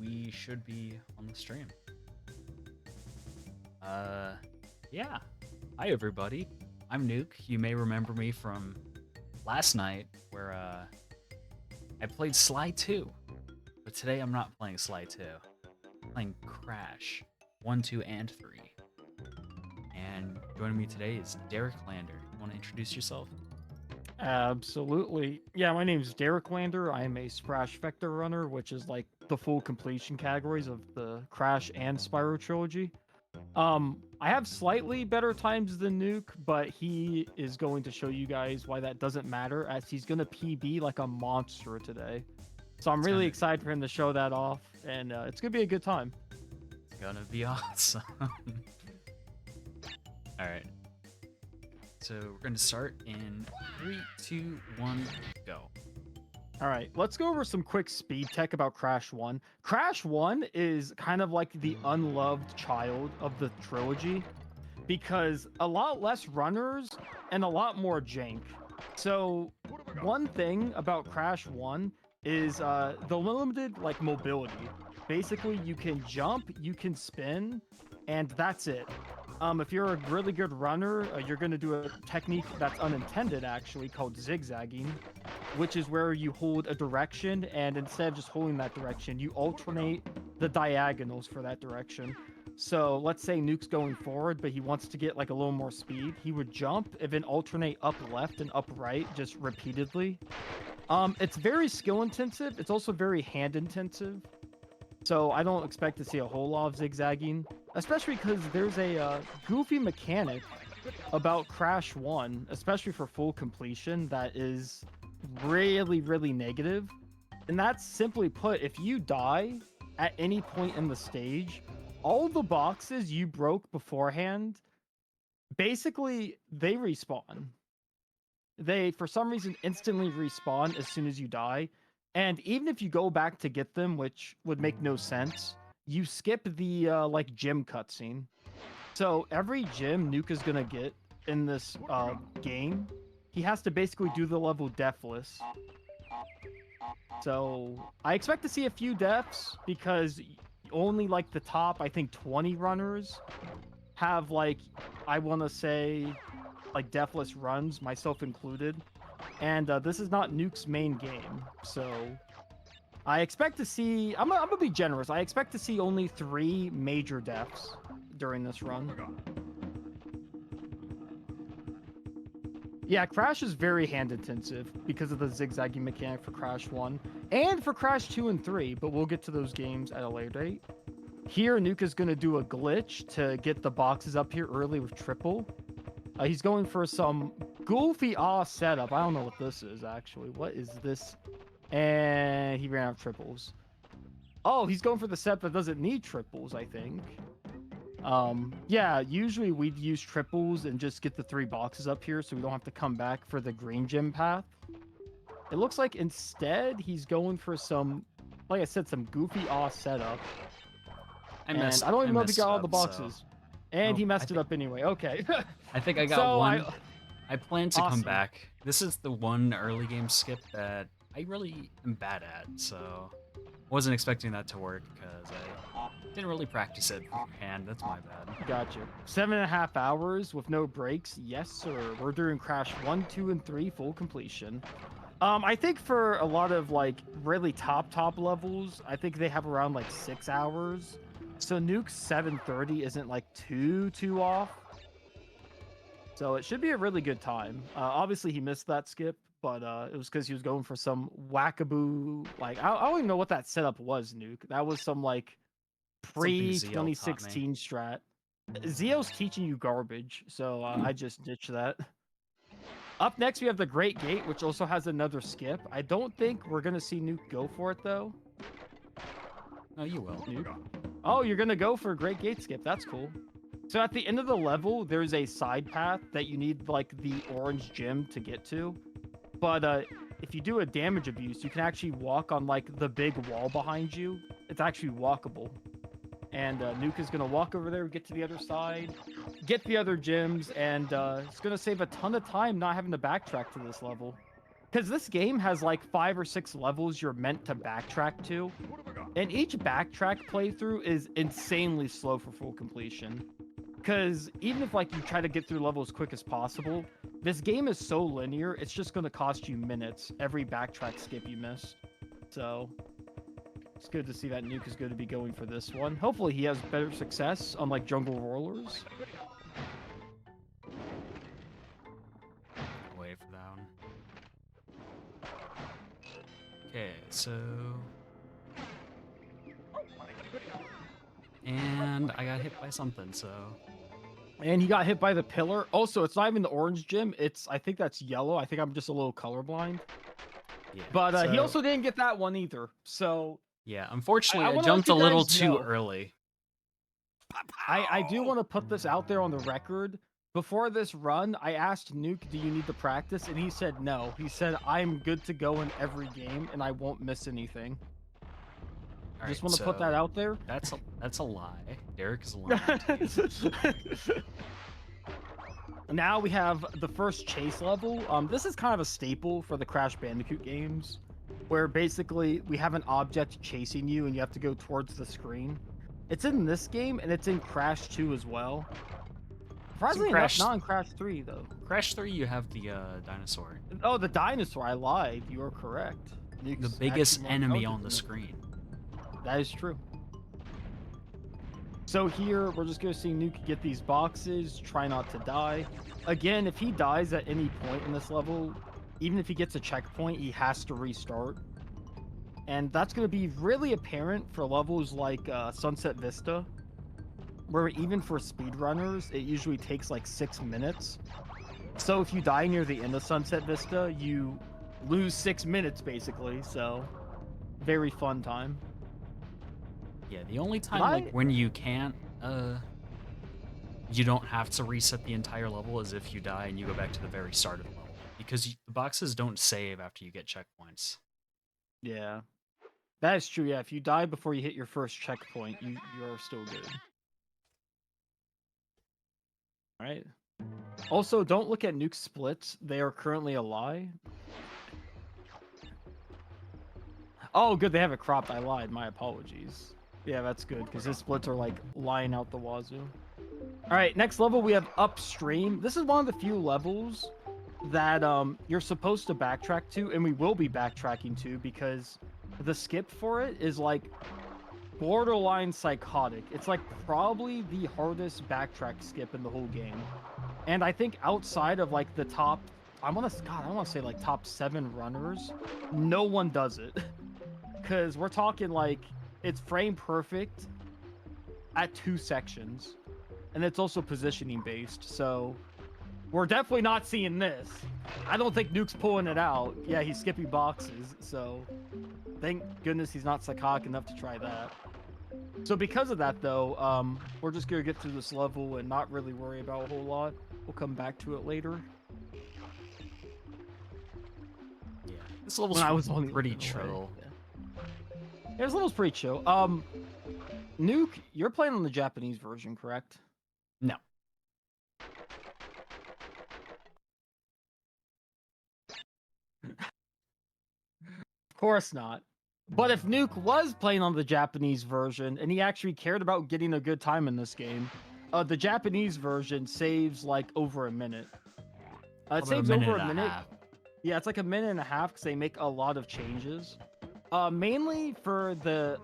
we should be on the stream. Yeah. Hi, everybody. I'm Nuke. You may remember me from last night where, I played Sly 2. But today I'm not playing Sly 2. I'm playing Crash 1, 2, and 3. And joining me today is Derek Lander. You want to introduce yourself? Absolutely. Yeah, my name is Derek Lander. I am a Sprash Vector runner, which is like the full completion categories of the Crash and Spyro trilogy. I have slightly better times than Nuke, but he is going to show you guys why that doesn't matter, as he's going to PB like a monster today. So I'm really excited for him to show that off, and it's going to be a good time. It's gonna be awesome. Alright. So we're going to start in 3, 2, 1, go. All right, let's go over some quick speed tech about Crash 1. Crash 1 is kind of like the unloved child of the trilogy because a lot less runners and a lot more jank. So one thing about Crash 1 is the limited like mobility. Basically, you can jump, you can spin, and that's it. If you're a really good runner, you're going to do a technique that's unintended, actually, called zigzagging, which is where you hold a direction, and instead of just holding that direction, you alternate the diagonals for that direction. So let's say Nuke's going forward, but he wants to get like a little more speed. He would jump and then alternate up left and up right just repeatedly. It's very skill intensive. It's also very hand intensive. So I don't expect to see a whole lot of zigzagging, especially because there's a goofy mechanic about Crash 1, especially for full completion, that is really, really negative. And that's simply put, if you die at any point in the stage, all the boxes you broke beforehand, basically, they respawn. They, for some reason, instantly respawn as soon as you die. And even if you go back to get them, which would make no sense, you skip the like gym cutscene. So every gym Nuke is gonna get in this game, he has to basically do the level deathless. So I expect to see a few deaths because only like the top, I think 20 runners have like, I want to say, like deathless runs, myself included. And this is not Nuke's main game, so I expect to see... I'm gonna be generous. I expect to see only 3 major deaths during this run. Yeah, Crash is very hand-intensive because of the zigzagging mechanic for Crash 1 and for Crash 2 and 3, but we'll get to those games at a later date. Here, Nuke is going to do a glitch to get the boxes up here early with triple. He's going for some goofy setup. I don't know what this is, actually. What is this? And he ran out of triples. Oh, he's going for the set that doesn't need triples, I think. Yeah, usually we'd use triples and just get the 3 boxes up here so we don't have to come back for the green gym path. It looks like instead he's going for some, like I said, some goofy setup. I don't even know if he got all the boxes. And he messed it up anyway. Okay. I think I got one. I plan to come back. This is the one early game skip that I really am bad at, so wasn't expecting that to work because I didn't really practice it beforehand. That's my bad. Gotcha. 7.5 hours with no breaks. Yes, sir. We're doing Crash 1, 2, and 3 full completion. I think for a lot of like really top levels, I think they have around like 6 hours. So Nuke's 7:30 isn't like too off. So it should be a really good time. Obviously he missed that skip, but it was because he was going for some wackaboo, like I don't even know what that setup was, Nuke. That was some like pre-2016 strat. Zio's teaching you garbage, so I just ditched that. Up next we have the Great Gate, which also has another skip. I don't think we're gonna see Nuke go for it though. No, you will. Nuke. Oh, you're gonna go for a Great Gate skip. That's cool. So at the end of the level, there's a side path that you need like the orange gem to get to. But if you do a damage abuse, you can actually walk on like the big wall behind you. It's actually walkable. And Nuke is gonna walk over there, get to the other side, get the other gems, and it's gonna save a ton of time not having to backtrack to this level. Because this game has like 5 or 6 levels you're meant to backtrack to. And each backtrack playthrough is insanely slow for full completion. Because even if like you try to get through level as quick as possible, this game is so linear, it's just going to cost you minutes every backtrack skip you miss. So it's good to see that Nuke is going to be going for this one. Hopefully he has better success on like Jungle Rollers. Wait for that one. Okay, so... And I got hit by something, so... And he got hit by the pillar. Also, it's not even the orange gym. I think that's yellow. I think I'm just a little colorblind. Yeah, But he so- also didn't get that one either. So Yeah, unfortunately, I wanna jumped a let you little guys too know. early. I do want to put this out there on the record. Before this run, I asked Nuke, do you need to practice? And he said no. He said, I'm good to go in every game, and I won't miss anything. All Just right, want to put that so out there. That's a lie. Derek is lying to you. Now we have the first chase level. This is kind of a staple for the Crash Bandicoot games, where basically we have an object chasing you and you have to go towards the screen. It's in this game and it's in Crash 2 as well. Surprisingly enough, not in Crash 3 though. Crash 3, you have the dinosaur. Oh, the dinosaur! I lied. You are correct. The Nuke's biggest actually more enemy intelligent on the than me. screen. That is true. So here, we're just going to see Nuke get these boxes, try not to die. Again, if he dies at any point in this level, even if he gets a checkpoint, he has to restart. And that's going to be really apparent for levels like Sunset Vista, where even for speedrunners, it usually takes like 6 minutes. So if you die near the end of Sunset Vista, you lose 6 minutes basically, so very fun time. Yeah, the only time like when you can't you don't have to reset the entire level is if you die and you go back to the very start of the level, because the boxes don't save after you get checkpoints. Yeah, that is true. Yeah, if you die before you hit your first checkpoint, you're still good. All right. Also, don't look at Nuke's splits. They are currently a lie. Oh, good. They have it cropped. I lied. My apologies. Yeah, that's good, because his splits are, like, lying out the wazoo. All right, next level, we have Upstream. This is one of the few levels that you're supposed to backtrack to, and we will be backtracking to, because the skip for it is, like, borderline psychotic. It's, like, probably the hardest backtrack skip in the whole game. And I think outside of, like, the top... I want to say, like, top 7 runners, no one does it. Because we're talking, like... It's frame perfect at 2 sections, and it's also positioning based, so we're definitely not seeing this. I don't think Nuke's pulling it out. Yeah, he's skipping boxes, so thank goodness he's not psychotic enough to try that. So because of that, though, we're just gonna get through this level and not really worry about a whole lot. We'll come back to it later. Yeah, this level's pretty chill. Yeah. Yeah, this level's pretty chill. Nuke, you're playing on the Japanese version, correct? No. Of course not. But if Nuke was playing on the Japanese version and he actually cared about getting a good time in this game, the Japanese version saves like over a minute. It saves over a minute. Yeah, it's like a minute and a half because they make a lot of changes. Mainly for the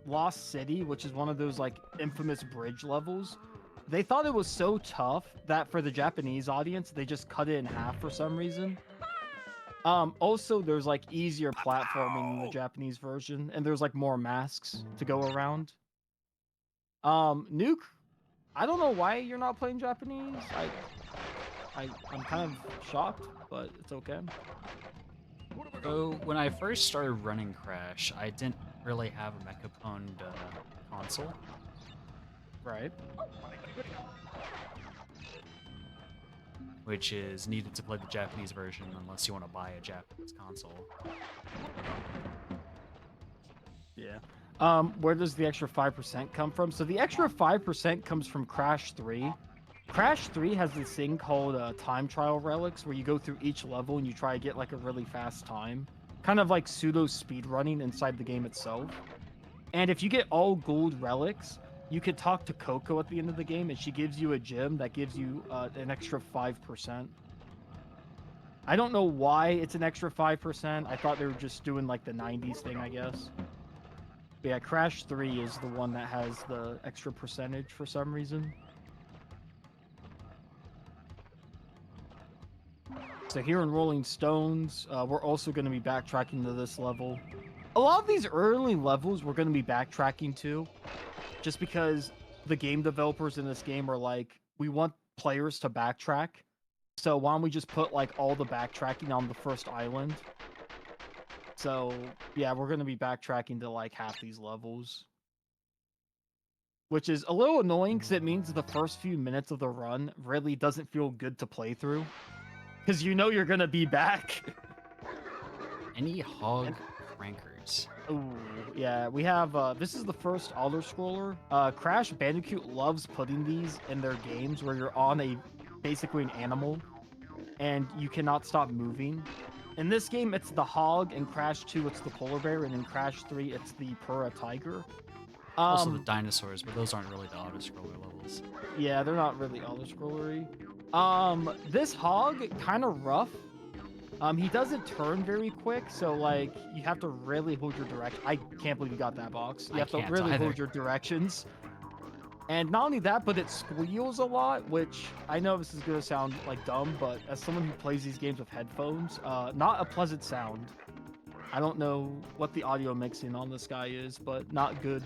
Lost City, which is one of those like infamous bridge levels. They thought it was so tough that for the Japanese audience, they just cut it in half for some reason. Also, there's like easier platforming in the Japanese version, and there's like more masks to go around. Nuke, I don't know why you're not playing Japanese. I'm kind of shocked, but it's okay. So when I first started running Crash, I didn't really have a mecha-owned console. Right. Which is needed to play the Japanese version unless you want to buy a Japanese console. Yeah. Where does the extra 5% come from? So the extra 5% comes from Crash 3. Crash 3 has this thing called time trial relics, where you go through each level and you try to get like a really fast time. Kind of like pseudo speedrunning inside the game itself. And if you get all gold relics, you could talk to Coco at the end of the game, and she gives you a gem that gives you an extra 5%. I don't know why it's an extra 5%. I thought they were just doing like the 90s thing, I guess. But yeah, Crash 3 is the one that has the extra percentage for some reason. So here in Rolling Stones, we're also going to be backtracking to this level. A lot of these early levels we're going to be backtracking to, just because the game developers in this game are like, we want players to backtrack. So why don't we just put like all the backtracking on the first island? So yeah, we're going to be backtracking to like half these levels. Which is a little annoying because it means the first few minutes of the run really doesn't feel good to play through. Because you know you're going to be back. Any hog crankers? Ooh, yeah, we have, this is the first auto-scroller. Crash Bandicoot loves putting these in their games where you're on basically an animal, and you cannot stop moving. In this game, it's the hog. In Crash 2, it's the polar bear, and in Crash 3, it's the Pura tiger. Also the dinosaurs, but those aren't really the auto-scroller levels. Yeah, they're not really auto-scrollery. This hog, kind of rough. He doesn't turn very quick, so like you have to really hold your direction. I can't believe you got that box. You have to really hold your directions. And not only that, but it squeals a lot, which I know this is gonna sound like dumb, but as someone who plays these games with headphones, not a pleasant sound. I don't know what the audio mixing on this guy is, but not good.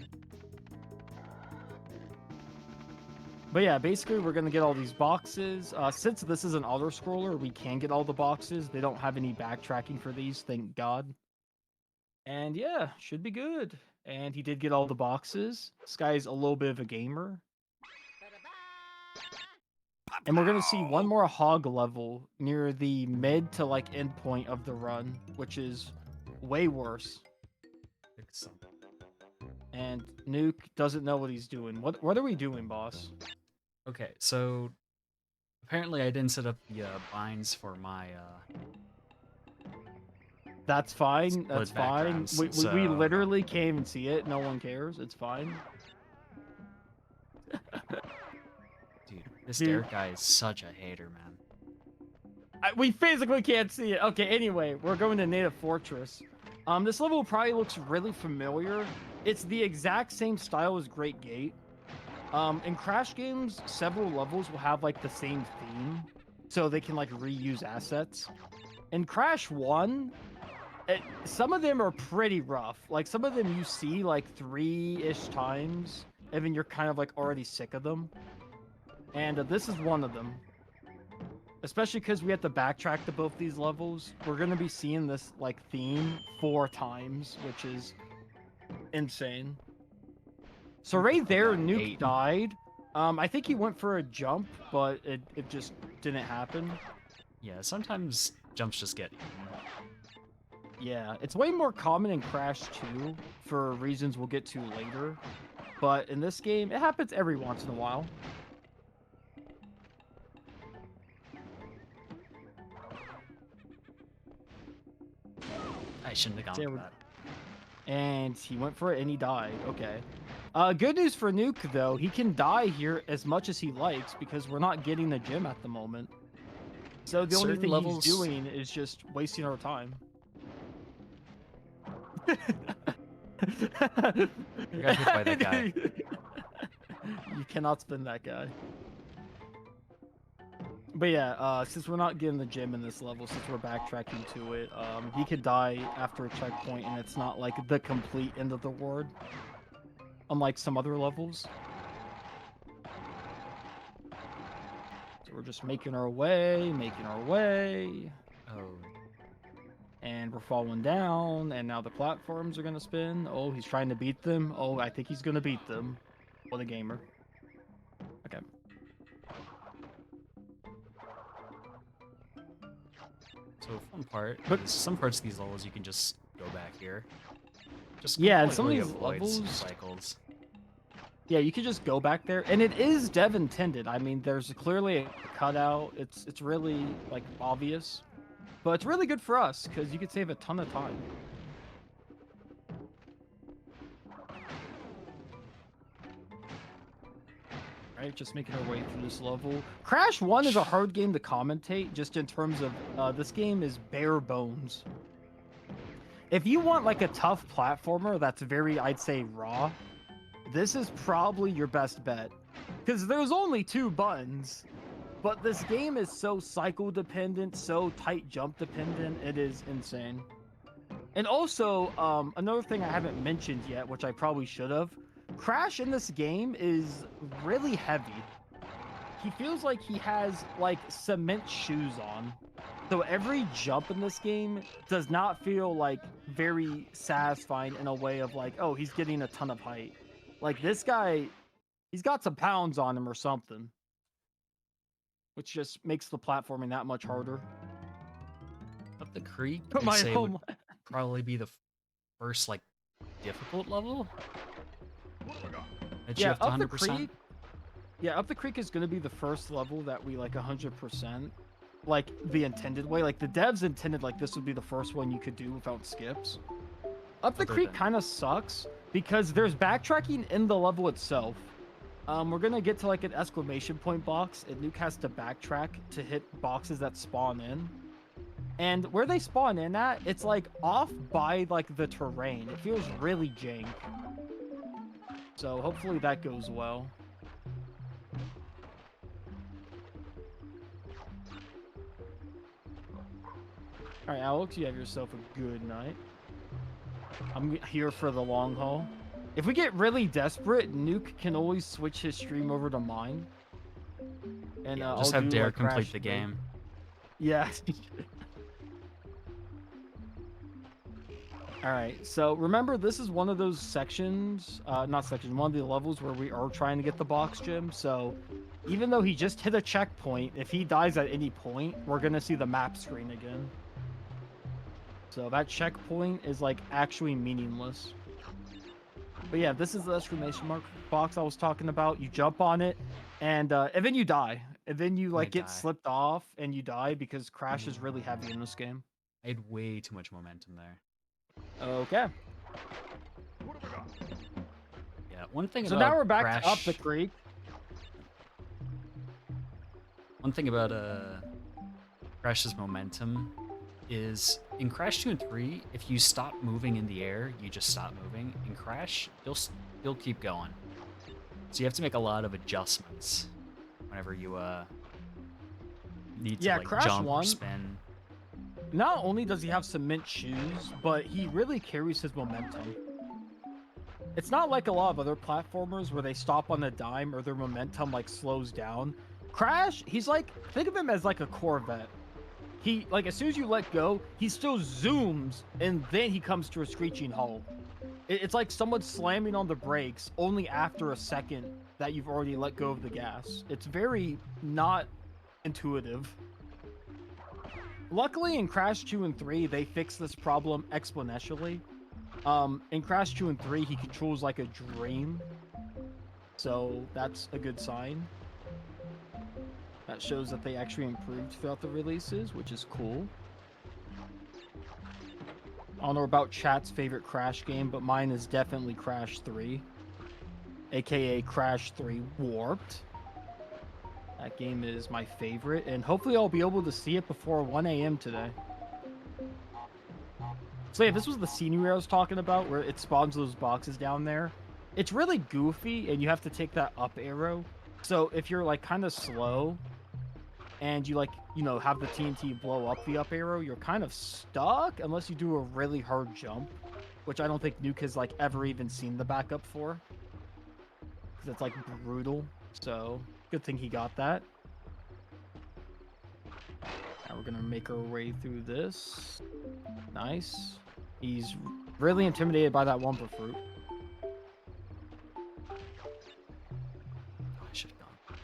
But yeah, basically we're going to get all these boxes. Since this is an auto-scroller, we can get all the boxes. They don't have any backtracking for these, thank God. And yeah, should be good. And he did get all the boxes. This guy's a little bit of a gamer. And we're going to see one more hog level near the mid to like end point of the run, which is way worse. And Nuke doesn't know what he's doing. What are we doing, boss? Okay, so apparently I didn't set up the binds for my That's fine. That's fine. We literally can't even see it. No one cares. It's fine. Dude, this Derek guy is such a hater, man. We physically can't see it. Okay, anyway, we're going to Native Fortress. This level probably looks really familiar. It's the exact same style as Great Gate. In Crash games, several levels will have like the same theme, so they can like reuse assets. In Crash 1, some of them are pretty rough. Like some of them you see like 3-ish times, and then you're kind of like already sick of them. And this is one of them. Especially because we have to backtrack to both these levels. We're going to be seeing this like theme 4 times, which is insane. So right there, Nuke died. I think he went for a jump, but it just didn't happen. Yeah, sometimes jumps just get eaten. Yeah, it's way more common in Crash 2 for reasons we'll get to later. But in this game, it happens every once in a while. I shouldn't have gone for that. And he went for it and he died. Okay. Good news for Nuke, though. He can die here as much as he likes because we're not getting the gem at the moment. So the only thing he's doing is just wasting our time. I got hit by that guy. You cannot spin that guy. But yeah, since we're not getting the gem in this level, since we're backtracking to it, he could die after a checkpoint, and it's not like the complete end of the world, unlike some other levels. So we're just making our way. Oh. And we're falling down, and now the platforms are gonna spin. Oh, he's trying to beat them. Oh, I think he's gonna beat them. What a gamer. Okay. So fun part, but some parts of these levels you can just go back here. Just yeah, and some of these levels cycles. Yeah, you could just go back there, and it is dev intended. I mean, there's clearly a cutout. It's really like obvious, but it's really good for us because you could save a ton of time. Alright, just making our way through this level. Crash 1 is a hard game to commentate, just in terms of this game is bare bones. If you want like a tough platformer that's very, I'd say, raw, this is probably your best bet. Because there's only 2 buttons, but this game is so cycle dependent, so tight jump dependent, it is insane. And also, another thing I haven't mentioned yet, which I probably should have, Crash in this game is really heavy. He feels like he has like cement shoes on. So every jump in this game does not feel like very satisfying in a way of like, oh, he's getting a ton of height. Like this guy, he's got some pounds on him or something, which just makes the platforming that much harder. Up the creek, Put I'd my say home. would probably be the first like difficult level. That you Yeah, have to up the 100%. creek. Yeah, up the creek is gonna be the first level that we like 100%, like the intended way. Like the devs intended like this would be the first one you could do without skips. Up the Other creek than- kind of sucks because there's backtracking in the level itself. We're gonna get to like an exclamation point box, and Nuke has to backtrack to hit boxes that spawn in. And where they spawn in at, it's like off by like the terrain. It feels really jank. So hopefully that goes well. All right, Alex, you have yourself a good night. I'm here for the long haul. If we get really desperate, Nuke can always switch his stream over to mine. And Yeah, I'll just have do, Dare like, complete Crash the 3. game. Yeah. All right, so remember, this is one of those sections, not sections, one of the levels where we are trying to get the box gym. So even though he just hit a checkpoint, if he dies at any point, we're going to see the map screen again. So that checkpoint is like actually meaningless. But yeah, this is the exclamation mark box I was talking about. You jump on it, and then you die. And then you like get slipped off and you die because Crash is really heavy in this game. I had way too much momentum there. Okay. Yeah, one thing So about now we're back Crash, to up the creek. One thing about Crash's momentum is in Crash 2 and 3, if you stop moving in the air, you just stop moving. In Crash, you'll keep going. So you have to make a lot of adjustments whenever you need to like Crash jump 1, or spin. Not only does he have cement shoes, but he really carries his momentum. It's not like a lot of other platformers where they stop on a dime or their momentum like slows down. Crash, he's like, think of him as like a Corvette. He, like, as soon as you let go, he still zooms, and then he comes to a screeching halt. It's like someone slamming on the brakes only after a second that you've already let go of the gas. It's very not intuitive. Luckily, in Crash 2 and 3, they fixed this problem exponentially. In Crash 2 and 3, he controls like a dream. So that's a good sign. That shows that they actually improved throughout the releases, which is cool. I don't know about chat's favorite Crash game, but mine is definitely Crash 3. AKA Crash 3 Warped. That game is my favorite, and hopefully I'll be able to see it before 1 a.m. today. So yeah, this was the scenery I was talking about, where it spawns those boxes down there. It's really goofy, and you have to take that up arrow. So if you're like kind of slow, and you like, you know, have the TNT blow up the up arrow, you're kind of stuck unless you do a really hard jump, which I don't think Nuke has like ever even seen the backup for, because it's like brutal. So good thing he got that. Now we're gonna make our way through this. Nice. He's really intimidated by that Wumpa fruit. I should have gone.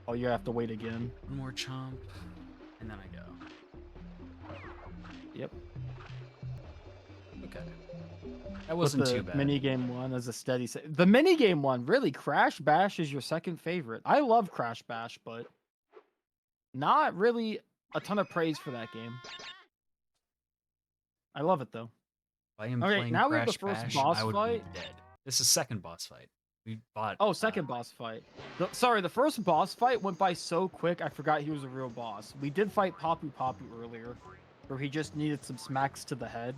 Oh, you have to wait again. One more chomp, and then I go. Yep. Okay. That wasn't But too bad. Minigame one is a steady set. The minigame one, really, Crash Bash is your second favorite. I love Crash Bash, but not really a ton of praise for that game. I love it though. If I am Okay, playing now we have Crash the first Bash, boss I would fight. be dead. This is second boss fight. We bought. Oh, second boss fight. Sorry, the first boss fight went by so quick, I forgot he was a real boss. We did fight Papu Papu earlier, where he just needed some smacks to the head.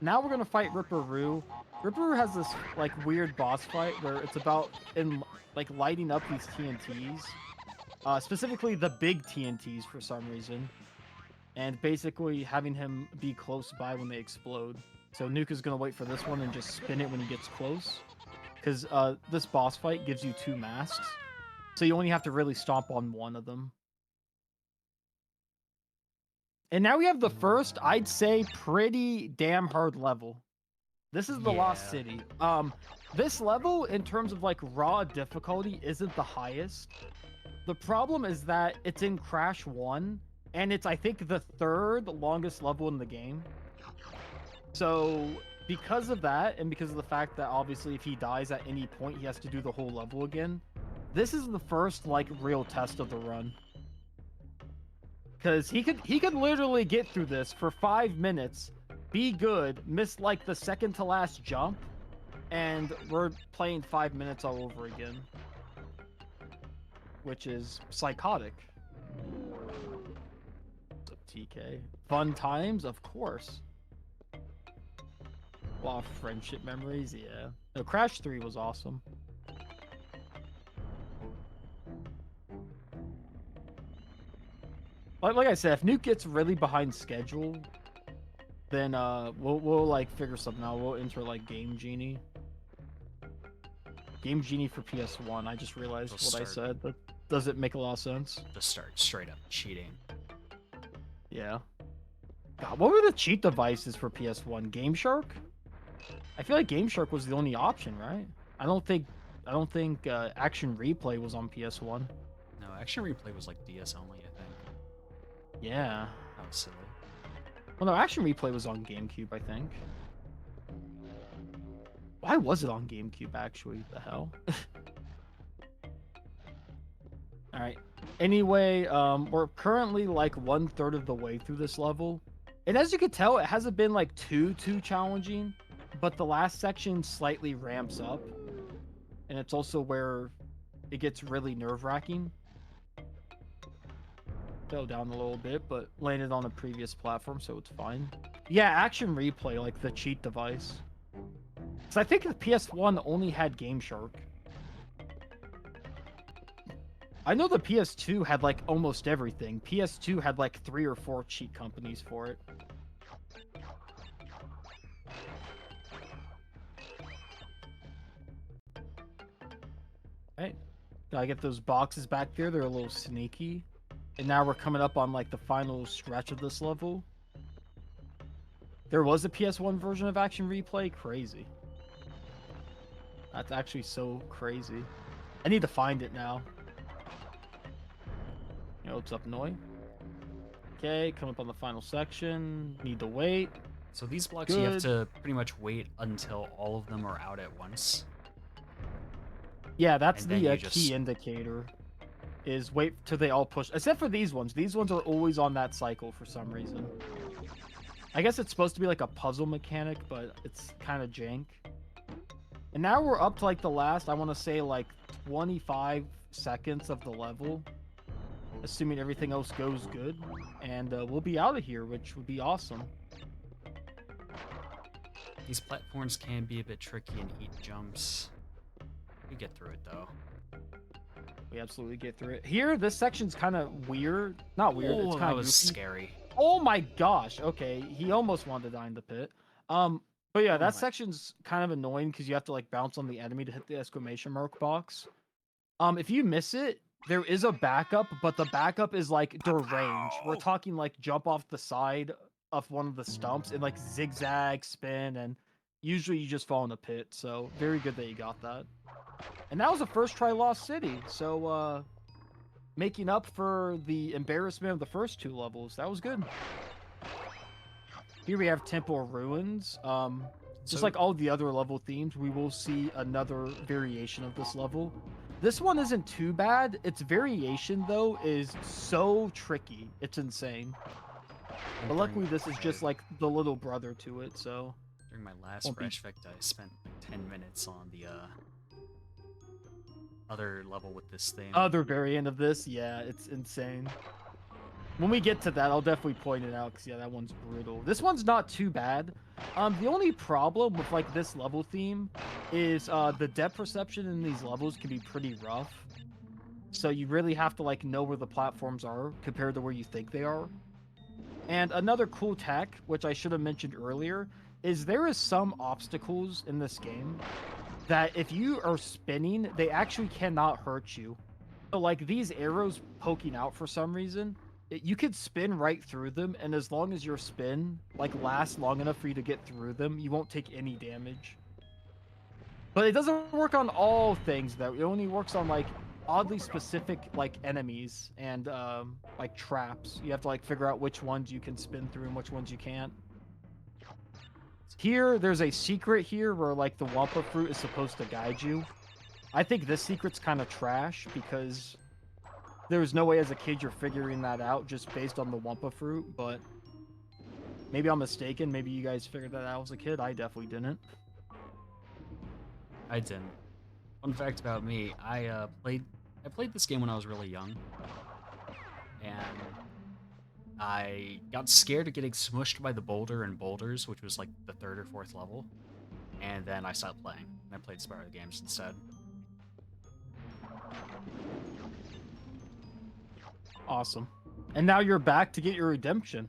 Now we're gonna fight Ripperoo. Ripperoo has this like weird boss fight where it's about like lighting up these TNTs, specifically the big TNTs for some reason, and basically having him be close by when they explode. So Nuke is gonna wait for this one and just spin it when he gets close, because this boss fight gives you 2 masks, so you only have to really stomp on one of them. And now we have the first, I'd say, pretty damn hard level. This is the Lost City. This level, in terms of like raw difficulty, isn't the highest. The problem is that it's in Crash 1, and it's, I think, the 3rd longest level in the game. So, because of that, and because of the fact that obviously if he dies at any point, he has to do the whole level again, this is the first like real test of the run. Because he could literally get through this for 5 minutes, be good, miss like the second to last jump, and we're playing 5 minutes all over again. Which is psychotic. What's up, TK? Fun times, of course. Wow, friendship memories, yeah. No, Crash 3 was awesome. Like I said, if Nuke gets really behind schedule, then we'll like figure something out. We'll enter like Game Genie. Game Genie for PS1. I just realized what I said. That doesn't make a lot of sense. Just start straight up cheating. Yeah. God, what were the cheat devices for PS1? Game Shark? I feel like Game Shark was the only option, right? I don't think Action Replay was on PS1. No, Action Replay was like DS only, I think. Yeah. That was silly. Well, no, Action Replay was on GameCube, I think. Why was it on GameCube, actually? The hell? Alright. Anyway, we're currently like 1/3 of the way through this level. And as you can tell, it hasn't been like too challenging, but the last section slightly ramps up. And it's also where it gets really nerve-wracking. Fell down a little bit, but landed on a previous platform, so it's fine. Yeah, Action Replay, like the cheat device. So I think the PS1 only had Game Shark. I know the PS2 had like almost everything. PS2 had like 3 or 4 cheat companies for it. Right. Gotta get those boxes back there. They're a little sneaky. And now we're coming up on like the final stretch of this level. There was a PS1 version of Action Replay. Crazy. That's actually so crazy. I need to find it now. Yo, what's up, Noi? Okay, come up on the final section. Need to wait. So these blocks you have to pretty much wait until all of them are out at once. Yeah, that's the key indicator. Is wait till they all push. Except for these ones. These ones are always on that cycle for some reason. I guess it's supposed to be like a puzzle mechanic, but it's kind of jank. And now we're up to like the last, I want to say like 25 seconds of the level. Assuming everything else goes good. And we'll be out of here, which would be awesome. These platforms can be a bit tricky and eat jumps. We get through it though. We absolutely get through it. Here, this section's kind of weird. Not weird, it's kind of was scary. Oh my gosh. Okay, he almost wanted to die in the pit. But yeah, that section's kind of annoying because you have to like bounce on the enemy to hit the exclamation mark box. If you miss it, there is a backup, but the backup is like deranged. We're talking like jump off the side of one of the stumps and like zigzag spin, and usually you just fall in the pit. So very good that you got that. And that was a first try Lost City. So making up for the embarrassment of the first 2 levels. That was good. Here we have Temple Ruins. Just like all the other level themes, we will see another variation of this level. This one isn't too bad. Its variation, though, is so tricky. It's insane. But luckily, this is just like the little brother to it, so... During my last Fresh Effect, I spent like 10 minutes on the other level with this theme. Other variant of this, yeah, it's insane. When we get to that, I'll definitely point it out because yeah, that one's brutal. This one's not too bad. The only problem with like this level theme is the depth perception in these levels can be pretty rough. So you really have to like know where the platforms are compared to where you think they are. And another cool tech, which I should have mentioned earlier, is there is some obstacles in this game that if you are spinning, they actually cannot hurt you. So like these arrows poking out for some reason, you could spin right through them, and as long as your spin like lasts long enough for you to get through them, you won't take any damage. But it doesn't work on all things though. It only works on like oddly specific like enemies and like traps. You have to like figure out which ones you can spin through and which ones you can't. Here, there's a secret here where like the Wampa fruit is supposed to guide you. I think this secret's kind of trash because there's no way as a kid you're figuring that out just based on the Wampa fruit, but maybe I'm mistaken. Maybe you guys figured that out as a kid. I definitely didn't. I didn't. Fun fact about me, I played this game when I was really young, and I got scared of getting smushed by the boulder and boulders, which was like the 3rd or 4th level, and then I stopped playing, and I played Spyro games instead. Awesome. And now you're back to get your redemption.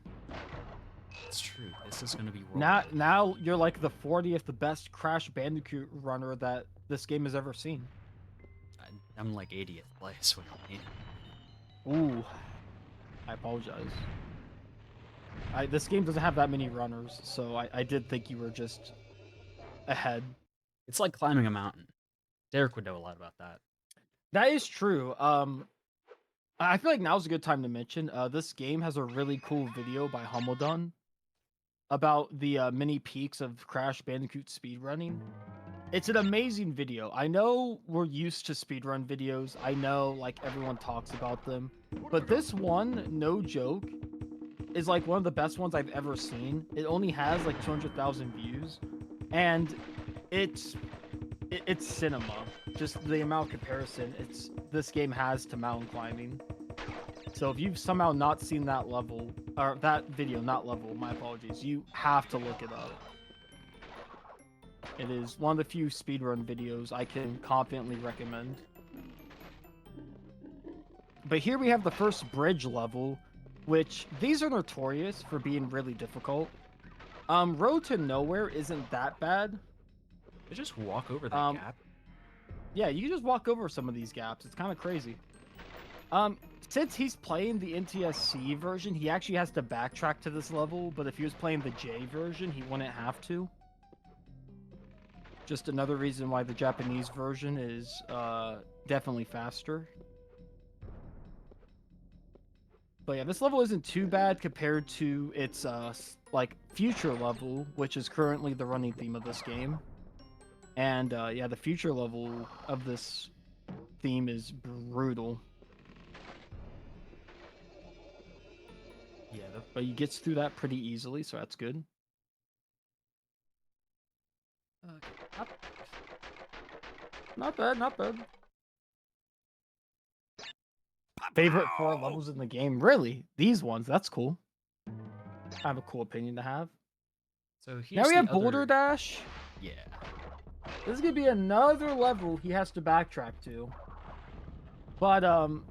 It's true. This is gonna be Now you're like the 40th best Crash Bandicoot runner that this game has ever seen. I'm like 80th place. What do you mean? Ooh, I apologize. This game doesn't have that many runners, so I did think you were just ahead. It's like climbing a mountain. Derek would know a lot about that. That is true. I feel like now's a good time to mention this game has a really cool video by Hummledon about the mini peaks of Crash Bandicoot speedrunning. It's an amazing video. I know we're used to speedrun videos. I know like everyone talks about them, but this one, no joke, is like one of the best ones I've ever seen. It only has like 200,000 views, and it's cinema. Just the amount of comparison this game has to mountain climbing. So if you've somehow not seen that level, or that video, not level, my apologies, you have to look it up. It is one of the few speedrun videos I can confidently recommend. But here we have the first bridge level, which these are notorious for being really difficult. Road to Nowhere isn't that bad. You just walk over that gap. Yeah, you can just walk over some of these gaps. It's kind of crazy. Since he's playing the NTSC version, he actually has to backtrack to this level, but if he was playing the J version, he wouldn't have to. Just another reason why the Japanese version is definitely faster. But yeah, this level isn't too bad compared to its like future level, which is currently the running theme of this game. And yeah, the future level of this theme is brutal. Yeah, but he gets through that pretty easily, so that's good. Not bad, not bad. Favorite 4 levels in the game? Really? These ones? That's cool. I have a cool opinion to have. So now we have Boulder Dash. Yeah. This is gonna be another level he has to backtrack to. But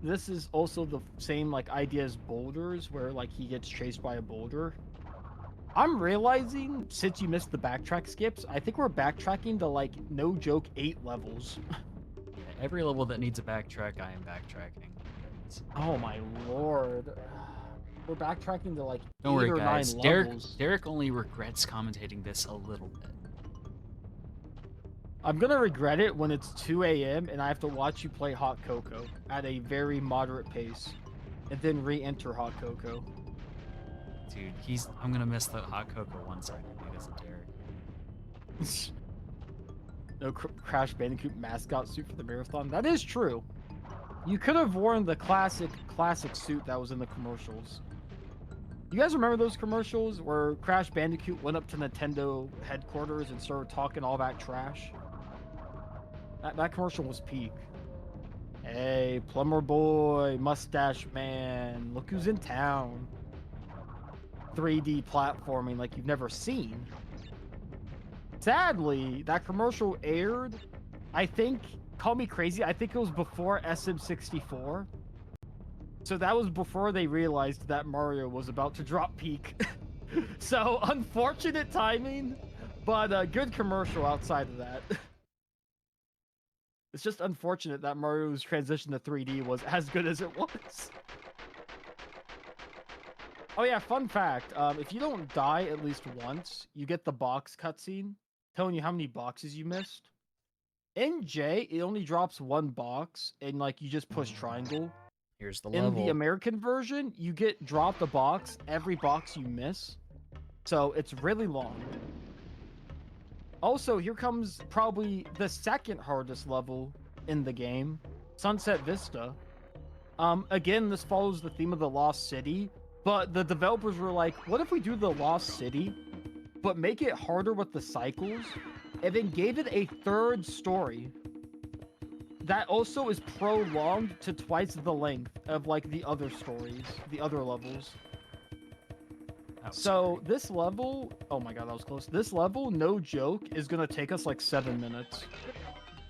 this is also the same like idea as Boulders, where like he gets chased by a boulder. I'm realizing since you missed the backtrack skips, I think we're backtracking to like no joke 8 levels. Yeah, every level that needs a backtrack, I am backtracking. Oh my lord. We're backtracking to like Don't worry, 8 or guys. 9 levels. Derek only regrets commentating this a little bit. I'm gonna regret it when it's 2 a.m. and I have to watch you play Hot Cocoa at a very moderate pace, and then re-enter Hot Cocoa. Dude, I'm gonna miss the Hot Cocoa 1 second because of Derek. No Crash Bandicoot mascot suit for the marathon. That is true. You could have worn the classic suit that was in the commercials. You guys remember those commercials where Crash Bandicoot went up to Nintendo headquarters and started talking all that trash? That commercial was peak. Hey, plumber boy, mustache man, look who's in town. 3D platforming like you've never seen. Sadly, that commercial aired, I think, call me crazy, I think it was before SM64. So that was before they realized that Mario was about to drop peak. So unfortunate timing, but a good commercial outside of that. It's just unfortunate that Mario's transition to 3D was as good as it was. Oh yeah, fun fact. If you don't die at least once, you get the box cutscene telling you how many boxes you missed. In J, it only drops one box, and like you just push triangle. Here's the In the level. American version, you get dropped a box every box you miss. So it's really long. Also, here comes probably the second hardest level in the game, Sunset Vista. Again, this follows the theme of the Lost City, but the developers were like, what if we do the Lost City, but make it harder with the cycles, and then gave it a third story that also is prolonged to twice the length of like the other stories, the other levels. So scary. this level, oh my god, that was close. This level, no joke, is gonna take us like 7 minutes.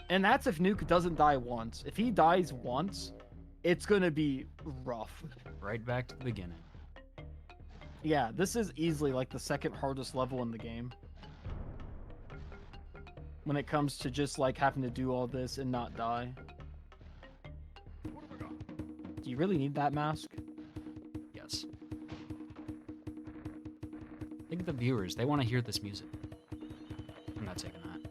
And that's if Nuke doesn't die once. If he dies once, it's gonna be rough. Right back to the beginning. Yeah, this is easily like the second hardest level in the game. When it comes to just like having to do all this and not die. Do you really need that mask? Yes. Think of the viewers. They want to hear this music. I'm not taking that.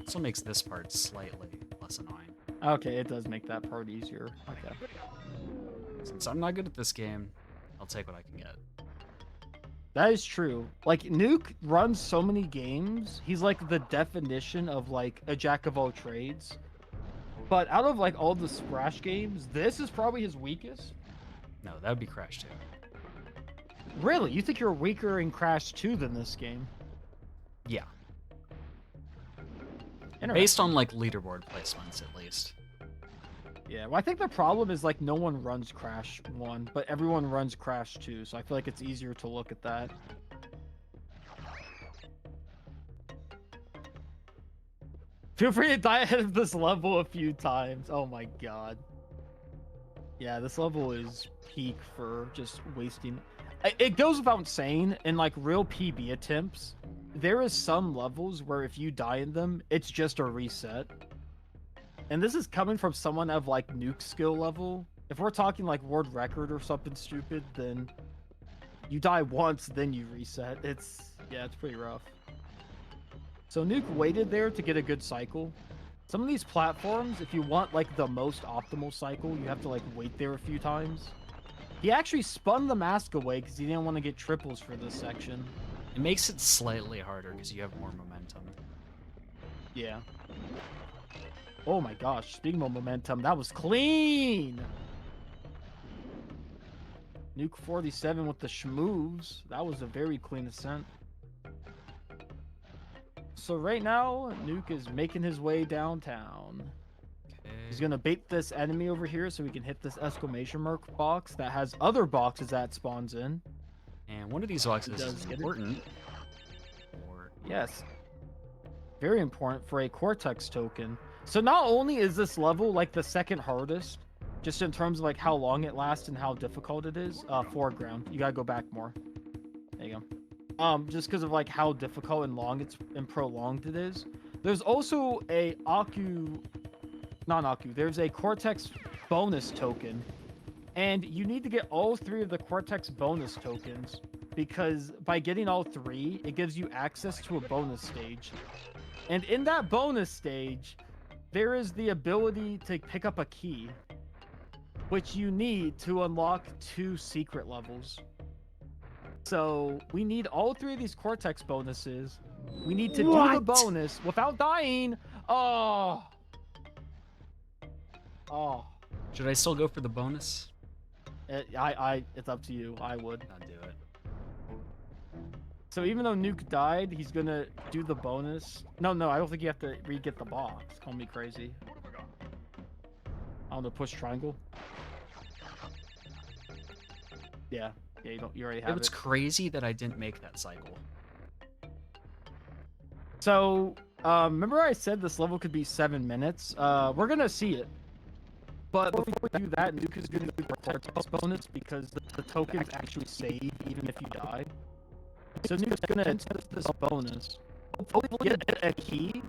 Also makes this part slightly less annoying. Okay, it does make that part easier. Okay. Since I'm not good at this game, I'll take what I can get. That is true. Like, Nuke runs so many games. He's like the definition of like a jack of all trades. But out of like all the Crash games, this is probably his weakest. No, that would be Crash 2. Really? You think you're weaker in Crash 2 than this game? Yeah. Interesting. Based on like leaderboard placements, at least. Yeah, well, I think the problem is like no one runs Crash 1, but everyone runs Crash 2, so I feel like it's easier to look at that. Feel free to die ahead of this level a few times. Oh my god. Yeah, this level is peak for just wasting. It goes without saying, in like real PB attempts, there is some levels where if you die in them, it's just a reset. And this is coming from someone of like Nuke skill level. If we're talking like world record or something stupid, then you die once, then you reset. It's pretty rough. So Nuke waited there to get a good cycle. Some of these platforms, if you want like the most optimal cycle, you have to like wait there a few times. He actually spun the mask away because he didn't want to get triples for this section. It makes it slightly harder because you have more momentum. Yeah. Oh my gosh, speaking of momentum, that was clean! Nuke 47 with the schmoves. That was a very clean ascent. So right now, Nuke is making his way downtown. Okay. He's gonna bait this enemy over here so we can hit this exclamation mark box that has other boxes that spawns in. And one of these boxes does is get it. important. Or Yes. Very important for a Cortex token. So not only is this level like the second hardest, just in terms of like how long it lasts and how difficult it is, foreground. You gotta go back more. There you go. Just because of like how difficult and long it's and prolonged it is. There's also a there's a Cortex bonus token. And you need to get all 3 of the Cortex bonus tokens because by getting all 3, it gives you access to a bonus stage. And in that bonus stage, there is the ability to pick up a key, which you need to unlock 2 secret levels. So we need all 3 of these Cortex bonuses. We need to do the bonus without dying. Oh. should I still go for the bonus? It's up to you. I would. Not do it. So even though Nuke died, he's gonna do the bonus. No, I don't think you have to re-get the box. Call me crazy. On the push triangle. Yeah, you already have It's it. crazy that I didn't make that cycle. So, remember I said this level could be 7 minutes? We're gonna see it. But before we do that, Nuke is gonna do the Cortex bonus because the tokens actually save even if you die. So Nuke's gonna test this bonus, hopefully get a key,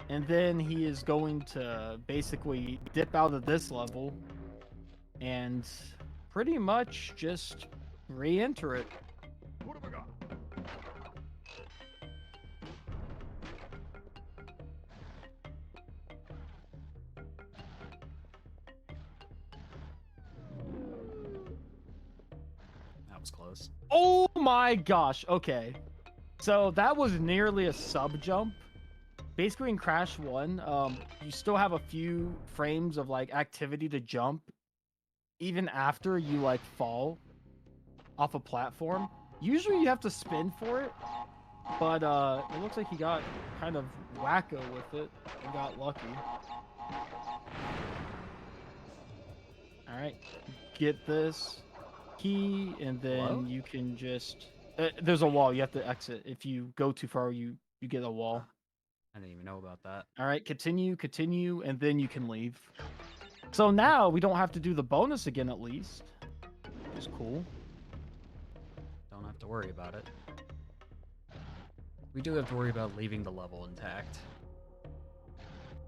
and then he is going to basically dip out of this level and pretty much just re-enter it. That was close. Oh my gosh, okay. So that was nearly a sub jump. Basically in Crash 1, you still have a few frames of like activity to jump even after you like fall off a platform. Usually you have to spin for it, but it looks like he got kind of wacko with it and got lucky. All right, get this key, and then Hello? you can just there's a wall you have to exit. If you go too far, you get a wall. I didn't even know about that. All right, continue, and then you can leave. So now we don't have to do the bonus again, at least. Which is cool. Don't have to worry about it. We do have to worry about leaving the level intact.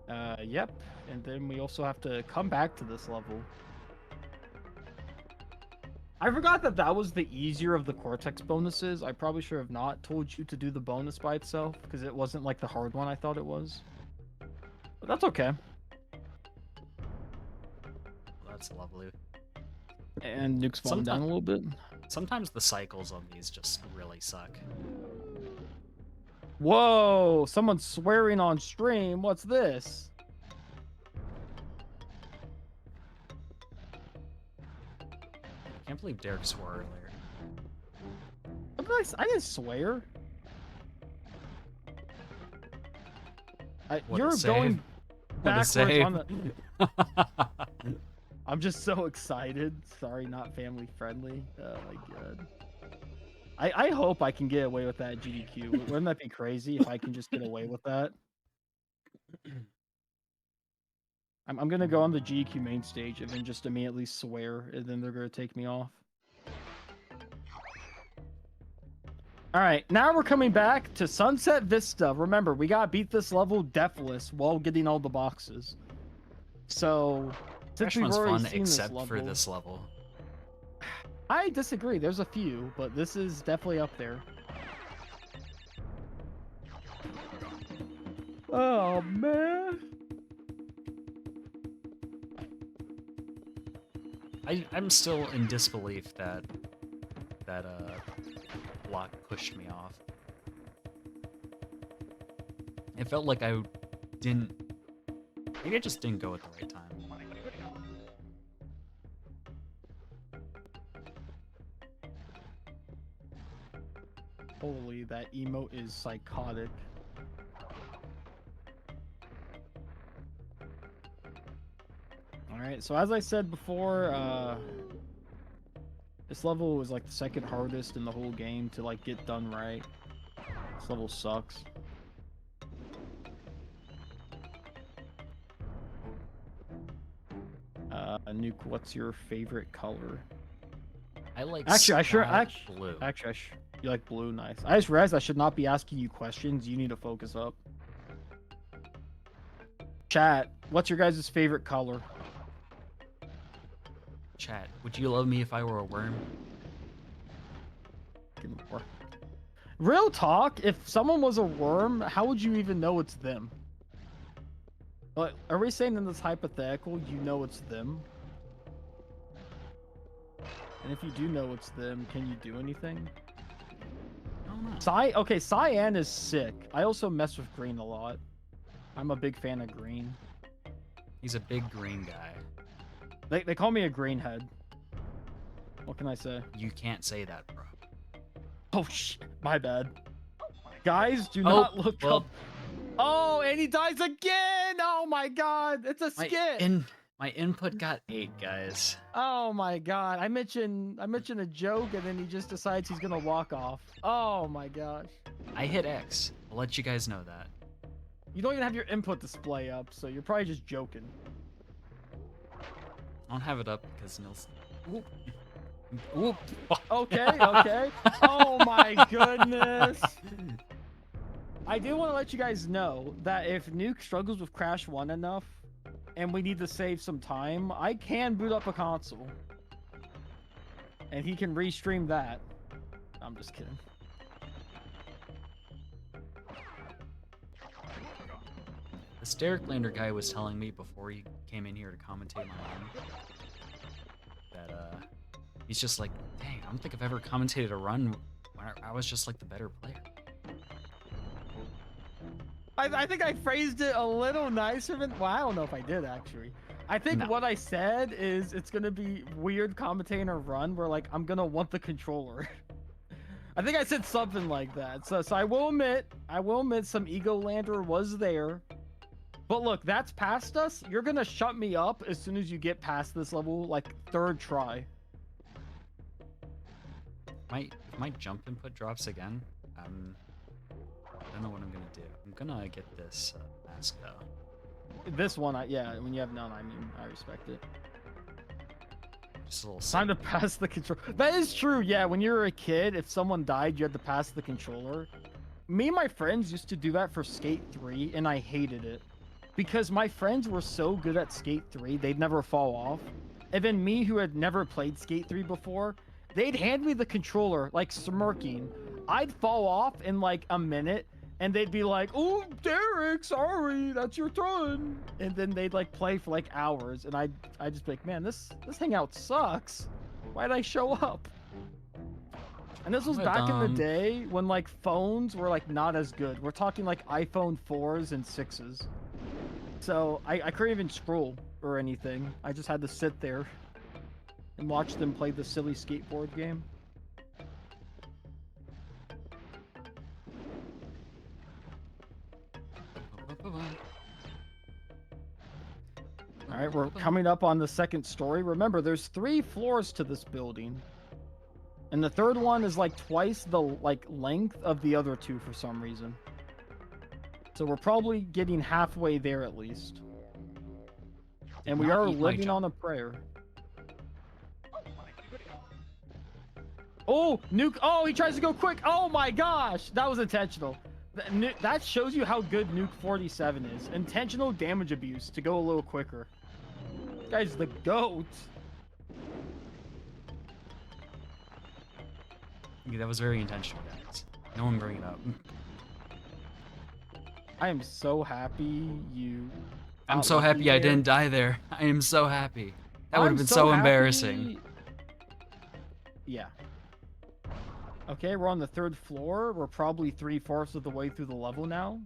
Yep. And then we also have to come back to this level. I forgot that was the easier of the Cortex bonuses. I probably should have not told you to do the bonus by itself, because it wasn't like the hard one I thought it was. But that's okay. Well, that's lovely. And Nuke's falling down a little bit. Sometimes the cycles on these just really suck. Whoa! Someone's swearing on stream. What's this? I can't believe Derek swore earlier. I didn't swear. What You're a going save. backwards What a on the. I'm just so excited. Sorry, not family friendly. Oh my god. I hope I can get away with that GDQ. Wouldn't that be crazy if I can just get away with that? I'm gonna go on the GDQ main stage and then just immediately swear, and then they're gonna take me off. All right, now we're coming back to Sunset Vista. Remember, we gotta beat this level deathless while getting all the boxes. So, since we've Freshman's already fun seen this except level, for this level. I disagree. There's a few, but this is definitely up there. Oh man. I'm still in disbelief that block pushed me off. It felt like I didn't. Maybe I just didn't go at the right time. Holy, that emote is psychotic. Alright, so as I said before, this level was like the second hardest in the whole game to like get done right. This level sucks. Nuke, what's your favorite color? I like blue. You like blue, nice. I just realized I should not be asking you questions. You need to focus up. Chat, what's your guys' favorite color? Chat, would you love me if I were a worm? Real talk, if someone was a worm, how would you even know it's them? Like, are we saying in this hypothetical, you know it's them? And if you do know it's them, can you do anything? I don't know. Okay, cyan is sick. I also mess with green a lot. I'm a big fan of green. He's a big green guy. They call me a greenhead. What can I say? You can't say that, bro. Oh shit, my bad. Guys, do Oh, not look well, up. Oh, and he dies again. Oh my god, it's a skit. my input got 8, guys. Oh my god, I mentioned a joke, and then he just decides he's gonna walk off. Oh my gosh. I hit X. I'll let you guys know that. You don't even have your input display up, so you're probably just joking. I don't have it up because Nils. Oop. Oop. Okay, okay. Oh my goodness. I do want to let you guys know that if Nuke struggles with Crash 1 enough, and we need to save some time, I can boot up a console. And he can restream that. I'm just kidding. This Derek Lander guy was telling me before he came in here to commentate my run that he's just like, dang, I don't think I've ever commentated a run when I was just like the better player. I think I phrased it a little nicer than, well, I don't know if I did actually. I think what I said is it's gonna be weird commentating a run where like I'm gonna want the controller. I think I said something like that. So I will admit some ego lander was there. But look, that's past us. You're gonna shut me up as soon as you get past this level, like 3rd try. If my jump input drops again, I don't know what I'm gonna do. I'm gonna get this mask though. This one, yeah, when you have none, I mean, I respect it. Just a little. Time to pass the controller. That is true. Yeah, when you were a kid, if someone died, you had to pass the controller. Me and my friends used to do that for Skate 3, and I hated it. Because my friends were so good at Skate 3, they'd never fall off. And then me, who had never played Skate 3 before, they'd hand me the controller, like smirking. I'd fall off in like a minute, and they'd be like, "Oh, Derek, sorry, that's your turn." And then they'd like play for like hours, and I'd just be like, "Man, this hangout sucks. Why'd I show up?" And this was back in the day when like phones were like not as good. We're talking like iPhone 4s and 6s. So I couldn't even scroll or anything. I just had to sit there and watch them play the silly skateboard game. All right, we're coming up on the 2nd story. Remember, there's 3 floors to this building. And the 3rd one is like twice the like length of the other 2 for some reason. So we're probably getting halfway there at least. And we are living on a prayer. Oh, Nuke. Oh, he tries to go quick. Oh my gosh. That was intentional. That shows you how good Nuke 47 is. Intentional damage abuse to go a little quicker. This guy's the GOAT. Yeah, that was very intentional, guys. No one bring it up. I am so happy you... I'm so happy I didn't die there. I am so happy. That would have been so embarrassing. Yeah. Okay, we're on the 3rd floor. We're probably 3/4 of the way through the level now.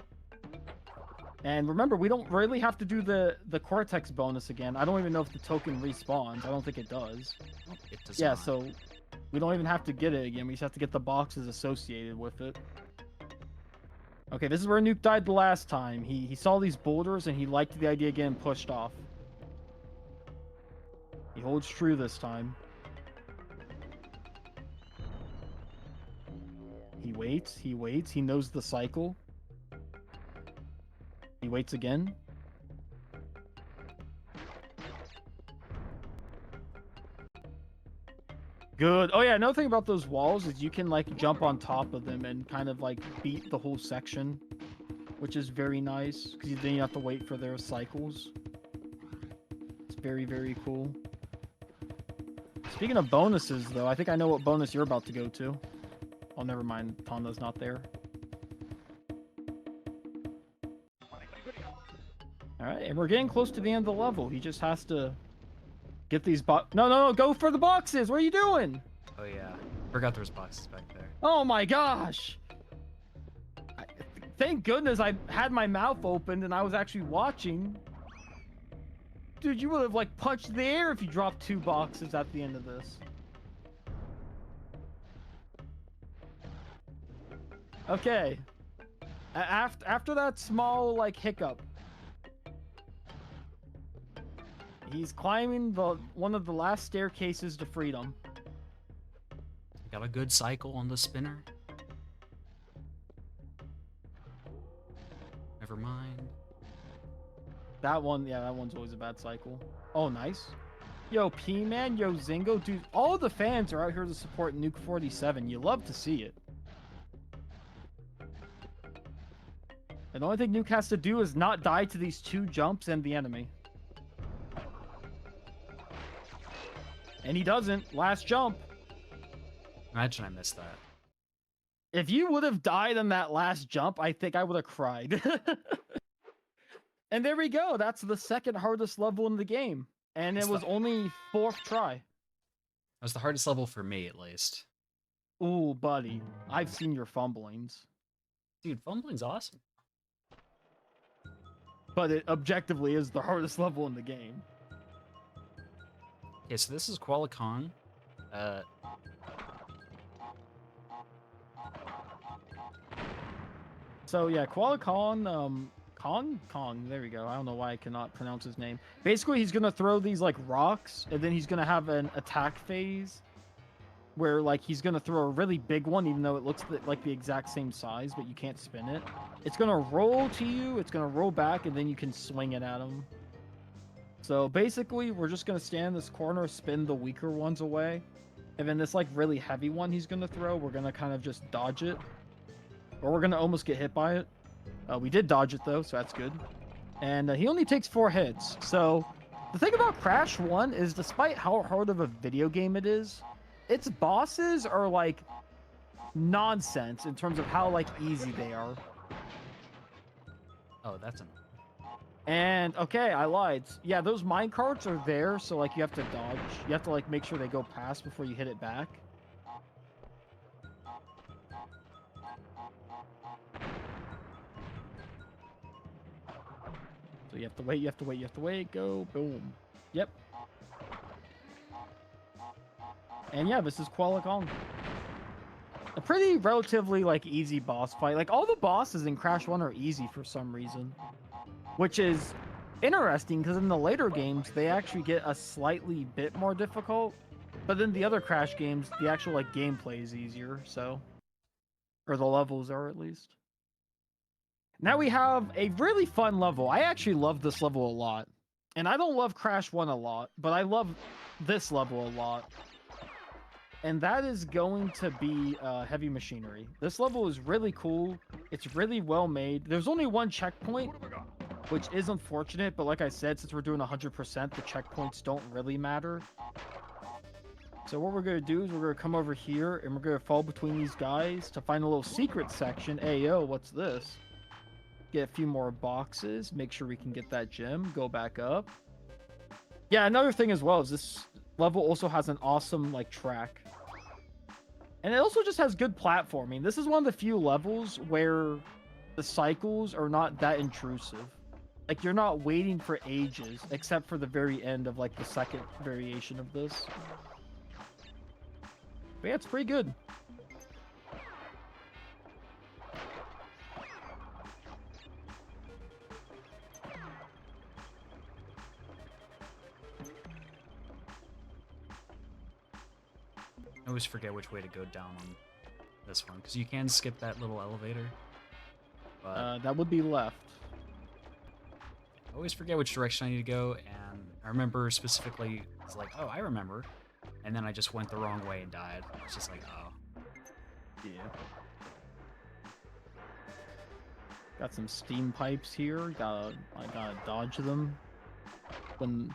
And remember, we don't really have to do the Cortex bonus again. I don't even know if the token respawns. I don't think it does. It does yeah, not. so we don't even have to get it again. We just have to get the boxes associated with it. Okay, this is where Nuke died the last time. He saw these boulders and he liked the idea of getting pushed off. He holds true this time. He waits, he knows the cycle. He waits again. Good. Oh yeah, another thing about those walls is you can like jump on top of them and kind of like beat the whole section, which is very nice because then you have to wait for their cycles. It's very, very cool. Speaking of bonuses though, I think I know what bonus you're about to go to. Oh, never mind. Tonda's not there. Alright, and we're getting close to the end of the level. He just has to get these No, go for the boxes! What are you doing? Oh, yeah. Forgot there was boxes back there. Oh my gosh! Thank goodness I had my mouth open and I was actually watching. Dude, you would have, like, punched the air if you dropped 2 boxes at the end of this. Okay. After that small like hiccup, he's climbing one of the last staircases to freedom. Got a good cycle on the spinner. Never mind. That one, yeah, that one's always a bad cycle. Oh, nice. Yo, P-Man, yo, Zingo, dude, all the fans are out here to support Nuke 47. You love to see it. And the only thing Nuke has to do is not die to these 2 jumps and the enemy. And he doesn't. Last jump. Imagine I missed that. If you would have died on that last jump, I think I would have cried. And there we go. That's the second hardest level in the game. And it was only 4th try. That was the hardest level for me, at least. Ooh, buddy. I've seen your fumblings. Dude, fumbling's awesome. But it objectively is the hardest level in the game. Okay, so this is Kuala Kong. So yeah, Kuala Kong, Kong, there we go. I don't know why I cannot pronounce his name. Basically, he's gonna throw these like rocks, and then he's gonna have an attack phase where like he's gonna throw a really big one, even though it looks like the exact same size, but you can't spin it. It's gonna roll to you, it's gonna roll back, and then you can swing it at him. So basically, we're just gonna stand in this corner, spin the weaker ones away, and then this like really heavy one he's gonna throw, we're gonna kind of just dodge it, or we're gonna almost get hit by it. We did dodge it though, so that's good. And he only takes 4 hits. So the thing about Crash 1 is, despite how hard of a video game it is, its bosses are like nonsense in terms of how like easy they are. Oh, that's an... And okay, I lied. Yeah, those mine carts are there, so like you have to dodge. You have to like make sure they go past before you hit it back. So you have to wait, you have to wait, you have to wait, go, boom. Yep. And yeah, this is Kuala Kong. A pretty relatively like easy boss fight. Like all the bosses in Crash 1 are easy for some reason. Which is interesting because in the later games, they actually get a slightly bit more difficult. But then the other Crash games, the actual like gameplay is easier, so. Or the levels are at least. Now we have a really fun level. I actually love this level a lot. And I don't love Crash 1 a lot, but I love this level a lot. And that is going to be Heavy Machinery. This level is really cool. It's really well made. There's only 1 checkpoint, which is unfortunate. But like I said, since we're doing 100%, the checkpoints don't really matter. So what we're going to do is we're going to come over here and we're going to fall between these guys to find a little secret section. Ayo, what's this? Get a few more boxes, make sure we can get that gem, go back up. Yeah, another thing as well is this level also has an awesome like track. And it also just has good platforming. This is one of the few levels where the cycles are not that intrusive. Like you're not waiting for ages, except for the very end of like the second variation of this. But yeah, it's pretty good. I always forget which way to go down on this one, because you can skip that little elevator. But That would be left. I always forget which direction I need to go, and I remember specifically, it's like, oh, I remember. And then I just went the wrong way and died. It's just like, oh. Yeah. Got some steam pipes here. I gotta dodge them. When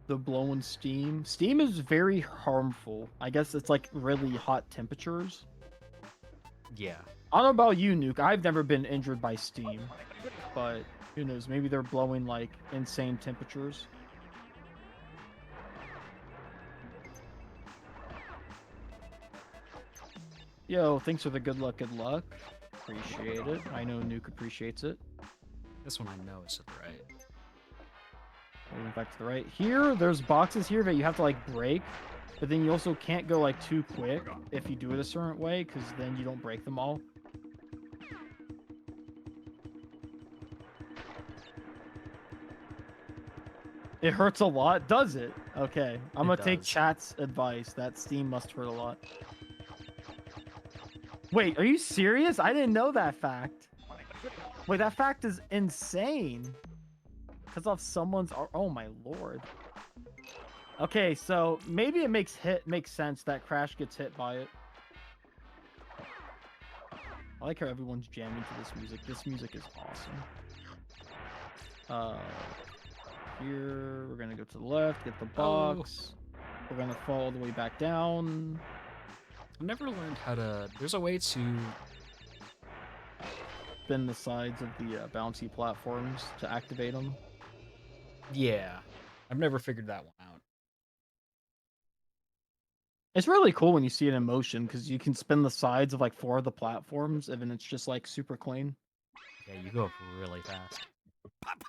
the blowing steam. Steam is very harmful. I guess it's like really hot temperatures. Yeah. I don't know about you, Nuke. I've never been injured by steam. But who knows? Maybe they're blowing like insane temperatures. Yo, thanks for the good luck, good luck. Appreciate it. I know Nuke appreciates it. This one I know is to the right. Moving back to the right. Here, there's boxes here that you have to like break, but then you also can't go like too quick if you do it a certain way, because then you don't break them all. It hurts a lot, does it? Okay, I'm It gonna take does. chat's advice. That steam must hurt a lot. Wait, are you serious? I didn't know that fact. Wait, that fact is insane. Because of someone's. Oh my lord. Okay, so maybe it makes sense that Crash gets hit by it. I like how everyone's jamming to this music. This music is awesome. Here we're gonna go to the left, get the box. We're gonna fall all the way back down. I've never learned how to. There's a way to Spin the sides of the bouncy platforms to activate them. Yeah, I've never figured that one out. It's really cool when you see it in motion because you can spin the sides of like 4 of the platforms and then it's just like super clean. Yeah, you go up really fast.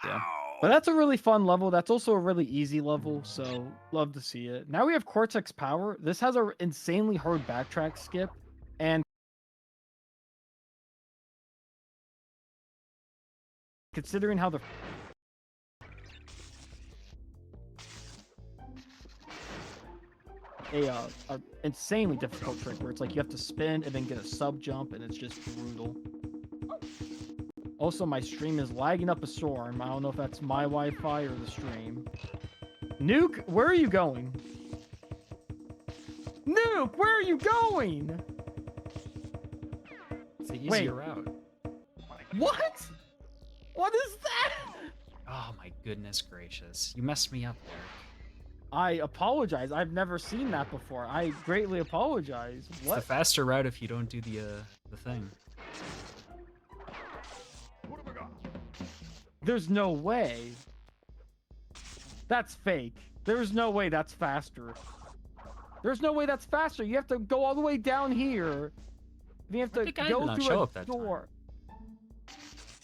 Yeah. But that's a really fun level. That's also a really easy level, so love to see it. Now we have Cortex Power. This has an insanely hard backtrack skip, and considering how the a insanely difficult trick where it's like you have to spin and then get a sub jump, and it's just brutal. Also, my stream is lagging up a storm. I don't know if that's my Wi-Fi or the stream. Nuke, where are you going? Nuke, where are you going? It's the easier route. What? What is that? Oh my goodness gracious! You messed me up there. I apologize. I've never seen that before. I greatly apologize. What? It's the faster route if you don't do the thing. There's no way. That's fake. There's no way that's faster. There's no way that's faster. You have to go all the way down here. You have to go through a door.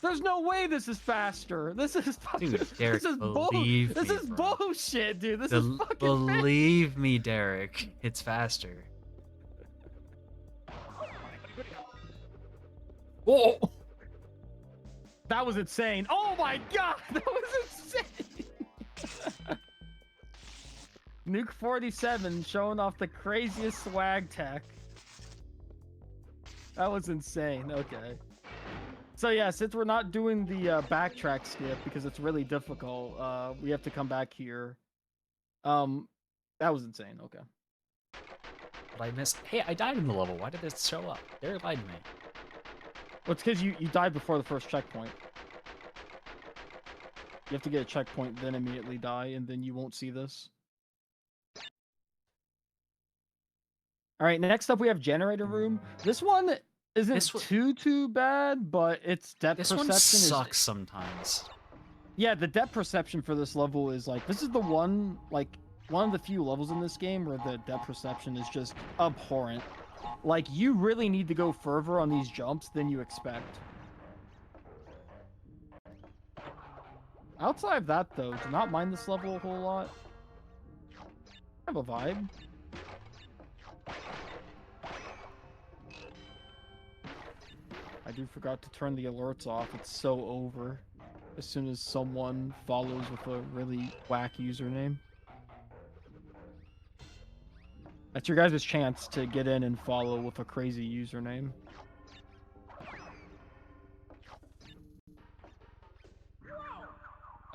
There's no way this is faster. This is fucking. Dude, Derek, this is believe This me, is bro. bullshit, dude. This is fucking. Believe me, Derek. It's faster. Oh. That was insane. Oh my god, that was insane. Nuke 47 showing off the craziest swag tech. That was insane. Okay. So yeah, since we're not doing the backtrack skip because it's really difficult, we have to come back here. That was insane. Okay. But I missed. Hey, I died in the level. Why did this show up? Derek lied to me. Well, it's because you died before the first checkpoint. You have to get a checkpoint, then immediately die, and then you won't see this. All right, next up we have Generator Room. This one isn't too bad, but its depth perception sucks sometimes. Yeah, the depth perception for this level is like this is the one of the few levels in this game where the depth perception is just abhorrent. Like you really need to go further on these jumps than you expect. Outside of that though, do not mind this level a whole lot. I have a vibe. I do forgot to turn the alerts off. It's so over as soon as someone follows with a really whack username. That's your guys' chance to get in and follow with a crazy username.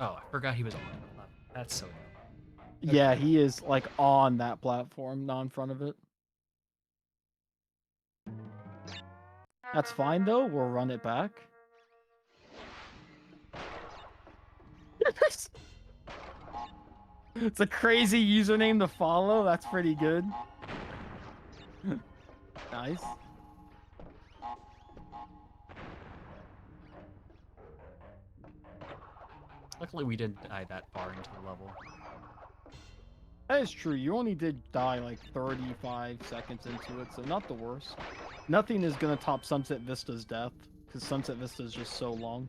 Oh, I forgot he was on that level. That's so dumb. Yeah, he is like on that platform, not in front of it. That's fine though, we'll run it back. It's a crazy username to follow, that's pretty good. Nice. Luckily we didn't die that far into the level. That is true, you only did die like 35 seconds into it, so not the worst. Nothing is gonna top Sunset Vista's death, because Sunset Vista is just so long.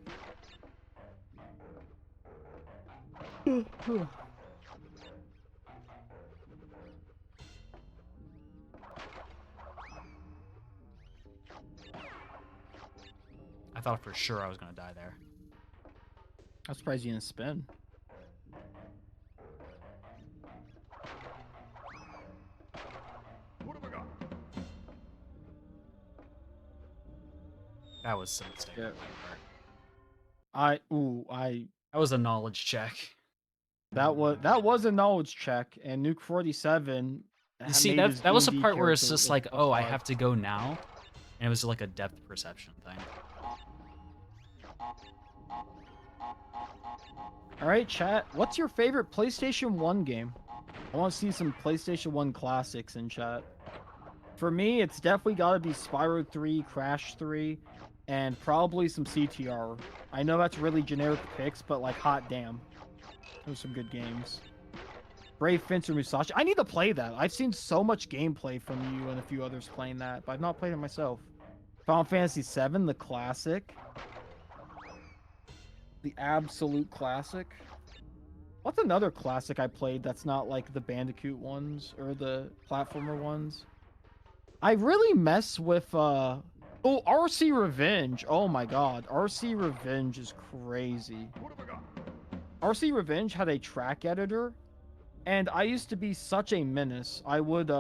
I thought for sure I was gonna die there. I'm surprised you didn't spin. That was a mistake Yeah. on my part. That was a knowledge check. That was a knowledge check, and Nuke 47 You see, made his that was the D&D part where it's character just like like, a oh, I 5. have to go now, and it was like a depth perception thing. All right, chat. What's your favorite PlayStation 1 game? I want to see some PlayStation 1 classics in chat. For me, it's definitely got to be Spyro 3, Crash 3, and probably some CTR. I know that's really generic picks, but like, hot damn. Those are some good games. Brave Fencer Musashi. I need to play that. I've seen so much gameplay from you and a few others playing that, but I've not played it myself. Final Fantasy VII, the classic. The absolute classic. What's another classic I played that's not like the Bandicoot ones or the platformer ones? I really mess with oh, RC Revenge. Oh my god. RC Revenge is crazy. RC Revenge had a track editor, and I used to be such a menace. I would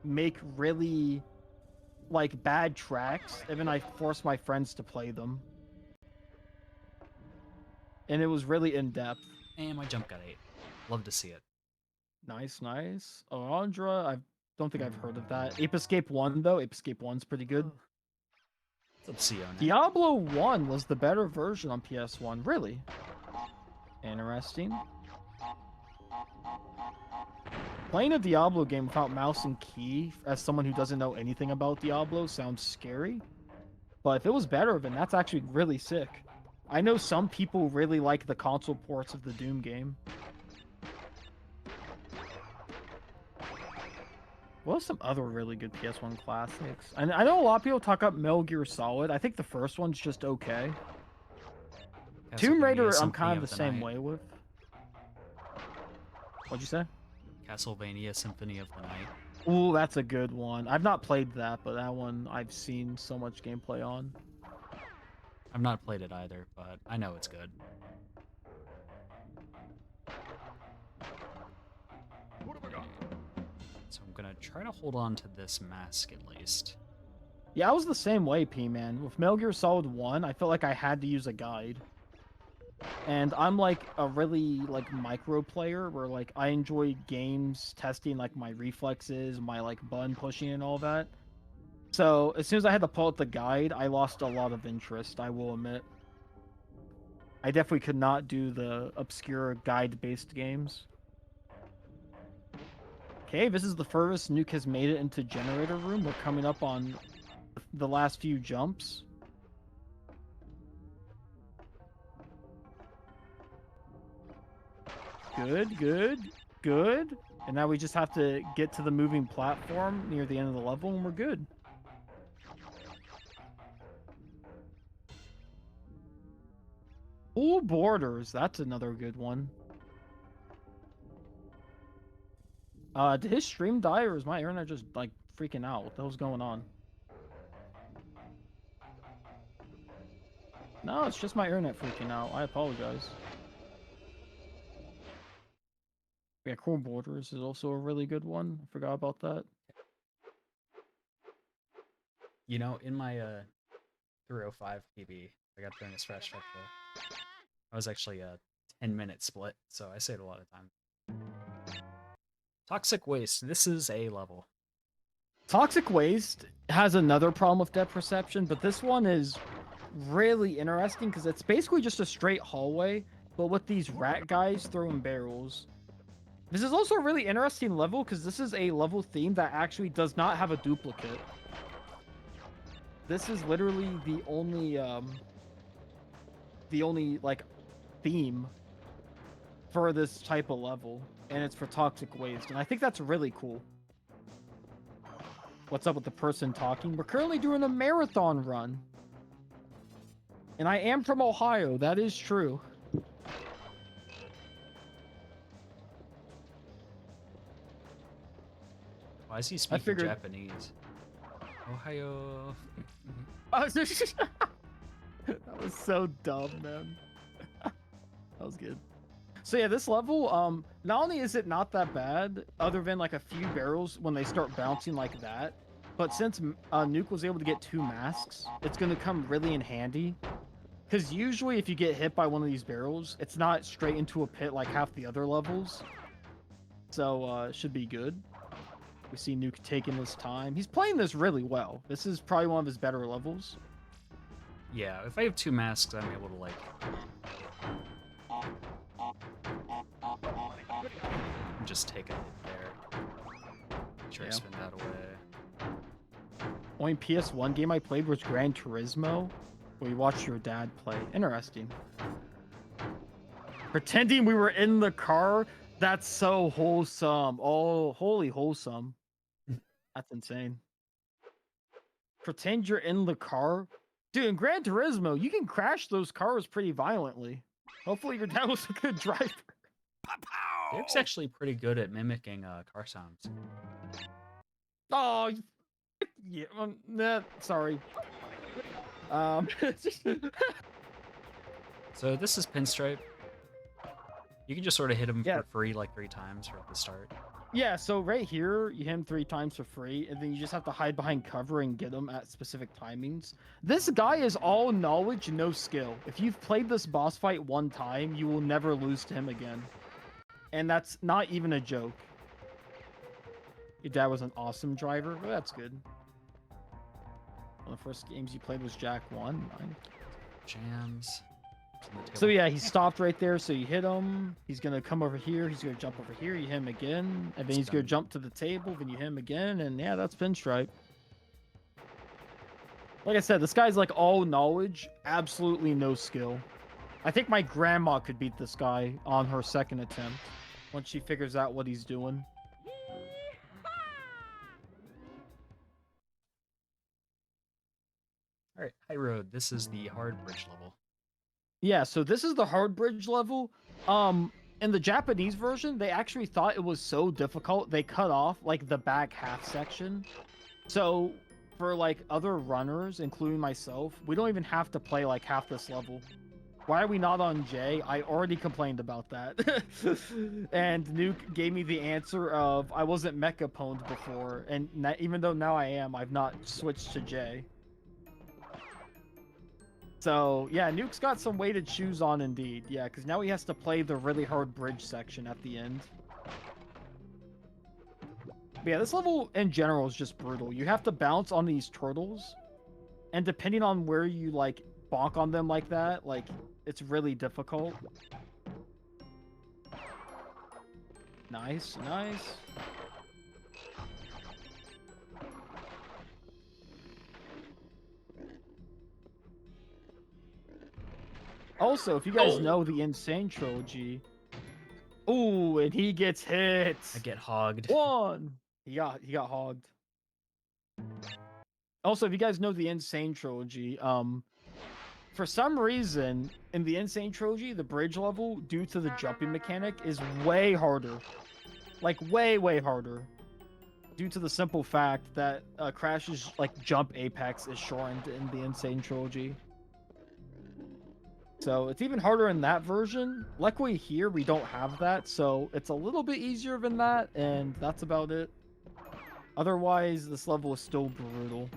make really like bad tracks, and then I forced my friends to play them. And it was really in depth. And my jump got 8. Love to see it. Nice, nice. Alondra, I don't think I've heard of that. Ape Escape 1, though. Ape Escape 1's pretty good. What's up, Sione? Diablo 1 was the better version on PS1. Really? Interesting. Playing a Diablo game without mouse and key, as someone who doesn't know anything about Diablo, sounds scary. But if it was better, then that's actually really sick. I know some people really like the console ports of the Doom game. What are some other really good PS1 classics? And I know a lot of people talk up Metal Gear Solid. I think the first one's just okay. Tomb Raider, I'm kind of the same way with. What'd you say? Castlevania Symphony of the Night. Ooh, that's a good one. I've not played that, but that one I've seen so much gameplay on. I've not played it either, but I know it's good. So I'm gonna try to hold on to this mask at least. Yeah, I was the same way, P-Man. With Metal Gear Solid 1, I felt like I had to use a guide. And I'm like a really like micro player where like I enjoy games testing like my reflexes, my like button pushing and all that. So as soon as I had to pull out the guide, I lost a lot of interest, I will admit. I definitely could not do the obscure guide-based games. Okay, this is the furthest Nuke has made it into generator room. We're coming up on the last few jumps. Good, good, good. And now we just have to get to the moving platform near the end of the level and we're good. Full Borders, that's another good one. Did his stream die or is my internet just like freaking out? What the hell's going on? No, it's just my internet freaking out. I apologize. Yeah, Cool Borders is also a really good one. I forgot about that. You know, in my 305 PB, I got doing a scratch check though. I was actually a 10-minute split, so I saved a lot of time. Toxic Waste. This is a level. Toxic Waste has another problem with depth perception, but this one is really interesting because it's basically just a straight hallway, but with these rat guys throwing barrels. This is also a really interesting level because this is a level theme that actually does not have a duplicate. This is literally the only like theme for this type of level, and it's for Toxic Waste, and I think that's really cool. What's up with the person talking? We're currently doing a marathon run. And I am from Ohio, that is true. Why is he speaking Japanese? Ohio. That was so dumb, man. That was good. So yeah, this level, not only is it not that bad, other than like a few barrels when they start bouncing like that, But since Nuke was able to get 2 masks, it's going to come really in handy. Because usually if you get hit by one of these barrels, it's not straight into a pit like half the other levels. So it should be good. We see Nuke taking his time. He's playing this really well. This is probably one of his better levels. Yeah, if I have 2 masks, I'm able to, like... just take a hit there. Make sure I spin that away. Only PS1 game I played was Gran Turismo, where you watched your dad play. Interesting. Pretending we were in the car? That's so wholesome. Oh, holy wholesome. That's insane. Pretend you're in the car? Dude, in Gran Turismo, you can crash those cars pretty violently. Hopefully your dad was a good driver. Derek's actually pretty good at mimicking car sounds. Oh, yeah. Nah, sorry. So this is Pinstripe. You can just sort of hit him for free like 3 times right at the start. Yeah, so right here, you hit him 3 times for free, and then you just have to hide behind cover and get him at specific timings. This guy is all knowledge, no skill. If you've played this boss fight 1 time, you will never lose to him again. And that's not even a joke. Your dad was an awesome driver. Well, that's good. One of the first games you played was Jak 1. Nice. Jams. So yeah, he stopped right there. So you hit him. He's gonna come over here. He's gonna jump over here. You hit him again, and then he's gonna jump to the table. Then you hit him again, and yeah, that's Pinstripe. Like I said, this guy's like all knowledge, absolutely no skill. I think my grandma could beat this guy on her 2nd attempt once she figures out what he's doing. All right, High Road. This is the hard bridge level. Yeah, so this is the hard bridge level. In the Japanese version, they actually thought it was so difficult, they cut off like the back half section. So for like other runners, including myself, we don't even have to play like half this level. Why are we not on J? I already complained about that. And Nuke gave me the answer of I wasn't mecha pwned before, and even though now I am, I've not switched to J. So, yeah, Nuke's got some weighted shoes on indeed. Yeah, because now he has to play the really hard bridge section at the end. But yeah, this level in general is just brutal. You have to bounce on these turtles, and depending on where you, like, bonk on them like that, like, it's really difficult. Nice, nice. Also, if you guys know the Insane Trilogy... Ooh, and he gets hit! I get hogged. 1! He got hogged. Also, if you guys know the Insane Trilogy, for some reason, in the Insane Trilogy, the bridge level, due to the jumping mechanic, is way harder. Like, way, way harder. Due to the simple fact that Crash's, like, jump apex is shortened in the Insane Trilogy. So it's even harder in that version. Luckily here we don't have that, so it's a little bit easier than that, and that's about it. Otherwise, this level is still brutal.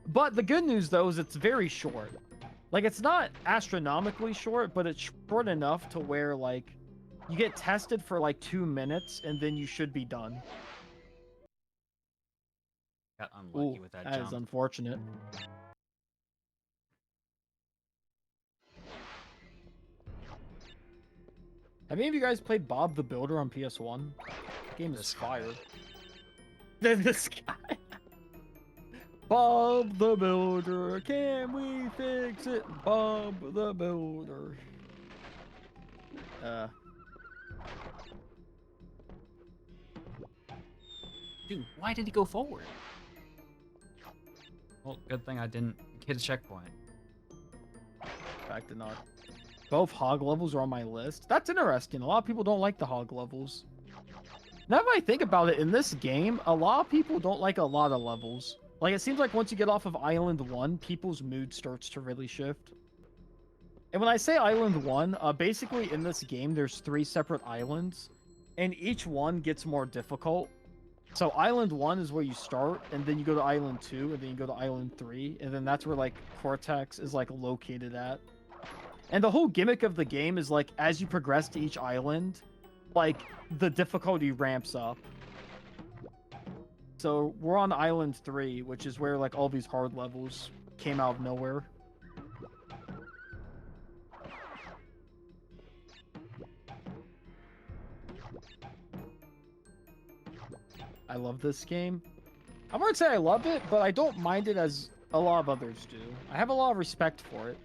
But the good news though is it's very short. Like, it's not astronomically short, but it's short enough to where, like, you get tested for like 2 minutes and then you should be done. Got unlucky with that jump. That is unfortunate. Have any of you guys played Bob the Builder on PS1? The game is fire. This guy. Bob the Builder, can we fix it? Bob the Builder. Dude, why did he go forward? Well, good thing I didn't get a checkpoint. Fact or not. Both hog levels are on my list. That's interesting. A lot of people don't like the hog levels. Now that I think about it, in this game, a lot of people don't like a lot of levels. Like, it seems like once you get off of Island 1, people's mood starts to really shift. And when I say Island 1, basically in this game, there's 3 separate islands, and each one gets more difficult. So Island 1 is where you start, and then you go to Island 2, and then you go to Island 3, and then that's where like Cortex is like located at. And the whole gimmick of the game is like as you progress to each island, like the difficulty ramps up. So we're on Island 3, which is where like all these hard levels came out of nowhere. I love this game. I wouldn't say I love it, but I don't mind it as a lot of others do. I have a lot of respect for it.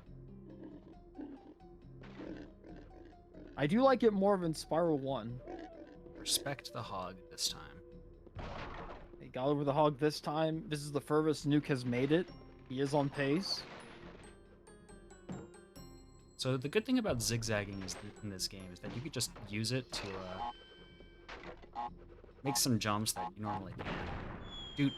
I do like it more than Spiral 1. Respect the hog this time. He got over the hog this time. This is the furthest Nuke has made it. He is on pace. So the good thing about zigzagging in this game is that you could just use it to make some jumps that you normally can't. Dude,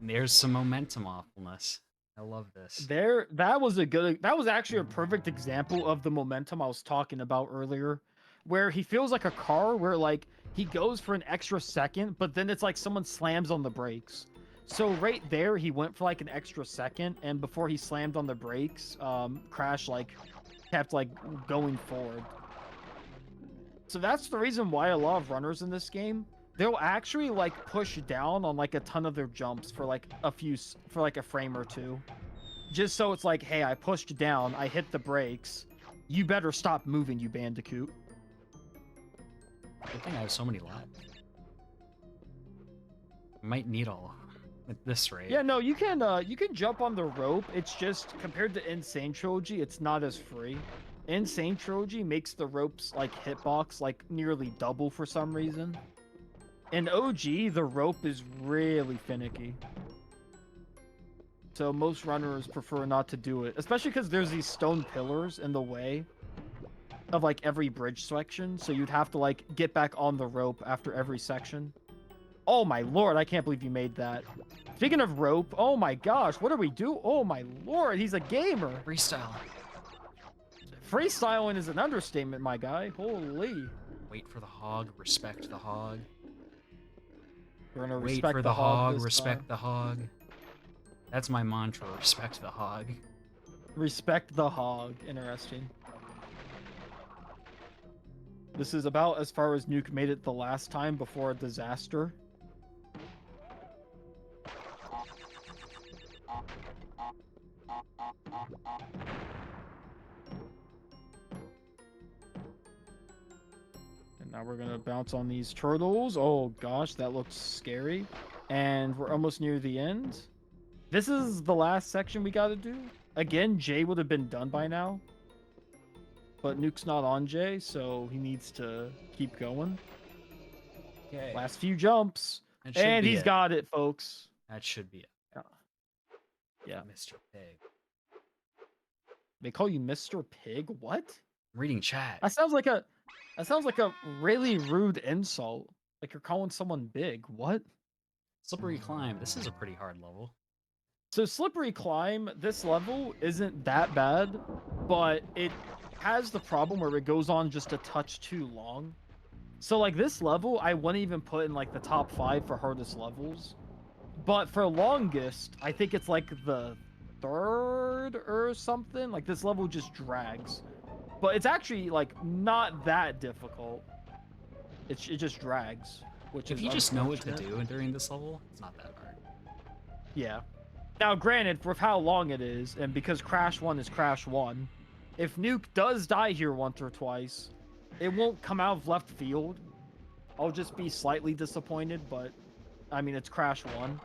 there's some momentum awfulness. I love this. That was actually a perfect example of the momentum I was talking about earlier, where he feels like a car where like he goes for an extra second, but then it's like someone slams on the brakes. So right there, he went for like an extra second, and before he slammed on the brakes, Crash like kept like going forward. So that's the reason why a lot of runners in this game, they'll actually like push down on like a ton of their jumps for like a frame or two. Just so it's like, hey, I pushed down, I hit the brakes. You better stop moving, you Bandicoot. Good thing I have so many left. I might need all at this rate. Yeah, no, you can jump on the rope. It's just compared to Insane Trilogy, it's not as free. Insane Trilogy makes the ropes like hitbox like nearly double for some reason. In OG, the rope is really finicky. So most runners prefer not to do it, especially because there's these stone pillars in the way of like every bridge section. So you'd have to like get back on the rope after every section. Oh my lord, I can't believe you made that. Speaking of rope, oh my gosh, what do we do? Oh my lord, he's a gamer. Freestyle. Freestyling is an understatement, my guy. Holy. Wait for the hog, respect the hog. We're gonna Wait respect for the the hog, this respect time. the hog. That's my mantra, respect the hog. Respect the hog. Interesting. This is about as far as Nuke made it the last time before a disaster. And now we're gonna bounce on these turtles. Oh gosh, that looks scary. And we're almost near the end. This is the last section we gotta do. Again, Jay would have been done by now. But Nuke's not on Jay, so he needs to keep going. Okay. Last few jumps. That should And be he's it. got it, folks. That should be it. Yeah. Mr. Pig. They call you Mr. Pig? What? I'm reading chat. That sounds like a really rude insult. Like you're calling someone big. What? Slippery climb. This is a pretty hard level. So Slippery Climb, this level isn't that bad, but it has the problem where it goes on just a touch too long. So like this level, I wouldn't even put in like the top 5 for hardest levels. But for longest, I think it's like the 3rd or something. Like this level just drags. But it's actually like not that difficult. It just drags. Which If is you just know what to unfortunate. do during this level, it's not that hard. Yeah. Now, granted, with how long it is, and because Crash 1 is Crash 1, if Nuke does die here once or twice, it won't come out of left field. I'll just be slightly disappointed, but, I mean, it's Crash 1.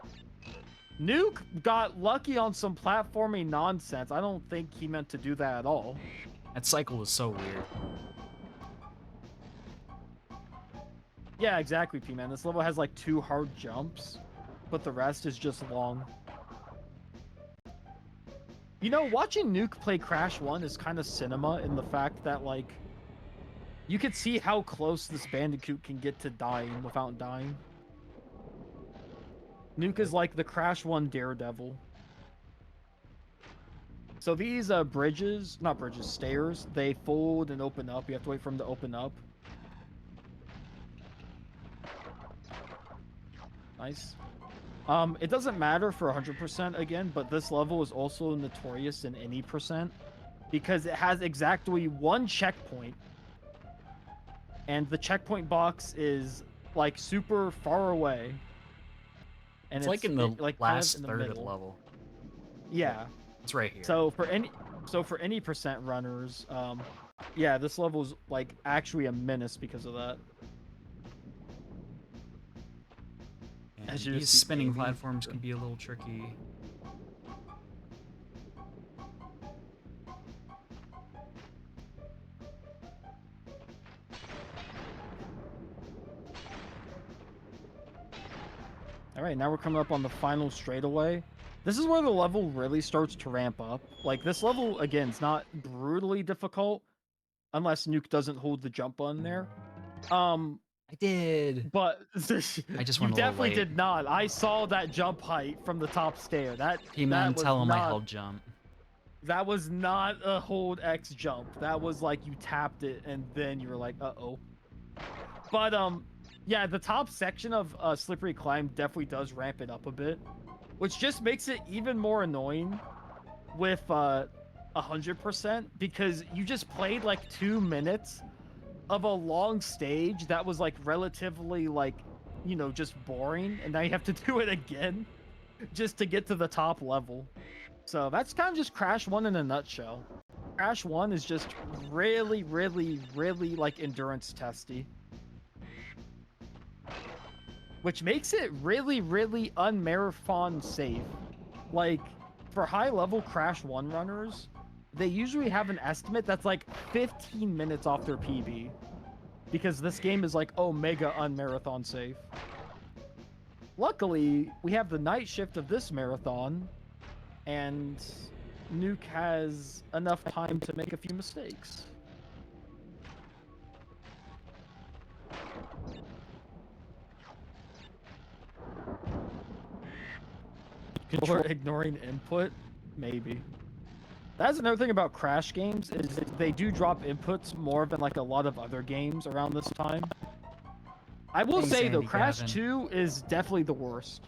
Nuke got lucky on some platforming nonsense. I don't think he meant to do that at all. That cycle was so weird. Yeah, exactly, P-Man. This level has, like, 2 hard jumps, but the rest is just long. You know, watching Nuke play Crash 1 is kind of cinema in the fact that, like, you could see how close this Bandicoot can get to dying without dying. Nuke is like the Crash 1 Daredevil. So these stairs, they fold and open up. You have to wait for them to open up. nice. It doesn't matter for 100% again, but this level is also notorious in any percent because it has exactly one checkpoint, and the checkpoint box is like super far away, and It's like in the like last kind of in the third of the middle. level. Yeah. It's right here. So for any percent runners, yeah, this level is like actually a menace because of that. And As you these just keep spinning aiming. platforms can be a little tricky. All right, now we're coming up on the final straightaway. This is where the level really starts to ramp up. Like this level, again, is not brutally difficult unless Nuke doesn't hold the jump button there. I did. But I just you went a little definitely late. did not. I saw that jump height from the top stair. P-Man, That was tell him I not held jump. that was not a hold X jump. That was like you tapped it and then you were like, uh-oh. But yeah, the top section of Slippery Climb definitely does ramp it up a bit, which just makes it even more annoying with 100% because you just played like 2 minutes of a long stage that was like relatively like, you know, just boring, and now you have to do it again just to get to the top level. So that's kind of just Crash 1 in a nutshell. Crash 1 is just really, really, really like endurance testy, which makes it really, really unmarathon safe. Like, for high-level Crash 1 runners, they usually have an estimate that's like 15 minutes off their PB. Because this game is like, oh, mega unmarathon safe. Luckily, we have the night shift of this marathon, and Nuke has enough time to make a few mistakes. Controller ignoring input? Maybe. That's another thing about Crash games, is they do drop inputs more than like a lot of other games around this time. I will Thanks, say though, Andy Crash Gavin. 2 is definitely the worst.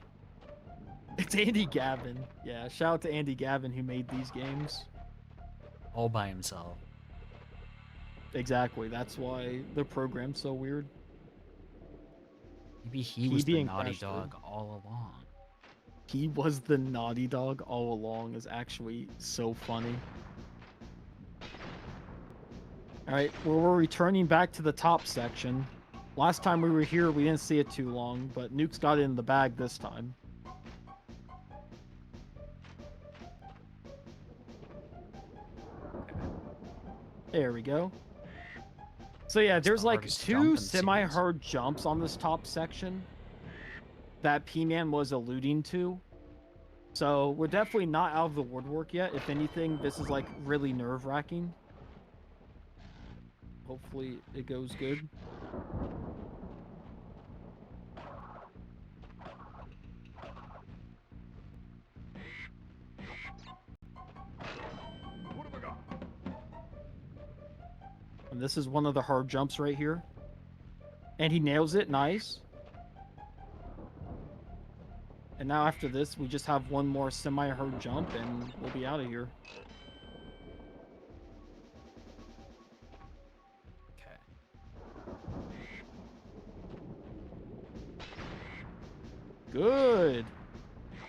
It's Andy Gavin. Yeah, shout out to Andy Gavin who made these games. All by himself. Exactly, that's why the program's so weird. Maybe he was the being naughty Crash 3. dog all along. He was the naughty dog all along is actually so funny. Alright, well, we're returning back to the top section. Last time we were here, we didn't see it too long, but Nuke's got it in the bag this time. There we go. So yeah, there's like 2 semi-hard jumps on this top section that P-Man was alluding to. So we're definitely not out of the woodwork yet. If anything, this is like really nerve-wracking. Hopefully it goes good. And this is one of the hard jumps right here. And he nails it, nice. And now after this, we just have one more semi-hard jump and we'll be out of here. Okay. Good.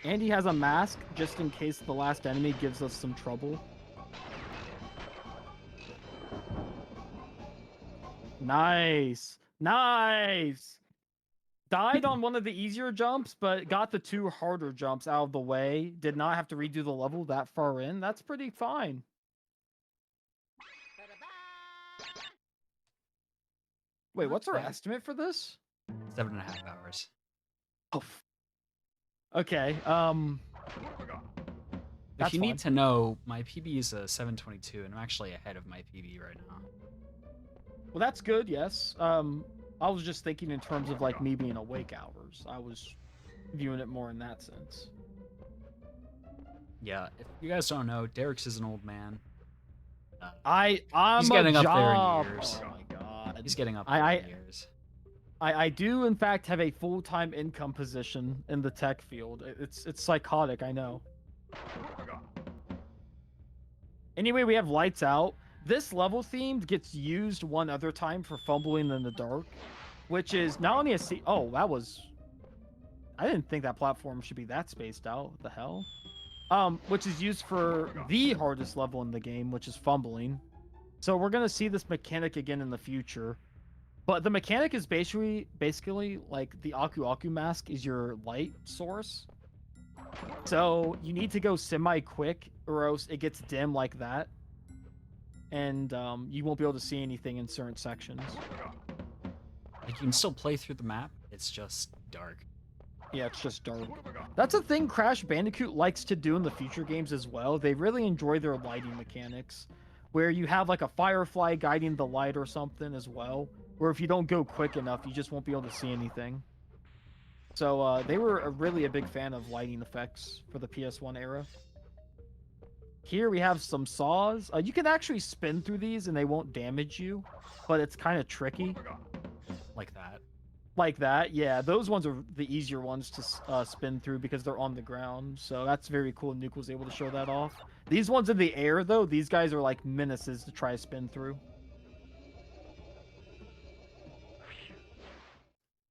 And he has a mask just in case the last enemy gives us some trouble. Nice. Nice. Died on one of the easier jumps, but got the 2 harder jumps out of the way. Did not have to redo the level that far in. That's pretty fine. Wait, what's our estimate for this? 7.5 hours. Oh. Okay. If you need to know, my PB is a 7:22, and I'm actually ahead of my PB right now. Well, that's good. Yes. I was just thinking in terms of like me being awake hours. I was viewing it more in that sense. Yeah, if you guys don't know, Derek's is an old man. I'm he's getting up there in job. years. Oh my god. He's getting up there in years. I do in fact have a full-time income position in the tech field. It's psychotic, I know. Anyway, we have lights out. This level theme gets used one other time for fumbling in the dark, which is not only oh, that was, I didn't think that platform should be that spaced out. What the hell? Which is used for the hardest level in the game, which is fumbling. So we're gonna see this mechanic again in the future. But the mechanic is basically like the Aku Aku mask is your light source. So you need to go semi-quick or else it gets dim like that. And you won't be able to see anything in certain sections. Like, you can still play through the map, it's just dark. Yeah, it's just dark. That's a thing Crash Bandicoot likes to do in the future games as well. They really enjoy their lighting mechanics, where you have like a firefly guiding the light or something as well, where if you don't go quick enough, you just won't be able to see anything. So they were really a big fan of lighting effects for the PS1 era. Here we have some saws. You can actually spin through these and they won't damage you, but it's kind of tricky. Like that. Like that, yeah. Those ones are the easier ones to spin through because they're on the ground. So that's very cool. Nuke was able to show that off. These ones in the air, though, these guys are like menaces to try to spin through.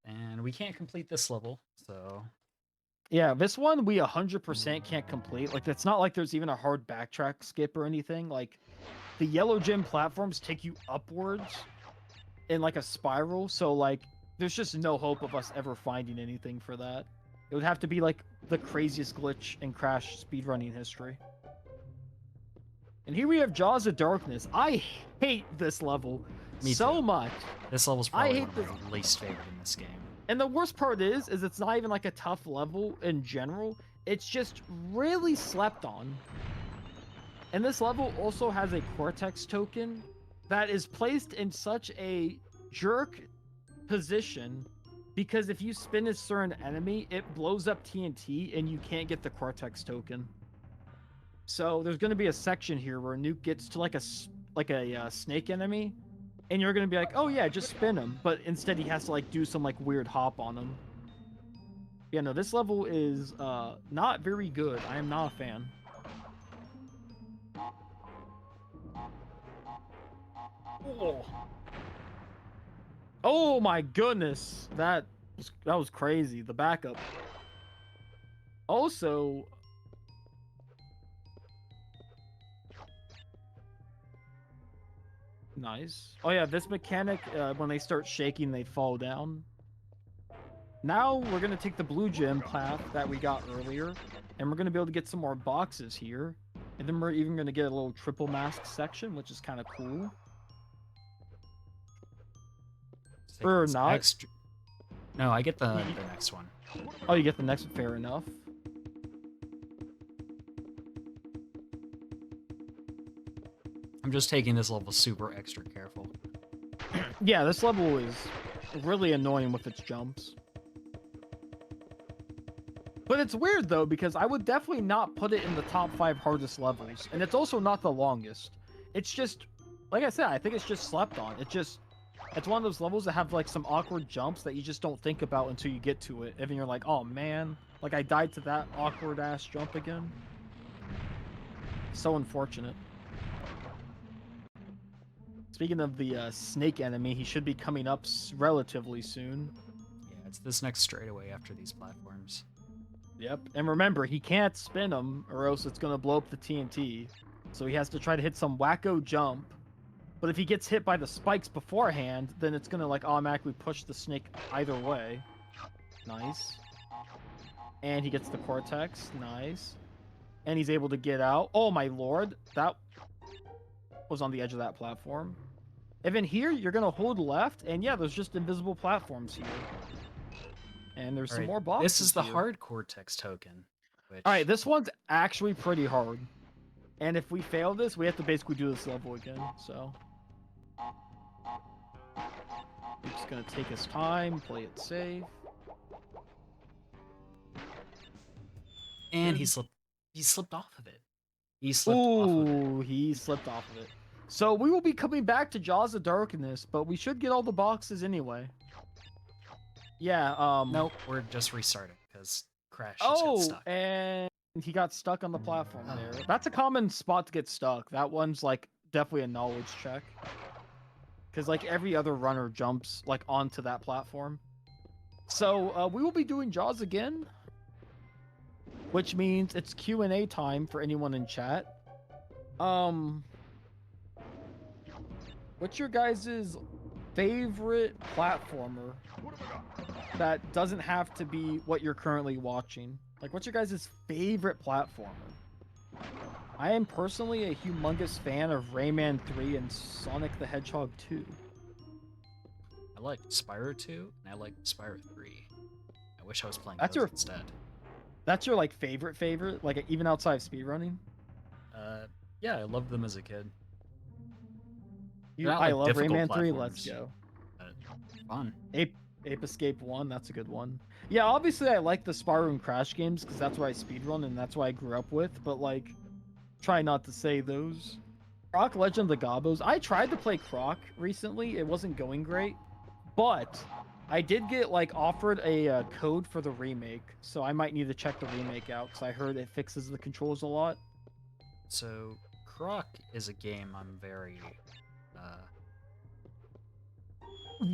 And we can't complete this level, so... Yeah, this one we 100% can't complete. Like, it's not like there's even a hard backtrack skip or anything. Like, the yellow gem platforms take you upwards in like a spiral. So, like, there's just no hope of us ever finding anything for that. It would have to be like the craziest glitch in Crash speedrunning history. And here we have Jaws of Darkness. I hate this level so much. This level's probably one of my least favorite in this game. And the worst part is it's not even like a tough level in general. It's just really slept on. And this level also has a Cortex token that is placed in such a jerk position because if you spin a certain enemy, it blows up TNT and you can't get the Cortex token. So there's going to be a section here where Nuke gets to like a snake enemy, and you're going to be like, oh yeah, just spin him. But instead he has to like do some like weird hop on him. Yeah, no, this level is not very good. I am not a fan. Oh. Oh my goodness, that was crazy. The backup. Also, nice. Oh yeah, this mechanic, when they start shaking, they fall down. Now we're gonna take the blue gem path that we got earlier, and we're gonna be able to get some more boxes here, and then we're even gonna get a little triple mask section, which is kind of cool. Or not. Extra... No, I get the next one. Oh, you get the next one. Fair enough. I'm just taking this level super extra careful. Yeah, this level is really annoying with its jumps. But it's weird, though, because I would definitely not put it in the top 5 hardest levels. And it's also not the longest. It's just, like I said, I think it's just slept on. It's one of those levels that have like some awkward jumps that you just don't think about until you get to it. And then you're like, oh man, like I died to that awkward ass jump again. So unfortunate. Speaking of the snake enemy, he should be coming up relatively soon. Yeah, it's this next straightaway after these platforms. Yep, and remember, he can't spin them or else it's going to blow up the TNT. So he has to try to hit some wacko jump. But if he gets hit by the spikes beforehand, then it's going to like automatically push the snake either way. Nice. And he gets the Cortex. Nice. And he's able to get out. Oh my lord. That was on the edge of that platform. And then here, you're going to hold left. And yeah, there's just invisible platforms here. And there's some more boxes. This is the here. hard Cortex token. Which... Alright, this one's actually pretty hard. And if we fail this, we have to basically do this level again. So... we're just gonna take his time, play it safe. And he slipped off of it. He slipped off of it. Ooh, he slipped off of it. So we will be coming back to Jaws of Darkness, but we should get all the boxes anyway. Yeah. Nope, we're just restarting because Crash just got Oh, stuck. and he got stuck on the platform Oh. there. That's a common spot to get stuck. That one's like definitely a knowledge check. Because like every other runner jumps like onto that platform. So we will be doing Jaws again, which means it's Q&A time for anyone in chat. What's your guys' favorite platformer that doesn't have to be what you're currently watching? Like, what's your guys' favorite platformer? I am personally a humongous fan of Rayman 3 and Sonic the Hedgehog 2. I like Spyro 2 and I like Spyro 3. I wish I was playing That's those your instead. That's your like favorite, like even outside of speedrunning? Yeah, I loved them as a kid. I Like love difficult Rayman 3. Let's platforms. go. Fun. Ape Escape 1, that's a good one. Yeah, obviously I like the Spyro and Crash games because that's what I speedrun and that's what I grew up with, but like, try not to say those. Croc Legend of the Gobos. I tried to play Croc recently. It wasn't going great, but I did get like offered a code for the remake, so I might need to check the remake out because I heard it fixes the controls a lot. So, Croc is a game I'm very,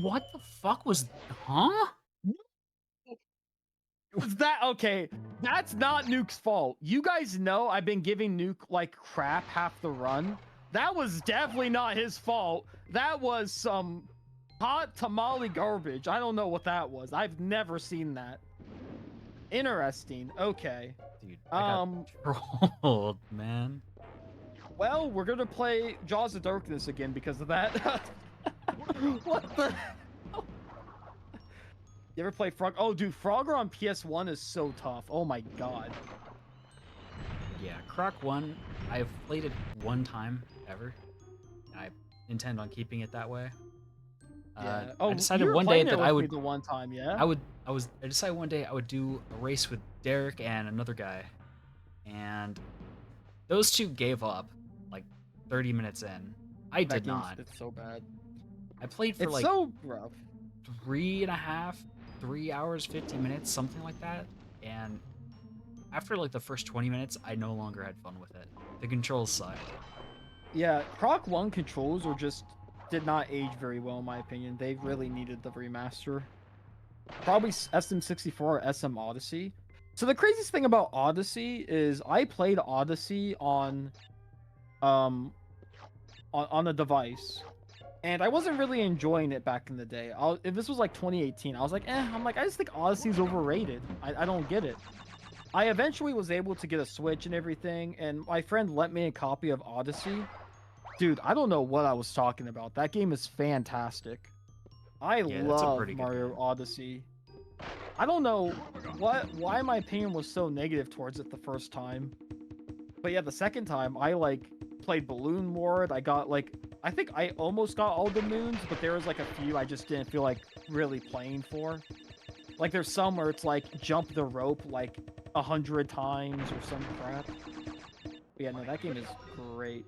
What the fuck was... Huh? Was that okay? That's not Nuke's fault. You guys know I've been giving Nuke like crap half the run. That was definitely not his fault. That was some hot tamale garbage. I don't know what that was. I've never seen that. Interesting. Okay. Dude, I got trolled, man. Well, we're gonna play Jaws of Darkness again because of that. What the? You ever play Frog? Oh, dude, Frogger on PS1 is so tough. Oh my god. Yeah, Croc 1, I've played it one time ever. And I intend on keeping it that way. Yeah. I decided one day that I would... the one time, yeah. I decided one day I would do a race with Derek and another guy. And those two gave up like 30 minutes in. I did not. It's so bad. I played for It's so rough. 3 hours, 50 minutes, something like that. And after like the first 20 minutes, I no longer had fun with it. The controls sucked. Yeah, Croc 1 controls did not age very well in my opinion. They really needed the remaster. Probably SM64 or SM Odyssey. So the craziest thing about Odyssey is I played Odyssey on a device. And I wasn't really enjoying it back in the day. If this was like 2018, I was like, I'm like, I just think Odyssey's overrated. I don't get it. I eventually was able to get a Switch and everything, and my friend lent me a copy of Odyssey. Dude, I don't know what I was talking about. That game is fantastic. I love Mario Odyssey. I don't know why my opinion was so negative towards it the first time. But yeah, the second time, I like played Balloon Ward. I think I almost got all the moons, but there was like a few I just didn't feel like really playing for. Like there's some where it's like jump the rope like 100 times or some crap. But yeah, no, that game is great.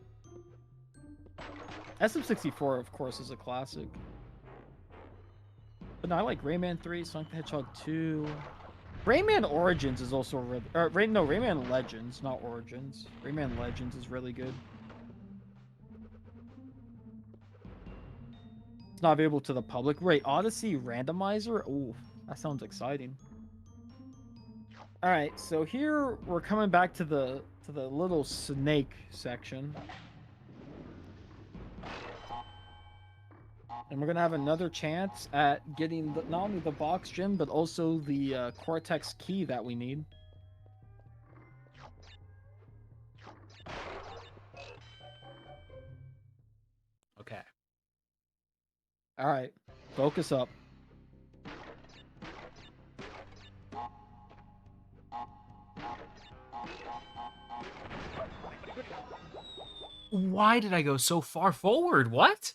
SM64, of course, is a classic. But no, I like Rayman 3, Sonic the Hedgehog 2. Rayman Origins is also really... Rayman Legends, not Origins. Rayman Legends is really good. It's not available to the public. Wait, Odyssey Randomizer? Ooh, that sounds exciting. Alright, so here we're coming back to the little snake section. And we're gonna have another chance at getting not only the box gem, but also the Cortex key that we need. Okay. All right, focus up. Why did I go so far forward? What?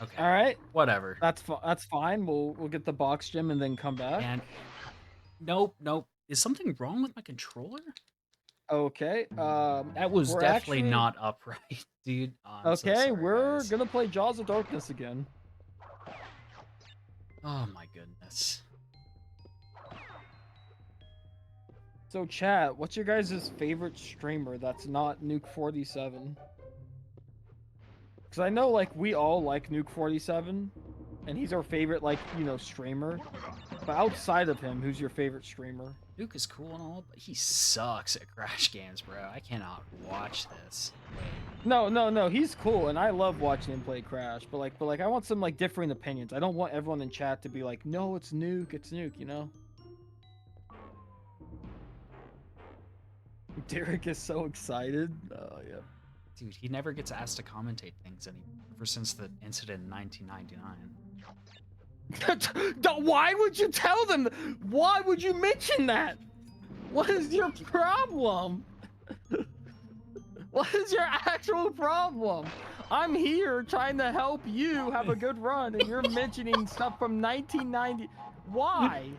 Okay. All right. Whatever. That's fine. We'll get the box gem and then come back. And nope. Is something wrong with my controller? Okay. That was definitely not upright, dude. Oh, I'm so sorry, we're guys. gonna play Jaws of Darkness again. Oh my goodness. So chat, what's your guys' favorite streamer that's not Nuke 47? Because I know like we all like Nuke 47, and he's our favorite like streamer. But outside of him, who's your favorite streamer? Duke is cool and all, but he sucks at Crash games, bro. I cannot watch this. No, he's cool, and I love watching him play Crash. But I want some like differing opinions. I don't want everyone in chat to be like, no, it's Nuke, you know. Derek is so excited. Oh yeah. Dude, he never gets asked to commentate things ever since the incident in 1999. Why would you tell them? Why would you mention that? What is your problem? What is your actual problem? I'm here trying to help you have a good run, and you're mentioning stuff from 1990. Why?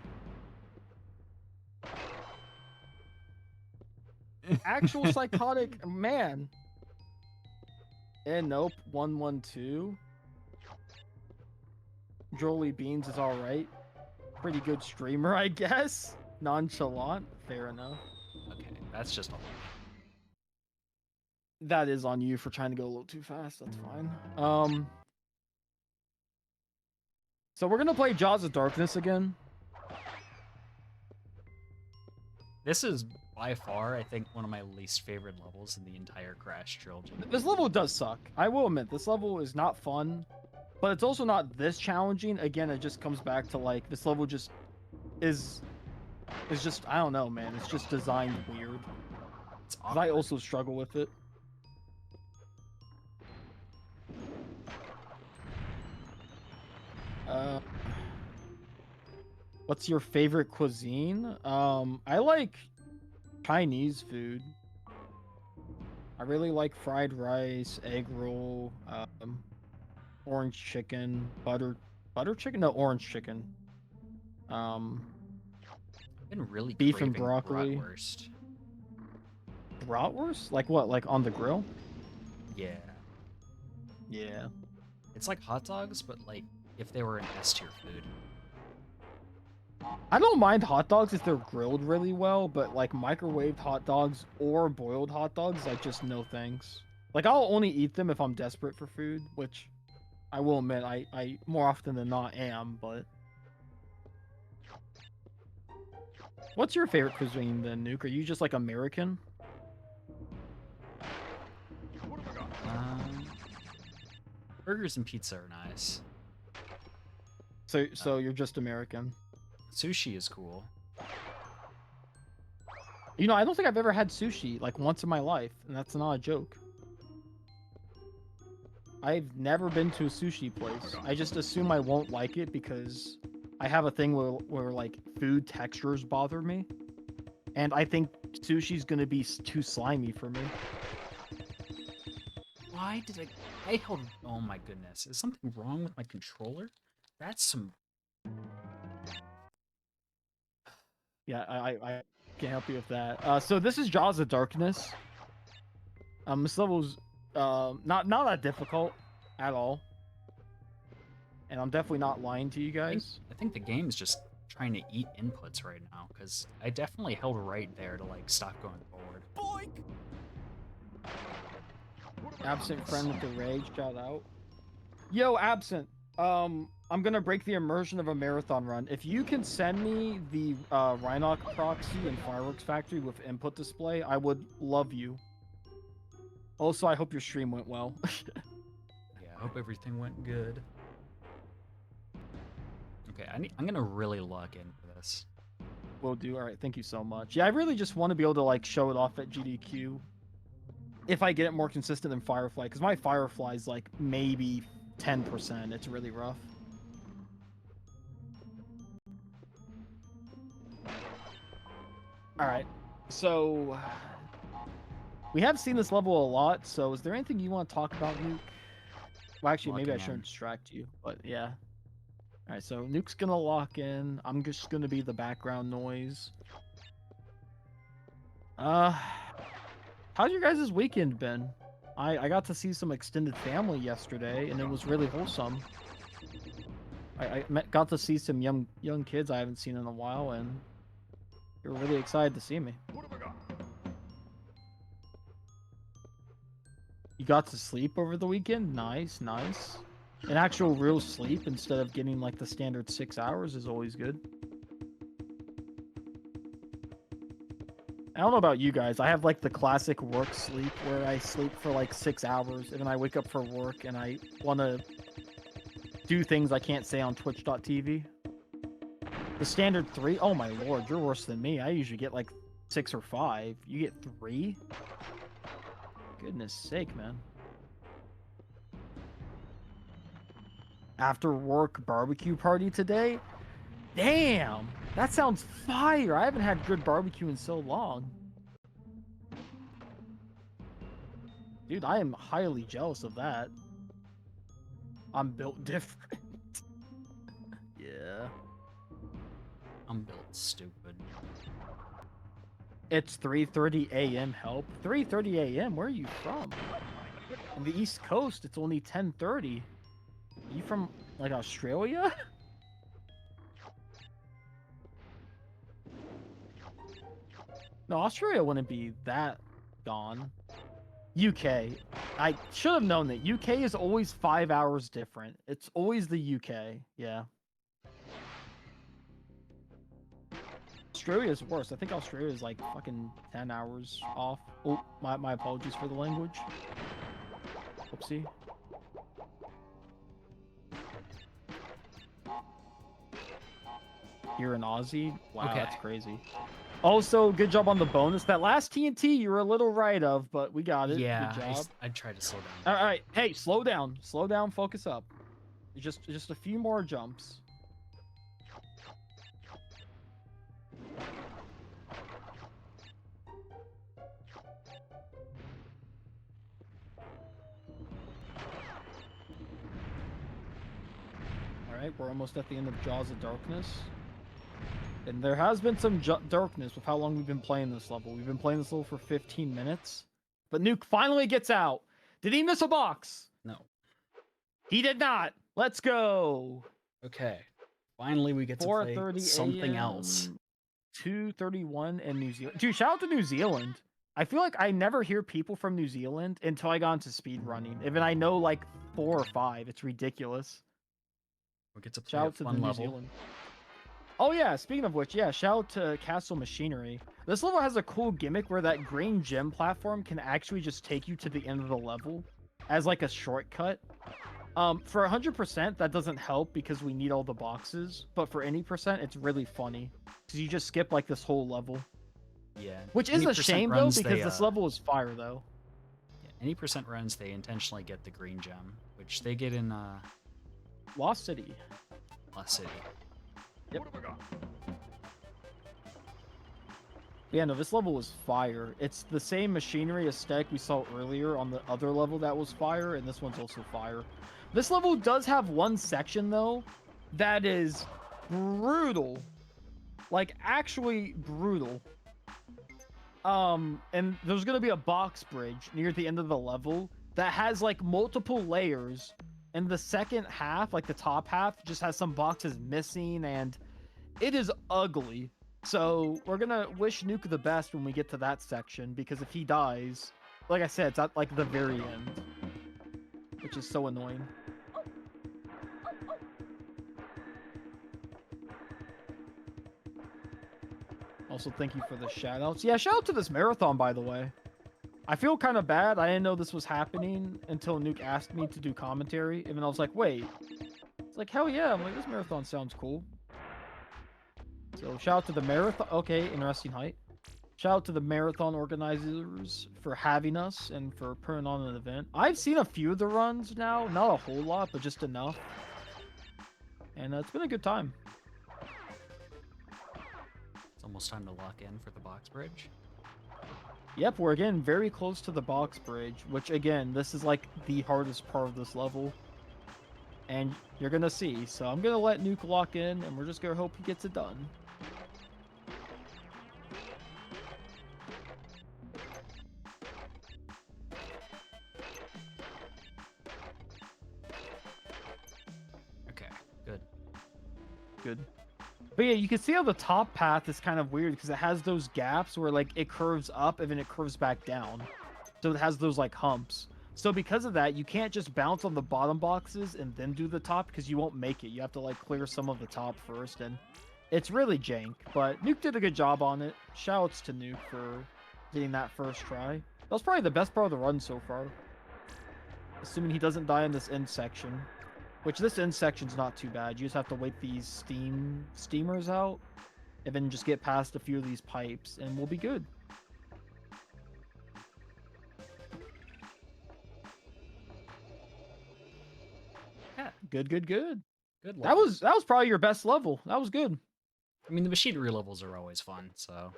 Actual psychotic man. And nope, 112. Jolie Beans is alright. Pretty good streamer, I guess. Nonchalant, fair enough. Okay, that's just a That is on you for trying to go a little too fast. That's fine. So we're gonna play Jaws of Darkness again. This is by far, I think, one of my least favorite levels in the entire Crash trilogy. This level does suck. I will admit, this level is not fun, but it's also not this challenging. Again, it just comes back to like this level just is just, I don't know, man. It's just designed weird. It's 'Cause I awkward. also struggle with it. What's your favorite cuisine? I like Chinese food. I really like fried rice, egg roll, orange chicken, butter chicken? No, orange chicken. I've been really beef and craving broccoli. bratwurst. Bratwurst? Like what? Like on the grill? Yeah. Yeah. It's like hot dogs, but like if they were an S tier food. I don't mind hot dogs if they're grilled really well, but like microwaved hot dogs or boiled hot dogs, like just no thanks. Like I'll only eat them if I'm desperate for food, which I will admit I more often than not am, but what's your favorite cuisine then, Nuke? Are you just like American? Burgers and pizza are nice. So you're just American. Sushi is cool. You know, I don't think I've ever had sushi like once in my life, and that's not a joke. I've never been to a sushi place. I just assume I won't like it because I have a thing where like food textures bother me. And I think sushi's gonna be too slimy for me. Why did I held... Oh my goodness. Is something wrong with my controller? That's some... Yeah, I can't help you with that. So this is Jaws of Darkness. This level's not that difficult at all. And I'm definitely not lying to you guys. I think the game's just trying to eat inputs right now, because I definitely held right there to like stop going forward. Boink! Absent friend with the rage, shout out. Yo, Absent. I'm gonna break the immersion of a marathon run. If you can send me the Rhinoc proxy and Fireworks Factory with input display, I would love you. Also, I hope your stream went well. Yeah, I hope everything went good. Okay, I'm gonna really log in for this. Will do. All right, thank you so much. Yeah, I really just want to be able to like show it off at GDQ. If I get it more consistent than Firefly, because my Firefly is like maybe 10%. It's really rough. All right, so we have seen this level a lot. So is there anything you want to talk about, Nuke? Well, actually, maybe I shouldn't distract you, but yeah. All right, so Nuke's gonna lock in. I'm just gonna be the background noise. How's your guys' weekend been? I got to see some extended family yesterday, and it was really wholesome. got to see some young kids I haven't seen in a while, and they were really excited to see me. You got to sleep over the weekend? Nice, nice. An actual real sleep instead of getting like the standard 6 hours is always good. I don't know about you guys. I have like the classic work sleep where I sleep for like 6 hours and then I wake up for work and I want to do things I can't say on twitch.tv. The standard 3? Oh my lord, you're worse than me. I usually get like 6 or 5. You get 3? Goodness sake, man. After work barbecue party today? Damn! That sounds fire! I haven't had good barbecue in so long. Dude, I am highly jealous of that. I'm built different. Yeah. I'm built stupid. It's 3:30 a.m. Help. 3:30 a.m. Where are you from? On the East Coast, it's only 10:30. Are you from like Australia? No, Australia wouldn't be that gone. UK. I should have known that. UK is always 5 hours different. It's always the UK. Yeah. Australia is worse. I think Australia is like fucking 10 hours off. Oh, my apologies for the language. Oopsie. You're an Aussie? Wow, Okay. that's crazy. Also, good job on the bonus. That last TNT you were a little right of, but we got it. Yeah, Good job. I tried to slow down. All right. Hey, slow down. Slow down. Focus up. Just a few more jumps. All right, we're almost at the end of Jaws of Darkness. And there has been some darkness with how long we've been playing this level. We've been playing this level for 15 minutes. But Nuke finally gets out. Did he miss a box? No. He did not. Let's go. Okay. Finally, we get to play something else. 2:31 in New Zealand. Dude, shout out to New Zealand. I feel like I never hear people from New Zealand until I got into speedrunning. Even I know like 4 or 5. It's ridiculous. We get to play Shout out to one the New level. Zealand. Oh yeah, speaking of which, yeah, shout out to Castle Machinery. This level has a cool gimmick where that green gem platform can actually just take you to the end of the level as like a shortcut. For 100%, that doesn't help because we need all the boxes, but for any percent, it's really funny because you just skip like this whole level. Yeah. Which is a shame though runs, because this level is fire though. Yeah, any percent runs, they intentionally get the green gem, which they get in Lost City. Lost City. Yep. Yeah, no, this level was fire. It's the same machinery aesthetic we saw earlier on the other level that was fire, and this one's also fire. This level does have one section, though, that is brutal. Like, actually brutal. And there's gonna be a box bridge near the end of the level that has, like, multiple layers. And the second half, like the top half, just has some boxes missing, and it is ugly. So we're gonna wish Nuke the best when we get to that section, because if he dies, like I said, it's at like the very end, which is so annoying. Also, thank you for the shout-outs. Yeah, shout out to this marathon, by the way. I feel kind of bad. I didn't know this was happening until Nuke asked me to do commentary. And then I was like, wait. It's like, hell yeah. I'm like, this marathon sounds cool. So shout out to the marathon. Okay, interesting height. Shout out to the marathon organizers for having us and for putting on an event. I've seen a few of the runs now. Not a whole lot, but just enough. And it's been a good time. It's almost time to lock in for the box bridge. Yep, we're again very close to the box bridge, which again, this is like the hardest part of this level. And you're gonna see. So I'm gonna let Nuke lock in, and we're just gonna hope he gets it done. Okay, good. Good. But yeah, you can see how the top path is kind of weird because it has those gaps where like it curves up and then it curves back down. So it has those like humps. So because of that, you can't just bounce on the bottom boxes and then do the top because you won't make it. You have to like clear some of the top first, and it's really jank. But Nuke did a good job on it. Shouts to Nuke for getting that first try. That was probably the best part of the run so far. Assuming he doesn't die in this end section. Which this end section's not too bad. You just have to wait these steamers out and then just get past a few of these pipes and we'll be good. Yeah. Good. Good That level. was probably your best level. That was good. I mean, the machinery levels are always fun, so.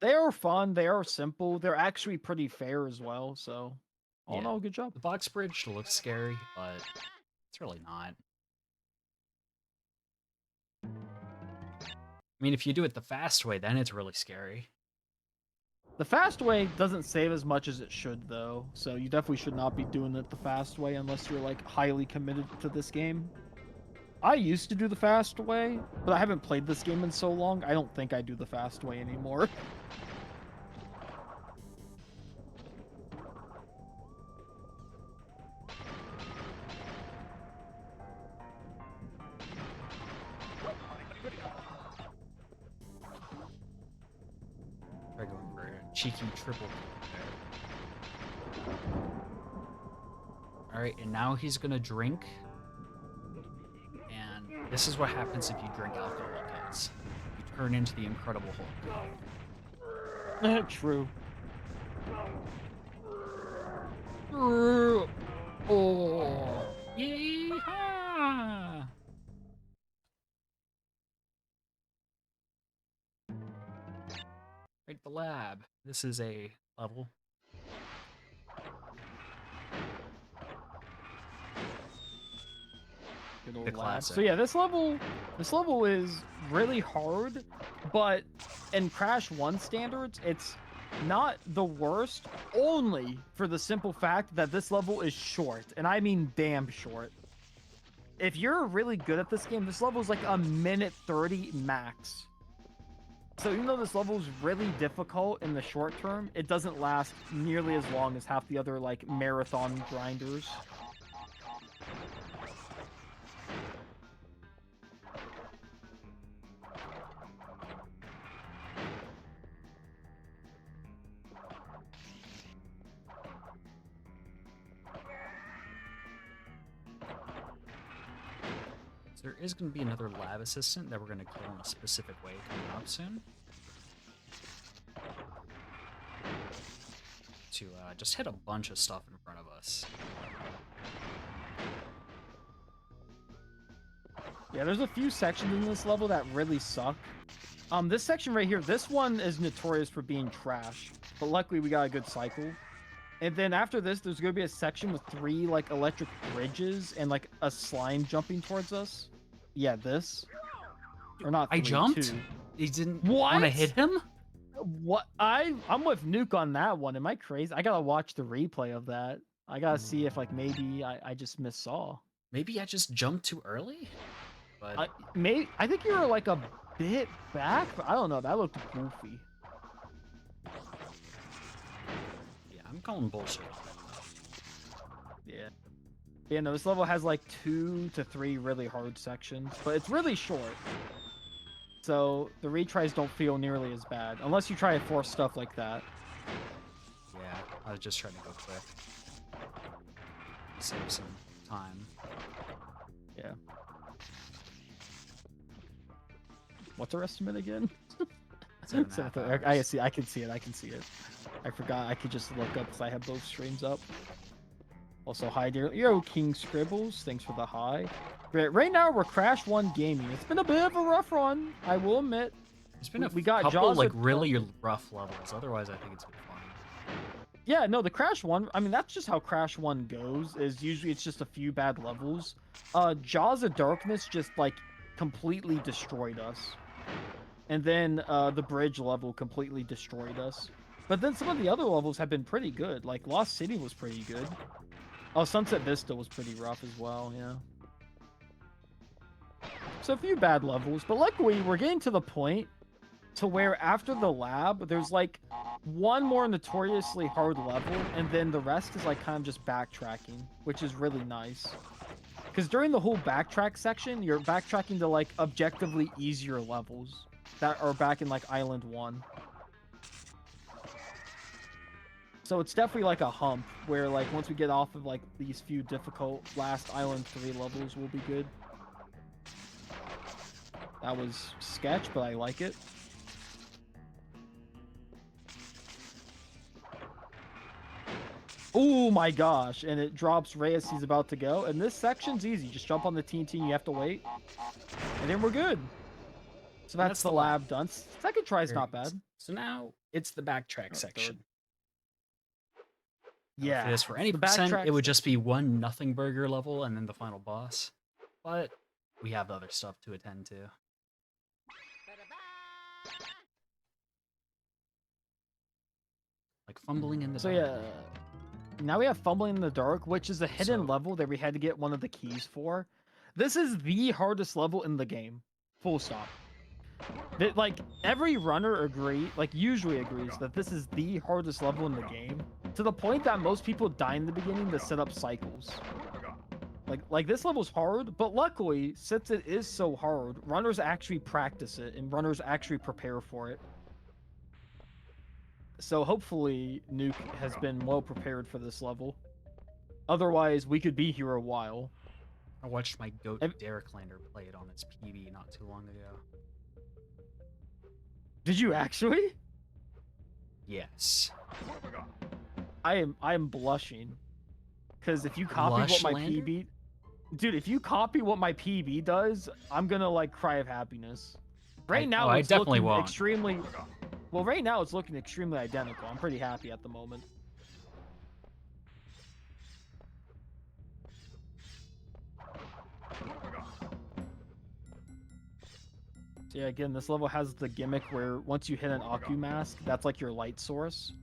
They are fun. They are simple. They're actually pretty fair as well. So, all in Yeah. all, good job. The box bridge looks scary, but it's really not. I mean, if you do it the fast way, then it's really scary. The fast way doesn't save as much as it should, though. So you definitely should not be doing it the fast way unless you're like highly committed to this game. I used to do the fast way, but I haven't played this game in so long. I don't think I do the fast way anymore. Try going for a cheeky triple kill there. Alright, and now he's gonna drink. And this is what happens if you drink alcohol, guys. You turn into the Incredible Hulk. True. Oh, yeehaw! Right, the lab. This is a level. Good The old lab. classic. So yeah, this level is really hard, but in Crash 1 standards, it's not the worst, only for the simple fact that this level is short, and I mean damn short. If you're really good at this game, this level is like a minute 30 max. So even though this level is really difficult in the short term, it doesn't last nearly as long as half the other like marathon grinders. There is going to be another lab assistant that we're going to kill in a specific way coming up soon. To just hit a bunch of stuff in front of us. Yeah, there's a few sections in this level that really suck. This section right here, this one is notorious for being trash, but luckily we got a good cycle. And then after this, there's going to be a section with 3 like electric bridges and like a slime jumping towards us. Yeah, this. Or not 3, I jumped? 2. He didn't What? want to hit him? What? I'm with Nuke on that one. Am I crazy? I gotta watch the replay of that. I gotta see if like maybe I just missaw. Maybe I just jumped too early? But I think you were like a bit back, but I don't know. That looked goofy. yeah, I'm calling bullshit. Yeah. Yeah, no, this level has like 2 to 3 really hard sections, but it's really short. So the retries don't feel nearly as bad, unless you try to force stuff like that. Yeah, I was just trying to go quick. Save some time. Yeah. What's our estimate again? 7.5 hours. I see. I can see it. I forgot I could just look up because I have both streams up. Also, hi dear. Yo, King Scribbles. Thanks for the hi. Right now, we're Crash 1 gaming. It's been a bit of a rough run, I will admit. There's been we got couple Jaws like with- really rough levels. Otherwise, I think it's been fun. Yeah, no, the Crash 1, I mean, that's just how Crash 1 goes, is usually it's just a few bad levels. Jaws of Darkness just, like, completely destroyed us. And then the bridge level completely destroyed us. But then some of the other levels have been pretty good. Like, Lost City was pretty good. Oh, Sunset Vista was pretty rough as well, yeah. So a few bad levels, but luckily we're getting to the point to where after the lab, there's like one more notoriously hard level, and then the rest is like kind of just backtracking, which is really nice. Because during the whole backtrack section, you're backtracking to like objectively easier levels that are back in like Island 1. So it's definitely like a hump where like once we get off of like these few difficult last Island 3 levels, we'll be good. That was sketch, but I like it. Oh my gosh, and it drops Ray as he's about to go. And this section's easy. Just jump on the TNT and you have to wait. And then we're good. So that's the lab done. Second try's not bad. So now it's the backtrack section. Yeah. If this for any percent, it would just be one nothing burger level and then the final boss. But we have other stuff to attend to. Like fumbling in the dark. Yeah. Now we have Fumbling in the Dark, which is a hidden level that we had to get one of the keys for. This is the hardest level in the game. Full stop. Like, every runner usually agrees that this is the hardest level in the game. To the point that most people die in the beginning to set up cycles. Like this level's hard, but luckily, since it is so hard, runners actually practice it, and runners actually prepare for it. So hopefully Nuke has been well prepared for this level. Otherwise, we could be here a while. I watched my goat Derek Lander play it on its PB not too long ago. Did you actually? Yes. I am blushing. Because if you copy what my PB... Dude, if you copy what my PB does, I'm gonna, like, cry of happiness. Right now, it's definitely looking won't. extremely... Well, right now, it's looking extremely identical. I'm pretty happy at the moment. So yeah, again, this level has the gimmick where once you hit an Aku mask, that's like your light source.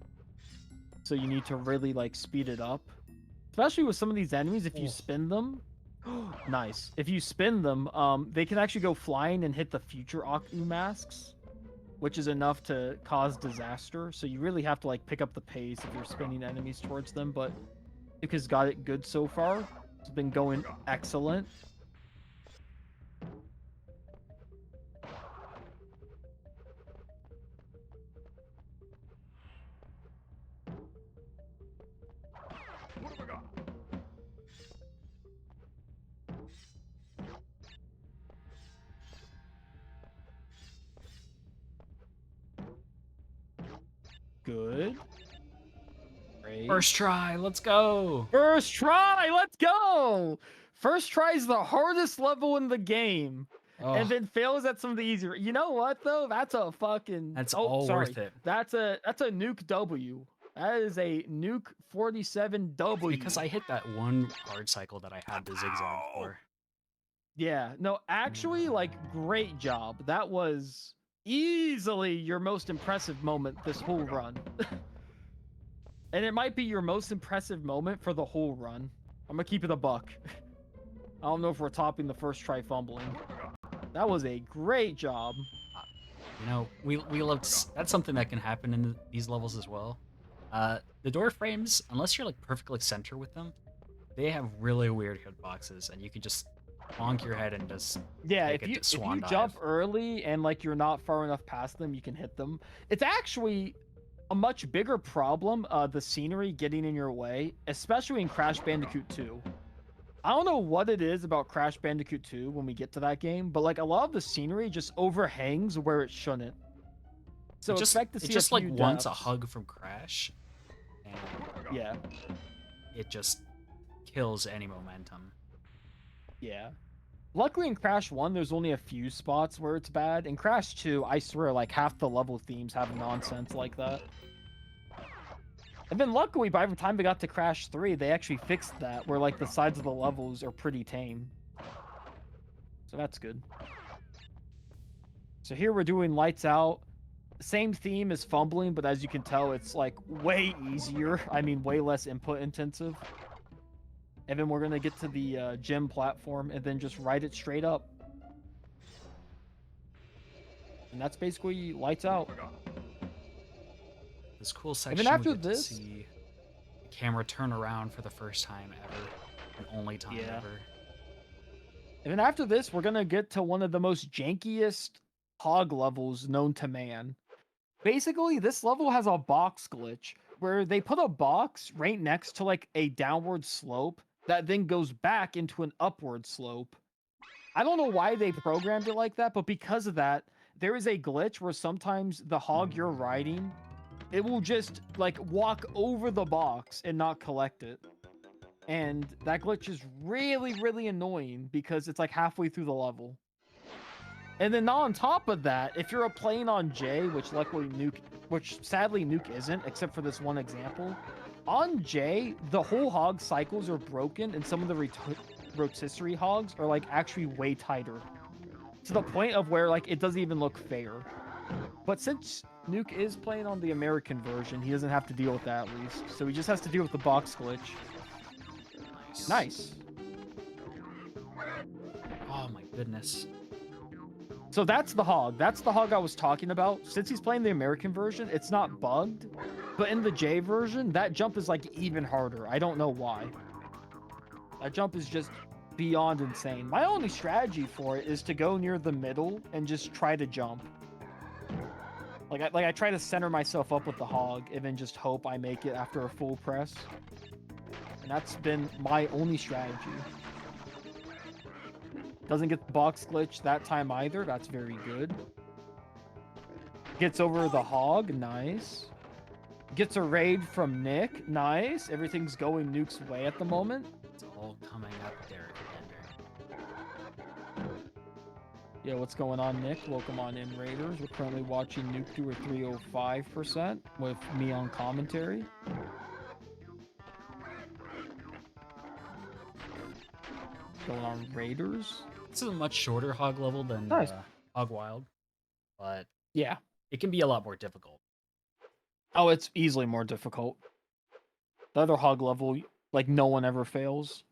So you need to really, like, speed it up. Especially with some of these enemies, if you spin them... Nice. If you spin them, they can actually go flying and hit the future Aku masks, which is enough to cause disaster. So you really have to like pick up the pace if you're spinning enemies towards them. But Nuke has got it good so far. It's been going excellent. Good. Great. First try, let's go. First try, let's go. First try is the hardest level in the game. Oh. And then fails at some of the easier. You know what though? That's a fucking worth it. That's a Nuke W. That is a Nuke 47 W. Because I hit that one hard cycle that I had to zigzag for. Yeah, no, actually, like, great job. That was easily your most impressive moment this whole run. And it might be your most impressive moment for the whole run. I'm gonna keep it a buck. I don't know if we're topping the first try fumbling. That was a great job. You know, we love... That's something that can happen in these levels as well. The door frames, unless you're like perfectly center with them, they have really weird hitboxes, and you can just bonk your head and just if you jump early and like you're not far enough past them, you can hit them. It's actually a much bigger problem, the scenery getting in your way, especially in Crash Bandicoot 2. I don't know what it is about Crash Bandicoot 2 when we get to that game, but like a lot of the scenery just overhangs where it shouldn't. So expect to see just like wants a hug from Crash, and yeah, it just kills any momentum. Yeah. Luckily in Crash 1, there's only a few spots where it's bad. In Crash 2, I swear, like, half the level themes have nonsense like that. And then luckily, by the time we got to Crash 3, they actually fixed that, where, like, the sides of the levels are pretty tame. So that's good. So here we're doing Lights Out. Same theme as Fumbling, but as you can tell, it's, like, way easier. I mean, way less input intensive. And then we're going to get to the gym platform and then just ride it straight up. And that's basically lights out. This cool And section then we after get to this, see the camera turn around for the first time ever, and only time ever. and then after this, we're gonna get to one of the most jankiest hog levels known to man. Basically, this level has a box glitch where they put a box right next to like a downward slope that then goes back into an upward slope. I don't know why they programmed it like that, but because of that, there is a glitch where sometimes the hog you're riding, it will just like walk over the box and not collect it. And that glitch is really, really annoying because it's like halfway through the level. And then on top of that, if you're playing on J, which luckily which sadly Nuke isn't, except for this one example, on J, the whole hog cycles are broken, and some of the rotisserie hogs are like actually way tighter, to the point of where like it doesn't even look fair. But since Nuke is playing on the American version, he doesn't have to deal with that at least. So he just has to deal with the box glitch. Nice. Oh my goodness. So that's the hog. That's the hog I was talking about. Since he's playing the American version, it's not bugged. But in the J version, that jump is like even harder. I don't know why. That jump is just beyond insane. My only strategy for it is to go near the middle and just try to jump. Like I try to center myself up with the hog and then just hope I make it after a full press. And that's been my only strategy. Doesn't get the box glitch that time either. That's very good. Gets over the hog. Nice. Gets a raid from Nick. Nice. Everything's going Nuke's way at the moment. It's all coming up, Derek. Yeah, what's going on, Nick? Welcome on in, Raiders. We're currently watching Nuke do a 305% with me on commentary. Going on, Raiders. This is a much shorter hog level than Nice. Hog Wild, but yeah, it can be a lot more difficult. Oh, it's easily more difficult. The other hog level, like no one ever fails.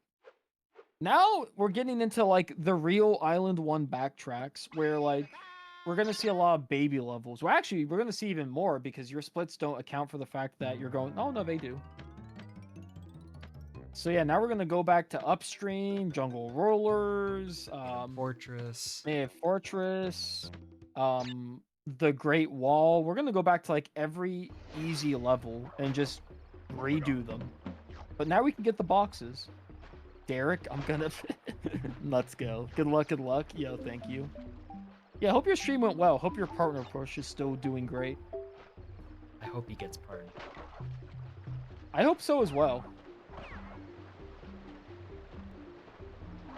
Now we're getting into like the real Island 1 backtracks where like we're going to see a lot of baby levels. Well, actually, we're going to see even more because your splits don't account for the fact that you're going, oh no, they do. So yeah, now we're going to go back to Upstream, Jungle Rollers, Fortress. Fortress, the Great Wall. We're going to go back to like every easy level and just redo them. But now we can get the boxes. Derek, I'm gonna... Let's go. Good luck, good luck. Yo, thank you. Yeah, hope your stream went well. Hope your partner push is still doing great. I hope he gets pardoned. I hope so as well.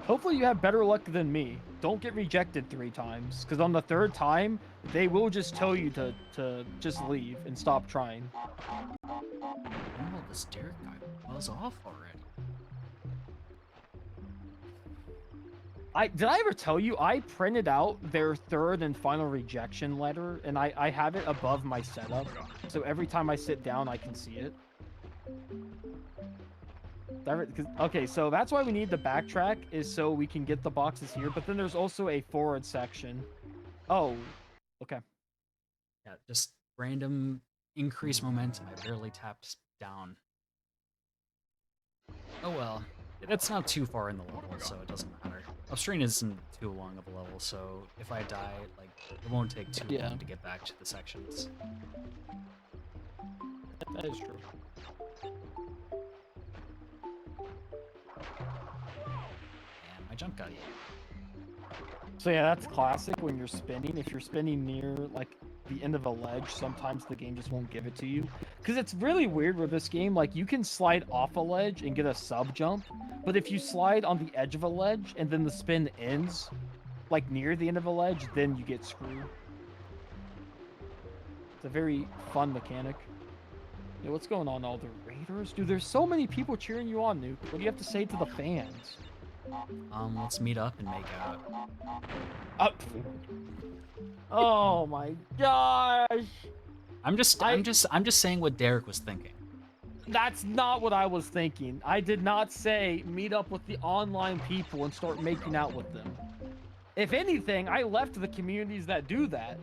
Hopefully you have better luck than me. Don't get rejected 3 times, because on the 3rd time, they will just tell you to just leave and stop trying. Oh, this Derek guy was off already. Did I ever tell you I printed out their 3rd and final rejection letter, and I have it above my setup, so every time I sit down I can see it. Okay, so that's why we need the backtrack, is so we can get the boxes here, but then there's also a forward section. Oh, okay. Yeah, just random increased momentum. I barely tapped down. Oh well. That's not too far in the level, so it doesn't matter. Upstream isn't too long of a level, so if I die, like, it won't take too long to get back to the sections. That is true. And my jump got eaten. So yeah, that's classic when you're spinning. If you're spinning near, like, the end of a ledge, sometimes the game just won't give it to you. Because it's really weird with this game, like, you can slide off a ledge and get a sub jump, but if you slide on the edge of a ledge and then the spin ends, like, near the end of a ledge, then you get screwed. It's a very fun mechanic. Yeah, what's going on, all the Raiders? Dude, there's so many people cheering you on, Nuke. What do you have to say to the fans? Let's meet up and make out. Oh my gosh! I'm just saying what Derek was thinking. That's not what I was thinking. I did not say meet up with the online people and start making out with them. If anything, I left the communities that do that.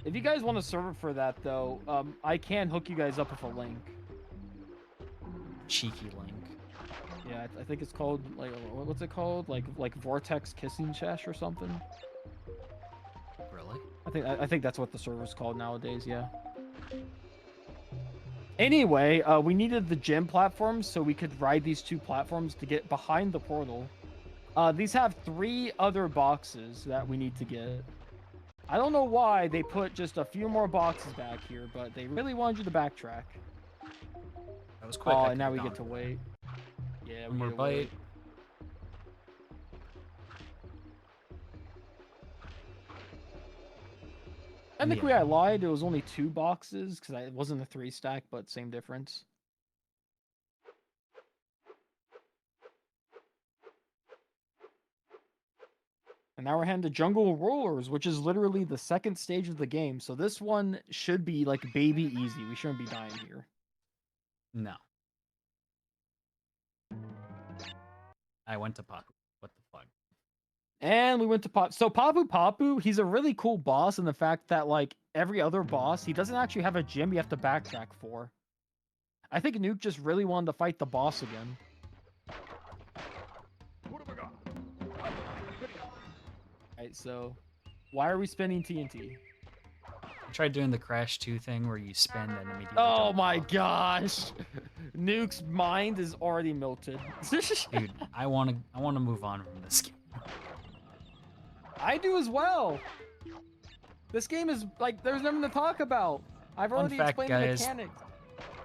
If you guys want a server for that, though, I can hook you guys up with a link. Cheeky link. Yeah, I think it's called, like, what's it called? Like Vortex Kissing Sesh or something? Really? I think that's what the server's called nowadays, yeah. Anyway, we needed the gym platforms so we could ride these 2 platforms to get behind the portal. These have 3 other boxes that we need to get. I don't know why they put just a few more boxes back here, but they really wanted you to backtrack. That was quick. Oh, and now we get to wait. Yeah, One we more get to bite. wait. Technically, I lied. It was only 2 boxes because it wasn't a 3 stack, but same difference. And now we're heading to Jungle Rollers, which is literally the 2nd stage of the game. So this one should be like baby easy. We shouldn't be dying here. No. I went to Papu. What the fuck? And we went to Pop. So Papu Papu, he's a really cool boss in the fact that, like, every other boss, he doesn't actually have a gym you have to backtrack for. I think Nuke just really wanted to fight the boss again. Alright, so why are we spinning TNT? I tried doing the Crash 2 thing where you spin and immediately Oh jump my off. gosh! Nuke's mind is already melted. Dude, I wanna move on from this game. I do as well. This game is like there's nothing to talk about. I've Fun already fact, explained guys, the mechanics.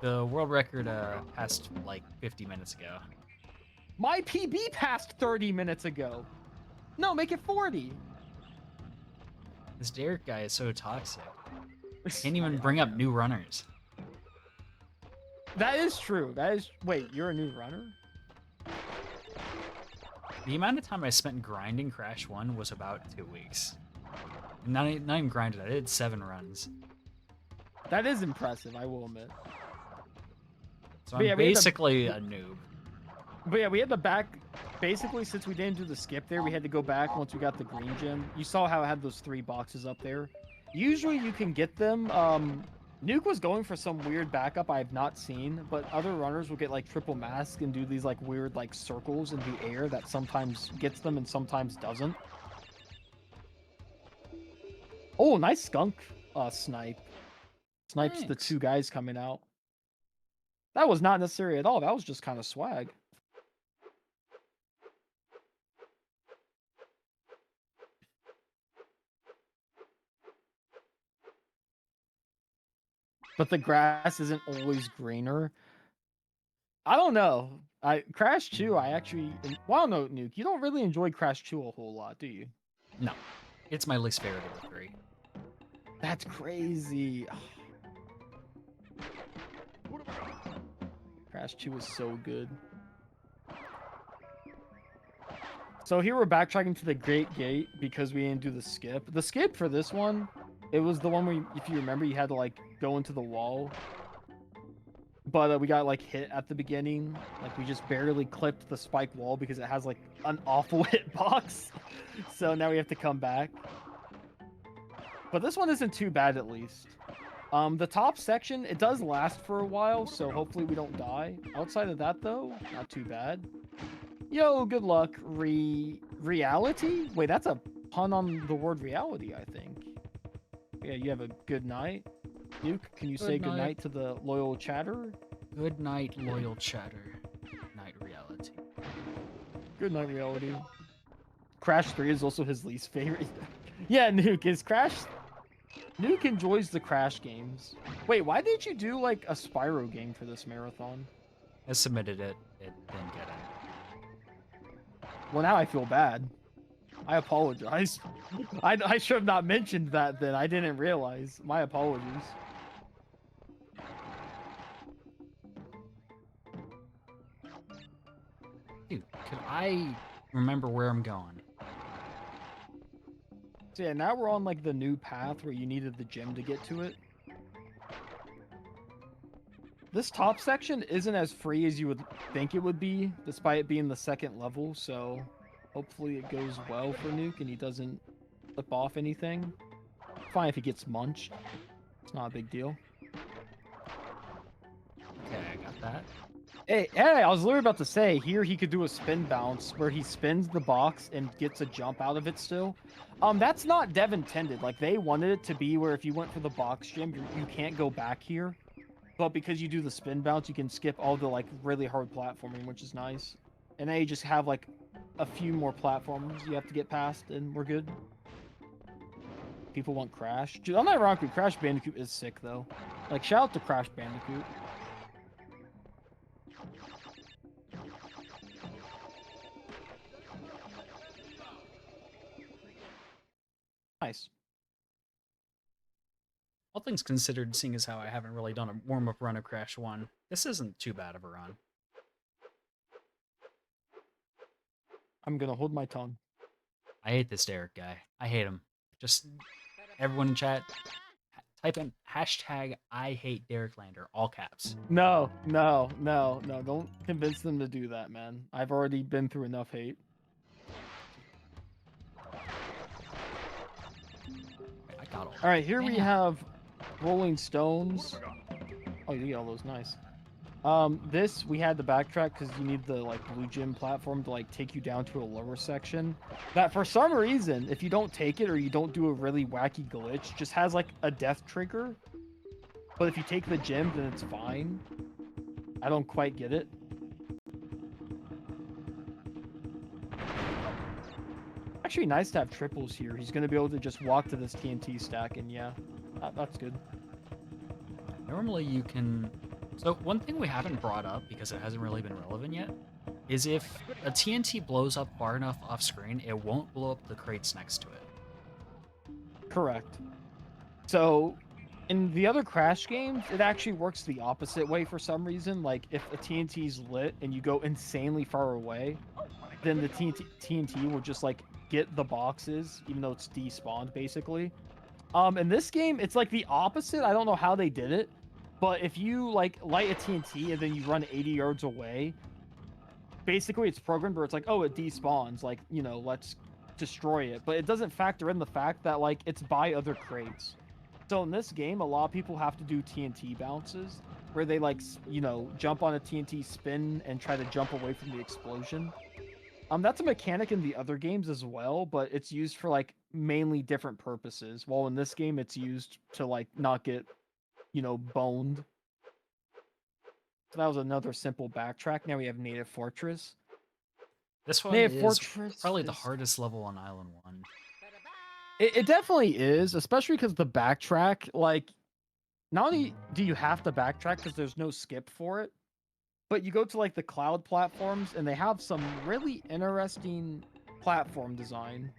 The world record passed like 50 minutes ago. My PB passed 30 minutes ago. No, make it 40. This Derek guy is so toxic. Can't even bring up new runners. That is true. That is. Wait, you're a new runner? The amount of time I spent grinding Crash 1 was about 2 weeks. Not even grinded, I did 7 runs. That is impressive, I will admit. So But I'm yeah, we had to- basically a noob. But yeah, we had to back. Basically, since we didn't do the skip there, we had to go back once we got the green gem. You saw how it had those 3 boxes up there. Usually you can get them. Nuke was going for some weird backup I have not seen, but other runners will get like triple mask and do these like weird like circles in the air that sometimes gets them and sometimes doesn't. Oh, nice skunk snipe. Snipes the Thanks. 2 guys coming out. That was not necessary at all. That was just kind of swag. But the grass isn't always greener. I don't know. Crash 2, I actually... Well, no, Nuke, you don't really enjoy Crash 2 a whole lot, do you? No. It's my least favorite of the 3. That's crazy. Crash 2 is so good. So here we're backtracking to the Great Gate because we didn't do the skip. The skip for this one, it was the one where, if you remember, you had to like go into the wall. But we got like hit at the beginning. Like we just barely clipped the spike wall because it has like an awful hitbox. So now we have to come back. But this one isn't too bad at least. The top section, it does last for a while, so hopefully we don't die. Outside of that though, not too bad. Yo, good luck. Reality? Wait, that's a pun on the word reality, I think. Yeah, you have a good night. Nuke, can you say good night to the loyal chatter? Good night, loyal chatter. Night reality. Good night, reality. Crash 3 is also his least favorite. Yeah, Nuke, is Crash... Nuke enjoys the Crash games. Wait, why did you do, like, a Spyro game for this marathon? I submitted it. It didn't get it. Well, now I feel bad. I apologize. I should have not mentioned that then. I didn't realize. My apologies. Dude, could I remember where I'm going? So yeah, now we're on like the new path where you needed the gem to get to it. This top section isn't as free as you would think it would be, despite it being the 2nd level, so hopefully it goes well for Nuke and he doesn't flip off anything. fine if he gets munched. It's not a big deal. Okay, I got that. Hey, I was literally about to say, here he could do a spin bounce where he spins the box and gets a jump out of it still. That's not dev intended. Like, they wanted it to be where if you went for the box jump, you can't go back here. But because you do the spin bounce, you can skip all the, like, really hard platforming, which is nice. And then you just have, like, a few more platforms you have to get past, and we're good. People want Crash. Dude, unironically, Crash Bandicoot is sick, though. Like, shout out to Crash Bandicoot. Nice. All things considered, seeing as how I haven't really done a warm-up run of Crash 1, this isn't too bad of a run. I'm gonna hold my tongue. I hate this Derek guy. I hate him. Just everyone in chat, type in hashtag I hate Derek Lander, all caps. No. Don't convince them to do that, man. I've already been through enough hate. I got all. All right, here we Yeah. have Rolling Stones. Oh, you get all those, nice. This we had to backtrack because you need the like blue gym platform to like take you down to a lower section. That for some reason, if you don't take it or you don't do a really wacky glitch, just has like a death trigger. But if you take the gym, then it's fine. I don't quite get it. Actually, nice to have triples here. He's gonna be able to just walk to this TNT stack, and yeah, that's good. Normally you can... So one thing we haven't brought up, because it hasn't really been relevant yet, is if a TNT blows up far enough off screen, it won't blow up the crates next to it. Correct. So, in the other Crash games, it actually works the opposite way for some reason. Like, if a TNT's lit and you go insanely far away, then the TNT will just, like, get the boxes, even though it's despawned, basically. In this game, it's, like, the opposite. I don't know how they did it. But if you, like, light a TNT and then you run 80 yards away, basically it's programmed where it's like, oh, it despawns. Like, you know, let's destroy it. But it doesn't factor in the fact that, like, it's by other crates. So in this game, a lot of people have to do TNT bounces where they, like, you know, jump on a TNT, spin, and try to jump away from the explosion. That's a mechanic in the other games as well, but it's used for, like, mainly different purposes. While in this game, it's used to, like, not get, you know, boned. So that was another simple backtrack. Now we have Native Fortress. This one Native is Fortress probably the is... hardest level on Island 1. It definitely is, especially because the backtrack, like, not only do you have to backtrack because there's no skip for it, but you go to, like, the cloud platforms, and they have some really interesting platform design.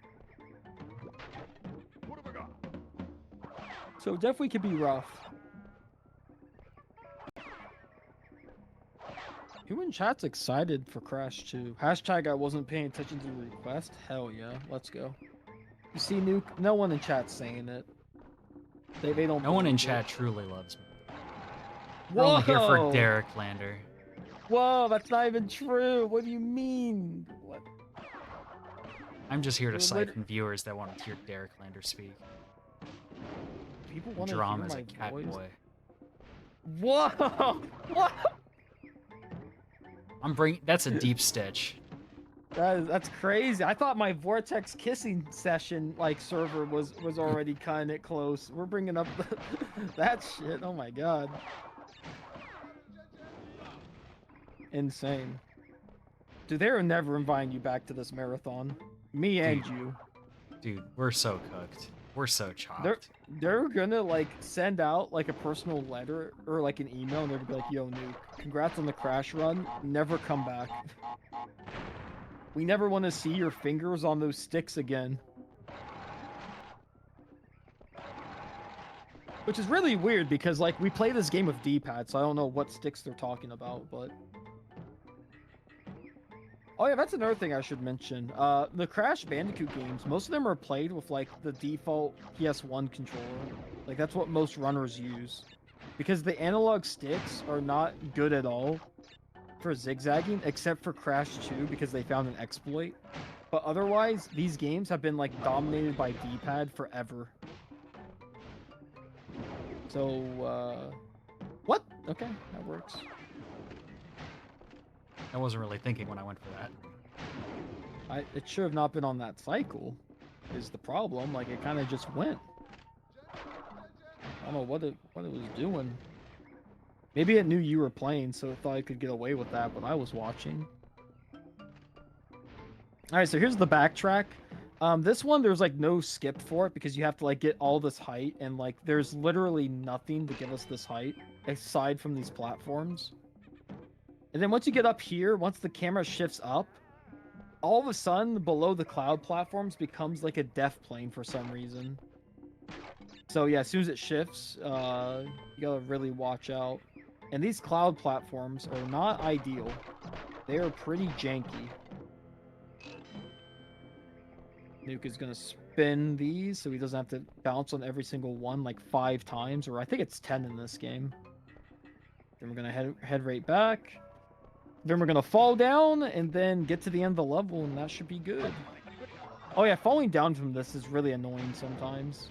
So it definitely could be rough. Who in chat's excited for Crash 2? Hashtag I wasn't paying attention to the request. Hell yeah, let's go. You see, Nuke, no one in chat's saying it. They don't. No one in believe chat it. truly loves me. We're only here for Derek Lander. Whoa, that's not even true. What do you mean? What? I'm just here to siphon viewers that want to hear Derek Lander speak. People want to hear Drama's my a cat voice. boy. Whoa! What? That's a deep stitch. That's crazy. I thought my Vortex kissing session like server was already kind of close. We're bringing up that shit. Oh my god. Insane. Dude, they're never inviting you back to this marathon. Me and you. Dude, we're so cooked. We're so chopped. They're gonna like send out like a personal letter or like an email, and they're gonna be like, "Yo, Nuke, congrats on the crash run. Never come back. We never want to see your fingers on those sticks again." Which is really weird because like we play this game with D-pad, so I don't know what sticks they're talking about, but. Oh yeah, that's another thing I should mention. The Crash Bandicoot games, most of them are played with like the default PS1 controller. Like that's what most runners use. Because the analog sticks are not good at all for zigzagging, except for Crash 2 because they found an exploit. But otherwise, these games have been like dominated by D-pad forever. So, what? Okay, that works. I wasn't really thinking when I went for that. It should have not been on that cycle, is the problem. Like, it kind of just went. I don't know what it was doing. Maybe it knew you were playing, so it thought it could get away with that, but I was watching. All right, so here's the backtrack. This one, there's like no skip for it because you have to like get all this height, and like there's literally nothing to give us this height aside from these platforms. And then once you get up here, once the camera shifts up, all of a sudden below the cloud platforms becomes like a death plane for some reason. So yeah, as soon as it shifts, you gotta really watch out. And these cloud platforms are not ideal. They are pretty janky. Nuke is gonna spin these so he doesn't have to bounce on every single one like 5 times, or I think it's 10 in this game. Then we're gonna head right back. Then we're gonna fall down and then get to the end of the level, and that should be good. Oh yeah, falling down from this is really annoying sometimes.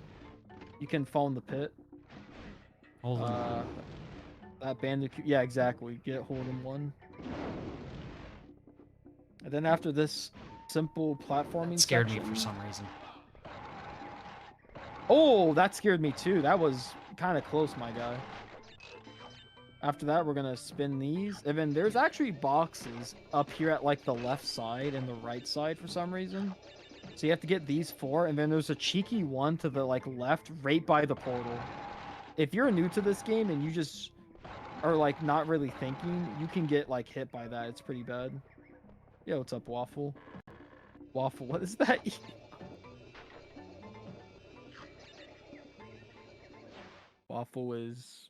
You can fall in the pit. Hold on. That Bandicoot, yeah, exactly. Get hold in one. And then after this simple platforming That scared section, me for some reason. Oh, that scared me too. That was kind of close, my guy. After that, we're gonna spin these. And then there's actually boxes up here at like the left side and the right side for some reason. So you have to get these 4, and then there's a cheeky one to the like left right by the portal. If you're new to this game and you just are like not really thinking, you can get like hit by that. It's pretty bad. Yo, what's up, Waffle? Waffle, what is that? Waffle is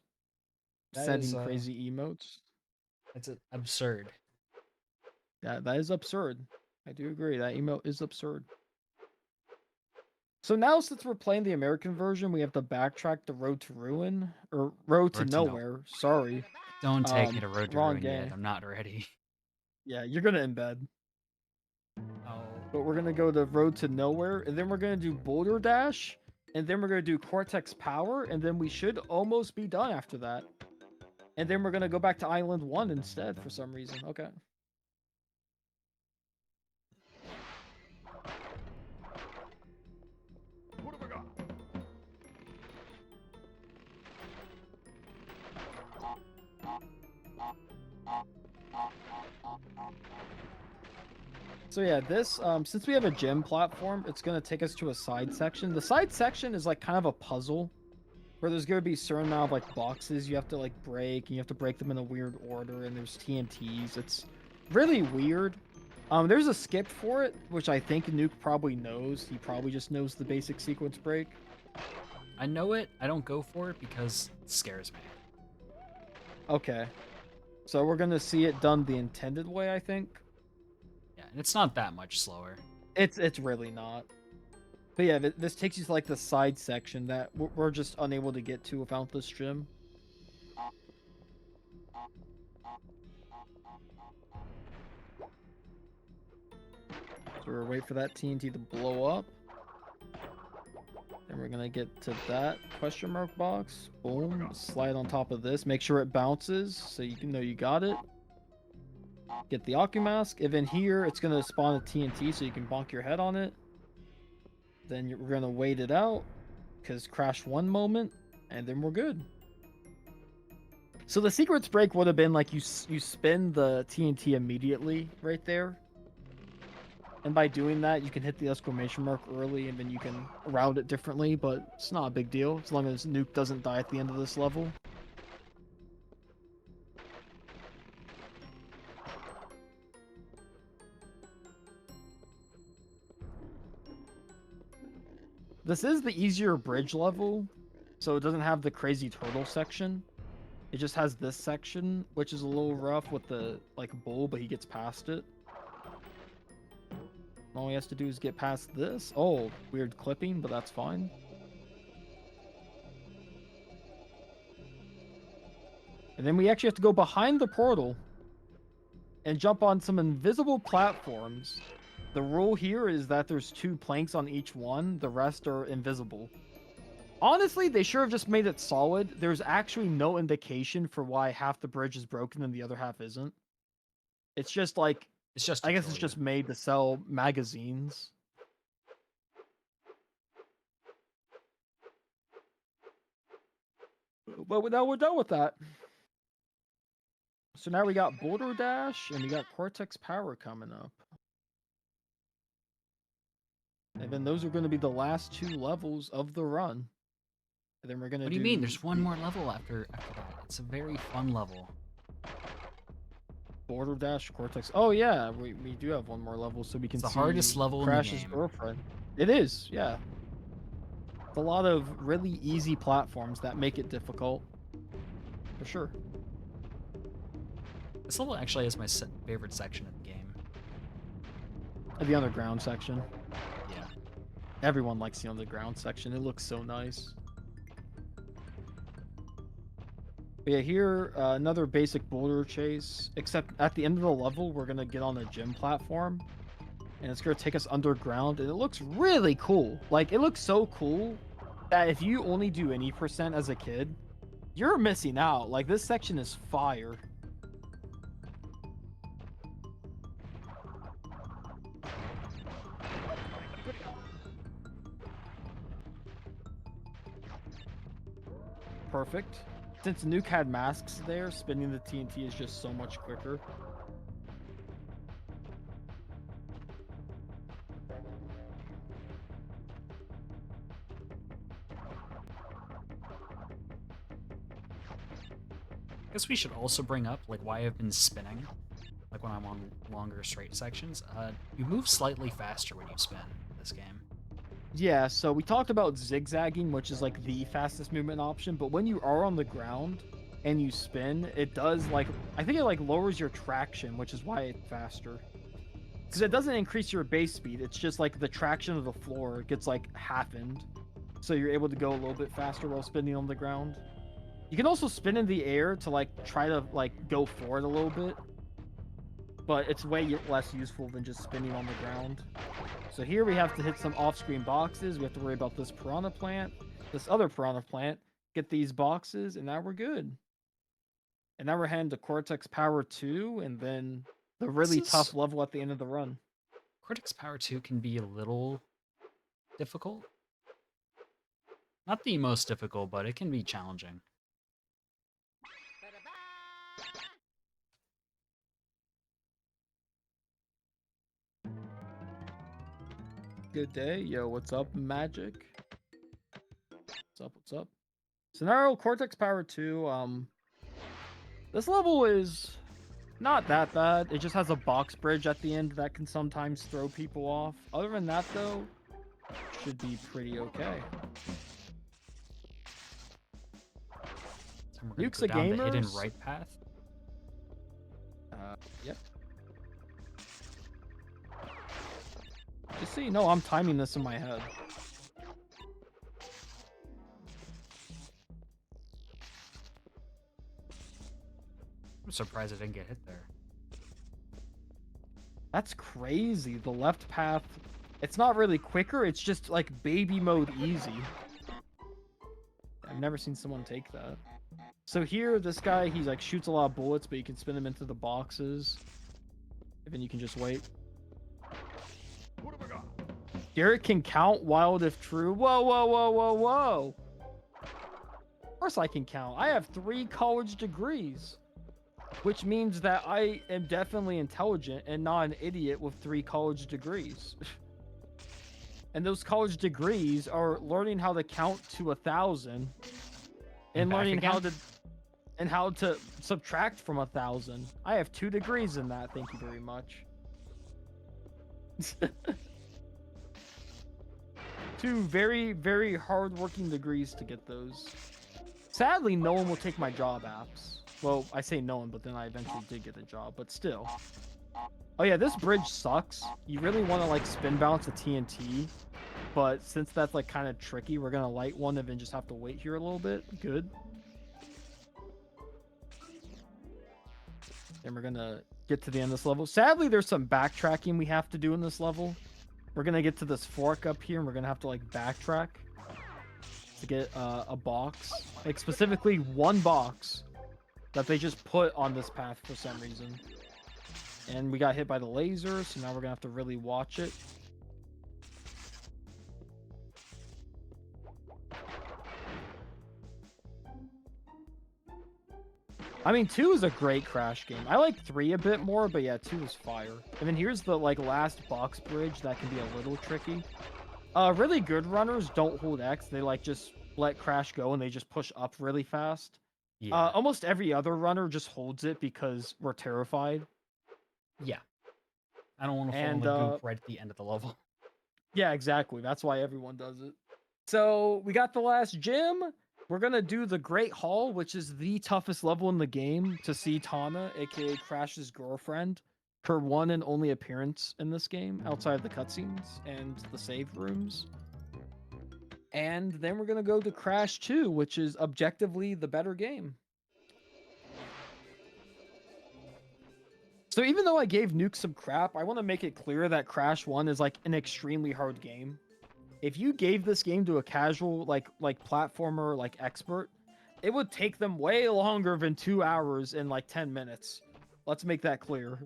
sending crazy emotes. That's absurd. That is absurd. I do agree. That emote is absurd. So now, since we're playing the American version, we have to backtrack the Road to Ruin or Road to Nowhere. Sorry. Don't take me to Road to wrong Ruin game. yet. I'm not ready. Yeah, you're gonna embed. Oh. But we're gonna go to Road to Nowhere, and then we're gonna do Boulder Dash, and then we're gonna do Cortex Power, and then we should almost be done after that. And then we're gonna go back to Island 1 instead for some reason. Okay. What have I got? So yeah, this since we have a gym platform, it's gonna take us to a side section. The side section is like kind of a puzzle, where there's gonna be a certain amount of like boxes you have to like break, and you have to break them in a weird order, and there's TNTs. It's really weird. There's a skip for it, which I think Nuke probably knows. He probably just knows the basic sequence break. I know it. I don't go for it because it scares me. Okay. So we're gonna see it done the intended way, I think. Yeah, and it's not that much slower. It's really not. But yeah, this takes you to like the side section that we're just unable to get to without this gym. So we're wait for that TNT to blow up. Then we're gonna get to that question mark box. Boom. Slide on top of this. Make sure it bounces so you can know you got it. Get the Ocumask. And then here, it's gonna spawn a TNT so you can bonk your head on it. Then we're gonna wait it out because crash one moment, and then we're good. So the secrets break would have been like you spin the TNT immediately right there. And by doing that, you can hit the exclamation mark early, and then you can route it differently, but it's not a big deal, as long as Nuke doesn't die at the end of this level. This is the easier bridge level, so it doesn't have the crazy turtle section. It just has this section, which is a little rough with the, like, bull, but he gets past it. All he has to do is get past this. Oh, weird clipping, but that's fine. And then we actually have to go behind the portal and jump on some invisible platforms. The rule here is that there's 2 planks on each one. The rest are invisible. Honestly, they should have just made it solid. There's actually no indication for why half the bridge is broken and the other half isn't. It's just like, It's just I guess it's tutorial. just made to sell magazines. But now we're done with that. So now we got Boulder Dash and we got Cortex Power coming up. And then those are going to be the last 2 levels of the run. And then we're going to What do you mean? There's one more level after that. It's a very fun level. Boulder Dash, Cortex. Oh yeah, we do have one more level, so we can It's the see hardest level in the Crash's game. girlfriend. It is, yeah. It's a lot of really easy platforms that make it difficult, for sure. This level actually is my favorite section of the game. The underground section. Yeah. Everyone likes the underground section. It looks so nice. But yeah, here, another basic boulder chase, except at the end of the level, we're going to get on a gym platform, and it's going to take us underground, and it looks really cool. Like, it looks so cool that if you only do any percent as a kid, you're missing out. Like, this section is fire. Perfect. Since Nuke had masks there, spinning the TNT is just so much quicker. I guess we should also bring up like why I've been spinning, like when I'm on longer straight sections. You move slightly faster when you spin this game. Yeah, so we talked about zigzagging, which is like the fastest movement option, but when you are on the ground and you spin, it does like, I think it like lowers your traction, which is why it's faster. Because it doesn't increase your base speed, it's just like the traction of the floor gets like halfened. So you're able to go a little bit faster while spinning on the ground. You can also spin in the air to like try to like go forward a little bit, but it's way less useful than just spinning on the ground. So here we have to hit some off-screen boxes. We have to worry about this piranha plant, this other piranha plant, get these boxes, and now we're good. And now we're heading to Cortex Power 2, and then the really tough level at the end of the run. Cortex Power 2 can be a little difficult. Not the most difficult, but it can be challenging. Good day. Yo, what's up, Magic? What's up, what's up? So now Cortex Power 2, this level is not that bad. It just has a box bridge at the end that can sometimes throw people off. Other than that, though, should be pretty okay. So we're Nuke's a down gamer. the hidden right path. Yep. Just so you know, I'm timing this in my head. I'm surprised I didn't get hit there. That's crazy. The left path, it's not really quicker. It's just like baby mode easy. I've never seen someone take that. So here, this guy, he like shoots a lot of bullets, but you can spin them into the boxes. And then you can just wait. What have I got? Garrett can count wild if true. Whoa, whoa, whoa, whoa, whoa. Of course I can count. I have 3 college degrees. Which means that I am definitely intelligent and not an idiot with 3 college degrees. And those college degrees are learning how to count to 1,000 and learning how to subtract from 1,000. I have 2 degrees in that. Thank you very much. 2 very, very hard-working degrees to get those. Sadly, no one will take my job apps. Well, I say no one, but then I eventually did get a job, but still. Oh yeah, this bridge sucks. You really want to like spin bounce a TNT, but since that's like kind of tricky, we're gonna light one and then just have to wait here a little bit. Good. Then we're gonna get to the end of this level. Sadly, there's some backtracking we have to do in this level. We're gonna get to this fork up here, and we're gonna have to like backtrack. to get a box, like specifically one box that they just put on this path for some reason. And we got hit by the laser, so now we're gonna have to really watch it. I mean, 2 is a great Crash game. I like 3 a bit more, but yeah, 2 is fire. And then here's the like last box bridge that can be a little tricky. Really good runners don't hold X. They like just let Crash go and they just push up really fast. Yeah. Almost every other runner just holds it because we're terrified. Yeah. I don't want to fall in the goop right at the end of the level. Yeah, exactly. That's why everyone does it. So we got the last gym. We're going to do the Great Hall, which is the toughest level in the game to see Tana, aka Crash's girlfriend, her one and only appearance in this game outside the cutscenes and the save rooms. And then we're going to go to Crash 2, which is objectively the better game. So even though I gave Nuke some crap, I want to make it clear that Crash 1 is like an extremely hard game. If you gave this game to a casual like platformer like expert, it would take them way longer than 2 hours and like 10 minutes. Let's make that clear.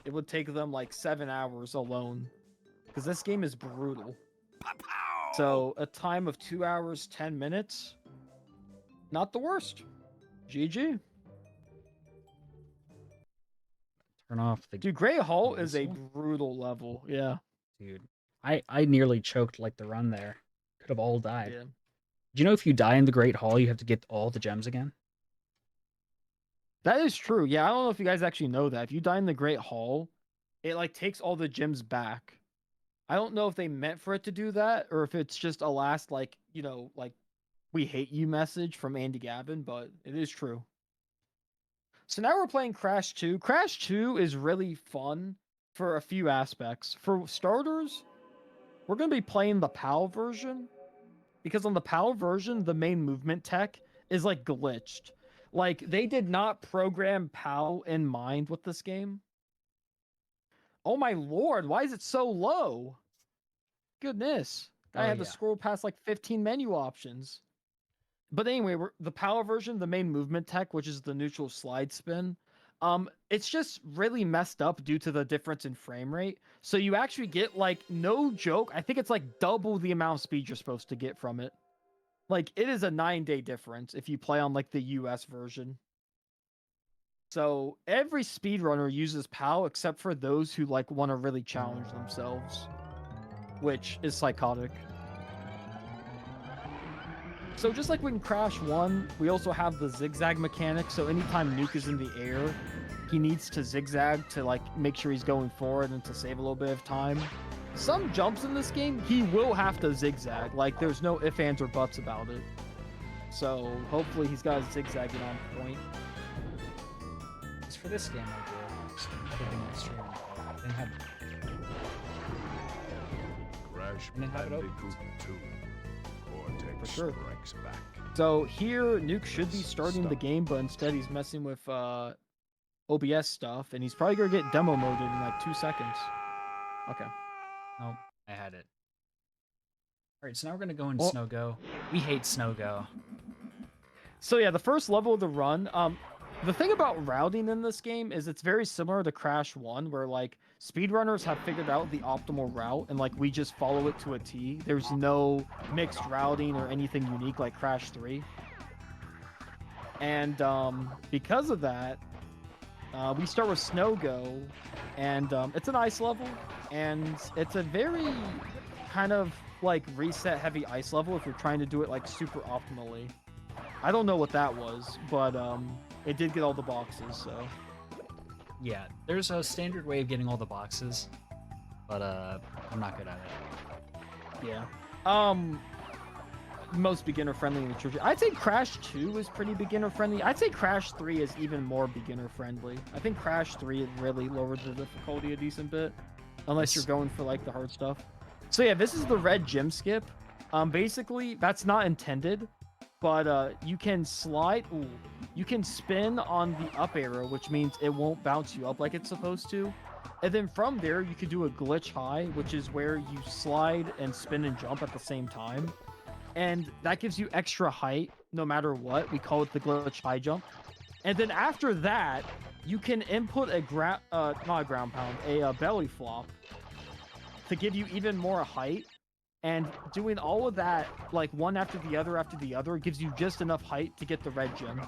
It would take them like 7 hours alone because this game is brutal. So a time of 2 hours 10 minutes, not the worst. GG. Turn off the... Dude, Great Hall is a brutal level. Yeah. Dude, I nearly choked like the run there. Could have all died. Yeah. Do you know if you die in the Great Hall, you have to get all the gems again? That is true. Yeah, I don't know if you guys actually know that. If you die in the Great Hall, it like takes all the gems back. I don't know if they meant for it to do that or if it's just a last like, you know, like we hate you message from Andy Gavin, but it is true. So now we're playing Crash 2. Crash 2 is really fun for a few aspects. For starters, we're going to be playing the PAL version because on the PAL version, the main movement tech is like glitched. Like they did not program PAL in mind with this game. Oh my lord, why is it so low? Goodness. I had to scroll past like 15 menu options. But anyway, the PAL version, the main movement tech, which is the neutral slide spin, it's just really messed up due to the difference in frame rate. So you actually get like, no joke, I think it's like double the amount of speed you're supposed to get from it. Like it is a 9-day difference if you play on like the US version. So every speedrunner uses PAL except for those who like want to really challenge themselves, which is psychotic. So just like in Crash 1, we also have the zigzag mechanic. So anytime Nuke is in the air, he needs to zigzag to like make sure he's going forward and to save a little bit of time. Some jumps in this game, he will have to zigzag. Like there's no ifs, ands, or buts about it. So hopefully he's got his zigzagging on point. It's for this game I did. Everything on stream. I didn't have... Crash Bandicoot 2. For sure. Strikes back. So here, Nuke should be starting the game, but instead he's messing with OBS stuff, and he's probably gonna get demo moded in like 2 seconds. Okay. Nope, I had it. Alright, so now we're gonna go into Snow Go. We hate Snow Go. So yeah, the first level of the run, the thing about routing in this game is it's very similar to Crash 1, where like speedrunners have figured out the optimal route and like we just follow it to a T. There's no mixed routing or anything unique like Crash 3. And because of that, we start with Snow Go, and it's an ice level, and it's a very kind of like reset heavy ice level if you're trying to do it like super optimally. I don't know what that was, but it did get all the boxes, so. Yeah, there's a standard way of getting all the boxes, but I'm not good at it. Yeah. Most beginner friendly in the trilogy. I'd say Crash 2 is pretty beginner friendly. I'd say Crash 3 is even more beginner friendly. I think Crash 3 really lowered the difficulty a decent bit, unless you're going for like the hard stuff. So yeah, this is the red gym skip. Basically, that's not intended, but you can slide. Ooh, you can spin on the up arrow, which means it won't bounce you up like it's supposed to. And then from there, you could do a glitch high, which is where you slide and spin and jump at the same time. and that gives you extra height no matter what. We call it the glitch high jump. And then after that, you can input a not a ground pound, a belly flop to give you even more height. And doing all of that, like one after the other, gives you just enough height to get the red gem,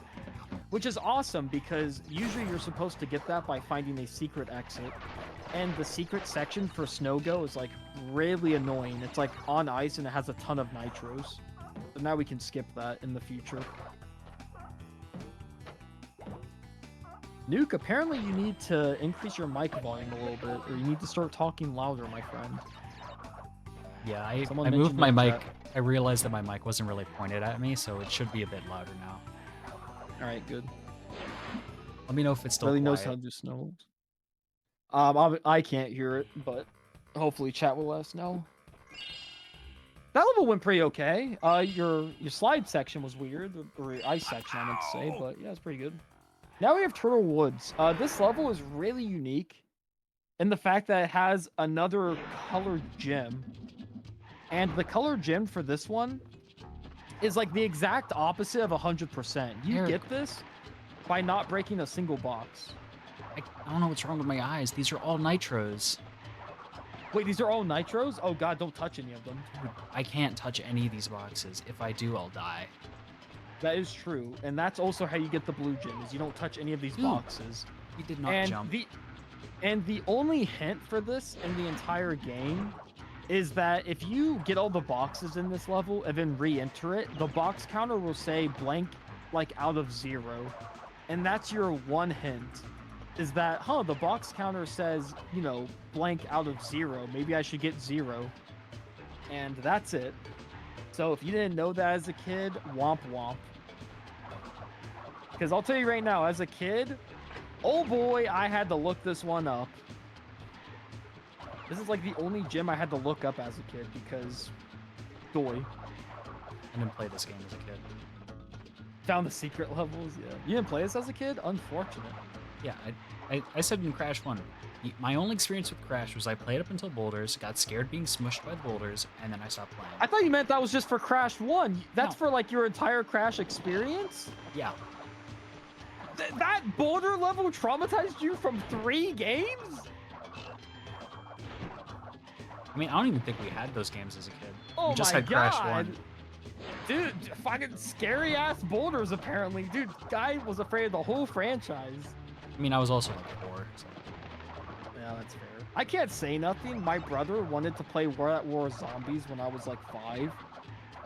which is awesome because usually you're supposed to get that by finding a secret exit. And the secret section for Snow Go is like really annoying. It's like on ice and it has a ton of nitros. So now we can skip that in the future. Nuke, apparently you need to increase your mic volume a little bit, or you need to start talking louder, my friend. Yeah, I Someone moved mentioned my in the mic. chat. I realized that my mic wasn't really pointed at me, so it should be a bit louder now. All right, good. Let me know if it's still Really quiet. knows how to do snow. I can't hear it, but hopefully chat will let us know. That level went pretty okay. Your slide section was weird, or your ice section, I meant to say, but yeah, it's pretty good. Now we have Turtle Woods. This level is really unique in the fact that it has another colored gem. And the colored gem for this one is like the exact opposite of 100%. You get this by not breaking a single box. I don't know what's wrong with my eyes. These are all nitros. Wait, these are all nitros? Oh god, don't touch any of them. Dude, I can't touch any of these boxes. If I do, I'll die. That is true, and that's also how you get the blue gem, is you don't touch any of these boxes. You did not jump. And the only hint for this in the entire game is that if you get all the boxes in this level and then re-enter it, the box counter will say blank, like out of 0. And that's your one hint, is that, the box counter says, you know, blank out of 0. Maybe I should get 0. And that's it. So if you didn't know that as a kid, womp womp. Because I'll tell you right now, as a kid, oh boy, I had to look this one up. This is like the only gem I had to look up as a kid because, boy. I didn't play this game as a kid. Found the secret levels, yeah. You didn't play this as a kid? Unfortunate. Yeah, I said in Crash 1, my only experience with Crash was I played up until boulders, got scared being smushed by the boulders, and then I stopped playing. I thought you meant that was just for Crash 1. That's for like your entire Crash experience? Yeah. That boulder level traumatized you from 3 games? I mean, I don't even think we had those games as a kid. Oh we just my had Crash God. 1. Dude, fucking scary ass boulders apparently. Dude, guy was afraid of the whole franchise. I mean, I was also like 4, so. Yeah, that's fair. I can't say nothing. My brother wanted to play War at War Zombies when I was like 5.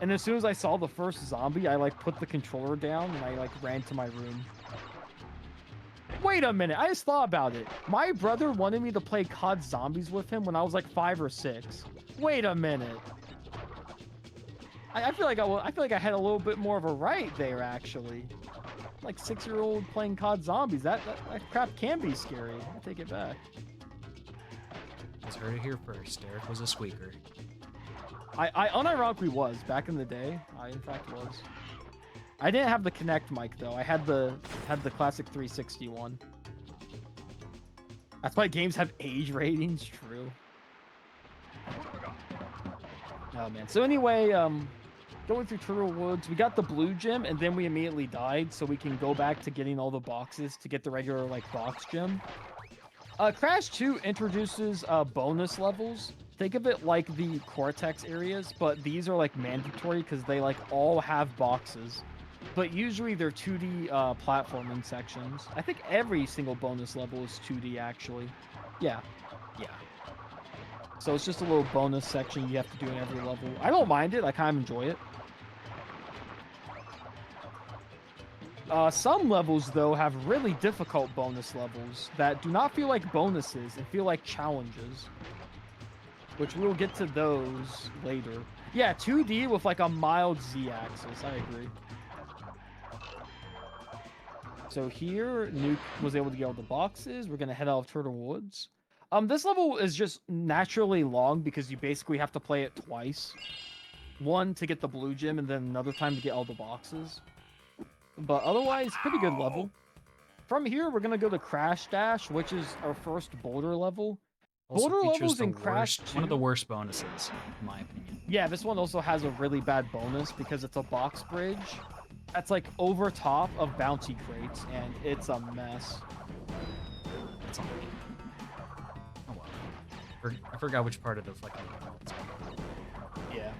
And as soon as I saw the first zombie, I like put the controller down and I like ran to my room. Wait a minute, I just thought about it. My brother wanted me to play COD Zombies with him when I was like 5 or 6. Wait a minute. I feel like I had a little bit more of a right there, actually. Like 6-year-old playing COD Zombies. That crap can be scary. I take it back. Just heard it here first. Derek was a squeaker. I unironically was back in the day. I in fact was. I didn't have the Kinect mic though. I had the classic 360 one. That's why games have age ratings. True. Oh man. So anyway, going through Turtle Woods, we got the blue gem, and then we immediately died, so we can go back to getting all the boxes to get the regular like box gem. Crash 2 introduces bonus levels. Think of it like the Cortex areas, but these are like mandatory because they like all have boxes. But usually they're 2D platforming sections. I think every single bonus level is 2D actually. Yeah. Yeah. So it's just a little bonus section you have to do in every level. I don't mind it. I kind of enjoy it. Some levels, though, have really difficult bonus levels that do not feel like bonuses and feel like challenges. Which we'll get to those later. Yeah, 2D with like a mild Z-axis. I agree. So here, Nuke was able to get all the boxes. We're going to head out of Turtle Woods. This level is just naturally long because you basically have to play it twice. One to get the blue gem and then another time to get all the boxes. But otherwise, pretty good level. From here, we're going to go to Crash Dash, which is our first boulder level. Also Boulder features levels the in Crash worst, one of the 2. worst bonuses, in my opinion. Yeah, this one also has a really bad bonus because it's a box bridge. That's like over top of bouncy crates, and it's a mess. That's on me. Oh well. I forgot which part of the fucking. Yeah.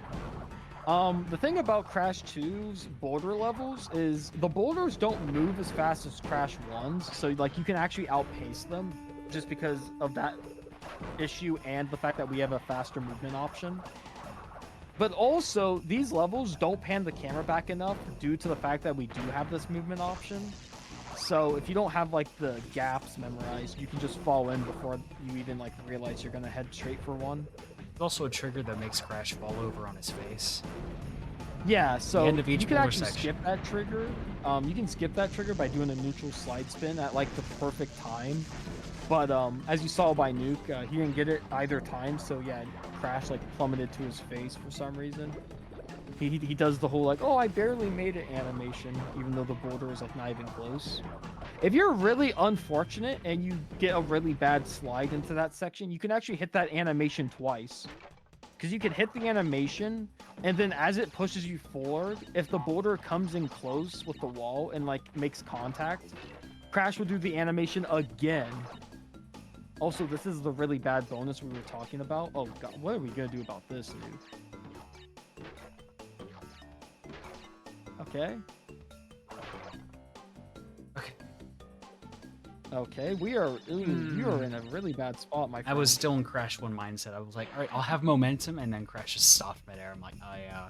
The thing about Crash 2's boulder levels is the boulders don't move as fast as Crash 1's, so like you can actually outpace them just because of that issue and the fact that we have a faster movement option. But also, these levels don't pan the camera back enough due to the fact that we do have this movement option. So if you don't have like the gaps memorized, you can just fall in before you even like realize you're gonna head straight for one. There's also a trigger that makes Crash fall over on his face. Yeah, so end of each you can boulder actually section. skip that trigger. You can skip that trigger by doing a neutral slide spin at like the perfect time. But as you saw by Nuke, he didn't get it either time. So yeah, Crash like plummeted to his face for some reason. He does the whole like, oh, I barely made it animation, even though the boulder is like not even close. If you're really unfortunate and you get a really bad slide into that section, you can actually hit that animation twice. Because you can hit the animation, and then as it pushes you forward, if the boulder comes in close with the wall and like makes contact, Crash will do the animation again. Also, this is the really bad bonus we were talking about. Oh god, what are we gonna do about this, dude? Okay. Okay, we are. Ooh, you are in a really bad spot, my friend. I was still in Crash 1 mindset. I was like, all right, I'll have momentum, and then Crash just stopped midair. I'm like, oh yeah.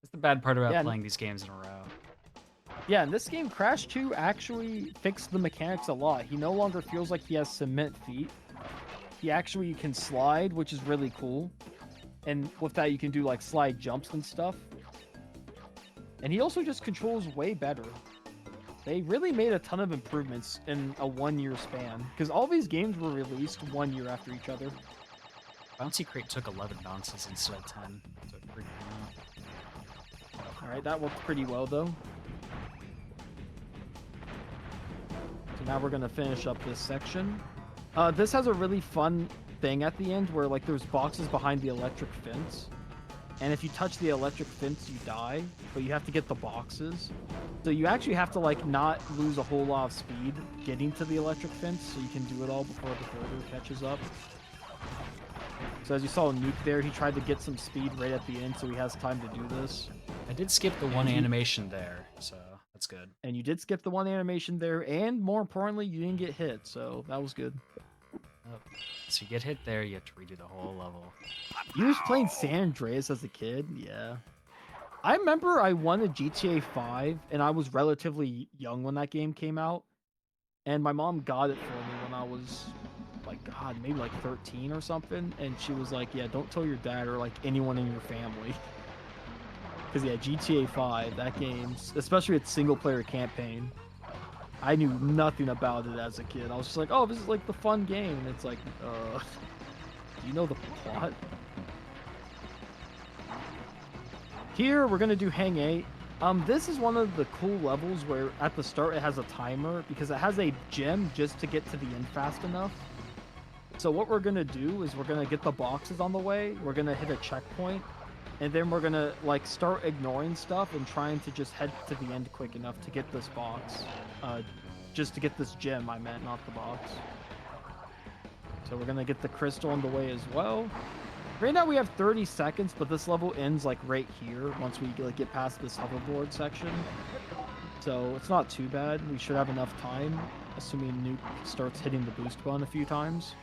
That's the bad part about playing these games in a row. Yeah, in this game, Crash 2 actually fixed the mechanics a lot. He no longer feels like he has cement feet. He actually can slide, which is really cool. And with that, you can do like slide jumps and stuff. And he also just controls way better. They really made a ton of improvements in a 1-year span, because all these games were released 1 year after each other. Bouncy Crate took 11 bounces instead of 10, so it freaked me out. Alright, that worked pretty well, though. So now we're going to finish up this section. This has a really fun thing at the end, where like there's boxes behind the electric fence. And if you touch the electric fence, you die, but you have to get the boxes. So you actually have to like not lose a whole lot of speed getting to the electric fence, so you can do it all before the boulder catches up. So as you saw Nuke there, he tried to get some speed right at the end, so he has time to do this. I did skip the one animation there, so that's good. And you did skip the one animation there, and more importantly, you didn't get hit, so that was good. Oh. So you get hit there, you have to redo the whole level. You was playing San Andreas as a kid? Yeah. I remember I wanted GTA 5, and I was relatively young when that game came out. And my mom got it for me when I was, like, God, maybe like 13 or something. And she was like, yeah, don't tell your dad or, like, anyone in your family. Because, yeah, GTA 5, that game, especially its single-player campaign, I knew nothing about it as a kid. I was just like, oh, this is, like, the fun game. And it's like, do you know the plot? Here, we're going to do Hang 8. This is one of the cool levels where at the start it has a timer because it has a gem just to get to the end fast enough. So what we're going to do is we're going to get the boxes on the way. We're going to hit a checkpoint. And then we're going to like start ignoring stuff and trying to just head to the end quick enough to get this box. Just to get this gem, I meant, not the box. So we're going to get the crystal on the way as well. Right now we have 30 seconds, but this level ends like right here once we like get past this hoverboard section. So it's not too bad. We should have enough time, assuming Nuke starts hitting the boost button a few times.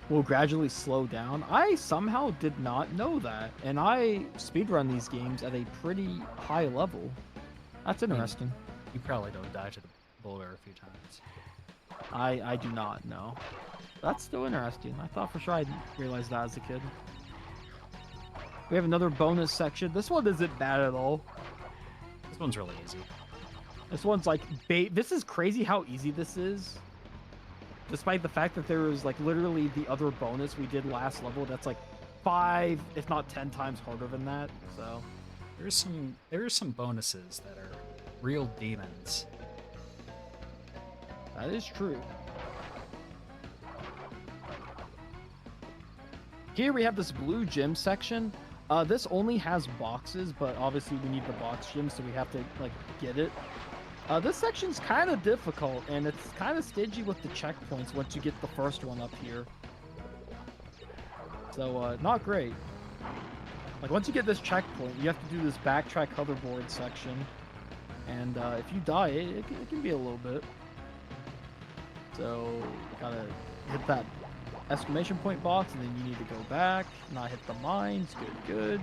Will gradually slow down. I somehow did not know that, and I speedrun these games at a pretty high level. That's interesting. You probably don't die to the boulder a few times. I do not know. That's still interesting. I thought for sure I'd realize that as a kid. We have another bonus section. This one isn't bad at all. This one's really easy. This one's like this is crazy how easy this is. Despite the fact that there was like literally the other bonus we did last level that's like 5, if not 10 times harder than that. So there are some bonuses that are real demons. That is true. Here we have this blue gym section. This only has boxes, but obviously we need the box gym, so we have to like get it. This section's kind of difficult, and it's kind of stingy with the checkpoints once you get the first one up here. So, not great. Like, once you get this checkpoint, you have to do this backtrack hoverboard section. And if you die, it can be a little bit. So, you gotta hit that exclamation point box, and then you need to go back, not hit the mines. Good.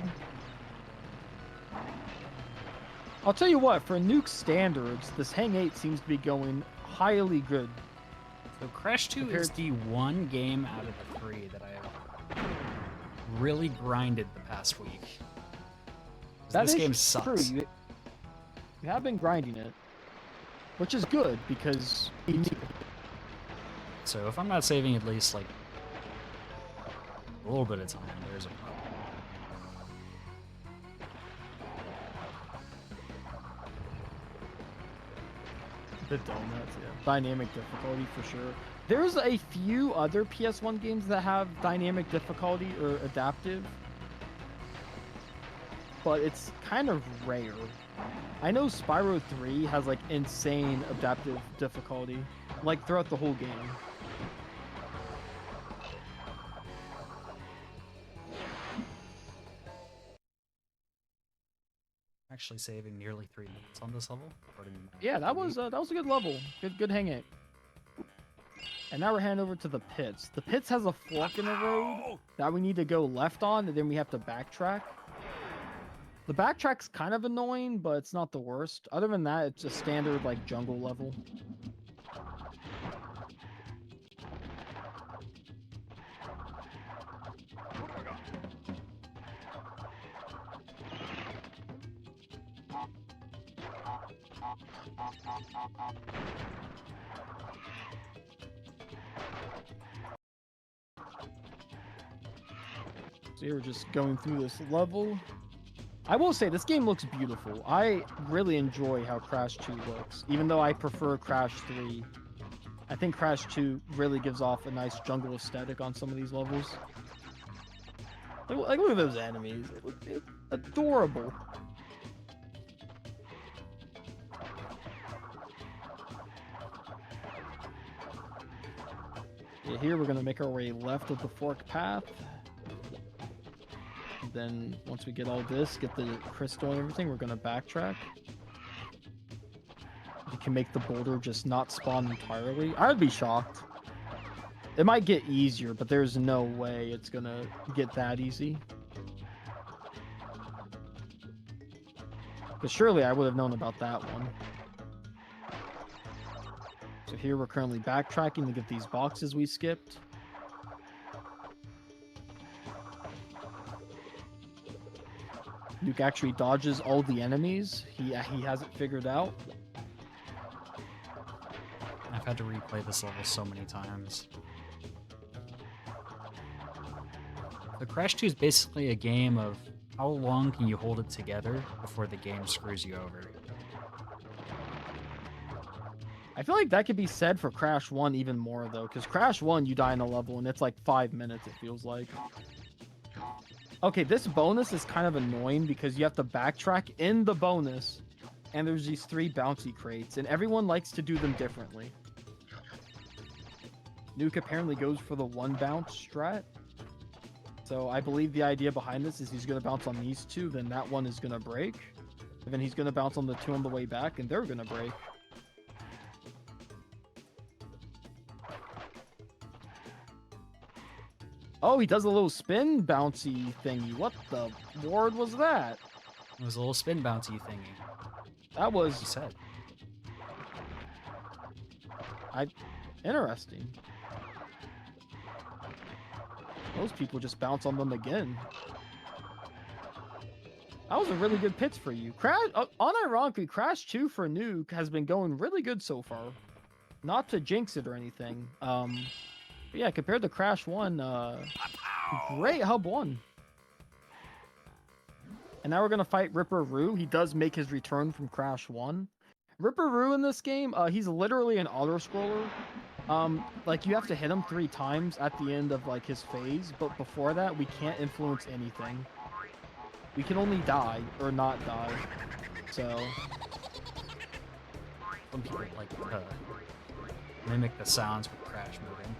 I'll tell you what, for Nuke standards, this Hang 8 seems to be going highly good. So Crash 2 is the one game out of the 3 that I have really grinded the past week. This game sucks. True. You have been grinding it, which is good because you need it. So if I'm not saving at least like a little bit of time, there's a problem. The donuts, yeah. Dynamic difficulty for sure. There's a few other PS1 games that have dynamic difficulty or adaptive, but it's kind of rare. I know Spyro 3 has like insane adaptive difficulty, like throughout the whole game. Actually saving nearly 3 minutes on this level. Yeah, that was a good level. Good hang it. And now we're heading over to the pits. The pits has a fork in the road that we need to go left on, and then we have to backtrack. The backtrack's kind of annoying, but it's not the worst. Other than that, it's a standard like jungle level. So you're just going through this level. I will say, this game looks beautiful. I really enjoy how Crash 2 looks, even though I prefer Crash 3. I think Crash 2 really gives off a nice jungle aesthetic on some of these levels. Like look at those enemies. They look adorable. Yeah, here we're going to make our way left of the fork path. Then once we get all this, get the crystal and everything, we're going to backtrack. You can make the boulder just not spawn entirely. I would be shocked. It might get easier, but there's no way it's going to get that easy. Because surely I would have known about that one. So here we're currently backtracking to get these boxes we skipped. Nuke actually dodges all the enemies. He has it figured out. I've had to replay this level so many times. The Crash 2 is basically a game of how long can you hold it together before the game screws you over. I feel like that could be said for Crash 1 even more though, because Crash 1 you die in a level and it's like 5 minutes it feels like. Okay, this bonus is kind of annoying because you have to backtrack in the bonus, and there's these 3 bouncy crates, and everyone likes to do them differently. Nuke apparently goes for the 1 bounce strat. So I believe the idea behind this is he's going to bounce on these 2, then that one is going to break. And then he's going to bounce on the 2 on the way back, and they're going to break. Oh, he does a little spin bouncy thingy. What the word was that? It was a little spin bouncy thingy. That was... You said. Interesting. Those people just bounce on them again. That was a really good pits for you. Unironically, Crash 2 for Nuke has been going really good so far. Not to jinx it or anything. But yeah, compared to Crash 1, great Hub 1. And now we're going to fight Ripper Roo. He does make his return from Crash 1. Ripperoo in this game, he's literally an auto-scroller. Like you have to hit him 3 times at the end of like his phase, but before that we can't influence anything. We can only die or not die. So Some people like to mimic the sounds with Crash moving.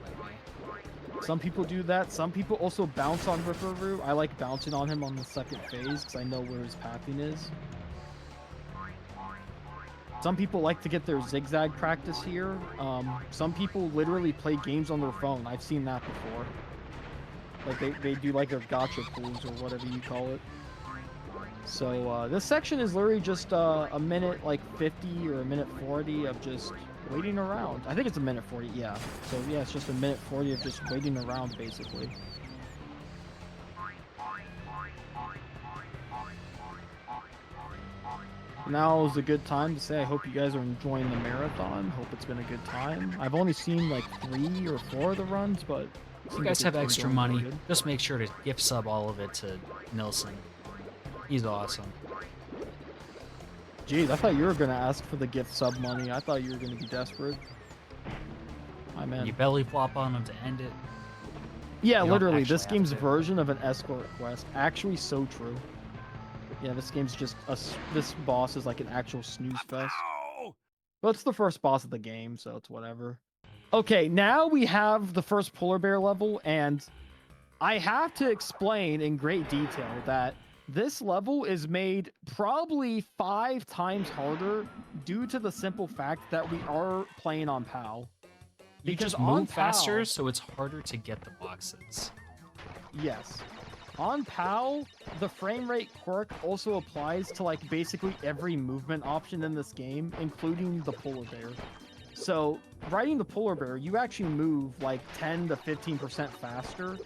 Like me. some people do that. Some people also bounce on Ripperoo. I like bouncing on him on the second phase because I know where his pathing is. Some people like to get their zigzag practice here. Some people literally play games on their phone. I've seen that before. Like they do like their gotcha pools or whatever you call it. So this section is literally just a minute like 50 or a minute 40 of just waiting around. I think it's a minute 40, yeah. So yeah, it's just a minute 40 of just waiting around basically. Now is a good time to say I hope you guys are enjoying the marathon. Hope it's been a good time. I've only seen like 3 or 4 of the runs, but If you guys have extra money, just make sure to gift sub all of it to Nilsson. He's awesome. Jeez, I thought you were gonna ask for the gift sub money. I thought you were gonna be desperate. My man. You belly flop on him to end it. Yeah, You don't literally, actually this have game's to. version of an escort quest. Actually, so true. Yeah, this game's just this boss is like an actual snooze fest. Well, it's the first boss of the game, so it's whatever. Okay, now we have the first polar bear level, and I have to explain in great detail that this level is made probably 5 times harder due to the simple fact that we are playing on PAL. You Because just on move faster, PAL so it's harder to get the boxes. Yes. On PAL, the frame rate quirk also applies to like basically every movement option in this game, including the polar bear. So, riding the polar bear, you actually move like 10 to 15% faster,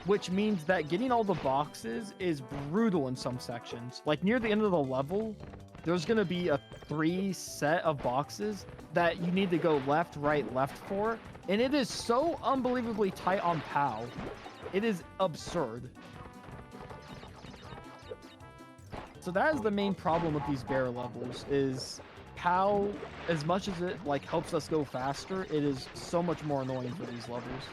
which means that getting all the boxes is brutal in some sections. Like near the end of the level, there's going to be a 3 set of boxes that you need to go left, right, left for, and it is so unbelievably tight on PAL. It is absurd. So that is the main problem with these bear levels, is PAL, as much as it like helps us go faster, it is so much more annoying for these levels.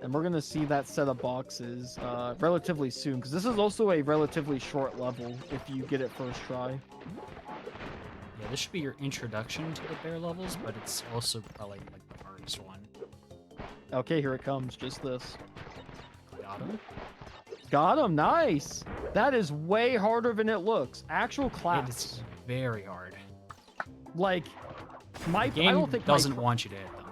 And we're gonna see that set of boxes relatively soon, because this is also a relatively short level if you get it first try. Yeah, this should be your introduction to the bear levels, but it's also probably like the hardest one. Okay, here it comes, just this. Got him? Got him, nice! That is way harder than it looks. Actual class. It's very hard. Like, my The game I don't think doesn't my, want you to hit them.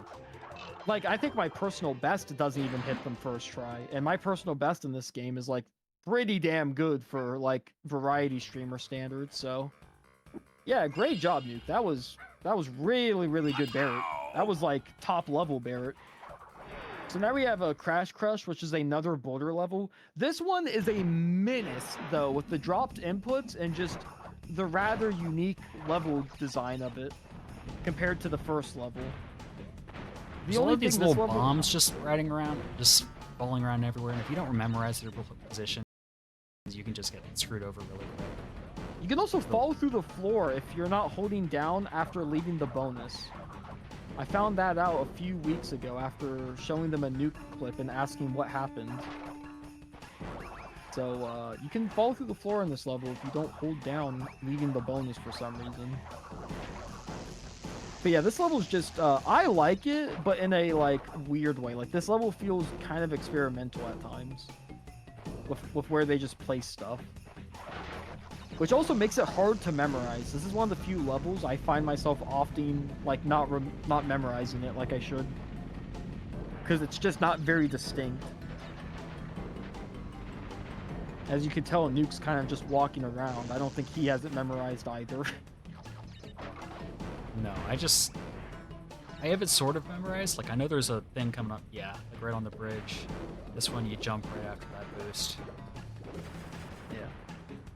like I think my personal best doesn't even hit them first try, and my personal best in this game is like pretty damn good for like variety streamer standards. So, yeah, great job, Nuke. That was really good Barrett. That was like top level Barrett. So now we have a Crash Crush, which is another border level. This one is a menace, though, with the dropped inputs and just the rather unique level design of it compared to the first level. There's all of these little bombs just riding around, just falling around everywhere, and if you don't memorize their positions, you can just get screwed over really quick. You can also fall through the floor if you're not holding down after leaving the bonus. I found that out a few weeks ago after showing them a Nuke clip and asking what happened. So, you can fall through the floor in this level if you don't hold down leaving the bonus for some reason. But yeah, this level's just, I like it, but in a, like, weird way. Like, this level feels kind of experimental at times. With where they just place stuff. Which also makes it hard to memorize. This is one of the few levels I find myself often, like, not memorizing it like I should. Because it's just not very distinct. As you can tell, Nuke's kind of just walking around. I don't think he has it memorized either. No, I have it sort of memorized. Like, I know there's a thing coming up, yeah, like right on the bridge. This one, you jump right after that boost. Yeah.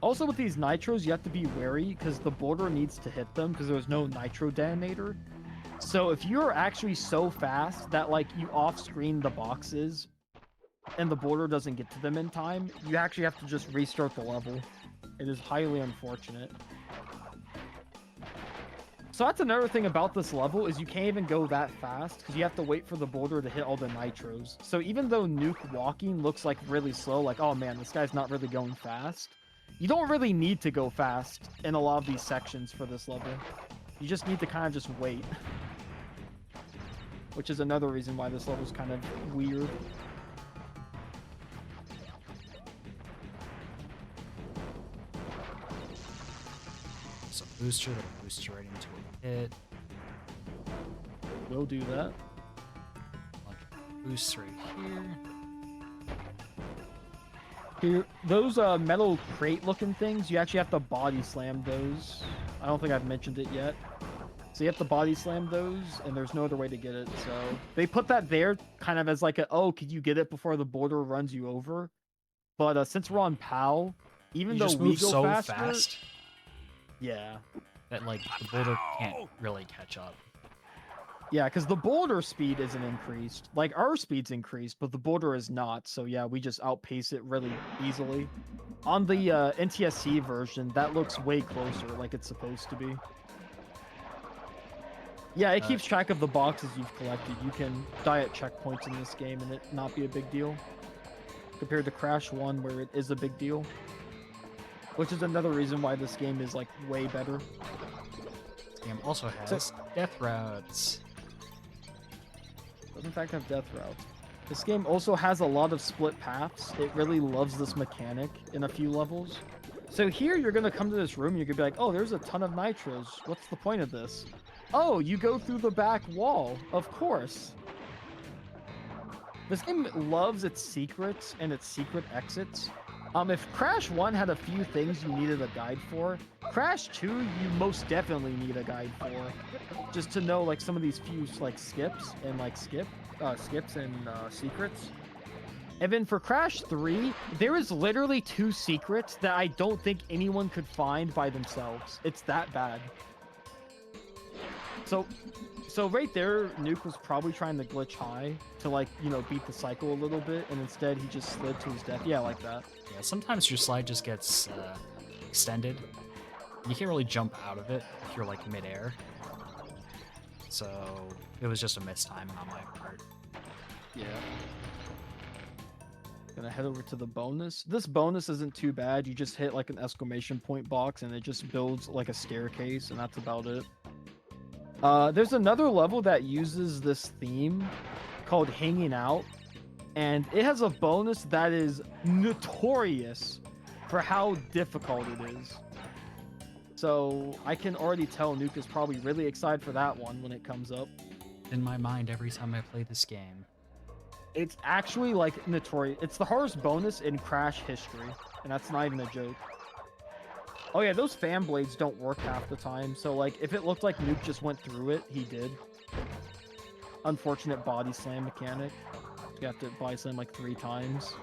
Also, with these nitros, you have to be wary because the border needs to hit them because there's no nitro detonator. So if you're actually so fast that, like, you off-screen the boxes and the border doesn't get to them in time, you actually have to just restart the level. It is highly unfortunate. So that's another thing about this level is you can't even go that fast because you have to wait for the boulder to hit all the nitros. So even though Nuke walking looks like really slow, like, oh man, this guy's not really going fast, you don't really need to go fast in a lot of these sections for this level. You just need to kind of just wait. Which is another reason why this level is kind of weird. So booster to boost you right into a pit. We'll do that. Boost right here. Here, those metal crate looking things, you actually have to body slam those. I don't think I've mentioned it yet. So you have to body slam those, and there's no other way to get it. So they put that there kind of as like a, oh, could you get it before the border runs you over? But since we're on PAL, even You though just we move go so faster, fast yeah. that like the boulder can't really catch up. Yeah, because the boulder speed isn't increased. Like, our speed's increased, but the boulder is not. So yeah, we just outpace it really easily. On the NTSC version, that looks way closer, like it's supposed to be. Yeah, it keeps track of the boxes you've collected. You can die at checkpoints in this game and it not be a big deal. Compared to Crash 1, where it is a big deal. Which is another reason why this game is, like, way better. This game also has death routes. Does in fact have death routes. This game also has a lot of split paths. It really loves this mechanic in a few levels. So here you're going to come to this room and you're going to be like, oh, there's a ton of nitros. What's the point of this? Oh, you go through the back wall. Of course. This game loves its secrets and its secret exits. If Crash 1 had a few things you needed a guide for, Crash 2 you most definitely need a guide for. Just to know like some of these few like skips and secrets. And then for Crash 3, there is literally 2 secrets that I don't think anyone could find by themselves. It's that bad. So right there, Nuke was probably trying to glitch high to, like, you know, beat the cycle a little bit, and instead he just slid to his death. Yeah, like that. Yeah, sometimes your slide just gets extended. You can't really jump out of it if you're, like, midair. So it was just a mistiming on my part. Yeah. Gonna head over to the bonus. This bonus isn't too bad. You just hit, like, an exclamation point box, and it just builds, like, a staircase, and that's about it. There's another level that uses this theme called Hanging Out, and it has a bonus that is notorious for how difficult it is. So I can already tell Nuke is probably really excited for that one when it comes up. In my mind every time I play this game. It's actually, like, notorious. It's the hardest bonus in Crash history, and that's not even a joke. Oh yeah, those fan blades don't work half the time, so like if it looked like Nuke just went through it, he did. Unfortunate body slam mechanic. You have to body slam like 3 times.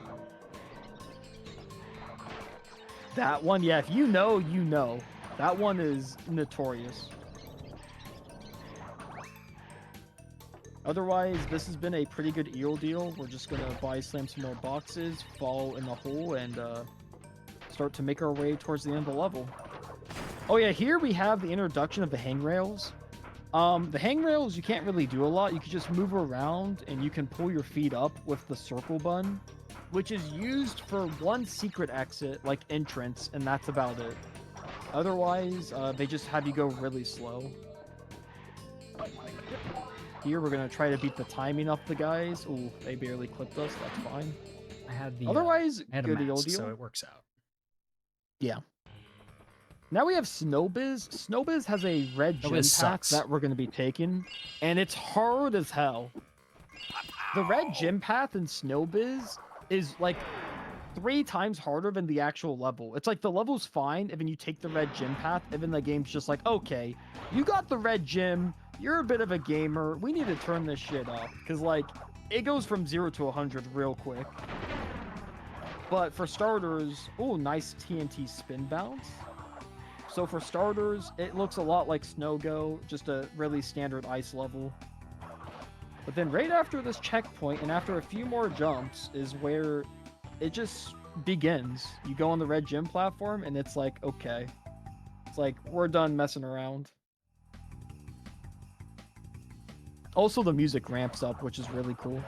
That one, yeah, if you know, you know. That one is notorious. Otherwise, this has been a pretty good eel deal. We're just gonna body slam some more boxes, fall in the hole, and start to make our way towards the end of the level. Oh yeah, here we have the introduction of the hangrails. The hangrails, you can't really do a lot. You can just move around and you can pull your feet up with the circle button, which is used for one secret exit, like entrance, and that's about it. Otherwise, they just have you go really slow. Here, we're going to try to beat the timing off the guys. Ooh, they barely clipped us. That's fine. I had the Otherwise, I had a good mask, old deal. so it works out. Yeah. Now we have Snowbiz. Snowbiz has a red gym path sucks. that we're going to be taking, and it's hard as hell. The red gym path in Snowbiz is like 3 times harder than the actual level. It's like the level's fine, and then you take the red gym path, and then the game's just like, okay, you got the red gym, you're a bit of a gamer, we need to turn this shit up. Because, like, it goes from 0 to 100 real quick. But for starters, oh, nice TNT spin bounce. So for starters, it looks a lot like Snow Go, just a really standard ice level. But then right after this checkpoint, and after a few more jumps, is where it just begins. You go on the red gym platform, and it's like, okay. It's like, we're done messing around. Also, the music ramps up, which is really cool.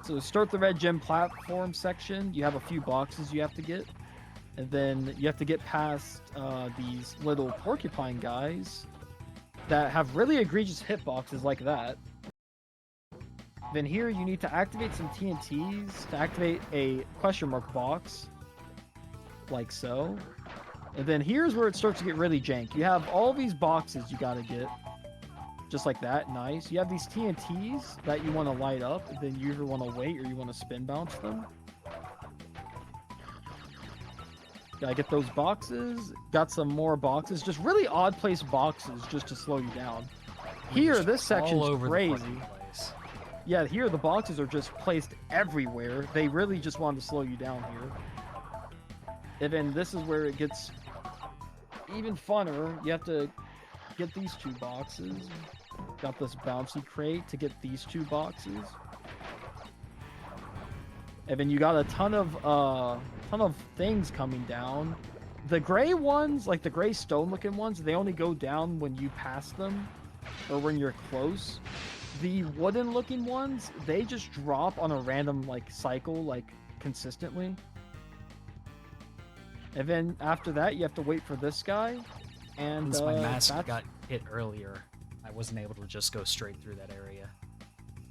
So start the red gym platform section. You have a few boxes you have to get. And then you have to get past these little porcupine guys that have really egregious hitboxes like that. Then here you need to activate some TNTs to activate a question mark box. Like so. And then here's where it starts to get really jank. You have all these boxes you gotta get. Just like that, nice. You have these TNTs that you want to light up, and then you either want to wait or you want to spin bounce them. Gotta get those boxes. Got some more boxes. Just really odd placed boxes just to slow you down. Here, this section's crazy. Yeah, here the boxes are just placed everywhere. They really just wanted to slow you down here. And then this is where it gets even funner. You have to get these two boxes. Got this bouncy crate to get these two boxes. And then you got a ton of things coming down. The gray ones, like the gray stone looking ones, they only go down when you pass them or when you're close. The wooden looking ones, they just drop on a random like cycle, like consistently. And then after that, you have to wait for this guy. And since my mask got hit earlier, I wasn't able to just go straight through that area.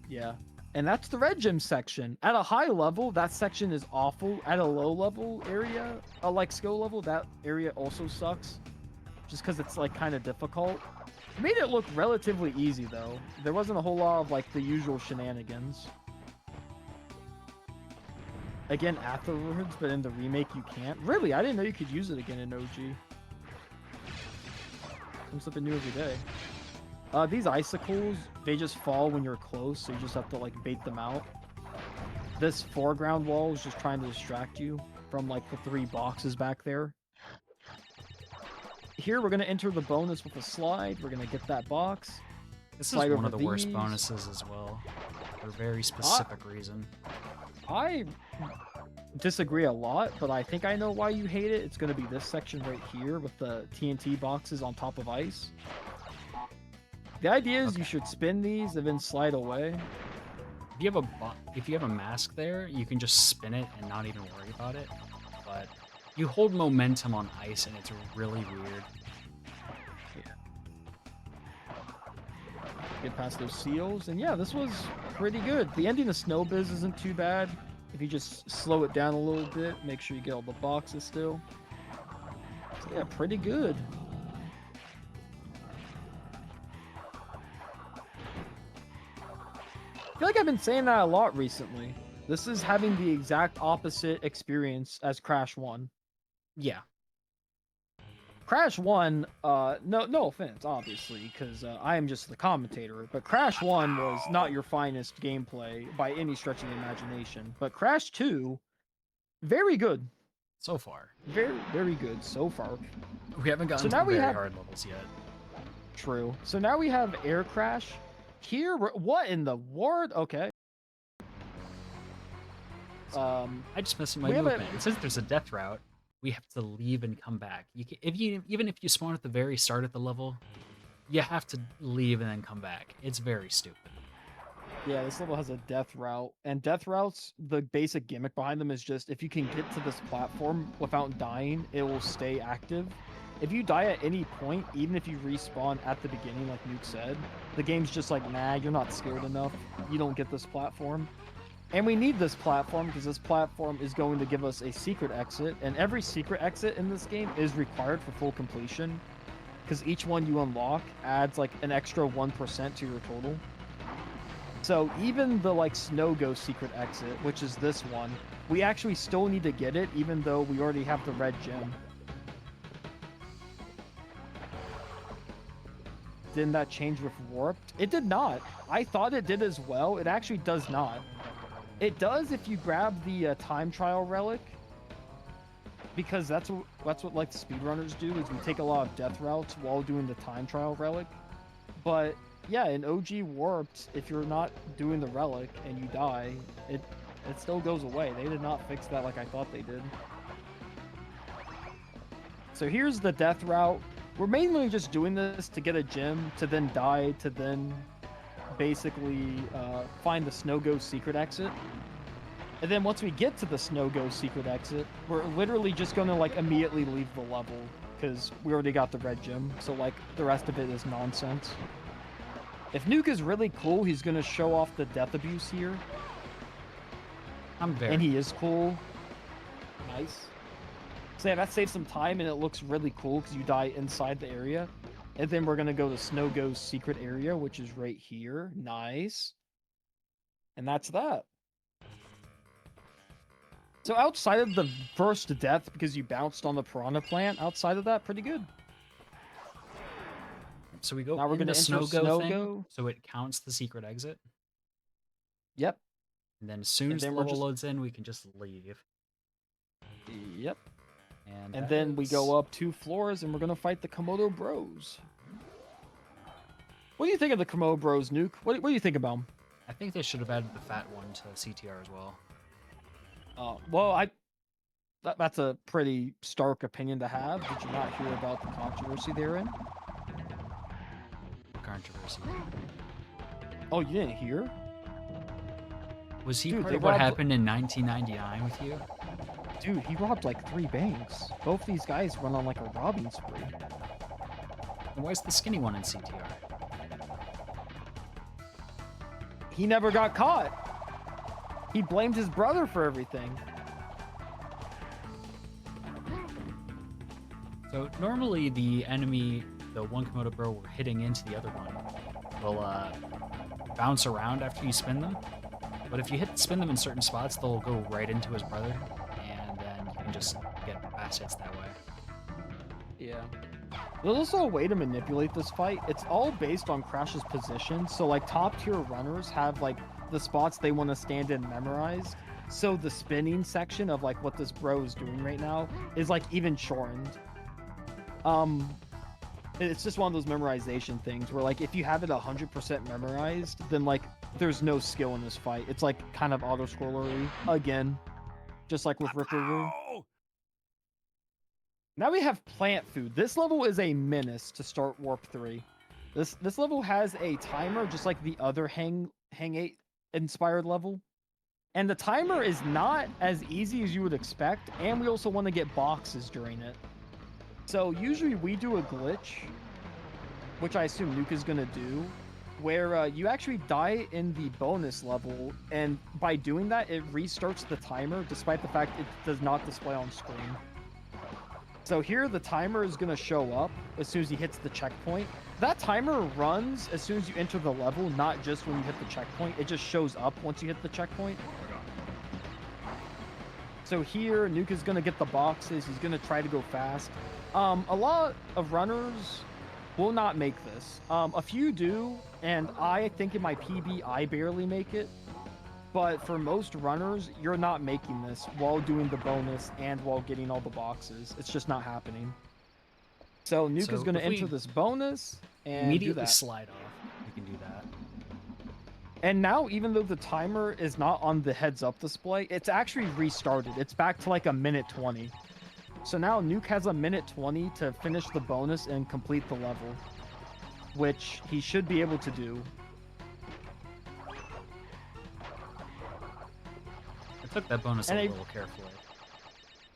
Yeah. And that's the red gym section. At a high level, that section is awful. At a low level area, like skill level, that area also sucks. Just because it's like kind of difficult. It made it look relatively easy though. There wasn't a whole lot of like the usual shenanigans. Again, afterwards, but in the remake you can't. Really, I didn't know you could use it again in OG. Something new every day. These icicles, they just fall when you're close, so you just have to like bait them out. This foreground wall is just trying to distract you from like the 3 boxes back there. Here we're gonna enter the bonus with a slide. We're gonna get that box. This is one of the worst bonuses as well, for a very specific reason. I disagree a lot, but I think I know why you hate it. It's gonna be this section right here with the TNT boxes on top of ice. The idea is you should spin these and then slide away. If you have a mask there, you can just spin it and not even worry about it. But you hold momentum on ice, and it's really weird. Yeah. Get past those seals, and yeah, this was pretty good. The ending of Snowbiz isn't too bad. If you just slow it down a little bit, make sure you get all the boxes still. So yeah, pretty good. I feel like I've been saying that a lot recently. This is having the exact opposite experience as Crash 1. Yeah. Crash 1, no offense, obviously, because I am just the commentator, but Crash 1 was not your finest gameplay by any stretch of the imagination. But Crash 2, very good. So far. Very, very good so far. We haven't gotten to the very hard levels yet. True. So now we have Air Crash. Here, what in the world? Okay. I just messed with my movement. It says there's a death route. We have to leave and come back. Even if you spawn at the very start of the level, you have to leave and then come back. It's very stupid. Yeah, this level has a death route, and death routes, the basic gimmick behind them is just if you can get to this platform without dying, it will stay active. If you die at any point, even if you respawn at the beginning, like Nuke said, the game's just like, nah, you're not skilled enough. You don't get this platform. And we need this platform because this platform is going to give us a secret exit, and every secret exit in this game is required for full completion because each one you unlock adds like an extra 1% to your total. So even the like Snow Ghost secret exit, which is this one, we actually still need to get it even though we already have the red gem. Didn't that change with Warped? It did not. I thought it did as well. It actually does not. It does if you grab the time trial relic, because that's what like the speedrunners do, is we take a lot of death routes while doing the time trial relic. But yeah, in OG Warped, if you're not doing the relic and you die, It still goes away. They did not fix that like I thought they did. So here's the death route. We're mainly just doing this to get a gem, to then die, to then basically find the Snow Ghost secret exit. And then once we get to the Snow Ghost secret exit, we're literally just going to like immediately leave the level because we already got the red gem. So like the rest of it is nonsense. If Nuke is really cool, he's going to show off the death abuse here. I'm very. And he is cool. Nice. So yeah, that saves some time and it looks really cool because you die inside the area. And then we're going to go to Snow Ghost secret area, which is right here. Nice. And that's that. So outside of the first death, because you bounced on the piranha plant, outside of that, pretty good. So we go now we're in going to the enter Snow Go, so it counts the secret exit. Yep. And then as soon as the level loads in, we can just leave. Yep. And then we go up 2 floors, and we're going to fight the Komodo Bros. What do you think of the Komodo Bros, Nuke? What do you think about them? I think they should have added the fat one to CTR as well. Well, that's a pretty stark opinion to have. Did you not hear about the controversy therein? Controversy. Oh, you didn't hear? Was he part of what happened in 1999 with you? Dude, he robbed like 3 banks. Both these guys run on like a robbing spree. And why's the skinny one in CTR? He never got caught. He blamed his brother for everything. So normally the enemy, the one Komodo Bro we're hitting into the other one, will bounce around after you spin them. But if you spin them in certain spots, they'll go right into his brother, and then you can just get fast hits that way. Yeah. There's also a way to manipulate this fight. It's all based on Crash's position. So like top tier runners have like the spots they want to stand in memorized. So the spinning section of like what this bro is doing right now is like even shortened. It's just one of those memorization things where like if you have it 100% memorized, then like there's no skill in this fight. It's like kind of auto scrollery again, just like with Ripperoo. Now we have plant food. This level is a menace to start Warp 3. This level has a timer just like the other Hang 8 inspired level. And the timer is not as easy as you would expect, and we also want to get boxes during it. So usually we do a glitch, which I assume Nuke is going to do, where you actually die in the bonus level, and by doing that, it restarts the timer, despite the fact it does not display on screen. So here, the timer is going to show up as soon as he hits the checkpoint. That timer runs as soon as you enter the level, not just when you hit the checkpoint. It just shows up once you hit the checkpoint. So here, Nuke is going to get the boxes. He's going to try to go fast. A lot of runners will not make this. A few do, and I think in my PB, I barely make it. But for most runners, you're not making this while doing the bonus and while getting all the boxes. It's just not happening. So Nuke is going to enter this bonus and immediately slide off. You can do that. And now, even though the timer is not on the heads-up display, it's actually restarted. It's back to like a minute 20. So now Nuke has a minute 20 to finish the bonus and complete the level, which he should be able to do. I took that bonus a little carefully.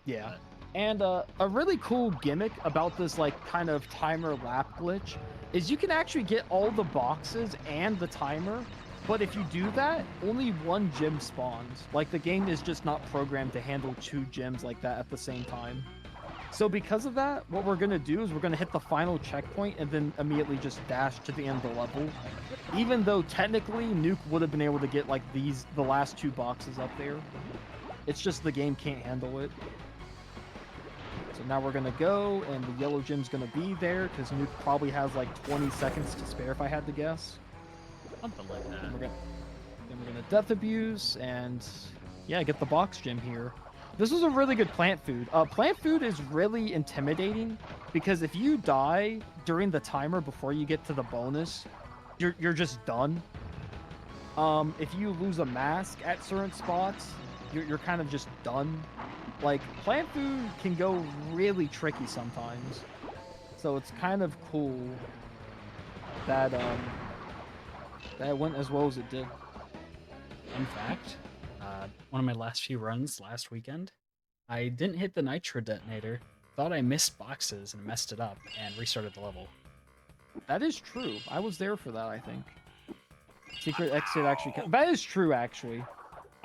Yeah. And a really cool gimmick about this like kind of timer lap glitch is you can actually get all the boxes and the timer, but if you do that, only 1 gem spawns. Like the game is just not programmed to handle 2 gems like that at the same time. So because of that, what we're going to do is we're going to hit the final checkpoint and then immediately just dash to the end of the level. Even though technically Nuke would have been able to get like the last 2 boxes up there. It's just the game can't handle it. So now we're going to go, and the yellow gem's going to be there, because Nuke probably has like 20 seconds to spare if I had to guess. Something like that. Then we're going to death abuse, and yeah, get the box gem here. This was a really good plant food. Plant food is really intimidating, because if you die during the timer before you get to the bonus, you're just done. If you lose a mask at certain spots, you're kind of just done. Like, plant food can go really tricky sometimes. So it's kind of cool that that it went as well as it did. Fun fact, one of my last few runs last weekend, I didn't hit the nitro detonator, thought I missed boxes and messed it up, and restarted the level. That is true. I was there for that, I think. Secret exit actually... That is true, actually.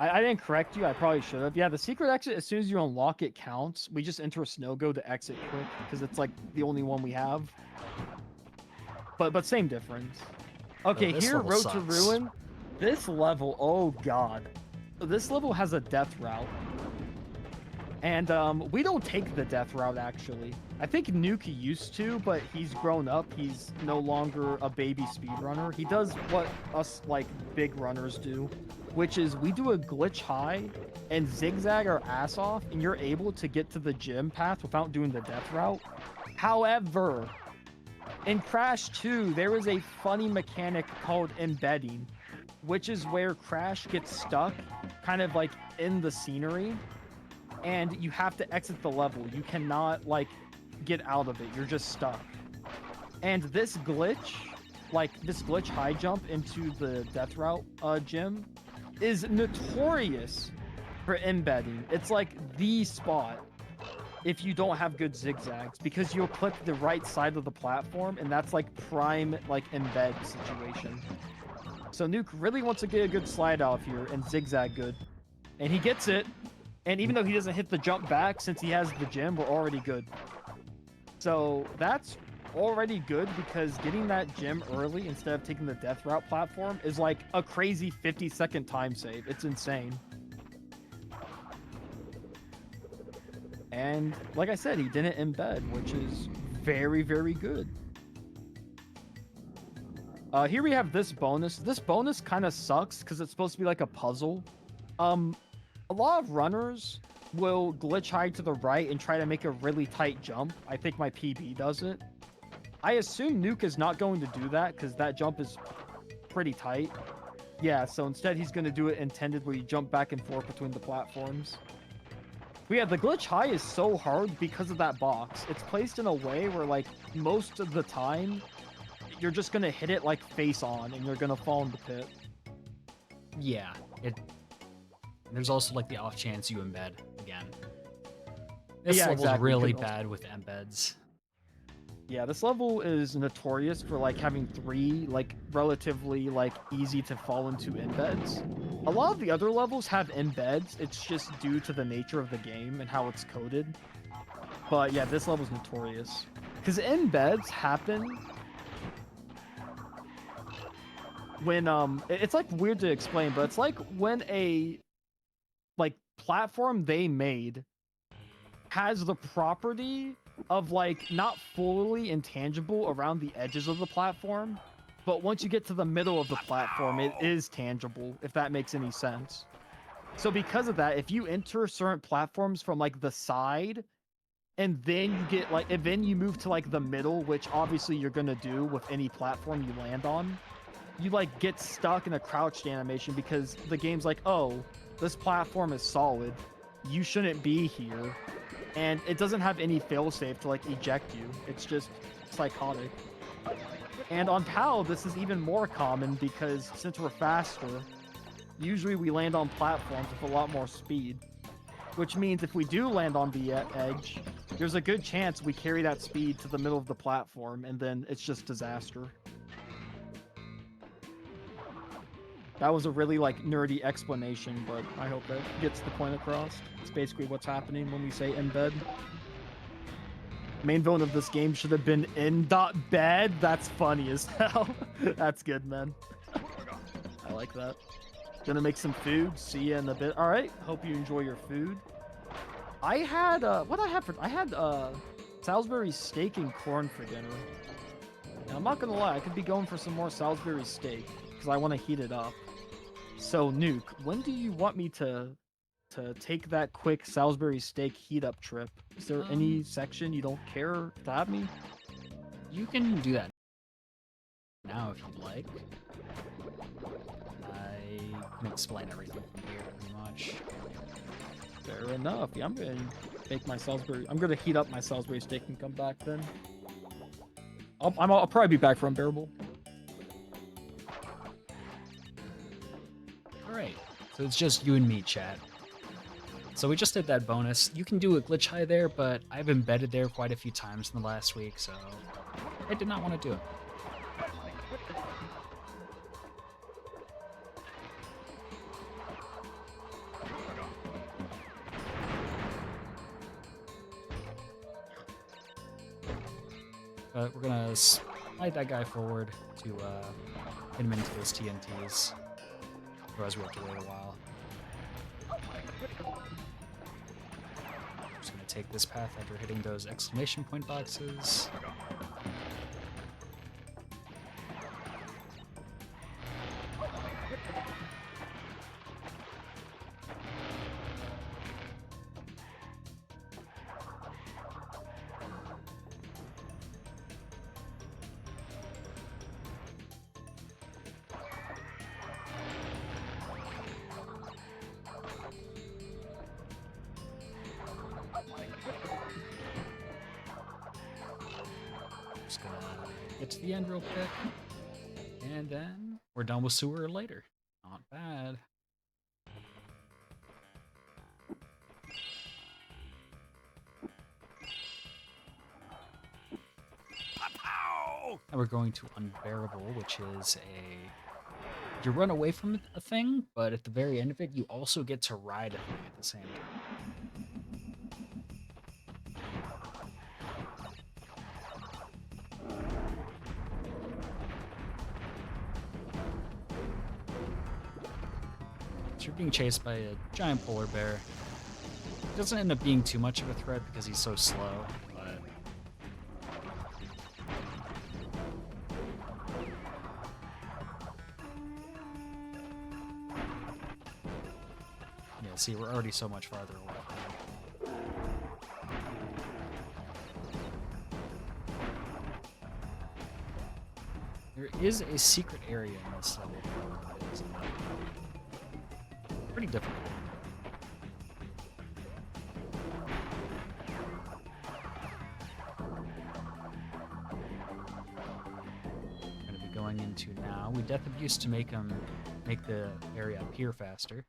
I didn't correct you. I probably should have. Yeah, the secret exit, as soon as you unlock it, counts. We just enter a snow-go to exit quick, because it's, like, the only one we have. But same difference. Okay, this here, level Road sucks. to Ruin. This level, oh god. This level has a death route. And we don't take the death route, actually. I think Nuke used to, but he's grown up. He's no longer a baby speedrunner. He does what us, like, big runners do, which is we do a glitch high and zigzag our ass off, and you're able to get to the gym path without doing the death route. However, in Crash 2, there is a funny mechanic called embedding, which is where Crash gets stuck kind of like in the scenery, and you have to exit the level. You cannot like get out of it. You're just stuck. And this glitch, like this glitch high jump into the death route gym, is notorious for embedding. It's like the spot if you don't have good zigzags, because you'll click the right side of the platform, and that's like prime like embed situation. So Nuke really wants to get a good slide out here and zigzag good, and he gets it. And even though he doesn't hit the jump back, since he has the gym, we're already good. So that's already good, because getting that gym early instead of taking the death route platform is like a crazy 50-second time save. It's insane. And like I said, he didn't embed, which is very, very good. Here we have this bonus. This bonus kind of sucks because it's supposed to be like a puzzle. A lot of runners will glitch high to the right and try to make a really tight jump. I think my PB does it. I assume Nuke is not going to do that because that jump is pretty tight. Yeah, so instead he's going to do it intended where you jump back and forth between the platforms. But yeah, the glitch high is so hard because of that box. It's placed in a way where, like, most of the time, you're just going to hit it, like, face on, and you're going to fall in the pit. Yeah, there's also, like, the off chance you embed again. This level's exactly. really bad with embeds. Yeah, this level is notorious for, like, having 3, like, relatively, like, easy to fall into embeds. A lot of the other levels have embeds. It's just due to the nature of the game and how it's coded. But yeah, this level's notorious. Because embeds happen when, it's, like, weird to explain, but it's like when a, like, platform they made has the property of, like, not fully intangible around the edges of the platform, but once you get to the middle of the platform, it is tangible, if that makes any sense. So because of that, if you enter certain platforms from, like, the side, and then you get, like, and then you move to, like, the middle, which obviously you're gonna do with any platform you land on, you, like, get stuck in a crouched animation because the game's like, oh, this platform is solid, you shouldn't be here. And it doesn't have any failsafe to, like, eject you. It's just psychotic. And on PAL, this is even more common because since we're faster, usually we land on platforms with a lot more speed. Which means if we do land on the edge, there's a good chance we carry that speed to the middle of the platform, and then it's just disaster. That was a really, like, nerdy explanation, but I hope that gets the point across. It's basically what's happening when we say embed. Main villain of this game should have been in.bed. That's funny as hell. That's good, man. I like that. Gonna make some food. See ya in a bit. All right. Hope you enjoy your food. I had I had Salisbury steak and corn for dinner. And I'm not gonna lie, I could be going for some more Salisbury steak because I want to heat it up. So Nuke, when do you want me to take that quick Salisbury steak heat up trip? Is there any section you don't care to have me? You can do that now if you'd like. can explain everything from here, pretty much. Fair enough. Yeah, I'm gonna make my Salisbury. I'm gonna heat up my Salisbury steak and come back then. I'll probably be back for Unbearable. Alright, so it's just you and me, chat. So we just did that bonus. You can do a glitch high there, but I've embedded there quite a few times in the last week, so I did not want to do it. But we're gonna slide that guy forward to hit him into those TNTs. Otherwise we have to wait a while. Just gonna take this path after hitting those exclamation point boxes. Just gonna get to the end real quick. And then we're done with sewer later. Not bad. And we're going to Unbearable, which is you run away from a thing, but at the very end of it, you also get to ride a thing at the same time. So you're being chased by a giant polar bear. It doesn't end up being too much of a threat because he's so slow, but... Yeah, see, we're already so much farther away from him. There is a secret area in this level. It's pretty difficult. We're going to be going into now. We death abuse to make the area appear faster.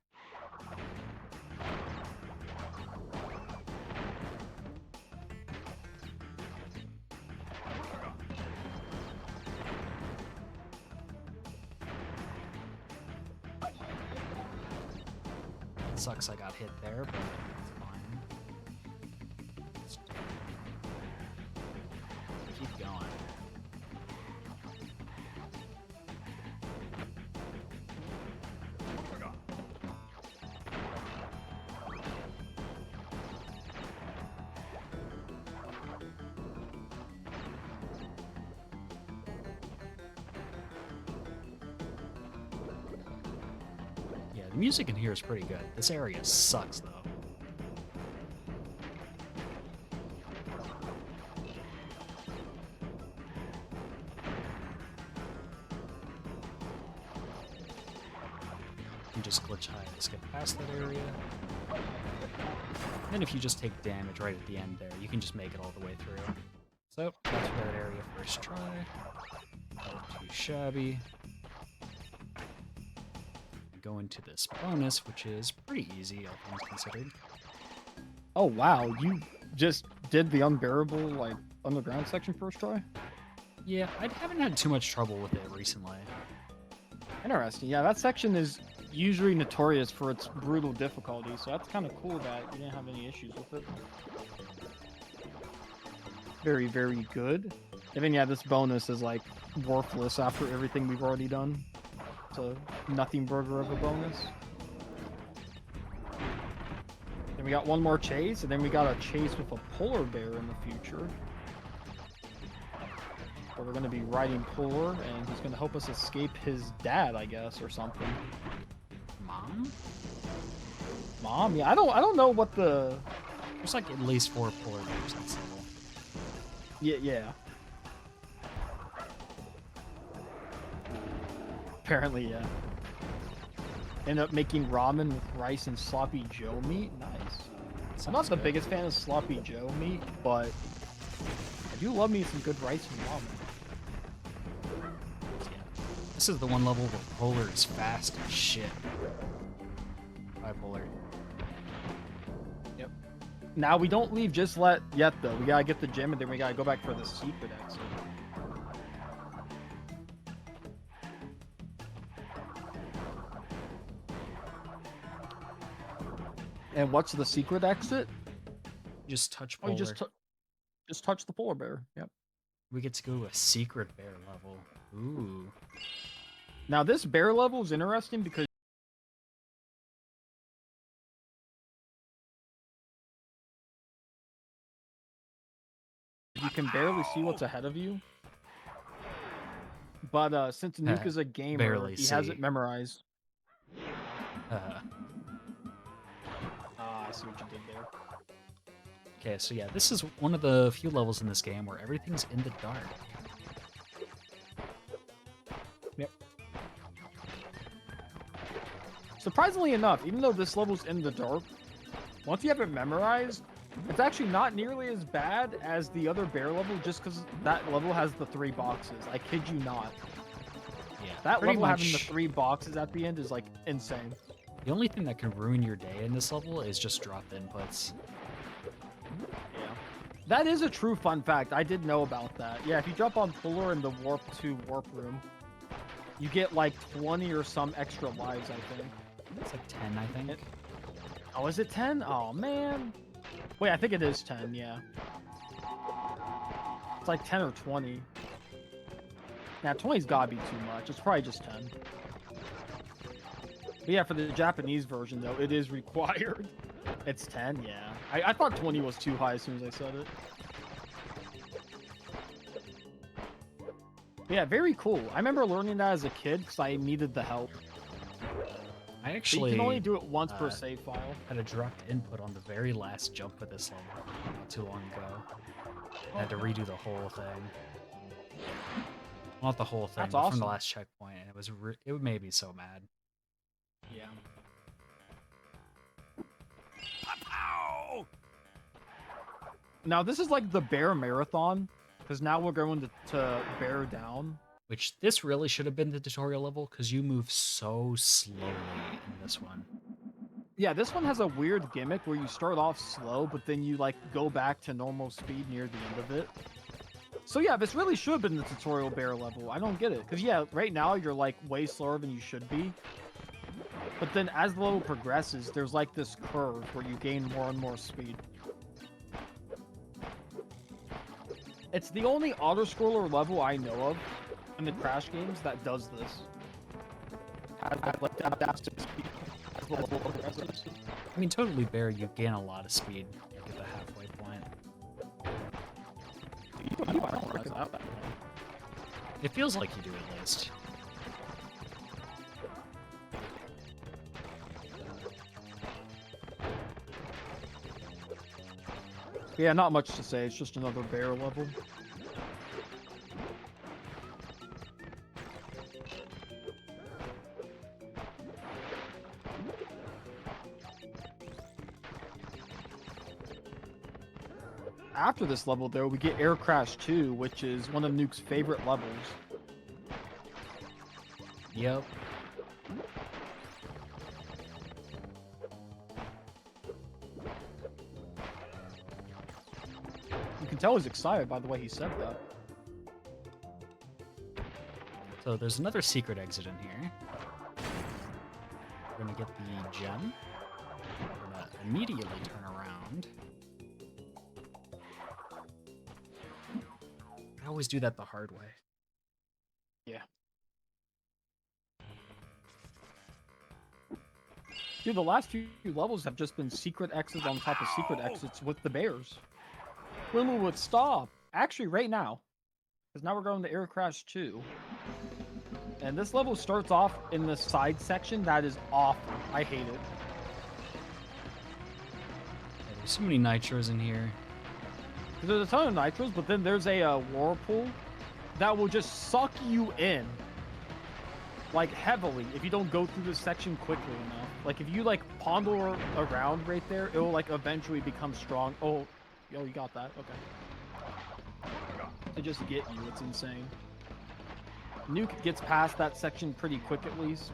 Sucks I got hit there, but it's fine. Just keep going. The music in here is pretty good. This area sucks, though. You just glitch high to skip past that area. And then if you just take damage right at the end there, you can just make it all the way through. So, that's for that area first try. Not too shabby. Go into this bonus, which is pretty easy, all things considered. Oh wow, you just did the Unbearable, like, underground section first try? Yeah, I haven't had too much trouble with it recently. Interesting. Yeah, that section is usually notorious for its brutal difficulty, so that's kind of cool that you didn't have any issues with it. Very, very good. And then yeah, this bonus is like worthless after everything we've already done. It's a nothing burger of a bonus. Then we got one more chase, and then we got a chase with a polar bear in the future. So we're going to be riding polar, and he's going to help us escape his dad, I guess, or something. Mom? Mom? Yeah, I don't know what the... There's like at least 4 polar bears in this level. Yeah. Apparently, yeah. End up making ramen with rice and sloppy Joe meat. Nice. I'm not Sounds the good. biggest fan of sloppy Joe meat, but I do love me some good rice and ramen. Yeah. This is the one level where Polar is fast as shit. Bye, Polar. Yep. Now we don't leave just yet though. We gotta get the gym and then we gotta go back for the secret exit. And what's the secret exit? Just touch Oh, Polar. you just touch the polar bear. Yep. We get to go to a secret bear level. Ooh. Now this bear level is interesting because you can barely see what's ahead of you. But since Nuke is a gamer, Barely he has see. it memorized. Uh, I see what you did there. okay, so yeah, this is one of the few levels in this game where everything's in the dark. Yep. Surprisingly enough, even though this level's in the dark, once you have it memorized, it's actually not nearly as bad as the other bear level just because that level has the 3 boxes. I kid you not. Yeah, That pretty level having the much 3 boxes at the end is like insane. the only thing that can ruin your day in this level is just drop inputs. Yeah. That is a true fun fact. I did know about that. Yeah, if you jump on Polar in the Warp 2 Warp Room, you get like 20 or some extra lives, I think. It's like 10, I think. Oh, is it 10? Oh, man. Wait, I think it is 10, yeah. It's like 10 or 20. Now, 20's gotta be too much. It's probably just 10. But yeah, for the Japanese version, though, it is required. It's 10, yeah. I thought 20 was too high as soon as I said it. Yeah, very cool. I remember learning that as a kid because I needed the help. I But actually you can only do it once per save file. had a dropped input on the very last jump of this level not too long ago. I had to redo the whole thing. Well, not the whole thing, That's but from awesome. the last checkpoint. And it made me so mad. Yeah. Now this is like the bear marathon, because now we're going to bear down. Which this really should have been the tutorial level because you move so slowly in this one. Yeah, this one has a weird gimmick where you start off slow, but then you like go back to normal speed near the end of it. So yeah, this really should have been the tutorial bear level. I don't get it, because yeah, right now you're like way slower than you should be. But then as the level progresses, there's like this curve where you gain more and more speed. It's the only auto-scroller level I know of in the Crash games that does this. Has like that speed as the level progresses. I mean, totally bear, you gain a lot of speed like at the halfway point. I don't realize that. It feels like you do at least. Yeah, not much to say. It's just another bear level. After this level, though, we get Air Crash 2, which is one of Nuke's favorite levels. Yep. You can tell he's excited by the way he said that. So there's another secret exit in here. We're gonna get the gem. We're gonna immediately turn around. I always do that the hard way. Yeah. Dude, the last few levels have just been secret exits on top of secret exits with the bears. When we would stop, actually right now, because now we're going to Air Crash 2. And this level starts off in the side section that is awful. I hate it. Yeah, there's so many nitros in here. There's a ton of nitros, but then there's a whirlpool that will just suck you in. like heavily if you don't go through this section quickly enough. Like if you like ponder around right there, it will like eventually become strong. Oh, yo, you got that? Okay. To just get you, it's insane. Nuke gets past that section pretty quick at least.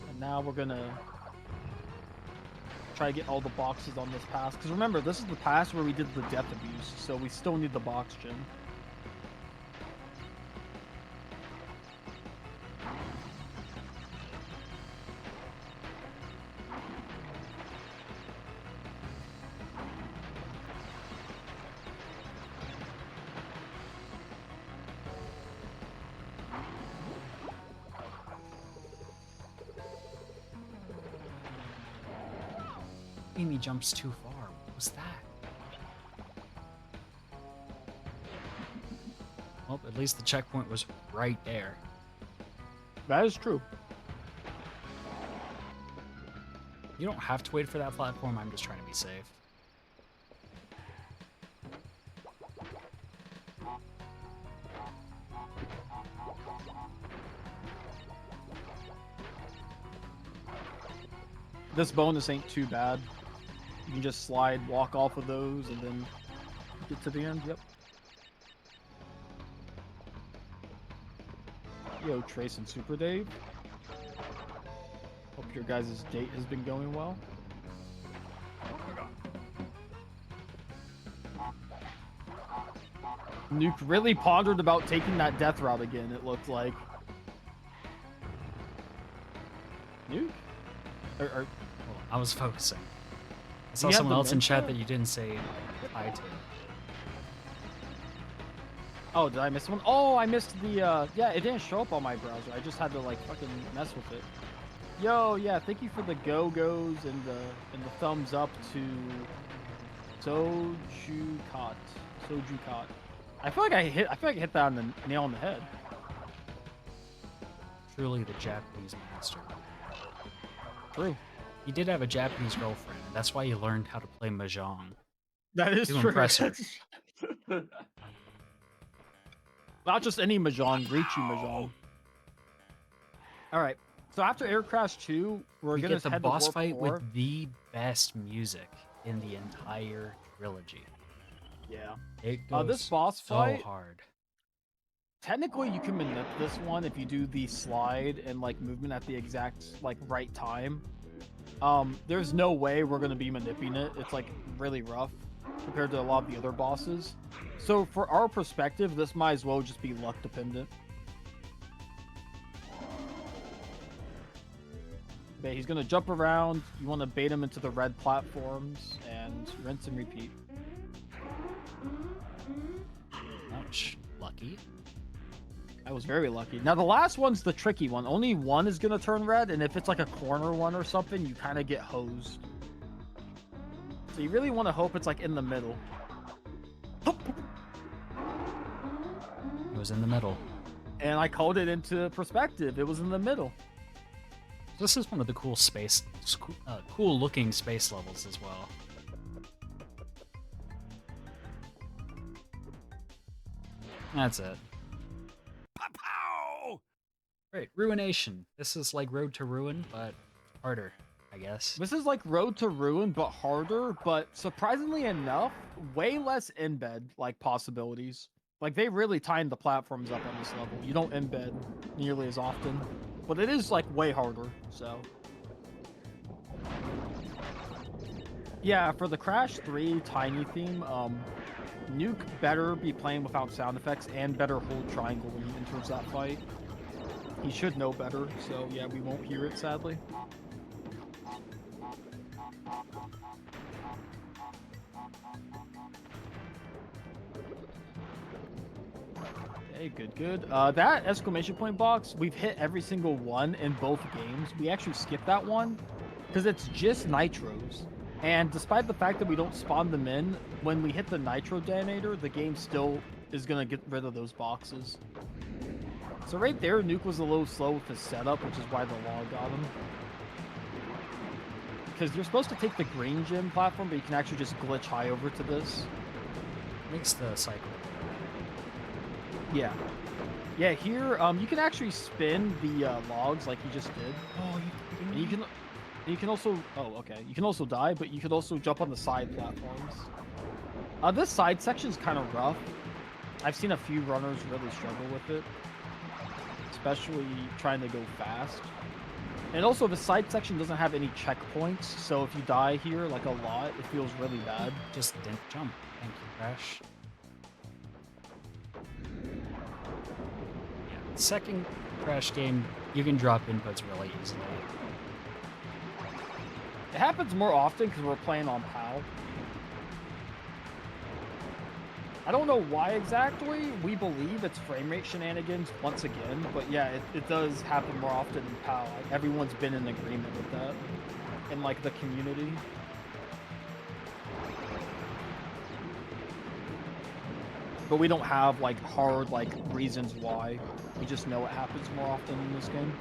And now we're gonna try to get all the boxes on this pass. Because remember, this is the pass where we did the death abuse, so we still need the box gym. Amy jumps too far. What was that? Well, at least the checkpoint was right there. That is true. You don't have to wait for that platform. I'm just trying to be safe. This bonus ain't too bad. You can just slide, walk off of those, and then get to the end. Yep. Yo, Trace and Super Dave. Hope your guys' date has been going well. Nuke really pondered about taking that death route again, it looked like. Nuke? Well, I was focusing. I saw You had someone else in dementia? chat that you didn't say hi to. Oh, did I miss one? Oh, I missed the, yeah, it didn't show up on my browser. I just had to, like, fucking mess with it. Yo, yeah, thank you for the go-go's and the thumbs up to Sojukat. Sojukat. I feel like I hit that on the nail on the head. Truly the Japanese master. True. He did have a Japanese girlfriend, and that's why he learned how to play mahjong. That is Too true. impressive. Not just any mahjong, Grichi mahjong. All right. So after Air Crash 2, we're We gonna get the head boss to Warp fight 4. with the best music in the entire trilogy. Yeah. It goes This boss so fight, hard. technically you can manip this one if you do the slide and like movement at the exact like right time. There's no way we're gonna be manipping it. It's like really rough compared to a lot of the other bosses. So for our perspective, this might as well just be luck dependent. Okay, he's gonna jump around. You want to bait him into the red platforms and rinse and repeat. Ouch. Lucky. I was very lucky. Now the last one's the tricky one. Only one is gonna turn red, and if it's like a corner one or something, you kind of get hosed. So you really want to hope it's like in the middle. It was in the middle. And I called it into perspective. It was in the middle. This is one of the cool cool looking space levels as well. That's it. Pow! Great, Ruination. This is like Road to Ruin, but harder, I guess. This is like Road to Ruin, but harder. But surprisingly enough, way less embed like possibilities. Like they really tightened the platforms up on this level. You don't embed nearly as often, but it is like way harder. So yeah, for the Crash 3 Tiny theme, Nuke better be playing without sound effects and better hold triangle when he enters that fight. He should know better, so yeah, we won't hear it sadly. Okay, good. That exclamation point box, we've hit every single one in both games. We actually skipped that one because it's just nitros. And despite the fact that we don't spawn them in, when we hit the nitro detonator, the game still is going to get rid of those boxes. So right there, Nuke was a little slow with his setup, which is why the log got him. Because you're supposed to take the green gym platform, but you can actually just glitch high over to this. Makes the cycle. Yeah. Yeah, here you can actually spin the logs like you just did. Oh, And you can also okay. You can also die, but you can also jump on the side platforms. This side section is kind of rough. I've seen a few runners really struggle with it, especially trying to go fast. And also, the side section doesn't have any checkpoints, so if you die here like a lot, it feels really bad. Just didn't jump. Thank you, Crash. Yeah, second Crash game, you can drop inputs really easily. It happens more often because we're playing on PAL. I don't know why exactly. We believe it's frame rate shenanigans once again, but yeah, it does happen more often in PAL. Like, everyone's been in agreement with that in like the community. But we don't have like hard like reasons why. We just know it happens more often in this game.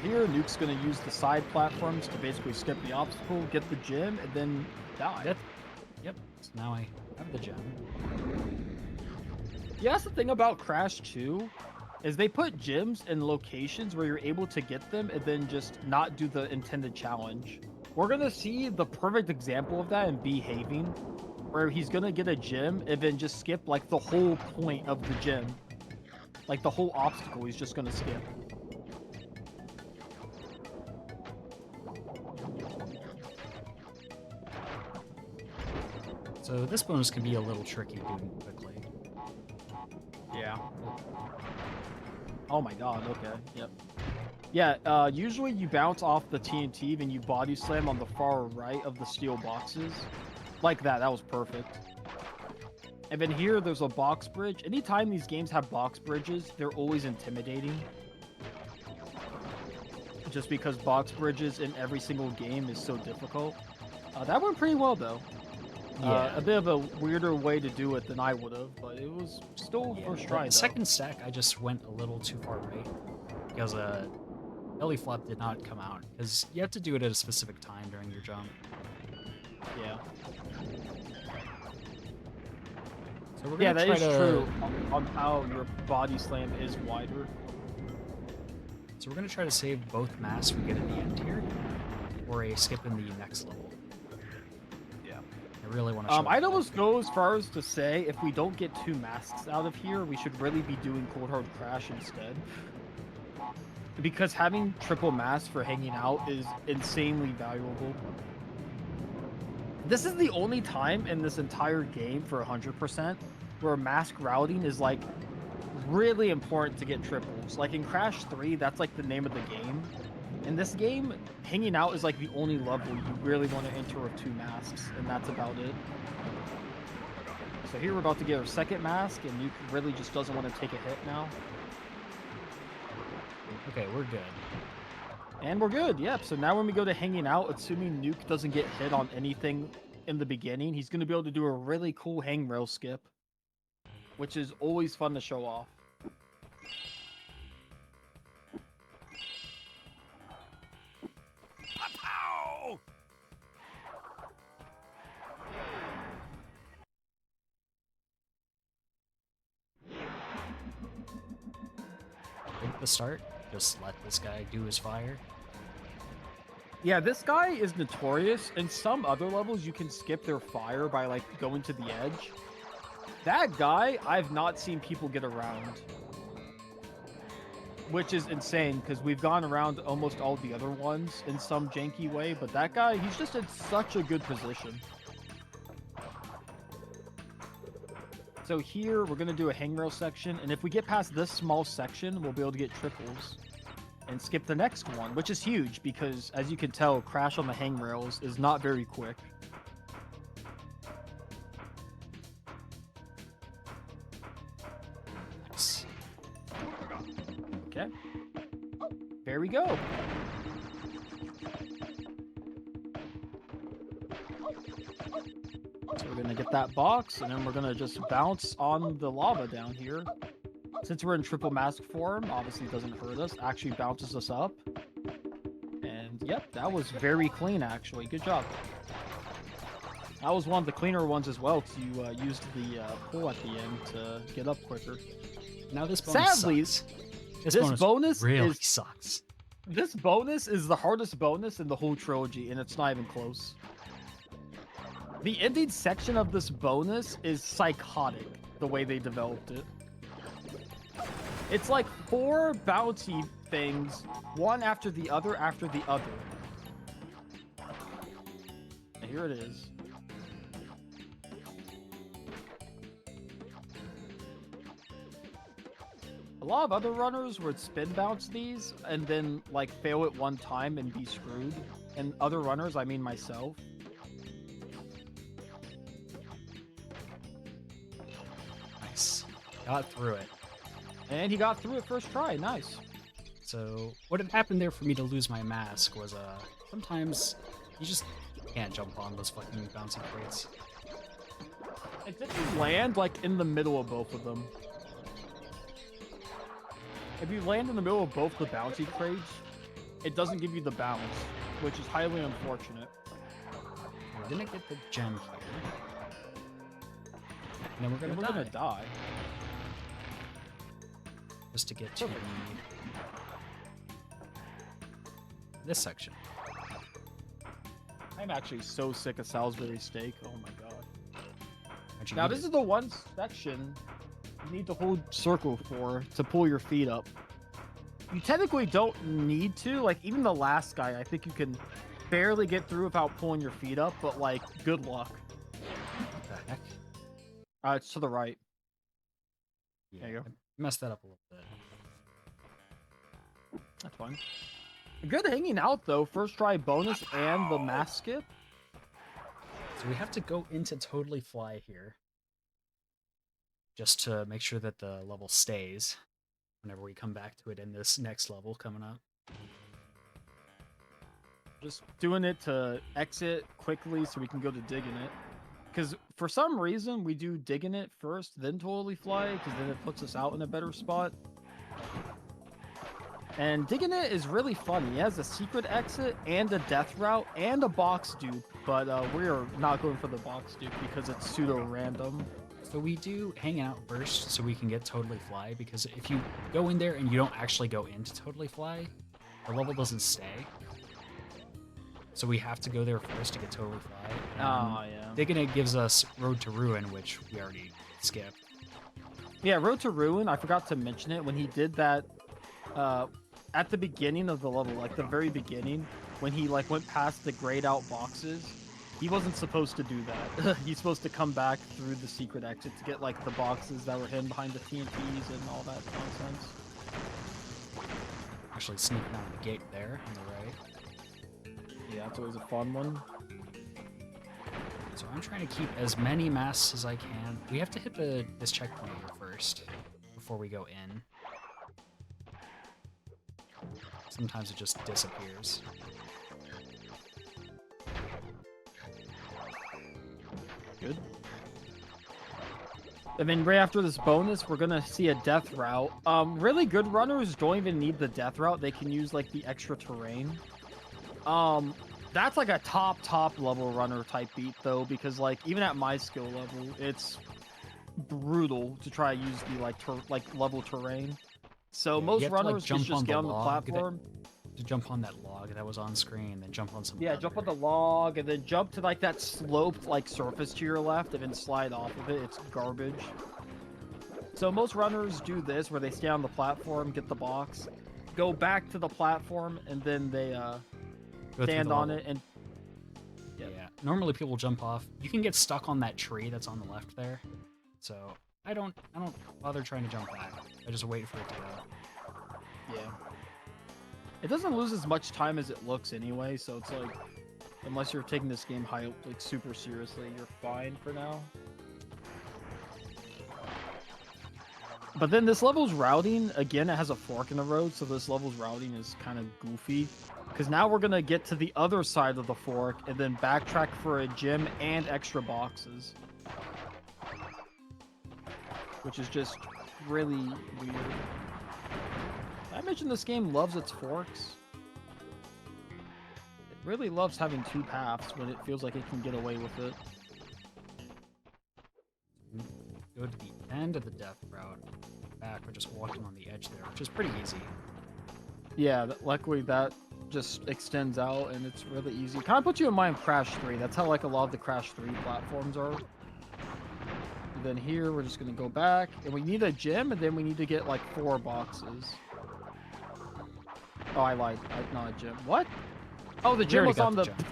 Here, Nuke's going to use the side platforms to basically skip the obstacle, get the gem, and then die. Yep. So now I have the gem. Yeah, that's the thing about Crash 2, is they put gems in locations where you're able to get them and then just not do the intended challenge. We're going to see the perfect example of that in Behaving, where he's going to get a gem and then just skip like the whole point of the gem. Like the whole obstacle he's just going to skip. So this bonus can be a little tricky doing quickly. Yeah. Oh my god, okay, yep. Yeah, usually you bounce off the TNT, then you body slam on the far right of the steel boxes. Like that was perfect. And then here, there's a box bridge. Anytime these games have box bridges, they're always intimidating. Just because box bridges in every single game is so difficult. That went pretty well, though. Yeah. A bit of a weirder way to do it than I would have, but it was still first try, The second stack, I just went a little too far right because belly flop did not come out because you have to do it at a specific time during your jump. Yeah. So we're Yeah, gonna that try is to, true on how your body slam is wider. So we're gonna try to save both masks we get at the end here, or a skip in the next level. Yeah. I really want to. I'd almost go as far as to say if we don't get 2 masks out of here, we should really be doing Cold Hard Crash instead. Because having triple mask for hanging out is insanely valuable. This is the only time in this entire game for 100% where mask routing is like really important to get triples. Like in Crash 3, that's like the name of the game. In this game, hanging out is like the only level you really want to enter with 2 masks, and that's about it. So here we're about to get our second mask, and Nuke really just doesn't want to take a hit now. Okay, we're good. And we're good, yep. So now when we go to hanging out, assuming Nuke doesn't get hit on anything in the beginning, he's going to be able to do a really cool hang rail skip, which is always fun to show off. At the start, just let this guy do his fire. Yeah, this guy is notorious. In some other levels, you can skip their fire by, like, going to the edge. That guy, I've not seen people get around. Which is insane, because we've gone around almost all the other ones in some janky way, but that guy, he's just in such a good position. So here, we're going to do a hangrail section, and if we get past this small section, we'll be able to get triples. And skip the next one, which is huge, because as you can tell, Crash on the hangrails is not very quick. Nice. Okay. There we go. So we're going to get that box, and then we're going to just bounce on the lava down here. Since we're in triple mask form, obviously it doesn't hurt us. Actually bounces us up. And yep, that was very clean, actually. Good job. That was one of the cleaner ones as well, because you used the pull at the end to get up quicker. Now this bonus Sadly, sucks. this bonus bonus really is sucks. This bonus is the hardest bonus in the whole trilogy, and it's not even close. The ending section of this bonus is psychotic, the way they developed it. It's like 4 bounty things, one after the other after the other. And here it is. A lot of other runners would spin bounce these and then like fail it one time and be screwed. And other runners, I mean myself. Nice. Got through it. And he got through it first try. Nice. So what had happened there for me to lose my mask was sometimes you just can't jump on those fucking bouncy crates. It didn't land like in the middle of both of them. If you land in the middle of both the bounty crates, it doesn't give you the bounce, which is highly unfortunate. We're gonna get the gem here. And then we're gonna die. Just to get to this section. I'm actually so sick of Salisbury steak. Oh my god. Now this is the one section you need to hold circle for to pull your feet up. You technically don't need to. Like, even the last guy, I think you can barely get through without pulling your feet up, but, like, good luck. What the heck? It's to the right. Yeah, there you go. I messed that up a little bit. That's fine. Good hanging out, though. First try bonus and the mask skip. So we have to go into Totally Fly here. Just to make sure that the level stays whenever we come back to it in this next level coming up. Just doing it to exit quickly so we can go to digging it. Because for some reason, we do digging it first, then Totally Fly, because then it puts us out in a better spot. And digging it is really funny. It has a secret exit and a death route and a box dupe, but we are not going for the box dupe because it's pseudo-random. So we do hang out first so we can get Totally Fly, because if you go in there and you don't actually go into Totally Fly, the level doesn't stay. So we have to go there first to get Totally Fly. Oh, yeah. Digging it gives us Road to Ruin, which we already skipped. Yeah, Road to Ruin, I forgot to mention it. When he did that at the beginning of the level, like the very beginning, when he like went past the grayed out boxes, he wasn't supposed to do that. He's supposed to come back through the secret exit to get like the boxes that were hidden behind the TNTs and all that nonsense. Actually sneaking out the gate there on the right. Yeah, it's always a fun one. So I'm trying to keep as many masks as I can. We have to hit this checkpoint here first before we go in. Sometimes it just disappears. Good. And then right after this bonus, we're gonna see a death route. Really good runners don't even need the death route. They can use like the extra terrain. That's like a top level runner type beat though, because like even at my skill level, it's brutal to try to use the like level terrain. So Yeah, most runners just get on the platform. To jump on that log that was on screen, and then jump on some. Yeah, jump on the log, and then jump to like that sloped like surface to your left, and then slide off of it. It's garbage. So most runners do this, where they stay on the platform, get the box, go back to the platform, and then they stand on it. And yeah, normally people jump off. You can get stuck on that tree that's on the left there. So I don't bother trying to jump back. I just wait for it to go. Yeah. It doesn't lose as much time as it looks anyway, so it's like, unless you're taking this game like super seriously, you're fine for now. But then this level's routing, again, it has a fork in the road, so this level's routing is kind of goofy. Because now we're going to get to the other side of the fork, and then backtrack for a gym and extra boxes. Which is just really weird. I mentioned this game loves its forks. It really loves having two paths when it feels like it can get away with it. Go to the end of the death route. Back, we're just walking on the edge there, which is pretty easy. Yeah, luckily that just extends out and it's really easy. Kind of puts you in mind of Crash 3. That's how like a lot of the Crash 3 platforms are. And then here we're just gonna go back and we need a gem and then we need to get like 4 boxes. Oh, I lied. Not a gem. What? Oh, the We gym already was got on the the. gem.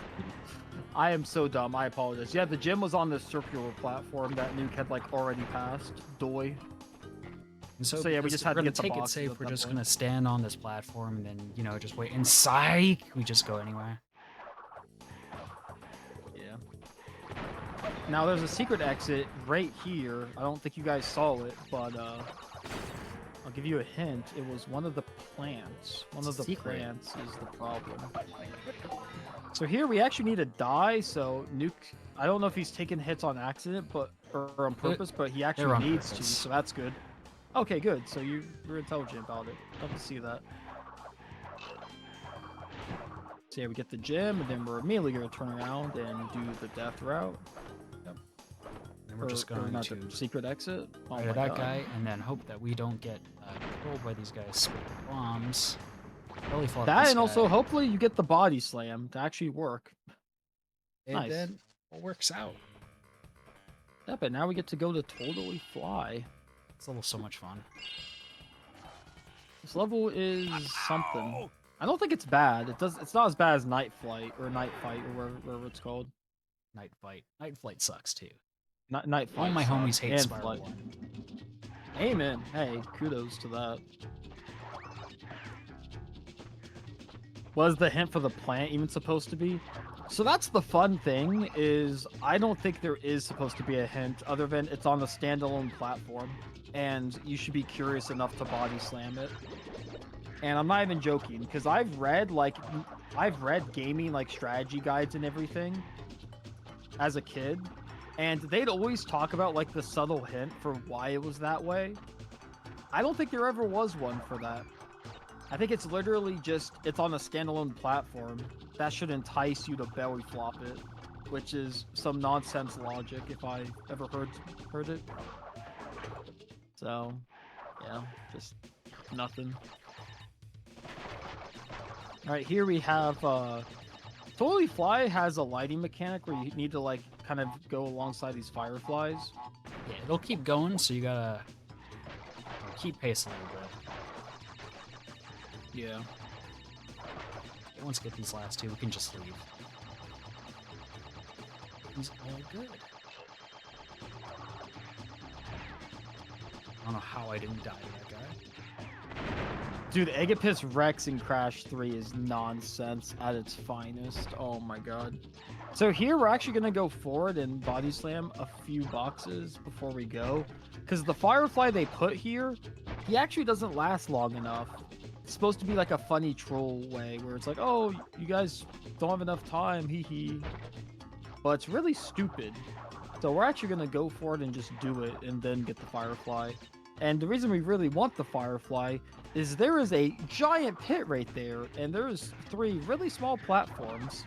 I am so dumb. I apologize. Yeah, the gym was on the circular platform that Nuke had like already passed. Doy. And So, yeah, we because just had to we're gonna get the take it boxes safe. at We're that just point. gonna stand on this platform and then, you know, just wait. And psych, we just go anywhere. Yeah. Now there's a secret exit right here. I don't think you guys saw it, but I'll give you a hint. It was one of the plants. One of the Secret. plants is the problem. So here we actually need to die. So Nuke, I don't know if he's taking hits on accident, or on purpose, but he actually on needs to. purpose. So that's good. Okay, good. So you're intelligent about it. Love to see that. So yeah, we get the gem, and then we're immediately gonna turn around and do the death route. And we're just going not to the secret exit. Oh fire my that God. guy and then hope that we don't get killed by these guys spitting bombs. Really fought That this and also guy. hopefully you get the body slam to actually work. And Nice. then it works out. Yeah, but now we get to go to Totally Fly. It's a little so much fun. This level is something. I don't think it's bad. It's not as bad as Night Flight or Night Fight or wherever it's called. Night Fight. Night Flight sucks too. Night Flight. All my homies sucks, hate and Spiral Flight. 1. Amen. Hey, kudos to that. Was the hint for the plant even supposed to be? So that's the fun thing, is I don't think there is supposed to be a hint other than it's on a standalone platform and you should be curious enough to body slam it. And I'm not even joking, because I've read gaming like strategy guides and everything as a kid, and they'd always talk about like the subtle hint for why it was that way. I don't think there ever was one for that. I think it's literally just, it's on a standalone platform. That should entice you to belly flop it, which is some nonsense logic if I ever heard it. So, yeah, just nothing. All right, here we have, Totally Fly has a lighting mechanic where you need to like kind of go alongside these fireflies. Yeah, it'll keep going, so you gotta keep pace a little bit. Yeah. Once we get these last two, we can just leave. He's all good. I don't know how I didn't die to that guy. Dude, Agapiss Rex in Crash 3 is nonsense at its finest. Oh my god. So here we're actually going to go forward and body slam a few boxes before we go. Because the Firefly they put here, he actually doesn't last long enough. It's supposed to be like a funny troll way where it's like, oh, you guys don't have enough time, hee hee. But it's really stupid. So we're actually going to go for it and just do it and then get the Firefly. And the reason we really want the Firefly is there is a giant pit right there, and there's 3 really small platforms.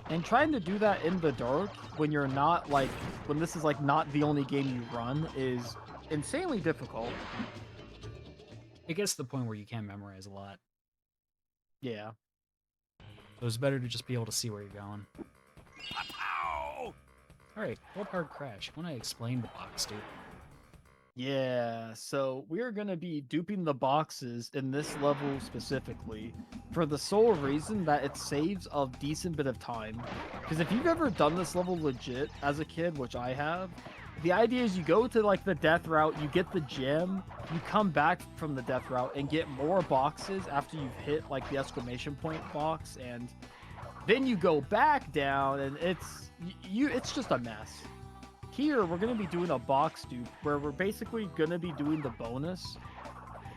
And trying to do that in the dark when you're not like, when this is like not the only game you run is insanely difficult. It gets to the point where you can't memorize a lot. Yeah. So it's better to just be able to see where you're going. Alright, what hard crash? Want to explain the box, dude? Yeah, so we're going to be duping the boxes in this level specifically for the sole reason that it saves a decent bit of time. Because if you've ever done this level legit as a kid, which I have, the idea is you go to like the death route, you get the gem, you come back from the death route and get more boxes after you've hit like the exclamation point box, and then you go back down and it's just a mess. Here, we're going to be doing a box dupe where we're basically going to be doing the bonus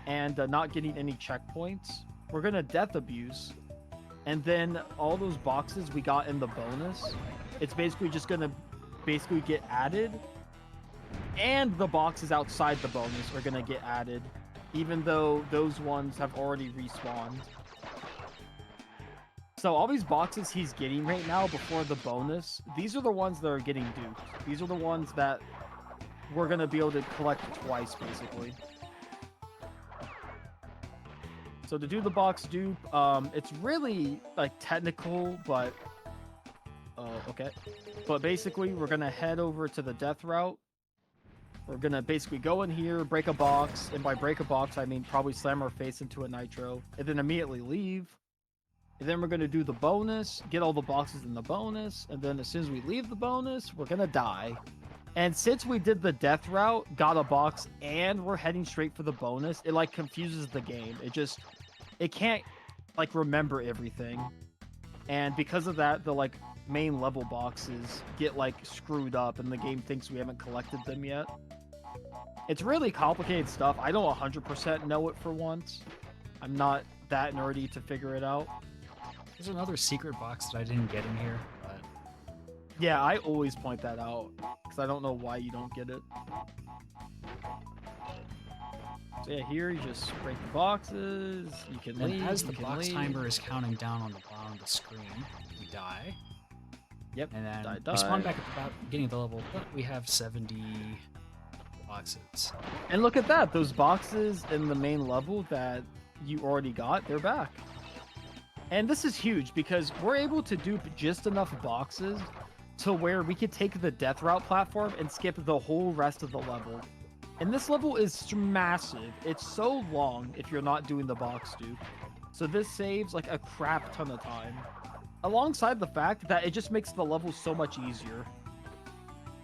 and not getting any checkpoints. We're going to death abuse, and then all those boxes we got in the bonus, it's basically just going to get added, and the boxes outside the bonus are going to get added, even though those ones have already respawned. So all these boxes he's getting right now before the bonus, these are the ones that are getting duped. These are the ones that we're gonna be able to collect twice, basically. So to do the box dupe, it's really like technical, but okay. But basically, we're gonna head over to the death route. We're gonna basically go in here, break a box, and by break a box, I mean probably slam our face into a nitro, and then immediately leave. And then we're gonna do the bonus, get all the boxes in the bonus, and then as soon as we leave the bonus, we're gonna die. And since we did the death route, got a box, and we're heading straight for the bonus, it like confuses the game. It can't like remember everything. And because of that, the like main level boxes get like screwed up and the game thinks we haven't collected them yet. It's really complicated stuff. I don't 100% know it for once. I'm not that nerdy to figure it out. There's another secret box that I didn't get in here, but Yeah, I always point that out because I don't know why you don't get it. So yeah, here you just break the boxes. You can and leave. as the you can box leave. timer is counting down on the bottom of the screen, we die. Yep. And then die. we spawn back at the beginning of the level, but we have 70 boxes. And look at that. Those boxes in the main level that you already got, they're back. And this is huge because we're able to dupe just enough boxes to where we could take the death route platform and skip the whole rest of the level. And this level is massive. It's so long if you're not doing the box dupe. So this saves like a crap ton of time. Alongside the fact that it just makes the level so much easier.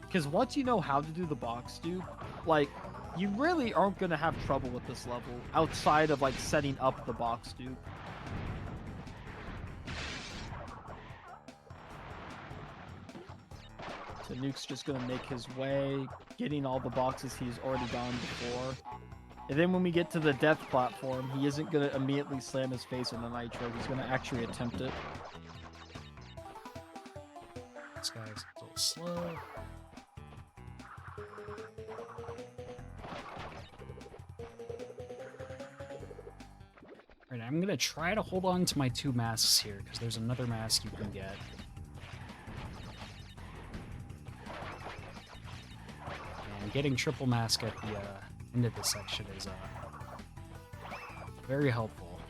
Because once you know how to do the box dupe, like, you really aren't going to have trouble with this level outside of like setting up the box dupe. So Nuke's just going to make his way, getting all the boxes he's already gone before. And then when we get to the death platform, he isn't going to immediately slam his face in the nitro. He's going to actually attempt it. This guy's a little slow. Alright, I'm gonna try to hold on to my 2 masks here, because there's another mask you can get. And getting triple mask at the end of this section is very helpful.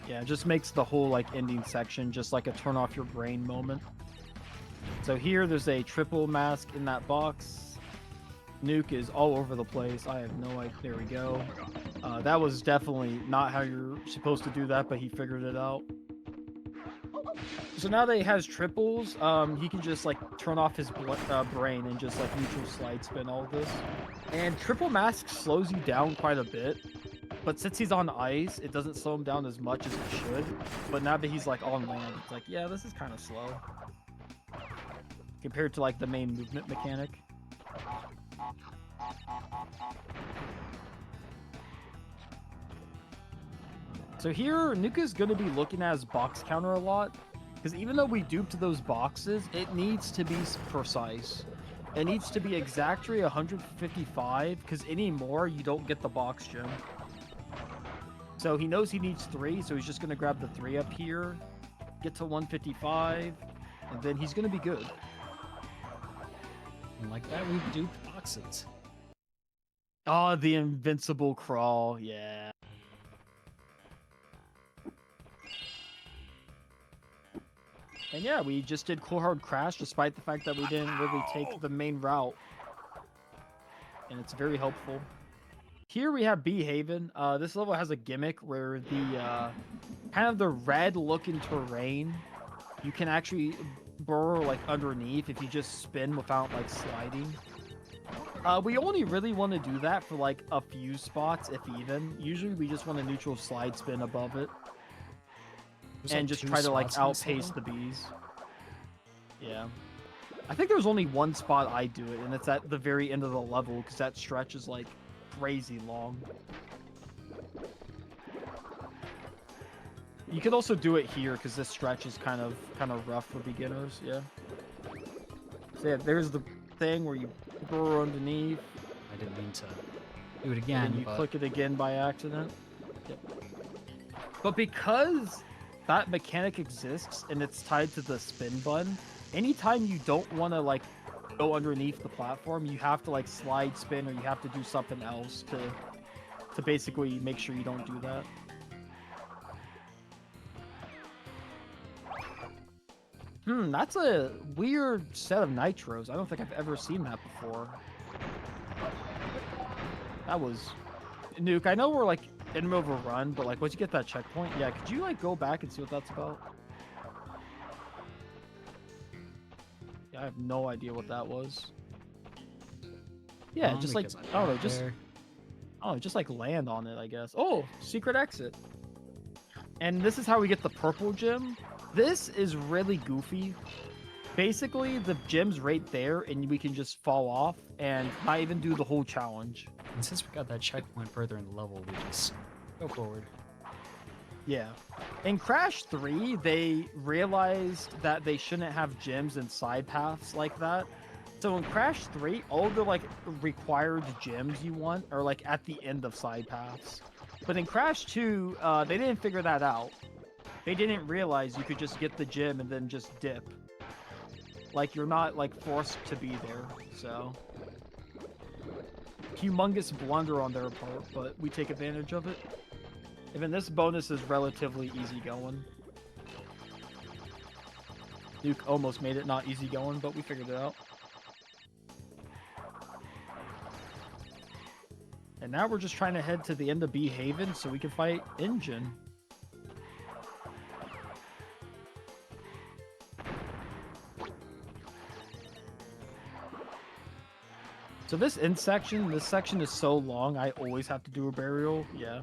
Yeah, it just makes the whole like ending section just like a turn off your brain moment. So here there's a triple mask in that box. Nuke is all over the place. I have no idea. There we go. That was definitely not how you're supposed to do that, but he figured it out. So now that he has triples, he can just like turn off his brain and just like neutral slide spin all this. And triple mask slows you down quite a bit. But since he's on ice, it doesn't slow him down as much as it should. But now that he's like on land, it's like, yeah, this is kind of slow. Compared to like the main movement mechanic. So here, Nuka's going to be looking at his box counter a lot. Because even though we duped those boxes, it needs to be precise. It needs to be exactly 155, because any more, you don't get the box gem. So he knows he needs 3, so he's just going to grab the 3 up here, get to 155, and then he's going to be good. And like that, we duped boxes. Oh, the invincible crawl, yeah. And yeah, we just did Cool Hard Crash despite the fact that we didn't really take the main route. And it's very helpful. Here we have Bee Haven. This level has a gimmick where the kind of the red looking terrain, you can actually burrow like underneath if you just spin without like sliding. We only really want to do that for like a few spots, if even. Usually we just want a neutral slide spin above it. There's And like just 2 try to like spots in this outpace level? the bees. Yeah. I think there's only one spot I do it, and it's at the very end of the level, because that stretch is like crazy long. You could also do it here, because this stretch is kind of rough for beginners, yeah. So yeah, there's the thing where you burrow underneath. I didn't mean to do it again, And you but click it again by accident. Yep. But because that mechanic exists and it's tied to the spin button, anytime you don't want to like go underneath the platform, you have to like slide spin or you have to do something else to basically make sure you don't do that. That's a weird set of nitros. I don't think I've ever seen that before. That was... Nuke, I know we're like in the middle of a run, but like once you get that checkpoint, yeah, could you like go back and see what that's about? Yeah, I have no idea what that was. Yeah, just like, I don't know, just like land on it, I guess. Oh, secret exit. And this is how we get the purple gem. This is really goofy. Basically, the gem's right there, and we can just fall off and not even do the whole challenge. And since we got that checkpoint further in the level, we just go forward. Yeah. In Crash 3, they realized that they shouldn't have gems and side paths like that. So in Crash 3, all the like required gems you want are like at the end of side paths. But in Crash 2, they didn't figure that out. They didn't realize you could just get the gem and then just dip. Like, you're not like forced to be there, so... Humongous blunder on their part, but we take advantage of it. Even this bonus is relatively easy going. Nuke almost made it not easy going, but we figured it out. And now we're just trying to head to the end of B Haven so we can fight Engine. So this section is so long, I always have to do a burial. Yeah.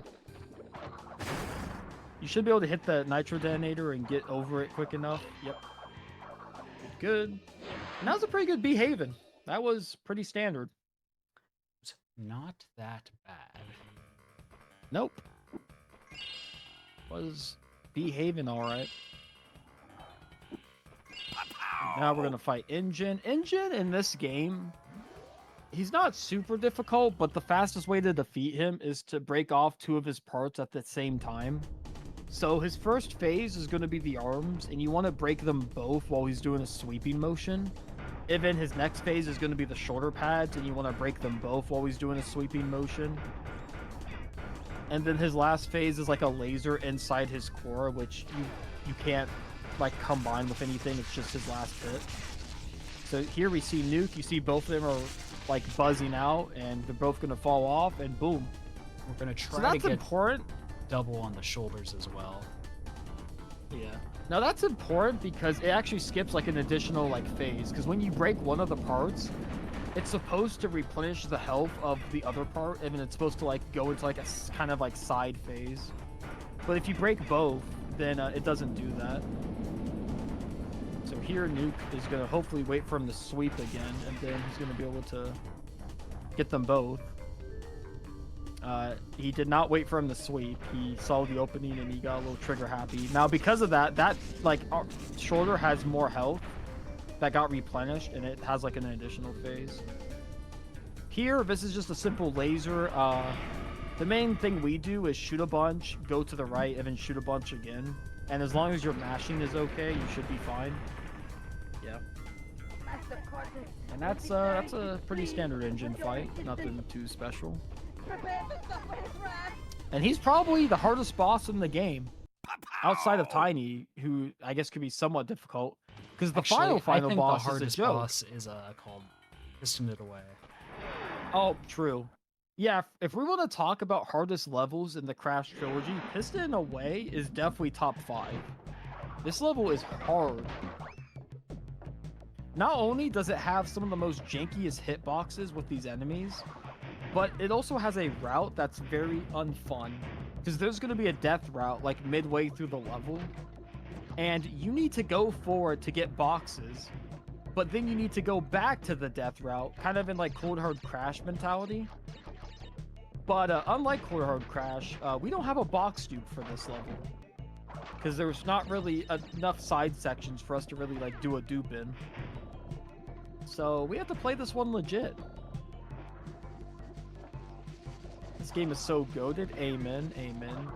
You should be able to hit the nitro detonator and get over it quick enough. Yep. Good. And that was a pretty good B Haven. That was pretty standard. Not that bad. Nope. Was B Haven alright. Now we're gonna fight Engine. Engine in this game, he's not super difficult, but the fastest way to defeat him is to break off two of his parts at the same time. So his first phase is going to be the arms, and you want to break them both while he's doing a sweeping motion. And then his next phase is going to be the shoulder pads, and you want to break them both while he's doing a sweeping motion. And then his last phase is like a laser inside his core, which you can't like combine with anything. It's just his last hit. So here we see Nuke. You see both of them are like buzzing out, and they're both going to fall off, and boom. We're going to try so that's to get important. Double on the shoulders as well. Yeah. Now that's important because it actually skips like an additional like phase. Because when you break one of the parts, it's supposed to replenish the health of the other part, and then it's supposed to like go into like a kind of like side phase. But if you break both, then it doesn't do that. So here Nuke is gonna hopefully wait for him to sweep again, and then he's gonna be able to get them both. He did not wait for him to sweep. He saw the opening and he got a little trigger happy. Now, because of that, like shoulder has more health that got replenished, and it has like an additional phase. Here, this is just a simple laser. The main thing we do is shoot a bunch, go to the right, and then shoot a bunch again. And as long as your mashing is okay, you should be fine. Yeah. And that's a pretty standard Engine fight. Nothing too special. And he's probably the hardest boss in the game, outside of Tiny, who I guess could be somewhat difficult. Because the final boss the hardest is a joke. boss is called Piston It Away. Oh, true. Yeah, if we want to talk about hardest levels in the Crash trilogy, Piston Away is definitely top 5. This level is hard. Not only does it have some of the most jankiest hitboxes with these enemies, but it also has a route that's very unfun. Because there's going to be a death route like midway through the level, and you need to go forward to get boxes, but then you need to go back to the death route, kind of in like Cold Hard Crash mentality. But unlike Cold Hard Crash, we don't have a box dupe for this level, because there's not really enough side sections for us to really like do a dupe in. So we have to play this one legit. This game is so goated. Amen. Amen.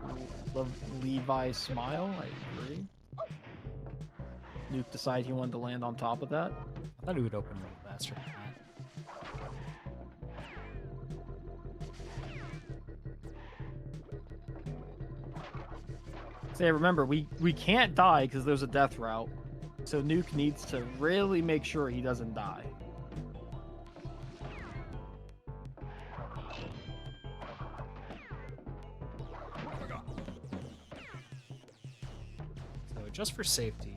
Love Levi's smile. I agree. Nuke decided he wanted to land on top of that. I thought it would open a little faster than that. So yeah, remember, we can't die because there's a death route. So Nuke needs to really make sure he doesn't die. So just for safety,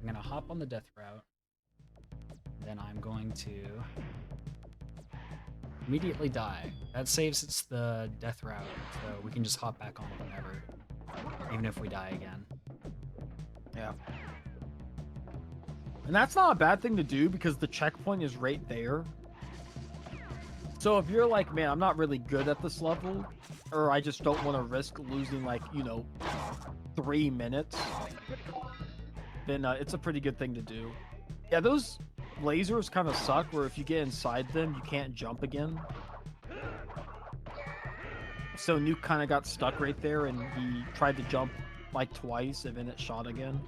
I'm gonna hop on the death route. Then I'm going to immediately die. That saves it's the death route, so we can just hop back on it whenever, even if we die again. Yeah. And that's not a bad thing to do because the checkpoint is right there. So if you're like, man, I'm not really good at this level, or I just don't want to risk losing, like, 3 minutes, then it's a pretty good thing to do. Yeah, those lasers kind of suck, where if you get inside them, you can't jump again. So Nuke kind of got stuck right there, and he tried to jump like twice, and then it shot again.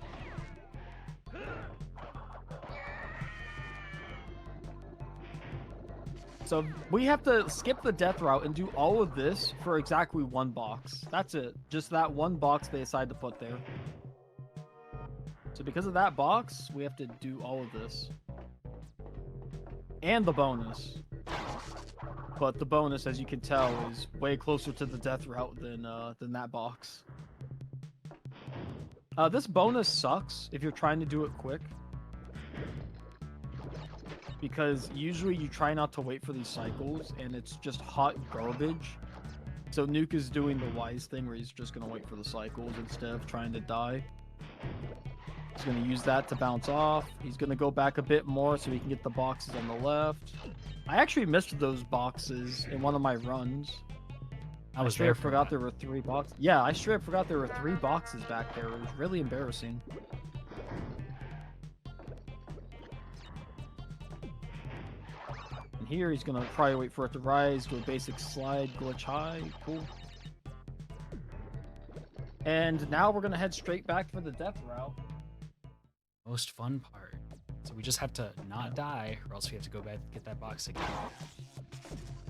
So we have to skip the death route and do all of this for exactly 1 box. That's it. Just that 1 box they decided to put there. So because of that box, we have to do all of this. And the bonus. But the bonus, as you can tell, is way closer to the death route than that box. This bonus sucks if you're trying to do it quick. Because usually you try not to wait for these cycles, and it's just hot garbage. So Nuke is doing the wise thing where he's just going to wait for the cycles instead of trying to die. He's going to use that to bounce off. He's going to go back a bit more so he can get the boxes on the left. I actually missed those boxes in one of my runs. I straight up forgot there were 3 boxes. Yeah, I straight up forgot there were 3 boxes back there. It was really embarrassing. And here he's going to probably wait for it to rise, do a basic slide, glitch high. Cool. And now we're going to head straight back for the death route. Most fun part. So we just have to not die, or else we have to go back and get that box again.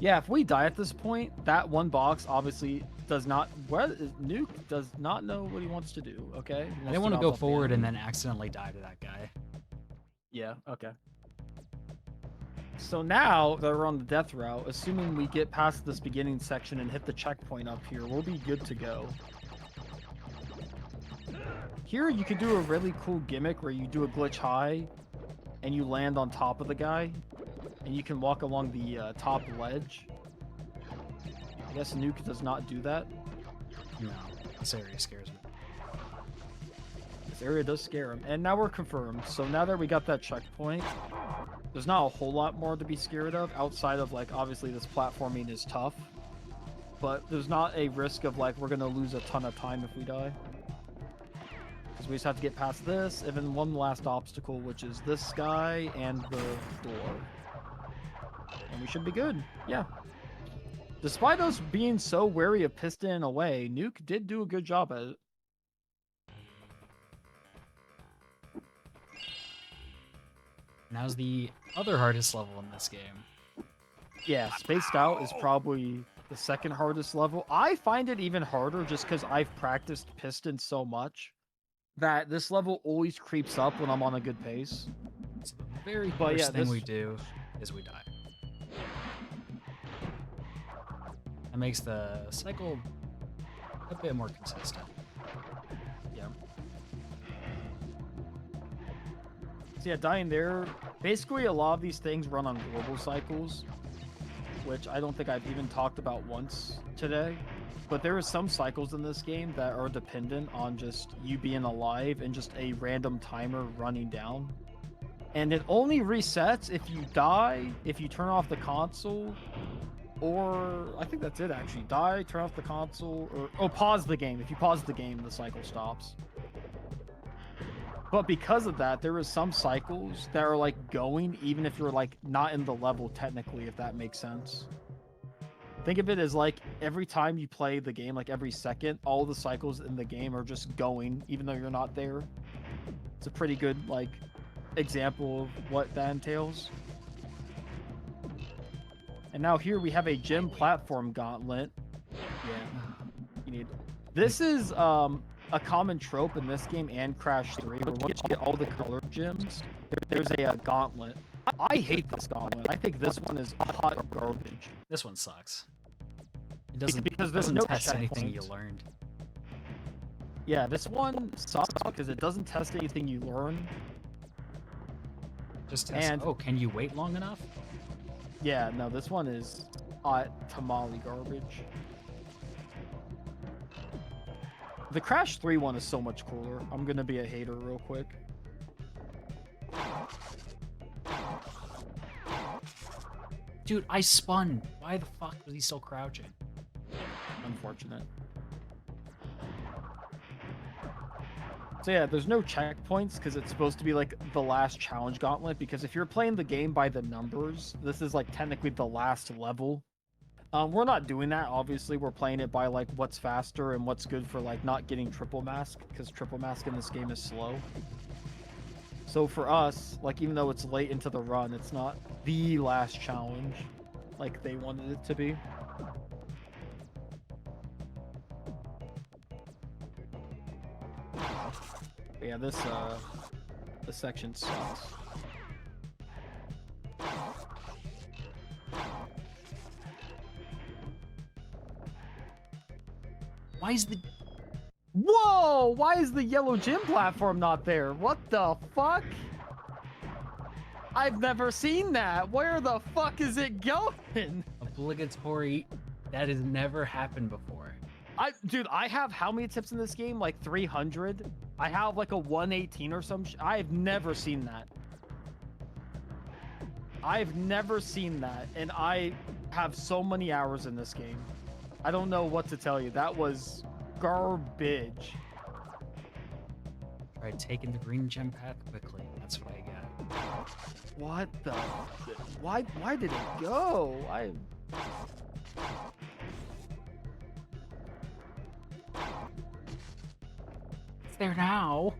Yeah, if we die at this point, that 1 box obviously does not... Nuke does not know what he wants to do, okay? I didn't want to go forward and then accidentally die to that guy. Yeah, okay. So now that we're on the death route, assuming we get past this beginning section and hit the checkpoint up here, we'll be good to go. Here you could do a really cool gimmick where you do a glitch high and you land on top of the guy, and you can walk along the top ledge. I guess Nuke does not do that. No, this area scares me. This area does scare him. And now we're confirmed. So now that we got that checkpoint, there's not a whole lot more to be scared of outside of, like, obviously this platforming is tough. But there's not a risk of, like, we're going to lose a ton of time if we die. Because we just have to get past this, and then one last obstacle, which is this guy and the door. And we should be good. Yeah. Despite us being so wary of Piston in a way, Nuke did do a good job at it. Now's the other hardest level in this game. Yeah, Spaced Out is probably the 2nd hardest level. I find it even harder just because I've practiced Piston so much that this level always creeps up when I'm on a good pace. So the very first thing we do is we die. That makes the cycle a bit more consistent. Yeah. So yeah, dying there. Basically, a lot of these things run on global cycles, which I don't think I've even talked about once today. But there are some cycles in this game that are dependent on just you being alive and just a random timer running down. And it only resets if you die, if you turn off the console, or I think that's it actually. Die, turn off the console, or pause the game. If you pause the game, the cycle stops. But because of that, there are some cycles that are like going even if you're like not in the level technically, if that makes sense. Think of it as like every time you play the game, like every second, all the cycles in the game are just going even though you're not there. It's a pretty good like example of what that entails. And now here we have a gym platform gauntlet. Yeah, you need. This is a common trope in this game and Crash 3, where once you get all the color gyms, there's a gauntlet. I hate this gauntlet. I think this one is hot garbage. This one sucks. It doesn't Because there's doesn't no test anything you checkpoints. learned. Yeah, this one sucks because it doesn't test anything you learn. Just test. And- Oh, can you wait long enough? Yeah, no, this one is hot tamale garbage. The Crash 3 one is so much cooler. I'm gonna be a hater real quick. Dude, I spun. Why the fuck was he still crouching? Unfortunate. So yeah, there's no checkpoints because it's supposed to be like the last challenge gauntlet, because if you're playing the game by the numbers, this is like technically the last level. We're not doing that, obviously. We're playing it by like what's faster and what's good for like not getting triple mask, because triple mask in this game is slow. So for us, like even though it's late into the run, it's not the last challenge like they wanted it to be. But yeah, this section sucks. Why is the Whoa! Why is the yellow gym platform not there? What the fuck? I've never seen that. Where the fuck is it going? obligatory? That has never happened before. Dude, I have how many tips in this game? Like 300? I have like a 118 or some I've never seen that. I've never seen that, and I have so many hours in this game. I don't know what to tell you. That was garbage. Try taking the green gem path quickly. That's what I got. What the? Why did it go? It's there now.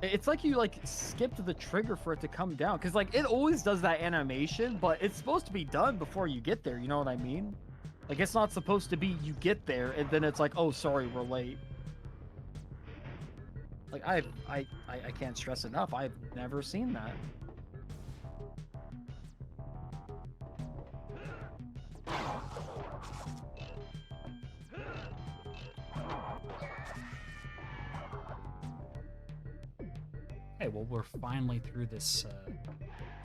It's like you like skipped the trigger for it to come down, because like it always does that animation, but it's supposed to be done before you get there. You know what I mean? Like it's not supposed to be you get there and then it's like, oh sorry, we're late. Like I can't stress enough. I've never seen that. Hey, well, we're finally through this.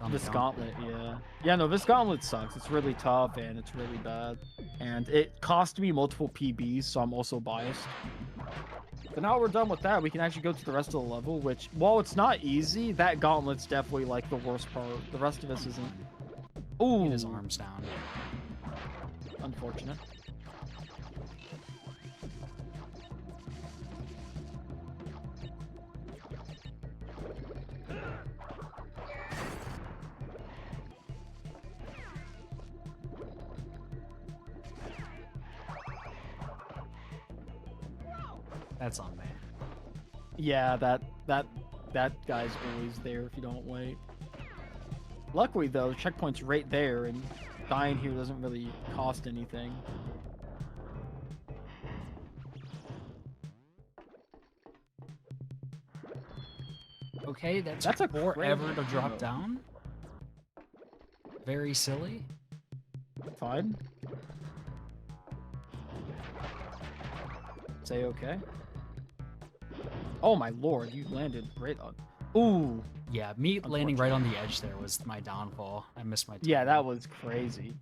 This gauntlet, yeah, no, this gauntlet sucks. It's really tough and it's really bad, and it cost me multiple PBs, so I'm also biased. But now we're done with that, we can actually go to the rest of the level, which, while it's not easy, that gauntlet's definitely like the worst part. The rest of this isn't. Ooh, Get his arms down. Unfortunate. That's on me. Yeah, that guy's always there if you don't wait. Luckily though, the checkpoint's right there, and dying here doesn't really cost anything. Okay, that's a forever crazy to drop move. down. Very silly. Fine. Say okay. Oh my lord, you landed right on. Ooh. Yeah, me landing right on the edge there was my downfall. I missed my. Yeah, timing. that was crazy.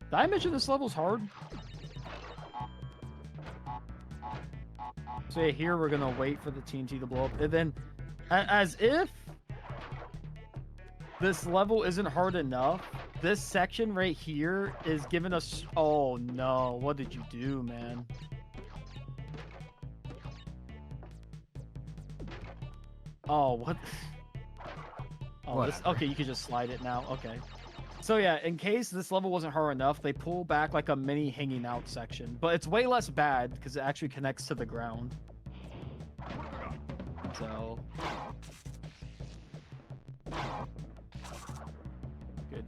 Did I mention this level's hard? So yeah, here we're gonna wait for the TNT to blow up, and then, as if this level isn't hard enough, this section right here is giving us. Oh no! What did you do, man? Oh what? Oh, this, Whatever. okay. You can just slide it now. Okay. So yeah, in case this level wasn't hard enough, they pull back like a mini hanging out section, but it's way less bad because it actually connects to the ground. So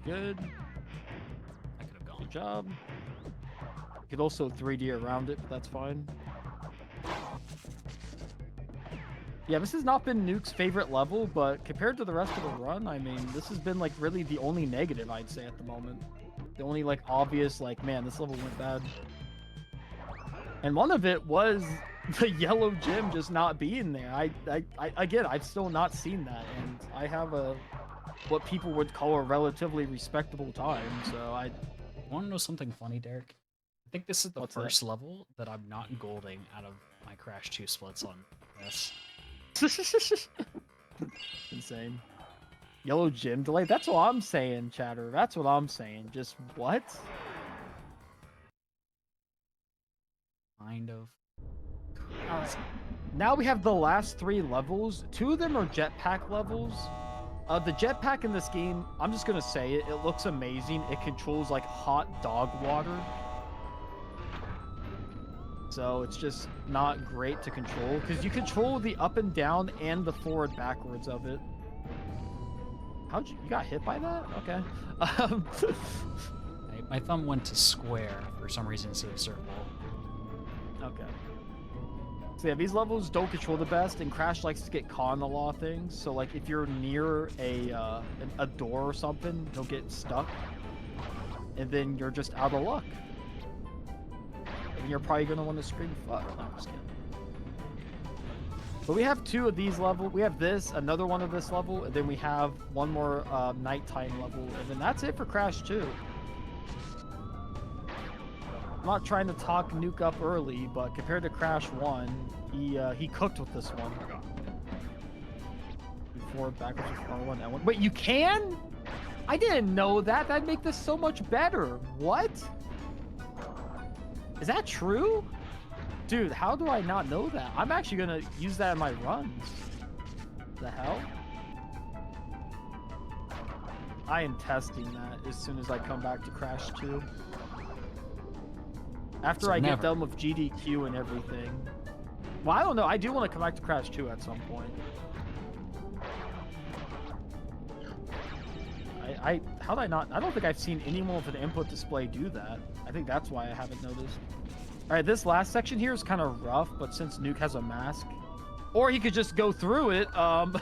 good. I could have gone. Good job. You could also 3D around it, but that's fine. Yeah, this has not been Nuke's favorite level, but compared to the rest of the run, I mean, this has been like really the only negative I'd say at the moment. The only like obvious like, man, this level went bad. And one of it was the yellow gym just not being there. I again, I've still not seen that, and I have a what people would call a relatively respectable time. So I want to know something funny, Derek. I think this is the What's first level that I'm not golding out of my Crash 2 splits on this. Insane. Yellow gym delay. That's what I'm saying, chatter. That's what I'm saying. Just what? Kind of. All right. Now we have the last 3 levels. 2 of them are jetpack levels. The jetpack in this game, I'm just gonna say it. It looks amazing. It controls like hot dog water. So it's just not great to control because you control the up and down and the forward backwards of it. How'd you got hit by that? Okay. My thumb went to square for some reason instead of circle. Okay. So yeah, these levels don't control the best, and Crash likes to get caught in a lot of things. So like if you're near a door or something, you'll get stuck, and then you're just out of luck. And you're probably gonna want to scream fuck. No, I'm just kidding. But we have 2 of these levels. We have this, another one of this level, and then we have one more nighttime level, and then that's it for Crash 2. I'm not trying to talk Nuke up early, but compared to Crash 1, he cooked with this one. Forward, backwards, R1, L1. Wait, you can? I didn't know that. That'd make this so much better. What? Is that true? Dude, how do I not know that? I'm actually gonna use that in my runs. The hell? I am testing that as soon as I come back to Crash 2. After I get done with GDQ and everything. Well, I don't know. I do want to come back to Crash 2 at some point. How'd I not? I don't think I've seen anyone with an input display do that. I think that's why I haven't noticed. All right, this last section here is kind of rough, but since Nuke has a mask, or he could just go through it. No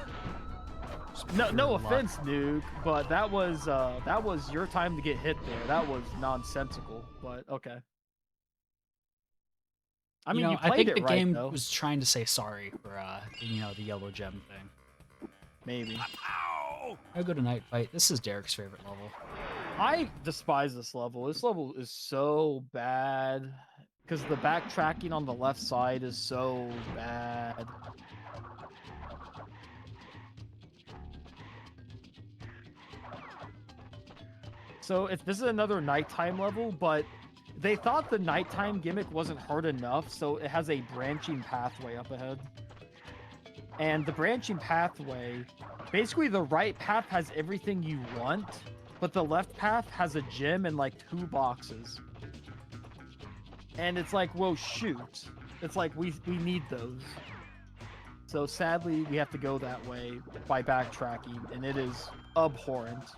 offense, Nuke, but that was your time to get hit there. That was nonsensical, but okay. I mean, you played I think it the right, game though. was trying to say sorry for the yellow gem thing. Maybe. Ow! I'll go to night fight. This is Derek's favorite level. I despise this level. This level is so bad because the backtracking on the left side is so bad. So if this is another nighttime level, but they thought the nighttime gimmick wasn't hard enough, so it has a branching pathway up ahead. And the branching pathway, basically the right path has everything you want, but the left path has a gym and like 2 boxes. And it's like, well, shoot. It's like, we need those. So sadly, we have to go that way by backtracking, and it is abhorrent.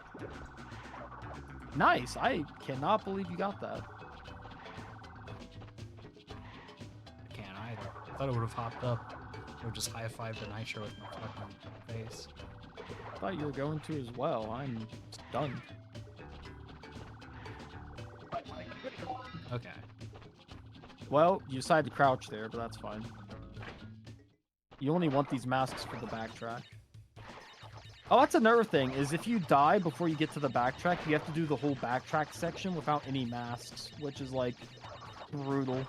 Nice. I cannot believe you got that. I can't either. I thought it would have hopped up. Or just high-five the Nitro with my fucking face. I thought you were going to as well. I'm stunned. Okay. Well, you decided to crouch there, but that's fine. You only want these masks for the backtrack. Oh, that's another thing, is if you die before you get to the backtrack, you have to do the whole backtrack section without any masks, which is, like, brutal.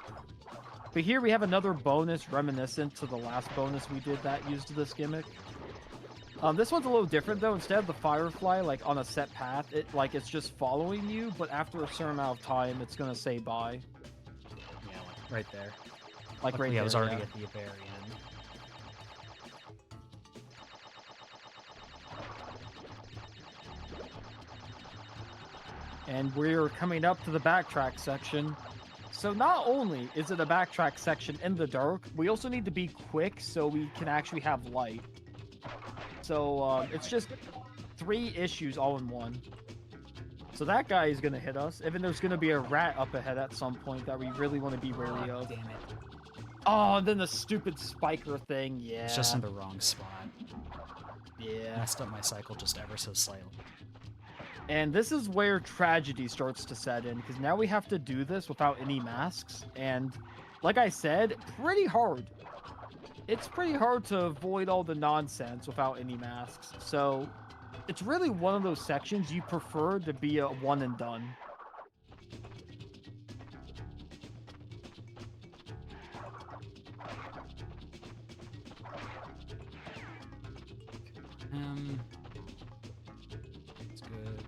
But here we have another bonus reminiscent to the last bonus we did that used this gimmick. This one's a little different, though. Instead of the Firefly, like, on a set path, it's just following you, but after a certain amount of time, it's gonna say bye. Yeah, like right there. Like Luckily, right there, I was already yeah. at the very end. and we're coming up to the backtrack section. So not only is it a backtrack section in the dark, we also need to be quick so we can actually have light. So it's just 3 issues all in one. So that guy is going to hit us. Even there's going to be a rat up ahead at some point that we really want to be wary of. Damn it. Oh, and then the stupid spiker thing. Yeah. It's just in the wrong spot. Yeah. Messed up my cycle just ever so slightly. And this is where tragedy starts to set in, because now we have to do this without any masks. And like I said, pretty hard. It's pretty hard to avoid all the nonsense without any masks. So it's really one of those sections you prefer to be a one and done. That's good.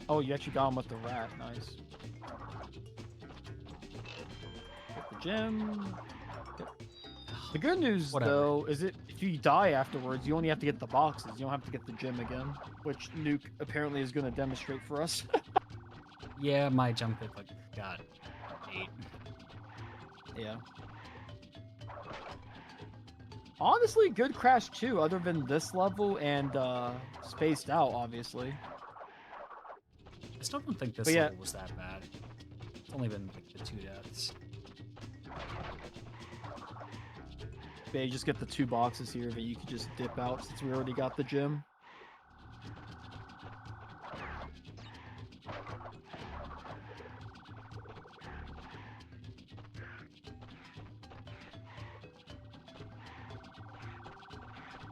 Oh, you actually got him with the rat. Nice. Get the gem. The good news, though, is if you die afterwards, you only have to get the boxes. You don't have to get the gem again, which Nuke apparently is going to demonstrate for us. Yeah, my jump hit got 8. Yeah. Honestly, good Crash 2, other than this level and Spaced Out, obviously. I still don't think this level was that bad. It's only been the 2 deaths. Yeah, you just get the 2 boxes here that you could just dip out since we already got the gem.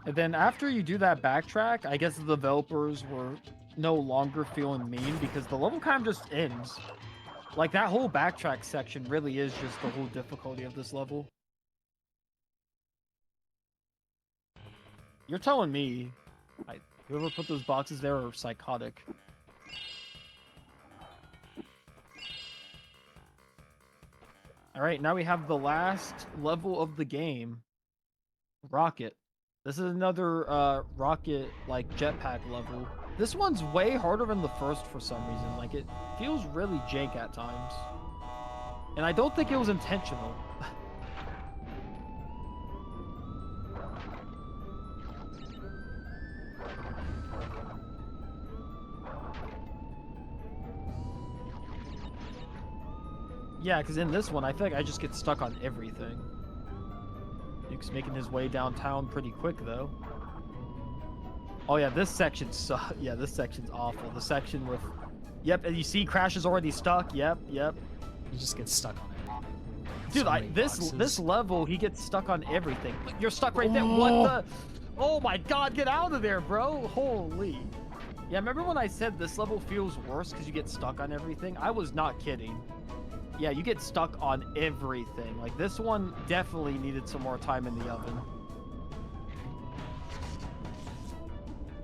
And then after you do that backtrack, I guess the developers were no longer feeling mean because the level kind of just ends. Like, that whole backtrack section really is just the whole difficulty of this level. You're telling me, whoever put those boxes there are psychotic. Alright, now we have the last level of the game. Rocket. This is another rocket, like, jetpack level. This one's way harder than the first for some reason. Like, it feels really jank at times. And I don't think it was intentional. Yeah, because in this one, I feel like I just get stuck on everything. Nuke's making his way downtown pretty quick, though. Oh, yeah, this section sucks. Yeah, this section's awful. The section with... Yep, and you see Crash is already stuck. Yep. You just get stuck on it. Dude, this level, he gets stuck on everything. You're stuck right there. What the... Oh, my God, get out of there, bro. Holy... Yeah, remember when I said this level feels worse because you get stuck on everything? I was not kidding. Yeah, you get stuck on everything. Like, this one definitely needed some more time in the oven.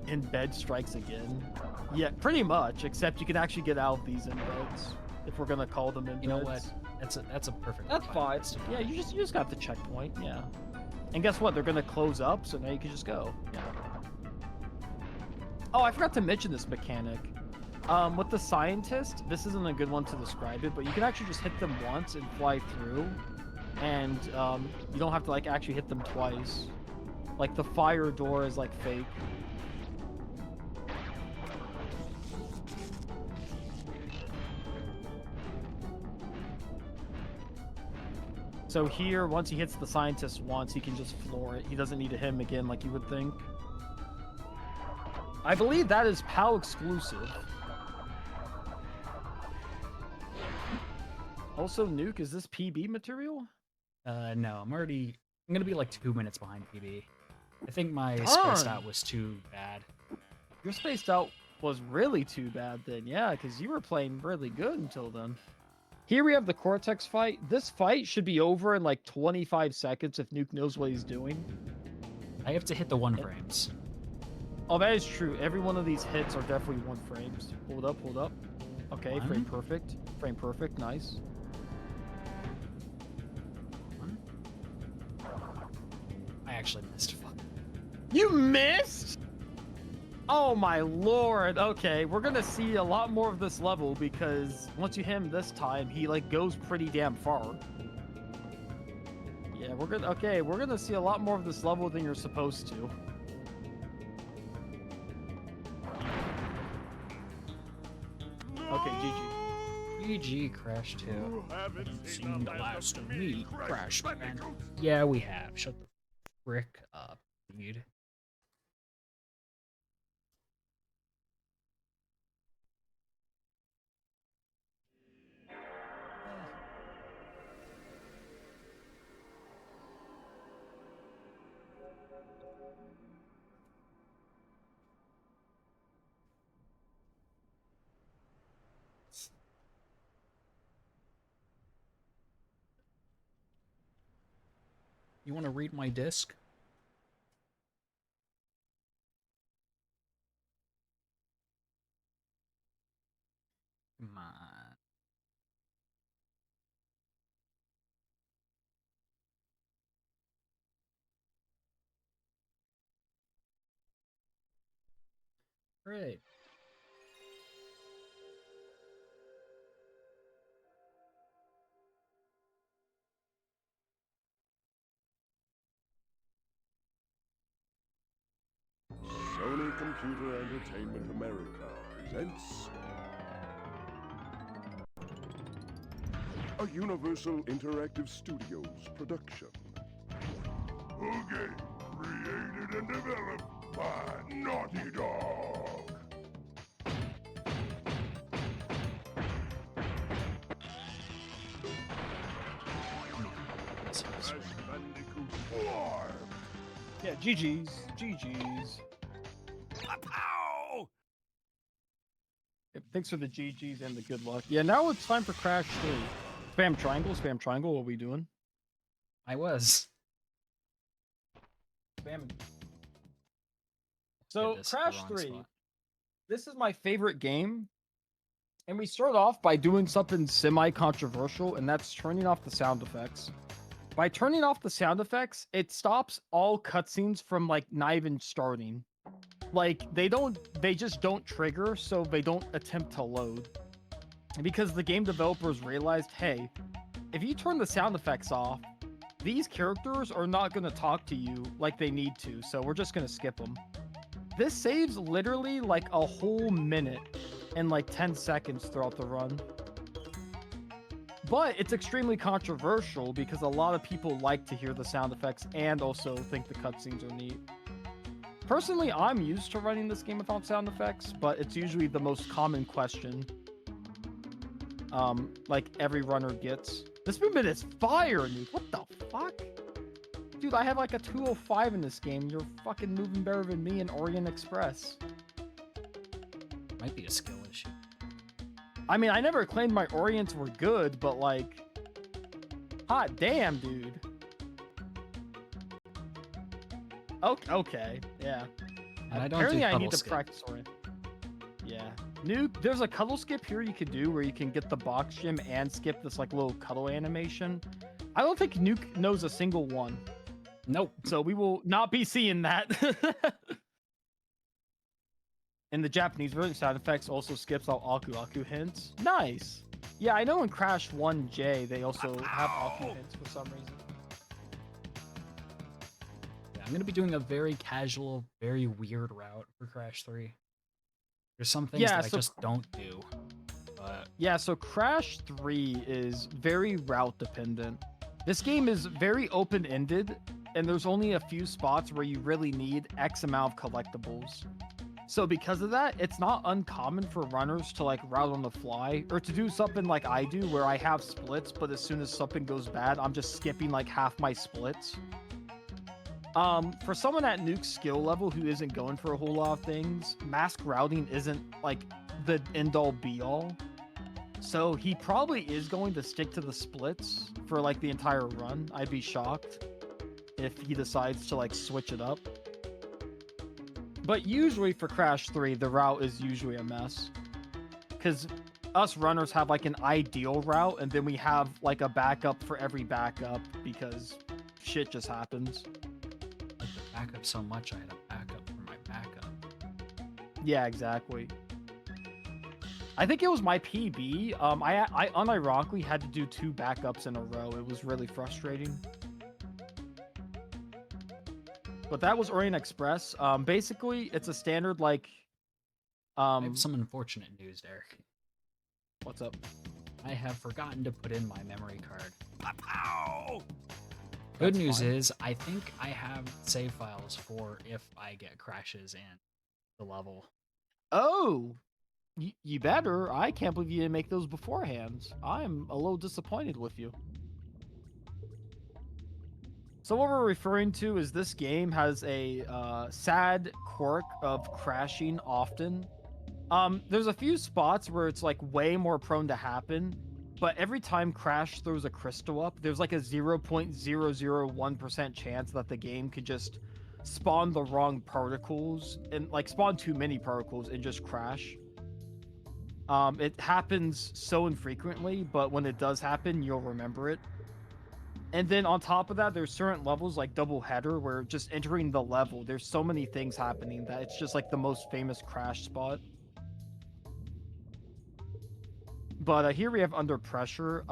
Embed strikes again. Yeah, pretty much, except you can actually get out of these embeds, if we're gonna call them embeds. You know what? That's a perfect... That's fine. Yeah, you just got the checkpoint, yeah. And guess what? They're gonna close up, so now you can just go. Yeah. Oh, I forgot to mention this mechanic. With the scientist, this isn't a good one to describe it, but you can actually just hit them once and fly through, and you don't have to like actually hit them twice. Like the fire door is like fake. So here, once he hits the scientist once, he can just floor it. He doesn't need to hit him again like you would think. I believe that is PAL exclusive. Also, Nuke, is this PB material? No, I'm gonna be like 2 minutes behind PB. I think my Spaced Out was too bad. Your Spaced Out was really too bad then, yeah, because you were playing really good until then. Here we have the Cortex fight. This fight should be over in like 25 seconds if Nuke knows what he's doing. I have to hit the 1 frames. Oh, that is true. Every one of these hits are definitely 1 frames. Hold up. Okay, frame perfect. Frame perfect, nice. I actually missed. Fuck. You missed? Oh my lord. Okay, we're gonna see a lot more of this level because once you hit him this time, he like goes pretty damn far. Yeah, we're gonna see a lot more of this level than you're supposed to. Okay, GG. GG, Crash 2. Haven't seen the last of me, Crash Man. Yeah, we have. Shut the frick up, dude. You want to read my disc? Come on. Great. Sony Computer Entertainment America presents a Universal Interactive Studios production. A game created and developed by Naughty Dog. Crash Bandicoot 4. Yeah, GG's. GG's. Pow! Yep, thanks for the GG's and the good luck. Yeah, now it's time for Crash 3. Spam triangle, what are we doing? I was. Spamming. So, This Crash wrong 3. spot. This is my favorite game. And we start off by doing something semi-controversial, and that's turning off the sound effects. By turning off the sound effects, it stops all cutscenes from, like, not even starting. Like, they just don't trigger, so they don't attempt to load. Because the game developers realized, hey, if you turn the sound effects off, these characters are not going to talk to you like they need to, so we're just going to skip them. This saves literally like a whole minute and like 10 seconds throughout the run. But it's extremely controversial because a lot of people like to hear the sound effects and also think the cutscenes are neat. Personally, I'm used to running this game without sound effects, but it's usually the most common question like every runner gets. This movement is fire, dude. What the fuck? Dude, I have like a 205 in this game. You're fucking moving better than me in Orient Express. Might be a skill issue. I mean, I never claimed my Orients were good, but like, hot damn, dude. Okay, yeah. And I don't Apparently, do I cuddle need to skip. practice Orient. Yeah. There's a cuddle skip here you could do where you can get the box gym and skip this like little cuddle animation. I don't think Nuke knows a single one. Nope. So we will not be seeing that. In the Japanese version, sound effects also skips all Aku Aku hints. Nice. Yeah, I know in Crash 1J they also have Aku hints for some reason. Yeah, I'm gonna be doing a very casual, very weird route for Crash 3. There's some things that I just don't do. But yeah, so Crash 3 is very route dependent. This game is very open-ended, and there's only a few spots where you really need X amount of collectibles. So because of that, it's not uncommon for runners to like route on the fly or to do something like I do where I have splits, but as soon as something goes bad, I'm just skipping like half my splits. For someone at Nuke's skill level who isn't going for a whole lot of things, mask routing isn't like the end-all be-all. So he probably is going to stick to the splits for like the entire run. I'd be shocked if he decides to like switch it up. But usually for Crash 3, the route is usually a mess. Because us runners have like an ideal route, and then we have like a backup for every backup because shit just happens. I like the backup so much I had a backup for my backup. Yeah, exactly. I think it was my PB. I unironically had to do 2 backups in a row. It was really frustrating. But that was Orient Express. Basically, it's a standard like. I have some unfortunate news, Derek. What's up? I have forgotten to put in my memory card. Ow! Good That's news fine. is, I think I have save files for if I get crashes in the level. Oh, you better. I can't believe you didn't make those beforehand. I'm a little disappointed with you. So what we're referring to is this game has a sad quirk of crashing often. There's a few spots where it's like way more prone to happen, but every time Crash throws a crystal up, there's like a 0.001% chance that the game could just spawn the wrong particles and like spawn too many particles and just crash. It happens so infrequently, but when it does happen, you'll remember it. And then on top of that, there's certain levels like Double Header where just entering the level, there's so many things happening that it's just like the most famous crash spot. But here we have Under Pressure.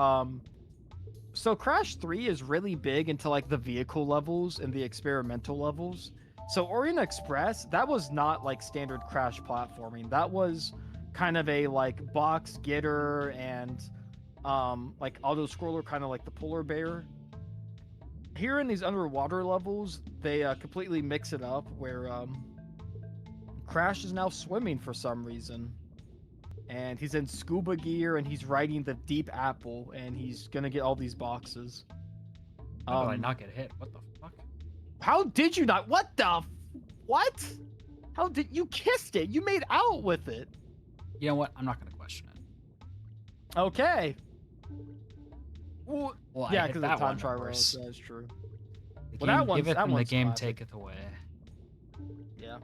So Crash 3 is really big into like the vehicle levels and the experimental levels. So Orient Express, that was not like standard Crash platforming. That was kind of a like box getter and like auto scroller, kind of like the polar bear. Here in these underwater levels, they completely mix it up where Crash is now swimming for some reason. And he's in scuba gear and he's riding the deep apple and he's gonna get all these boxes. How did I not get hit? What the fuck? How did you not? What? How did you kissed it? You made out with it. You know what? I'm not gonna question it. Okay. Well, Well, yeah, I hit because the that time one, of trial course. that's true. The Well, game that giveth and the one's game classic. taketh away. Yeah.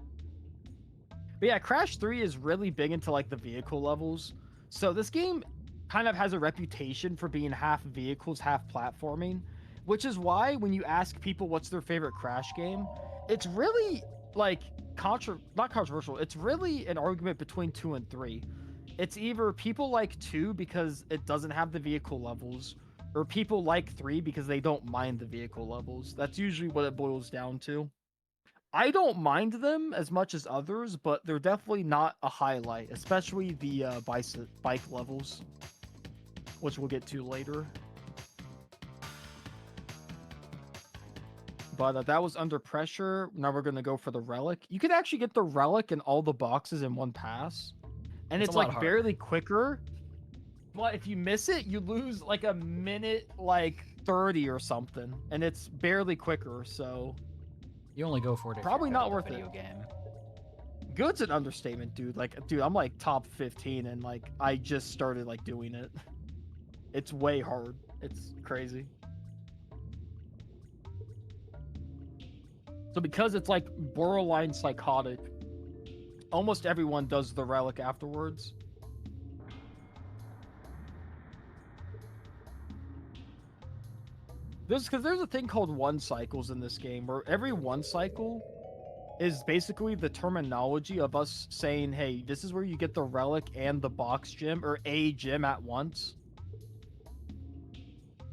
But yeah, Crash 3 is really big into like the vehicle levels. So this game kind of has a reputation for being half vehicles, half platforming, which is why when you ask people what's their favorite Crash game, it's really like not controversial. It's really an argument between 2 and 3. It's either people like 2 because it doesn't have the vehicle levels, or people like 3 because they don't mind the vehicle levels. That's usually what it boils down to. I don't mind them as much as others, but they're definitely not a highlight, especially the bike levels, which we'll get to later. But that was Under Pressure. Now we're going to go for the Relic. You could actually get the Relic in all the boxes in one pass. And It's it's a lot like harder. barely quicker. But if you miss it, you lose like a minute, like 30 or something. And it's barely quicker, so... You only go for it if Probably you're good not at the worth video it. game. Good's an understatement, dude. Like, dude, I'm like top 15 and like I just started like doing it. It's way hard. It's crazy. So because it's like borderline psychotic, almost everyone does the Relic afterwards. Because there's a thing called 1 cycles in this game where every 1 cycle is basically the terminology of us saying, hey, this is where you get the Relic and the box gem, or a gem at once.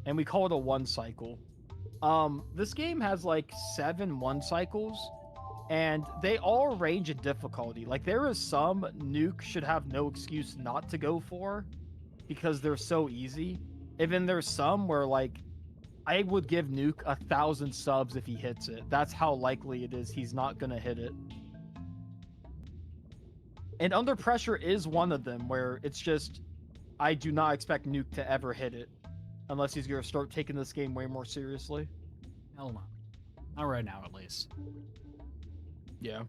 And we call it a 1 cycle. This game has like 7 1 cycles, and they all range in difficulty. Like, there is some Nuke should have no excuse not to go for, because they're so easy. And then there's some where, like, I would give Nuke 1,000 subs if he hits it. That's how likely it is he's not gonna hit it. And Under Pressure is one of them where it's just, I do not expect Nuke to ever hit it unless he's gonna start taking this game way more seriously. Hell no. Not right now, at least. Yeah.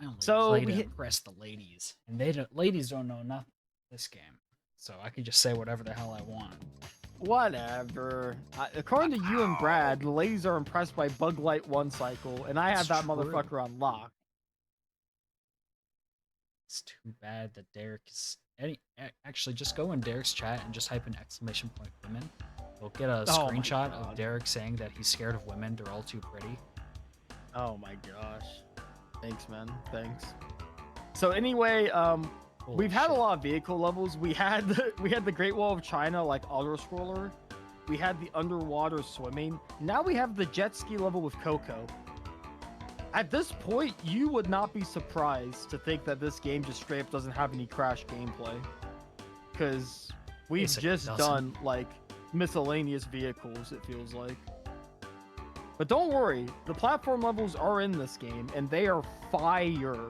I only So play we to hit- impress the ladies, and ladies don't know nothing this game, so I can just say whatever the hell I want. Whatever. According to you and Brad, the ladies are impressed by Bug Light 1 cycle, and I have It's that true. motherfucker on lock. It's too bad that Derek is. Actually, just go in Derek's chat and just type in exclamation point women. We'll get a Oh my screenshot of God. Derek saying that he's scared of women. They're all too pretty. Oh my gosh. Thanks, man. Thanks. So anyway, Holy we've had a shit. lot of vehicle levels. We had the Great Wall of China, like auto scroller. We had the underwater swimming. Now we have the jet ski level with Coco. At this point, you would not be surprised to think that this game just straight up doesn't have any Crash gameplay, because we've Basically just doesn't. done like miscellaneous vehicles. It feels like. But don't worry, the platform levels are in this game, and they are fire.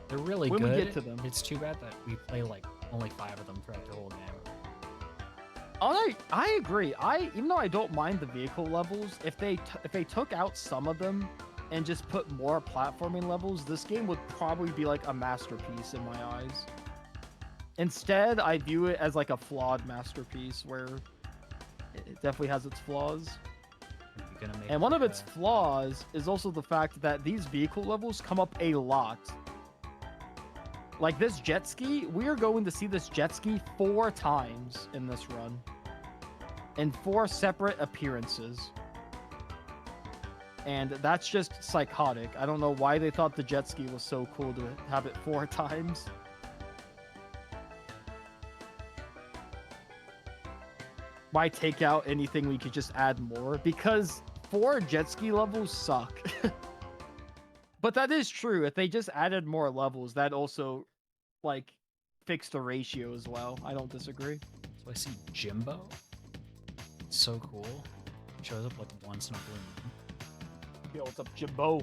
They're really when good. we get to them. It's too bad that we play like only 5 of them throughout the whole game. I agree. Even though I don't mind the vehicle levels, if they took out some of them and just put more platforming levels, this game would probably be like a masterpiece in my eyes. Instead, I view it as like a flawed masterpiece where it definitely has its flaws. You're gonna make And one of like its flaws is also the fact that these vehicle levels come up a lot. Like this jet ski, we are going to see this jet ski 4 times in this run. In 4 separate appearances. And that's just psychotic. I don't know why they thought the jet ski was so cool to have it 4 times. Why take out anything we could just add more? Because 4 jet ski levels suck. But that is true. If they just added more levels, that also, like, fixed the ratio as well. I don't disagree. So I see Jimbo. It's so cool. Shows up like once in a blue moon. Yo, what's up, Jimbo?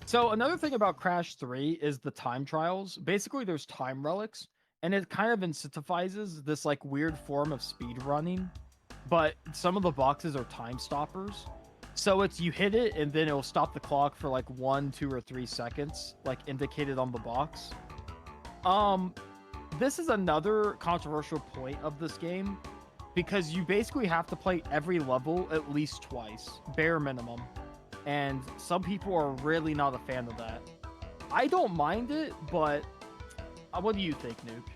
So another thing about Crash 3 is the time trials. Basically, there's time relics, and it kind of incentivizes this like weird form of speed running. But some of the boxes are time stoppers. So it's you hit it and then it'll stop the clock for like 1, 2, or 3 seconds, like indicated on the box. This is another controversial point of this game because you basically have to play every level at least twice, bare minimum. And some people are really not a fan of that. I don't mind it, but what do you think, Nuke?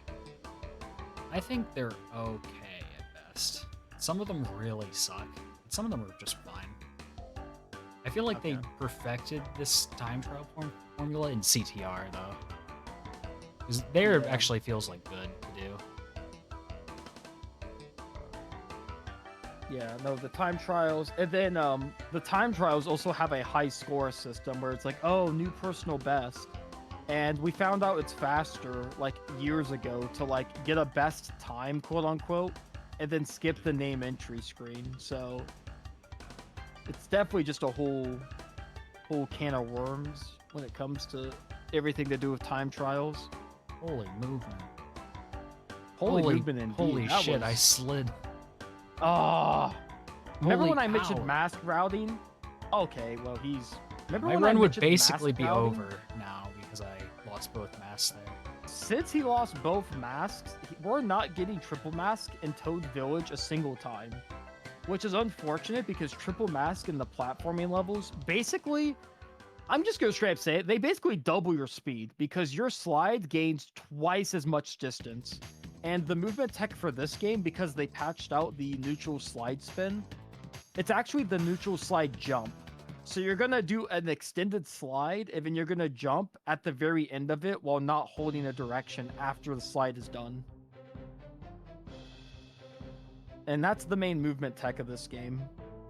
I think they're okay at best. Some of them really suck, but some of them are just fine. I feel like they perfected this time trial formula in CTR, though. Because there actually feels like good to do. Yeah, no, the time trials, and then the time trials also have a high score system where it's like, oh, new personal best, and we found out it's faster like years ago to like get a best time, quote unquote, and then skip the name entry screen. So it's definitely just a whole can of worms when it comes to everything to do with time trials. Holy movement. Holy movement indeed. Holy That shit, was- I slid. Ah, remember Holy when I mentioned power. mask routing? Okay, well he's. Remember My when I run would mentioned basically mask be routing? over now because I lost both masks there. Since he lost both masks, we're not getting triple mask in Toad Village a single time, which is unfortunate because triple mask in the platforming levels basically. I'm just gonna straight up say it. They basically double your speed because your slide gains twice as much distance. And the movement tech for this game, because they patched out the neutral slide spin, it's actually the neutral slide jump. So you're gonna do an extended slide, and then you're gonna jump at the very end of it while not holding a direction after the slide is done. And that's the main movement tech of this game.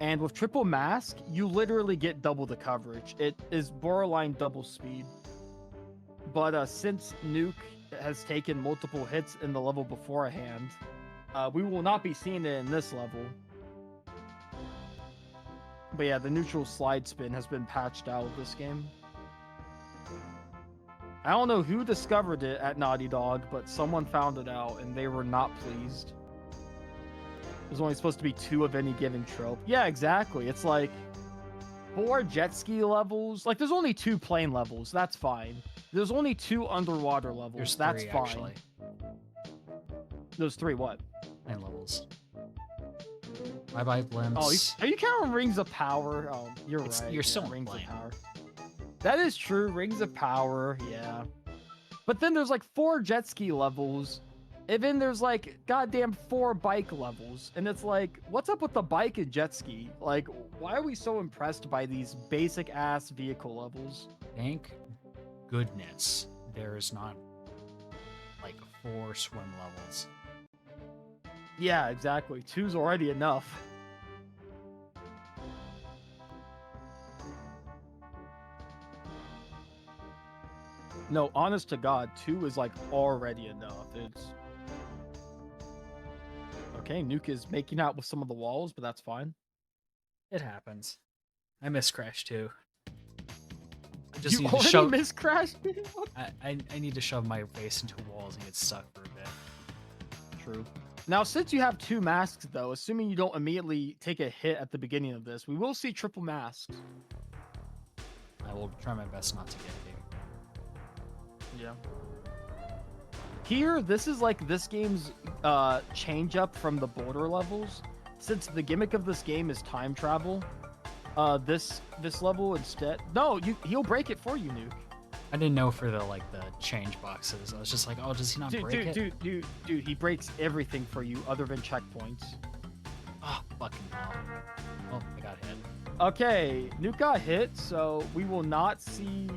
And with triple mask, you literally get double the coverage. It is borderline double speed. But since Nuke has taken multiple hits in the level beforehand, we will not be seeing it in this level. But yeah, the neutral slide spin has been patched out of this game. I don't know who discovered it at Naughty Dog, but someone found it out and they were not pleased. There's only supposed to be 2 of any given trope. Yeah, exactly. It's like 4 jet ski levels. Like, there's only 2 plane levels. That's fine. There's only 2 underwater levels. There's That's 3, fine. actually. There's 3 what? Plane levels. Bye-bye, blimps. Oh, are you counting Rings of Power? Oh, you're It's- right. you're still in Rings plane. of Power. That is true. Rings of Power, yeah. But then there's like 4 jet ski levels, And then there's like goddamn 4 bike levels, and it's like, what's up with the bike and jet ski? Like, why are we so impressed by these basic ass vehicle levels? Thank goodness there is not like 4 swim levels. Yeah, exactly. 2's already enough. No, honest to God, 2 is like already enough. It's okay. Nuke is making out with some of the walls, but that's fine. It happens. I miss Crash 2. I You need to already shove. missed Crash? I need to shove my face into walls and get stuck for a bit. True. Now, since you have 2 masks, though, assuming you don't immediately take a hit at the beginning of this, we will see triple masks. I will try my best not to get hit. Yeah. Here, this is like this game's change up from the border levels. Since the gimmick of this game is time travel, this level instead. No, he'll break it for you, Nuke. I didn't know for the change boxes. I was just like, oh, does he not break it? Dude, he breaks everything for you other than checkpoints. Oh, fucking hell. Oh, I got hit. Okay, Nuke got hit, so we will not see.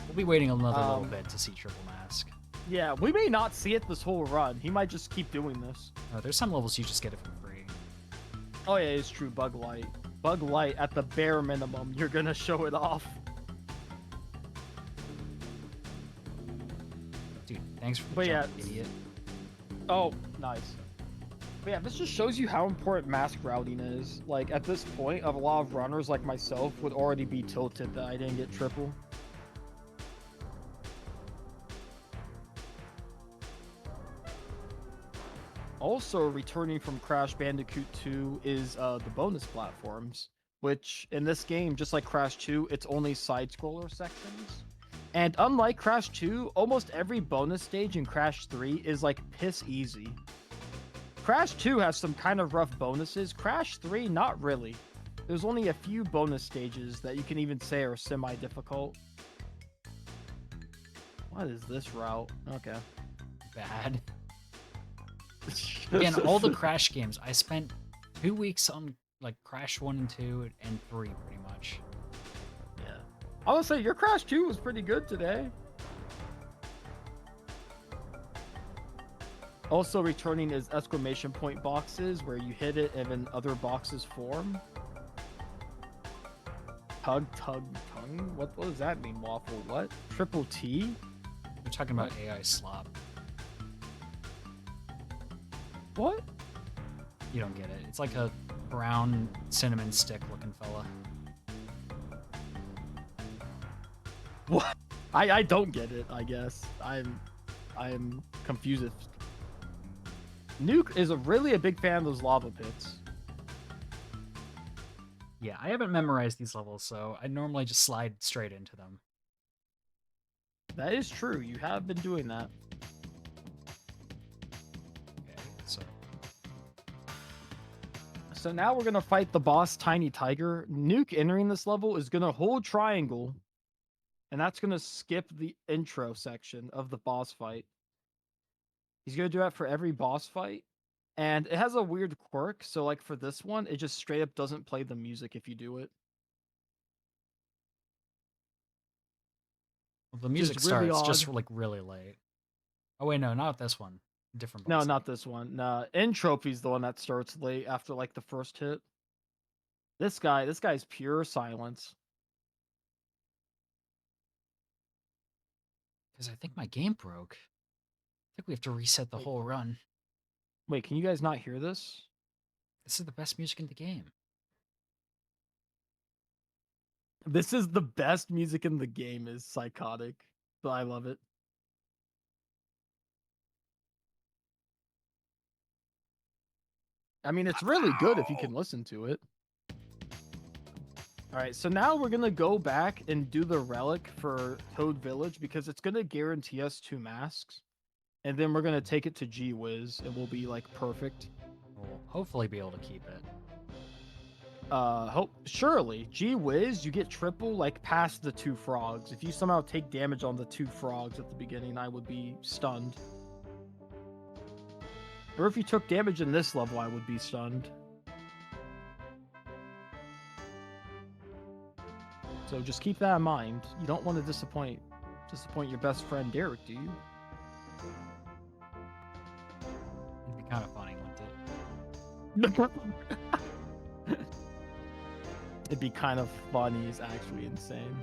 We'll be waiting another little bit to see Triple Mask. Yeah, we may not see it this whole run. He might just keep doing this. Oh, there's some levels you just get it for free. Oh yeah, it's true. Bug Light. Bug Light, at the bare minimum, you're gonna show it off. Dude, thanks for the But jump, idiot. Oh, nice. But yeah, this just shows you how important mask routing is. Like, at this point, a lot of runners like myself would already be tilted that I didn't get triple. Also, returning from Crash Bandicoot 2 is the bonus platforms, which in this game, just like Crash 2, it's only side-scroller sections. And unlike Crash 2, almost every bonus stage in Crash 3 is like piss easy. Crash 2 has some kind of rough bonuses. Crash 3, not really. There's only a few bonus stages that you can even say are semi-difficult. What is this route? Okay. Bad. Again, all the Crash games, I spent 2 weeks on like Crash 1 and 2 and 3 pretty much. Yeah. I would say your Crash 2 was pretty good today. Also returning is exclamation point boxes where you hit it and then other boxes form. Tug, tug, tongue? What does that mean, Waffle? What? Triple T? You're talking about AI slop. What? You don't get it. It's like a brown cinnamon stick looking fella. What? I don't get it, I guess. I'm confused. Nuke is really a big fan of those lava pits. Yeah, I haven't memorized these levels, so I normally just slide straight into them. That is true. You have been doing that. Okay, So now we're going to fight the boss, Tiny Tiger. Nuke entering this level is going to hold triangle, and that's going to skip the intro section of the boss fight. He's going to do that for every boss fight. And it has a weird quirk. So like for this one, it just straight up doesn't play the music if you do it. well, the music really starts just odd. like really late. Oh wait, no, not this one. Different No, boss. not this one. No, Entropy's the one that starts late after like the first hit. This guy's pure silence. Because I think my game broke. I think we have to reset the Wait. whole run. Wait, can you guys not hear this? This is the best music in the game. This is the best music in the game, is psychotic, but I love it. I mean, it's really good if you can listen to it. All right, so now we're going to go back and do the relic for Toad Village because it's going to guarantee us 2 masks. And then we're going to take it to Gee Whiz and we'll be like perfect. We'll hopefully be able to keep it. Surely, Gee Whiz, you get triple like past the 2 frogs. If you somehow take damage on the 2 frogs at the beginning, I would be stunned. Or if you took damage in this level, I would be stunned. So just keep that in mind. You don't want to disappoint your best friend Derek, do you? It'd be kind of funny, wouldn't it? It'd be kind of funny. Is actually insane.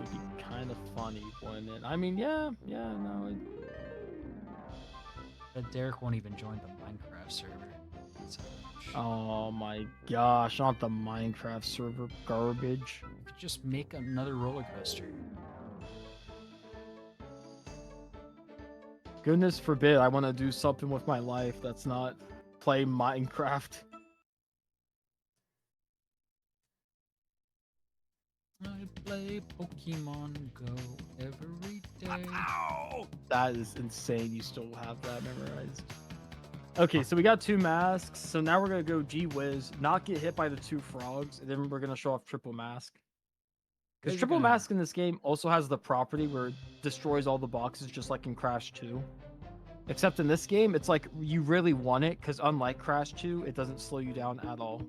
It'd be kind of funny, wouldn't it? I mean, yeah, no. But Derek won't even join the Minecraft server. So, Oh my gosh, not the Minecraft server garbage. you could just make another roller coaster. Goodness forbid I want to do something with my life that's not play Minecraft. I play Pokemon Go every day. That is insane. You still have that memorized. Okay, so we got 2 masks. So now we're going to go G-Wiz, not get hit by the 2 frogs, and then we're going to show off triple mask. Because You're triple gonna- mask in this game also has the property where it destroys all the boxes just like in Crash 2. Except in this game, it's like you really want it because unlike Crash 2, it doesn't slow you down at all.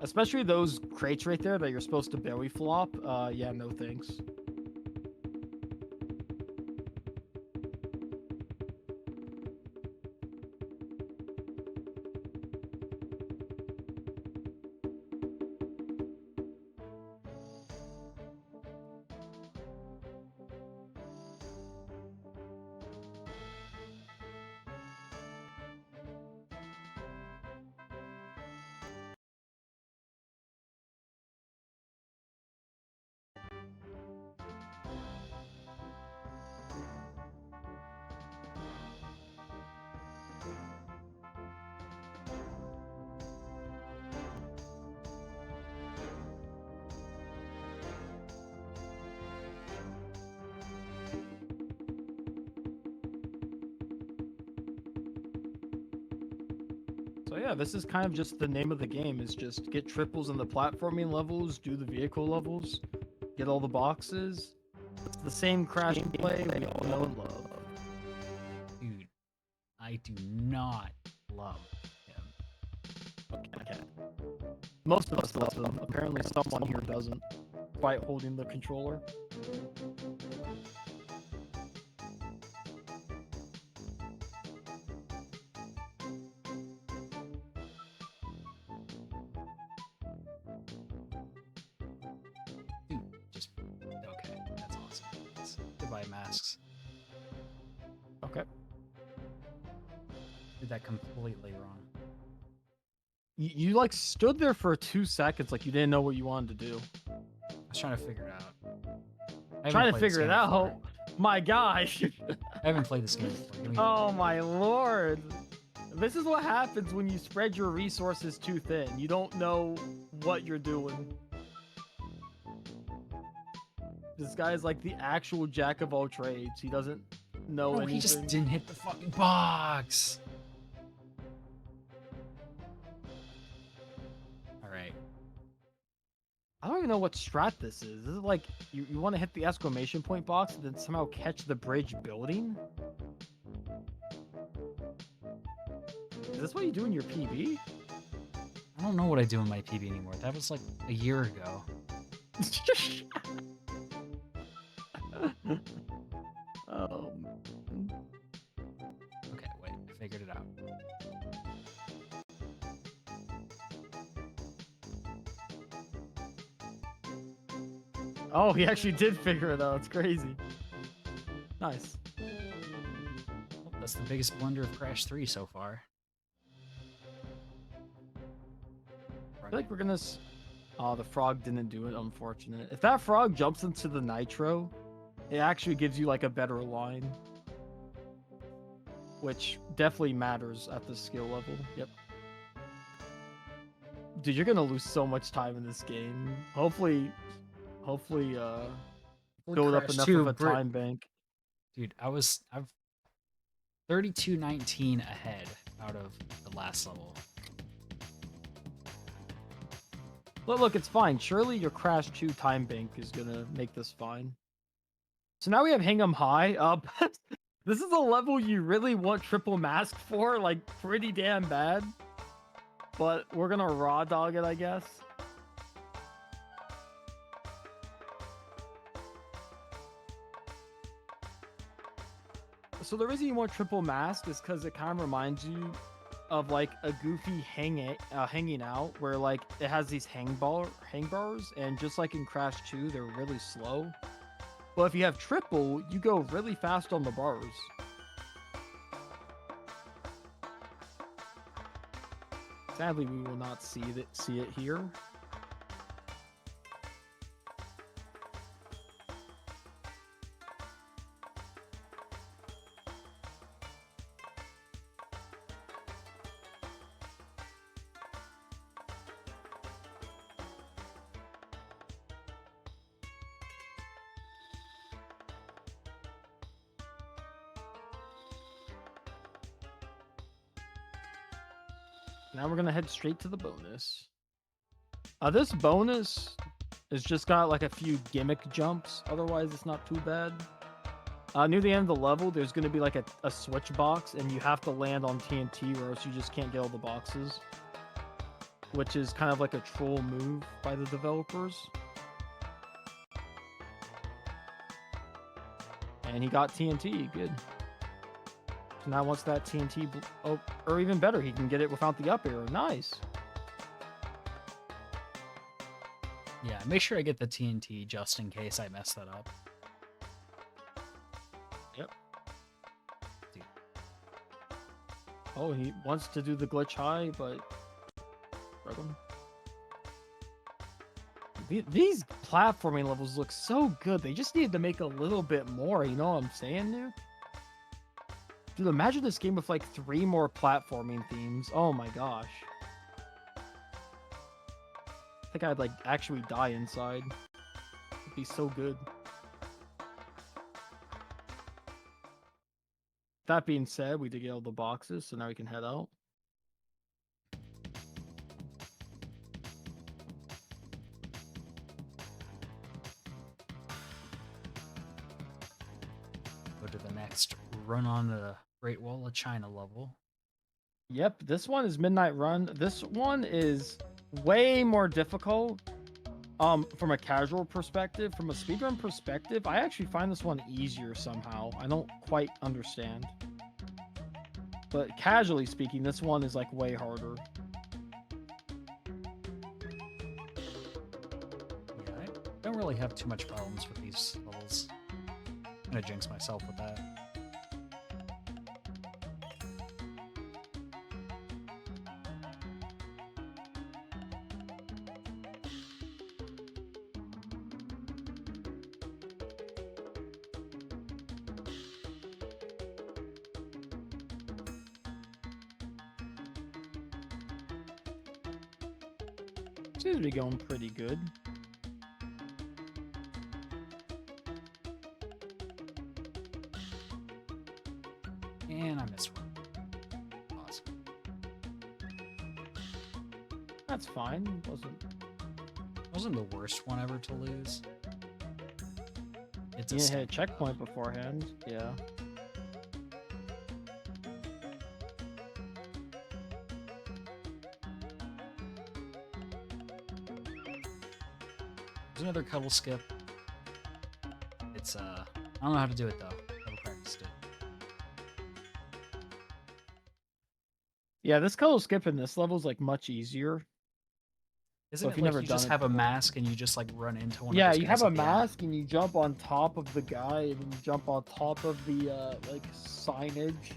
Especially those crates right there that you're supposed to belly flop. Yeah, no thanks. So yeah, this is kind of just the name of the game, is just get triples in the platforming levels, do the vehicle levels, get all the boxes. It's the same Crash gameplay we all know and love. Dude, I do not love him. Okay. Most of us love them. Apparently someone here doesn't, despite holding the controller. Dude, just okay. That's awesome. Goodbye, masks. Okay. Did that completely wrong. You like stood there for 2 seconds like you didn't know what you wanted to do. I was trying to figure it out. I haven't Trying to played this figure it game out. before. My gosh. I haven't played this game before. Give me Oh my lord. This is what happens when you spread your resources too thin. You don't know what you're doing. This guy is like the actual jack of all trades. He doesn't know Bro, anything. he just didn't hit the fucking box. All right. I don't even know what strat this is. This is like you want to hit the exclamation point box and then somehow catch the bridge building? Is this what you do in your PB? I don't know what I do in my PB anymore. That was like a year ago. um, Okay, wait. I figured it out. oh, he actually did figure it out. It's crazy. Nice. Well, that's the biggest blunder of Crash 3 so far. I feel like we're gonna. Oh, the frog didn't do it. Unfortunate. If that frog jumps into the nitro, it actually gives you like a better line, which definitely matters at the skill level. Yep. Dude, you're gonna lose so much time in this game. Hopefully, build up Crash enough 2 of a time bank. Dude, I've 32-19 ahead out of the last level. Look, it's fine. Surely your Crash 2 time bank is gonna make this fine. So now we have Hang 'em High. This is a level you really want triple mask for, like pretty damn bad. But we're gonna raw dog it, I guess. So the reason you want triple mask is because it kind of reminds you of like a Goofy hanging out, where like it has these hang bars, and just like in Crash 2, they're really slow. But if you have triple, you go really fast on the bars. Sadly, we will not see it here. Now we're gonna head straight to the bonus. This bonus has just got like a few gimmick jumps. Otherwise, it's not too bad. Near the end of the level, there's gonna be like a switch box, and you have to land on TNT, or else you just can't get all the boxes. Which is kind of like a troll move by the developers. And he got TNT, good. So now once that TNT, or even better, he can get it without the up arrow. Nice. Yeah, make sure I get the TNT just in case I mess that up. Yep. Dude. Oh, he wants to do the glitch high, but these platforming levels look so good. They just need to make a little bit more. You know what I'm saying, Nuke? Dude, imagine this game with like 3 more platforming themes. Oh my gosh. I think I'd like actually die inside. It'd be so good. That being said, we did get all the boxes, so now we can head out. Go to the next run on the Great Wall of China level. Yep, this one is Midnight Run. This one is way more difficult from a casual perspective. From a speedrun perspective, I actually find this one easier somehow. I don't quite understand. But casually speaking, this one is like way harder. Yeah, I don't really have too much problems with these levels. I'm gonna jinx myself with that. Seems to be going pretty good. And I missed one. Awesome. That's fine. Wasn't the worst one ever to lose. It's You a didn't hit a stamp, checkpoint beforehand. Yeah. There's another cuddle skip. It's I don't know how to do it though. Never practiced it. Yeah, this color skip in this level is like much easier. Isn't if it you've like never you done just it have a before. mask and you just like run into one Yeah, of those you guys have a at the end? mask and you jump on top of the guy and then you jump on top of the like signage.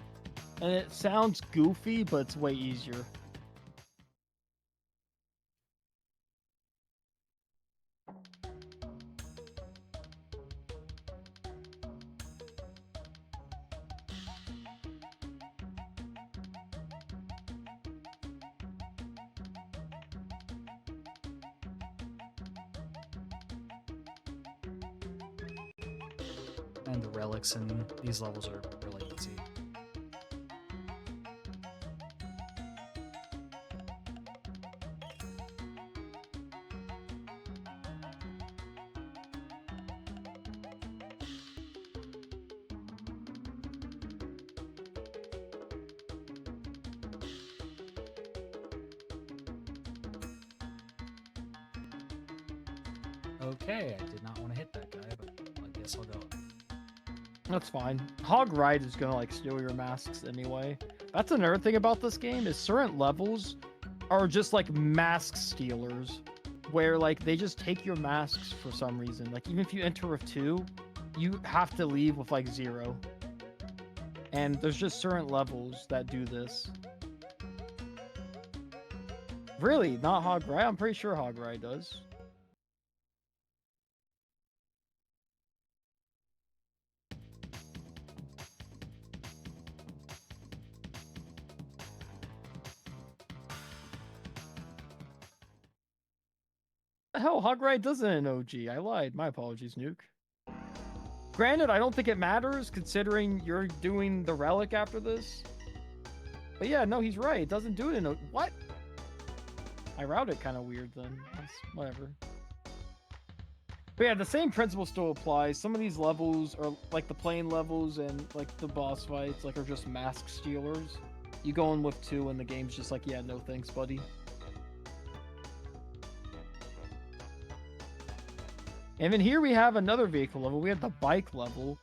And it sounds goofy, but it's way easier. And the relics in these levels are really easy. Okay, I did not want to hit that guy, but I guess I'll go. That's fine. Hog Ride is gonna like steal your masks anyway. That's another thing about this game is certain levels are just like mask stealers, where like they just take your masks for some reason. Like even if you enter with 2, you have to leave with like 0. And there's just certain levels that do this. Really, not Hog Ride? I'm pretty sure Hog Ride does. Hell, Hog Ride doesn't an OG. I lied. My apologies, Nuke. Granted, I don't think it matters considering you're doing the relic after this. But yeah, no, he's right. It doesn't do it in a... What? I routed it kind of weird then. That's whatever. But yeah, the same principle still applies. Some of these levels are like the plane levels and like the boss fights like are just mask stealers. You go in with 2 and the game's just like, yeah, no thanks, buddy. And then here we have another vehicle level. We have the bike level.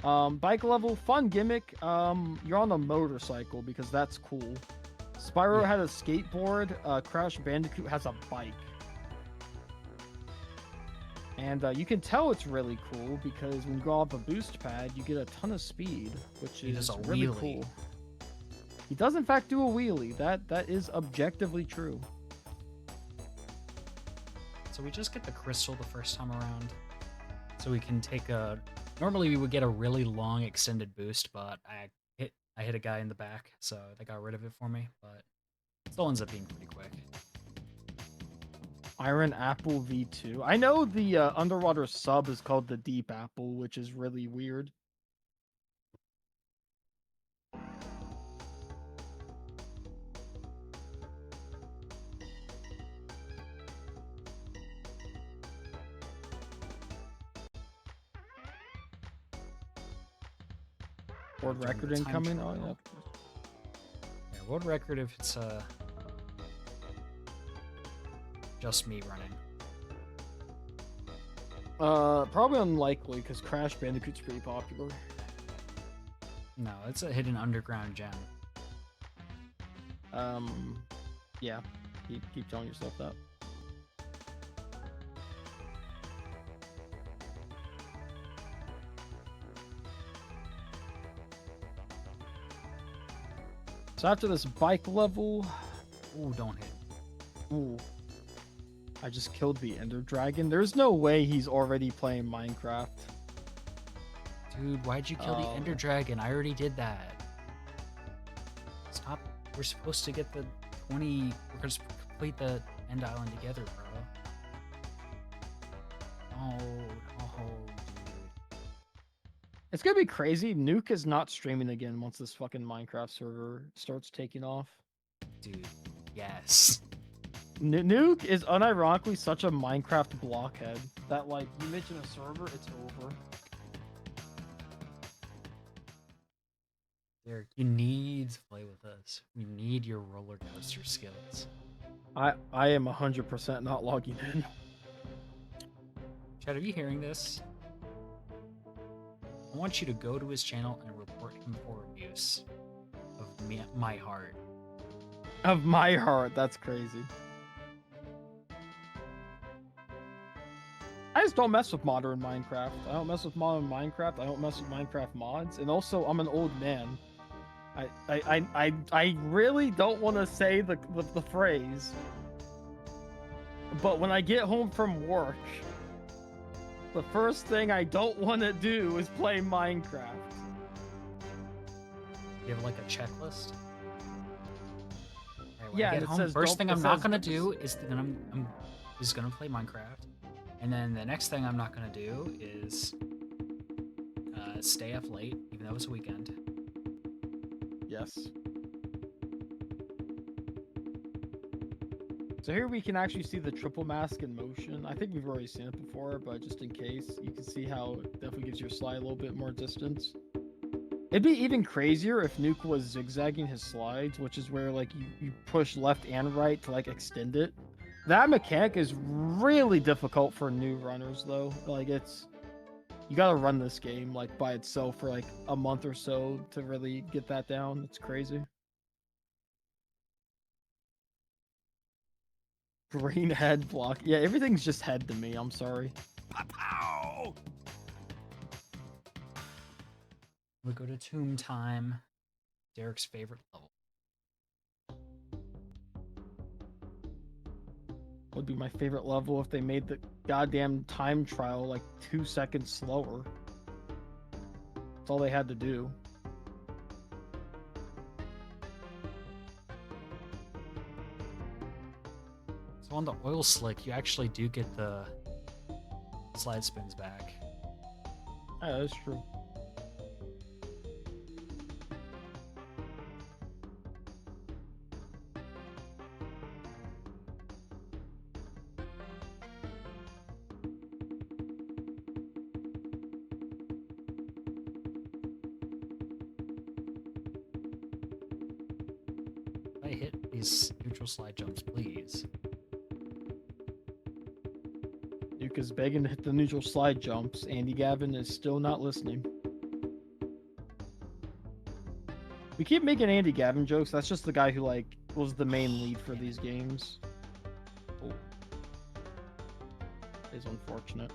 Bike level, fun gimmick. You're on a motorcycle because that's cool. Spyro had a skateboard. Crash Bandicoot has a bike. And you can tell it's really cool because when you go off a boost pad, you get a ton of speed, which is really cool. He does in fact do a wheelie. That is objectively true. So we just get the crystal the first time around. So we can take a... Normally we would get a really long extended boost, but I hit a guy in the back, so they got rid of it for me, but it still ends up being pretty quick. Iron Apple V2. I know the underwater sub is called the Deep Apple, which is really weird. World record incoming. Oh yeah. Yeah, world record if it's just me running. Probably unlikely because Crash Bandicoot's pretty popular. No, it's a hidden underground gem. Yeah. Keep telling yourself that. So after this bike level... Ooh, don't hit. Ooh. I just killed the Ender Dragon. There's no way he's already playing Minecraft. Dude, why'd you kill the Ender Dragon? I already did that. Stop. We're supposed to get the 20... We're going to complete the End Island together, bro. Oh, dude. It's gonna be crazy. Nuke is not streaming again once this fucking Minecraft server starts taking off. Dude, yes. Nuke is unironically such a Minecraft blockhead that, like, you mention a server, it's over. Derek, you need to play with us. We need your roller coaster skills. I am 100% not logging in. Chad, are you hearing this? I want you to go to his channel and report him for abuse of my heart. Of my heart, that's crazy. I just don't mess with modern Minecraft. I don't mess with modern Minecraft. I don't mess with Minecraft mods. And also, I'm an old man. I really don't want to say the phrase. But when I get home from work, the first thing I don't want to do is play Minecraft. You have like a checklist? Hey, when Yeah, I get and it home, says first thing I'm not gonna says- do is gonna play Minecraft, and then the next thing I'm not gonna do is stay up late, even though it's a weekend. Yes. So here we can actually see the triple mask in motion. I think we've already seen it before, but just in case, you can see how it definitely gives your slide a little bit more distance. It'd be even crazier if Nuke was zigzagging his slides, which is where like you push left and right to like extend it. That mechanic is really difficult for new runners, though. Like, you gotta run this game like by itself for like a month or so to really get that down. It's crazy. Green head block. Yeah, everything's just head to me. I'm sorry. Pow! We go to Tomb Time. Derek's favorite level. Would be my favorite level if they made the goddamn time trial like 2 seconds slower. That's all they had to do. So on the oil slick, you actually do get the slide spins back. Yeah, that's true. If I hit these neutral slide jumps, please. Duke is begging to hit the neutral slide jumps. Andy Gavin is still not listening. We keep making Andy Gavin jokes. That's just the guy who like was the main lead for these games. Oh. Is unfortunate.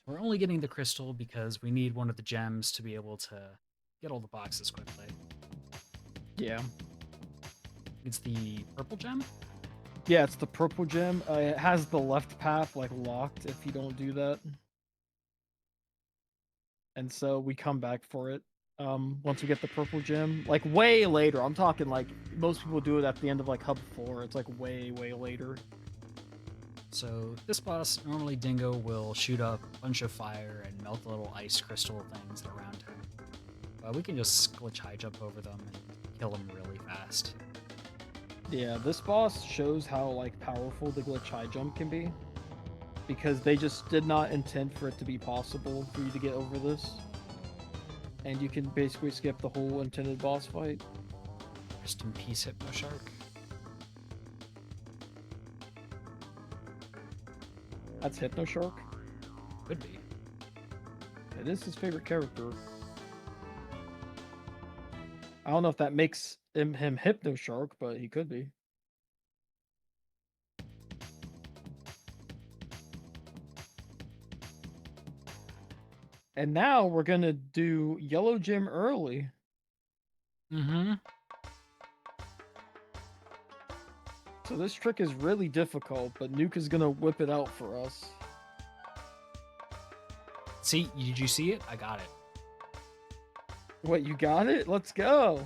We're only getting the crystal because we need one of the gems to be able to get all the boxes quickly. Yeah. It's the purple gem? Yeah, it's the purple gem. It has the left path like locked if you don't do that. And so we come back for it once we get the purple gem. Like way later. I'm talking like most people do it at the end of like Hub 4. It's like way, way later. So this boss, normally Dingo will shoot up a bunch of fire and melt the little ice crystal things around him. But we can just glitch high jump over them and kill them really fast. Yeah, this boss shows how like powerful the glitch high jump can be. Because they just did not intend for it to be possible for you to get over this. And you can basically skip the whole intended boss fight. Rest in peace, Hypno Shark. That's Hypno Shark. Could be. It is his favorite character. I don't know if that makes him Hypno Shark, but he could be. And now we're gonna do Yellow Gem early. Mm-hmm. So this trick is really difficult, but Nuke is gonna whip it out for us. See, did you see it? I got it. What, you got it? Let's go.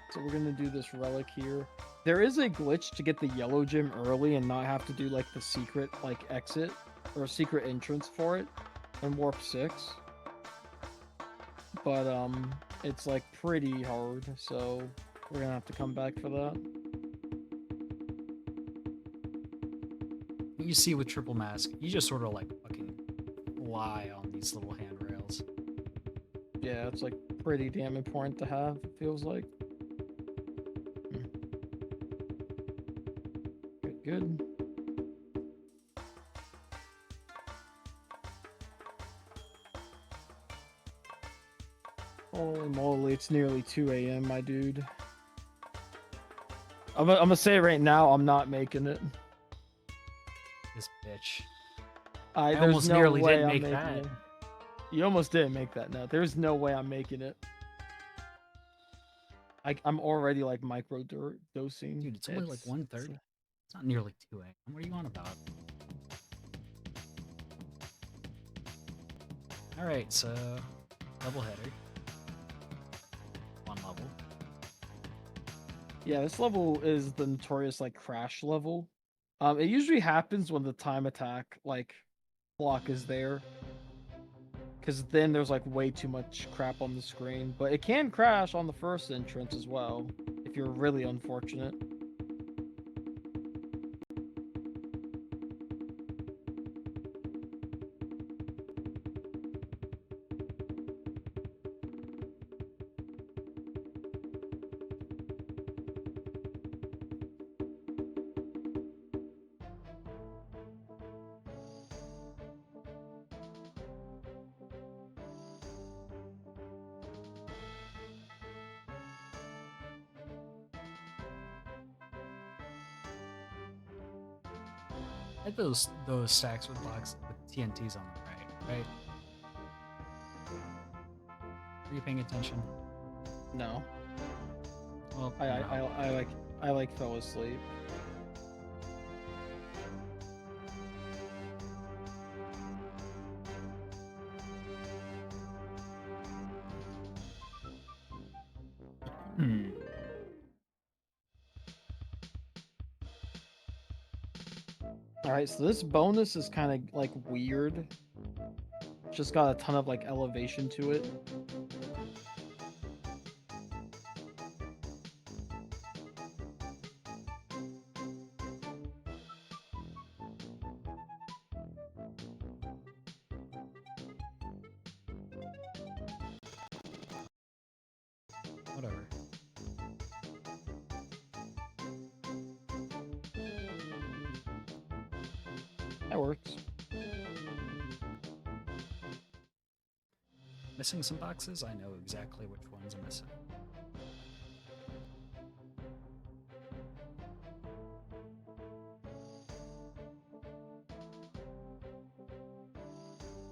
So we're gonna do this relic here. There is a glitch to get the yellow gem early and not have to do like the secret like exit or secret entrance for it in Warp 6. But it's like pretty hard, so we're gonna have to come back for that. You see with Triple Mask, you just sort of like fucking fly on these little handrails. Yeah, it's like pretty damn important to have, it feels like. Good, good. Holy moly, it's nearly 2 a.m., my dude. I'm gonna say right now, I'm not making it. This bitch. I I almost no nearly way did I'm make making that. it. You almost didn't make that. No, there's no way I'm making it. I'm already like micro dosing. Dude, it's only like 1:30. It's not nearly 2 a.m. What are you on about? Alright, so double header. One level. Yeah, this level is the notorious like crash level. It usually happens when the time attack like block is there. because then there's like way too much crap on the screen. But it can crash on the first entrance as well if you're really unfortunate. I had those stacks with box with TNTs on them, right? Are you paying attention? No, Well, I like fell asleep. Hmm. All right, so this bonus is kind of like weird. Just got a ton of like elevation to it. Whatever. That works. Missing some boxes? I know exactly which ones I'm missing.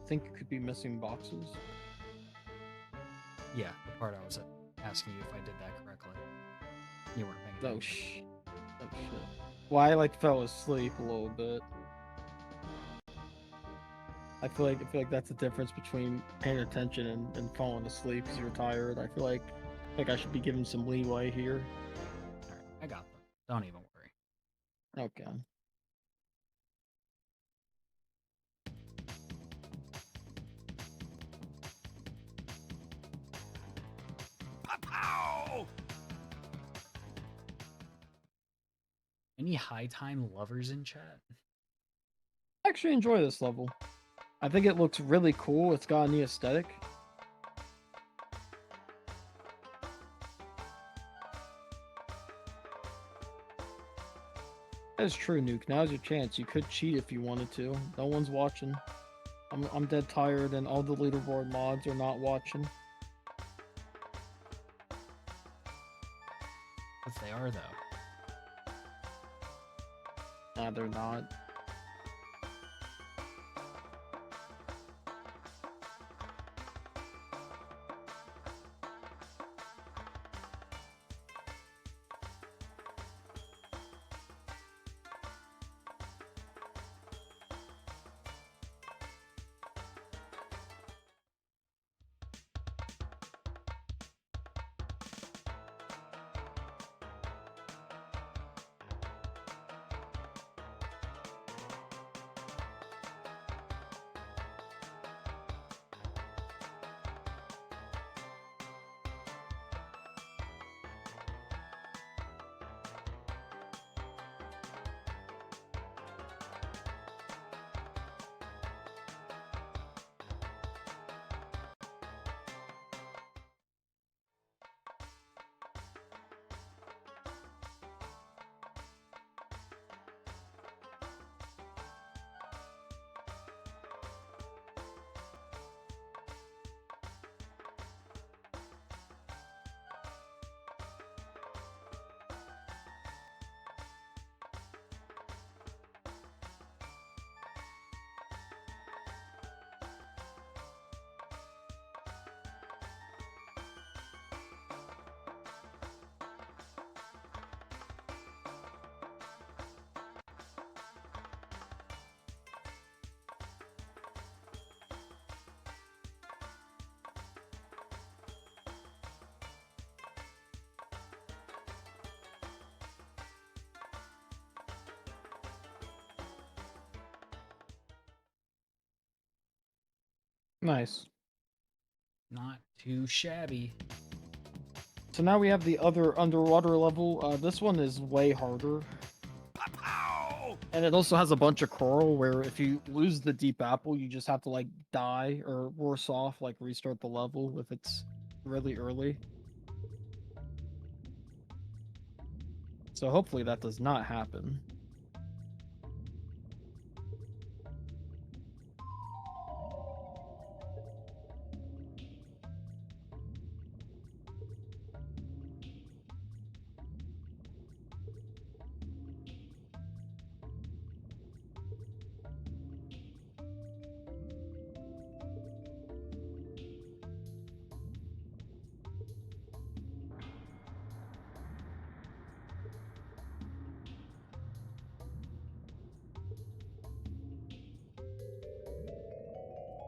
Think you could be missing boxes. Yeah, the part I was asking you if I did that correctly. You weren't paying Oh attention. oh shit. Well, I like fell asleep a little bit. I feel like that's the difference between paying attention and falling asleep because you're tired. I feel like I should be given some leeway here. Alright, I got them. Don't even worry. Okay. Pow! Any high time lovers in chat? I actually enjoy this level. I think it looks really cool. It's got a neat aesthetic. That is true, Nuke. Now's your chance. You could cheat if you wanted to. No one's watching. I'm dead tired, and all the leaderboard mods are not watching. If they are, though. Nah, they're not. Nice. Not too shabby. So now we have the other underwater level. This one is way harder. And it also has a bunch of coral where if you lose the deep apple, you just have to like die or worse off, like restart the level if it's really early. So hopefully that does not happen.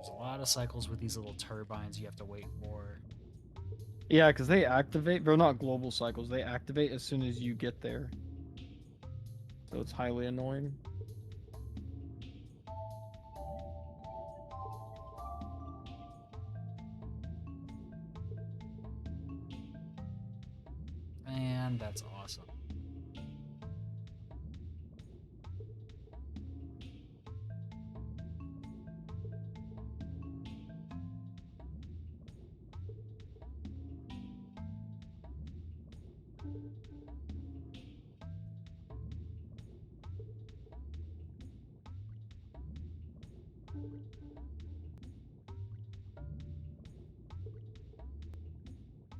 There's a lot of cycles with these little turbines you have to wait for. Yeah, because they activate. They're not global cycles. They activate as soon as you get there. So it's highly annoying. And that's awesome.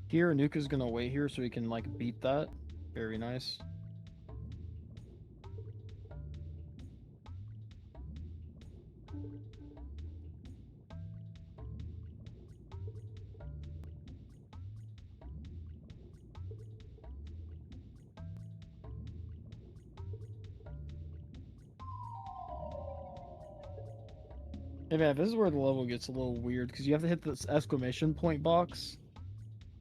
Here, Nuka's gonna wait here so he can like beat that. Very nice. Hey man, this is where the level gets a little weird because you have to hit this exclamation point box,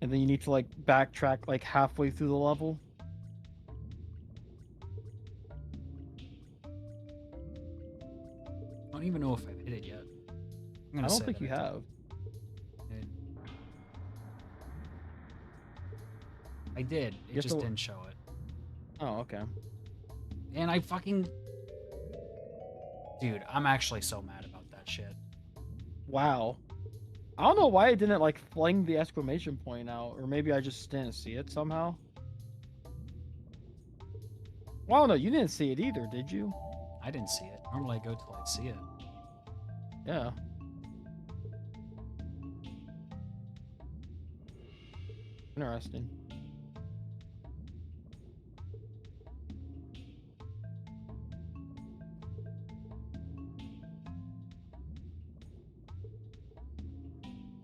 and then you need to like backtrack like halfway through the level. I don't even know if I've hit it yet. I'm gonna I don't say think that you I did. have. I did. It have just to- didn't show it. Oh, okay. And I fucking... Dude, I'm actually so mad about that shit. Wow. I don't know why it didn't like fling the exclamation point out, or maybe I just didn't see it somehow. Well, no, you didn't see it either, did you? I didn't see it. Normally I go till I see it. Yeah. Interesting.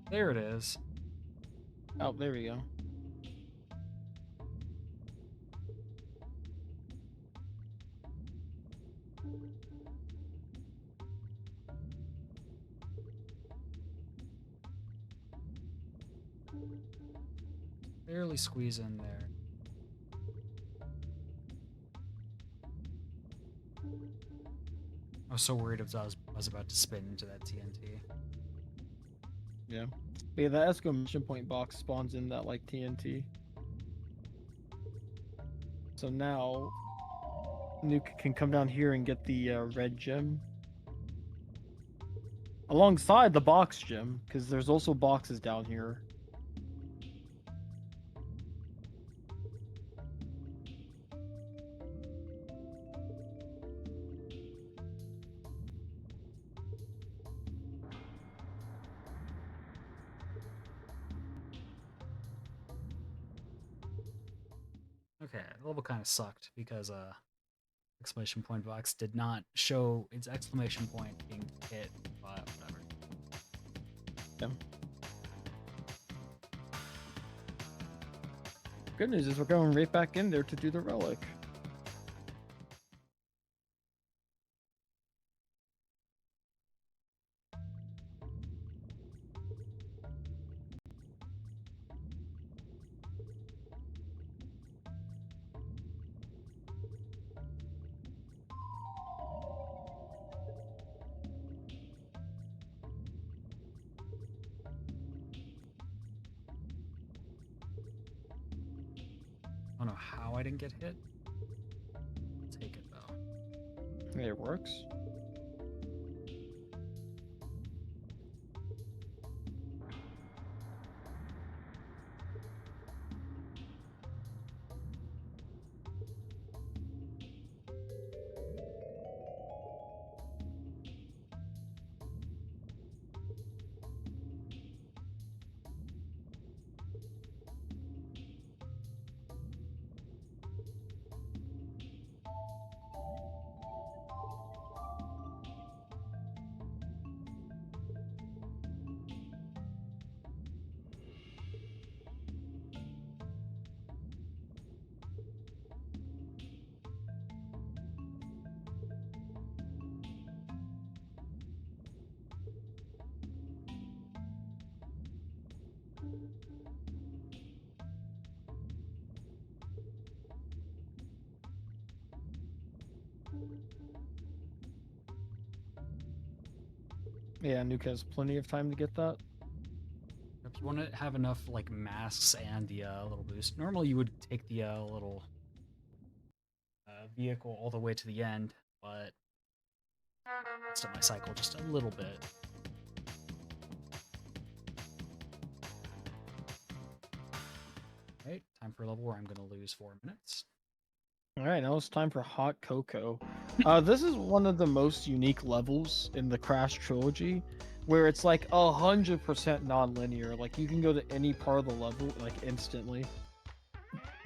There it is. Oh, there we go. Barely squeeze in there. I was so worried I was about to spin into that TNT. Yeah. But yeah, that exclamation point box spawns in that like TNT. So now Nuke can come down here and get the red gem. Alongside the box gem, because there's also boxes down here. Okay, the level kind of sucked because exclamation point box did not show its exclamation point being hit, but whatever. Yeah. Good news is we're going right back in there to do the relic. how I didn't get hit. I'll take it though. It works. Yeah, Nuke has plenty of time to get that. If you want to have enough like masks and the little boost, normally you would take the little vehicle all the way to the end, but messed up my cycle just a little bit. Right, time for a level where I'm going to lose 4 minutes. All right, now it's time for Hot Cocoa. This is one of the most unique levels in the Crash trilogy, where it's like 100% non-linear. Like you can go to any part of the level like instantly.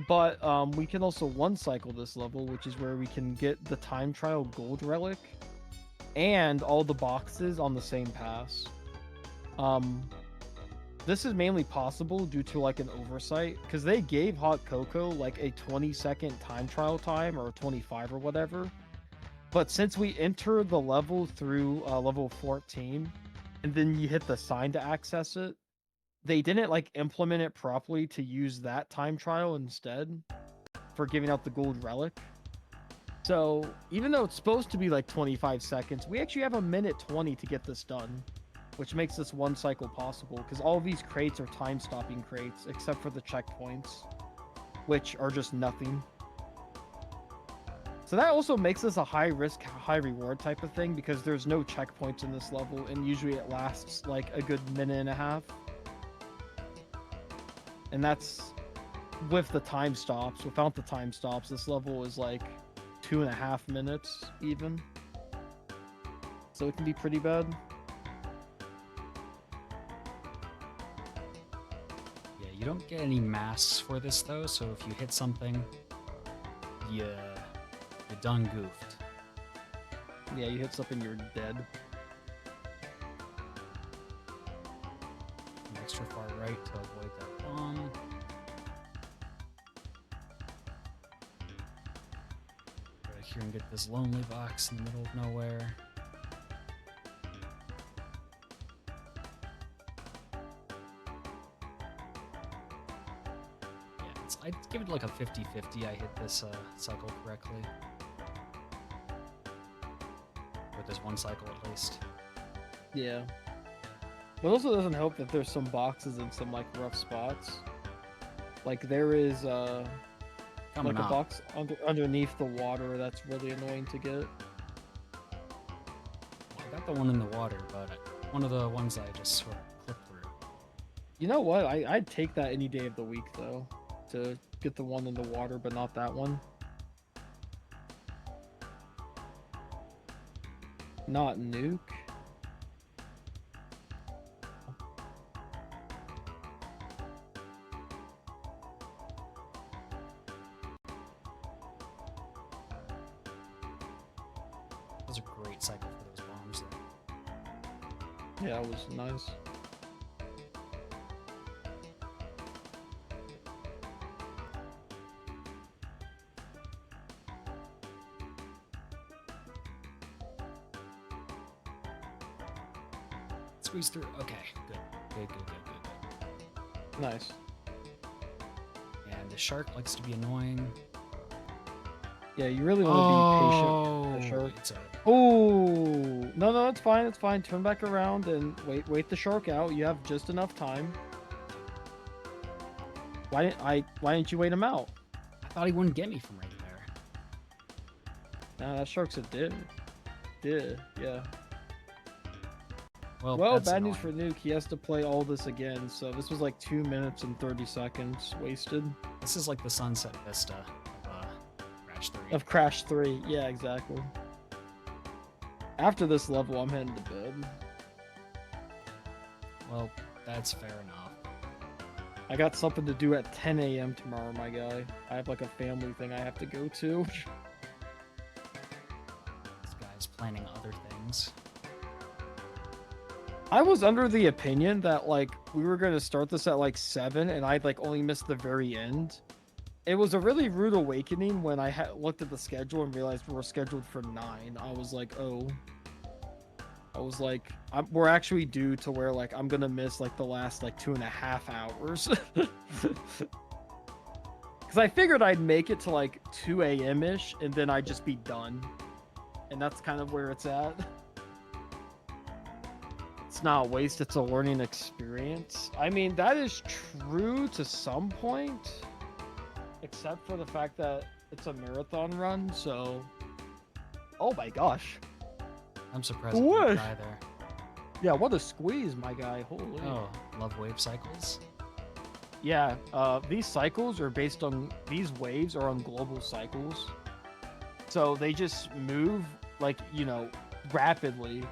But we can also one cycle this level, which is where we can get the time trial gold relic and all the boxes on the same pass. This is mainly possible due to like an oversight, because they gave Hot Cocoa like a 20-second time trial time, or 25 or whatever. But since we enter the level through level 14, and then you hit the sign to access it, they didn't like implement it properly to use that time trial instead for giving out the gold relic. So even though it's supposed to be like 25 seconds, we actually have 1:20 to get this done, which makes this one cycle possible, because all of these crates are time-stopping crates, except for the checkpoints, which are just nothing. So that also makes this a high-risk, high-reward type of thing, because there's no checkpoints in this level, and usually it lasts like a good minute and a half. And that's with the time stops. Without the time stops, this level is like 2.5 minutes even. So it can be pretty bad. You don't get any masks for this though, so if you hit something, you're done goofed. Yeah, you hit something, you're dead. Extra far right to avoid that bomb. Go here and get this lonely box in the middle of nowhere. I'd give it like a 50-50. I hit this cycle correctly. Or this one cycle at least. Yeah. But it also doesn't help that there's some boxes in some like rough spots. Like there is like a box underneath the water that's really annoying to get. I got the one in the water, but one of the ones I just sort of clipped through. You know what? I'd take that any day of the week though, to get the one in the water, but not that one. Not Nuke. That was a great cycle for those bombs though. Yeah, it was nice. Squeeze through. Okay, good. Nice. And the shark likes to be annoying. Yeah, you really want to be patient with the shark. Oh, no, it's fine. It's fine. Turn back around and wait the shark out. You have just enough time. Why didn't you wait him out? thought he wouldn't get me from right there. Nah, that shark's a div. Yeah. Well, Well, that's bad news annoying. for Nuke. He has to play all this again. So this was like 2 minutes and 30 seconds wasted. This is like the Sunset Vista of Crash 3. Of Crash 3. Yeah, exactly. After this level, I'm heading to bed. Well, that's fair enough. I got something to do at 10 a.m. tomorrow, my guy. I have like a family thing I have to go to. This guy's planning other things. I was under the opinion that like we were gonna start this at like 7 and I'd like only missed the very end. It was a really rude awakening when I looked at the schedule and realized we were scheduled for 9. I was like, oh. I was like, we're actually due to where like I'm gonna miss like the last like 2.5 hours. Because I figured I'd make it to like 2 a.m. ish and then I'd just be done. And that's kind of where it's at. It's not a waste, it's a learning experience. I mean, that is true to some point, except for the fact that it's a marathon run, so... Oh my gosh. I'm surprised I What? didn't die there. Yeah, what a squeeze, my guy. Holy. Oh, love wave cycles? Yeah, these cycles are based on... These waves are on global cycles. So they just move, like, you know, rapidly.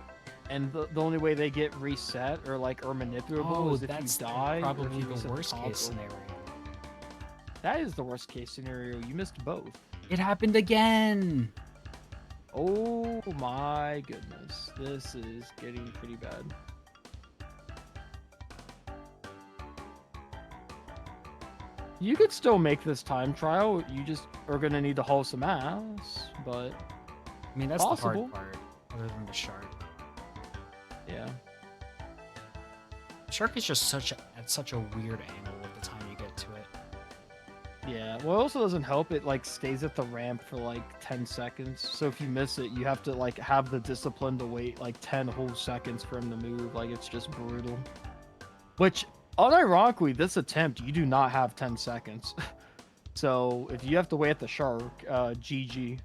And the only way they get reset or like are manipulable is if you die. or Probably you the reset worst top case or- scenario. That is the worst case scenario. You missed both. It happened again! Oh my goodness. This is getting pretty bad. You could still make this time trial. You just are going to need to haul some ass, but I mean, that's Possible. the hard part, other than the shark. yeah. Shark is just at such a weird angle at the time you get to it. Yeah, well, it also doesn't help. It like stays at the ramp for like 10 seconds. So if you miss it, you have to like have the discipline to wait like 10 whole seconds for him to move. Like it's just brutal. Which, unironically, this attempt you do not have 10 seconds. So if you have to wait at the shark, GG.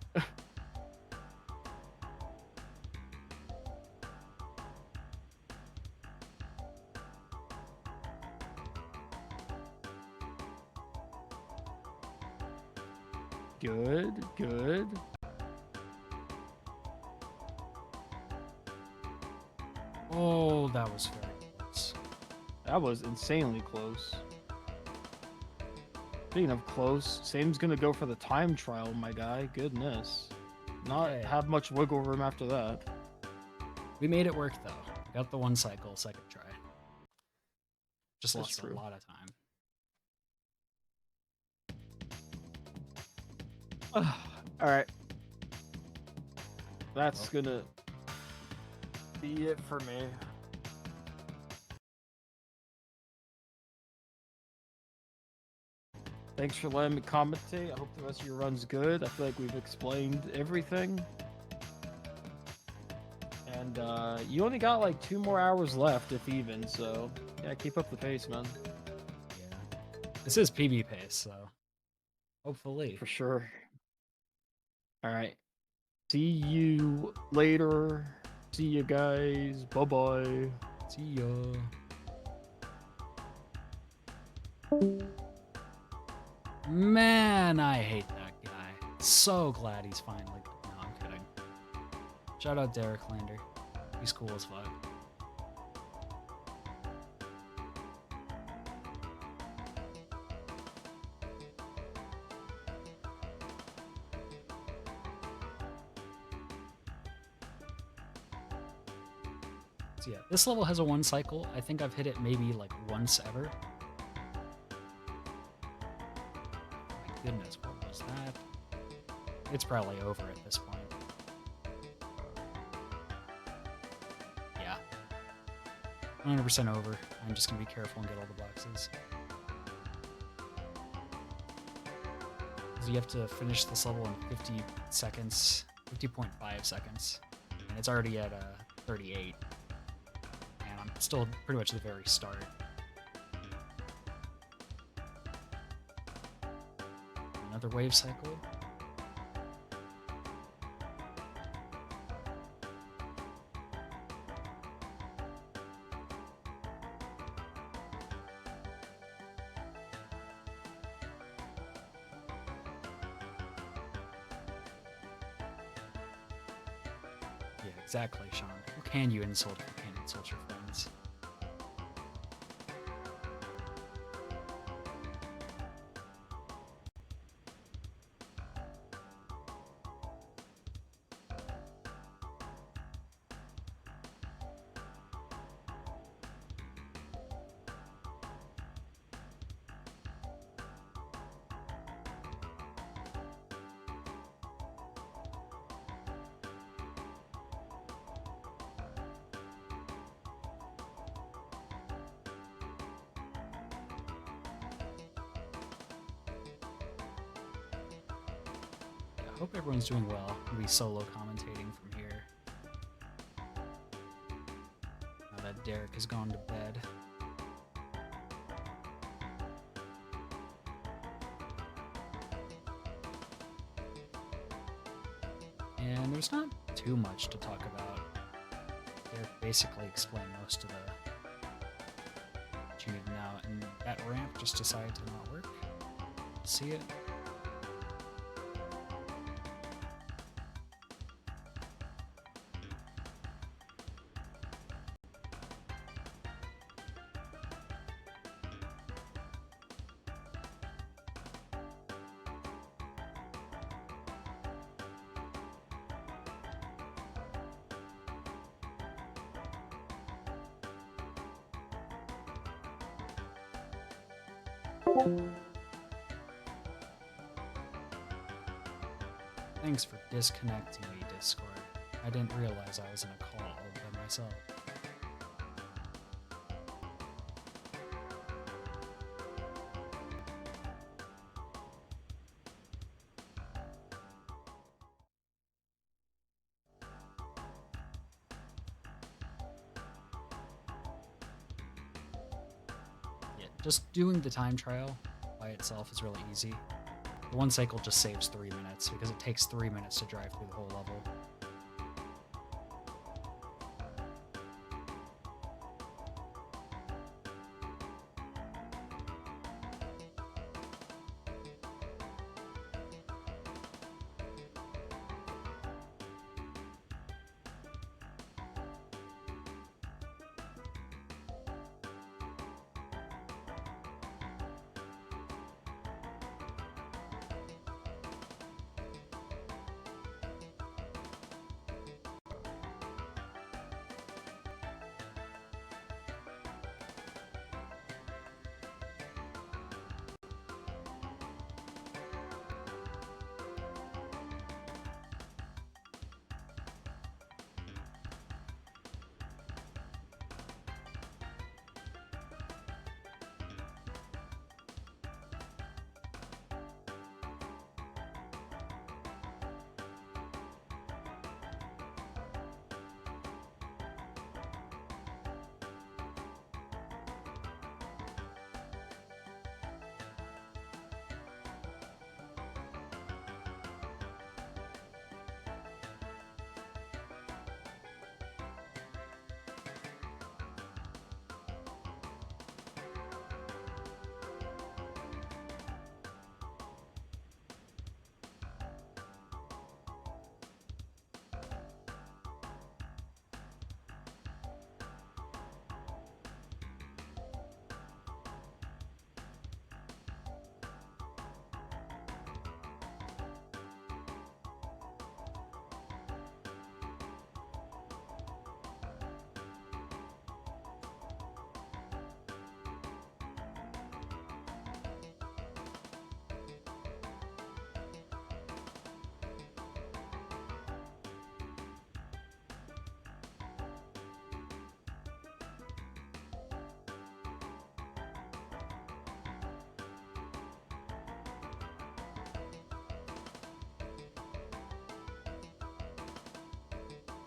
Good. Oh, that was very close. That was insanely close. Speaking of close, Same's gonna go for the time trial, my guy. Goodness. Not Okay. have much wiggle room after that. We made it work, though. We got the 1 cycle, second try. Just That's lost true. a lot of time. Alright. That's gonna be it for me. Thanks for letting me commentate. I hope the rest of your run's good. I feel like we've explained everything. And you only got like 2 more hours left, if even, so yeah, keep up the pace, man. Yeah. This is PB pace, so hopefully. For sure. Alright. See you later. See you guys. Bye-bye. See ya. Man, I hate that guy. So glad he's finally. No, I'm kidding. Shout out Derek Lander. He's cool as fuck. So yeah, this level has a 1 cycle. I think I've hit it maybe like once ever. My goodness, what was that? It's probably over at this point. Yeah. 100% over. I'm just gonna be careful and get all the boxes. Because you have to finish this level in 50 seconds, 50.5 seconds. And it's already at 38. And I'm still pretty much at the very start. another wave cycle. Yeah, exactly, Sean. Who can you insult if you can't insult your friends? I hope everyone's doing well. I'll be solo commentating from here. Now that Derek has gone to bed. And there's not too much to talk about. Derek basically explained most of what you need to know, and that ramp just decided to not work. See it? Thanks for disconnecting me, Discord. I didn't realize I was in a call all by myself. Yeah, just doing the time trial by itself is really easy. The one cycle just saves 3 minutes because it takes 3 minutes to drive through the whole level.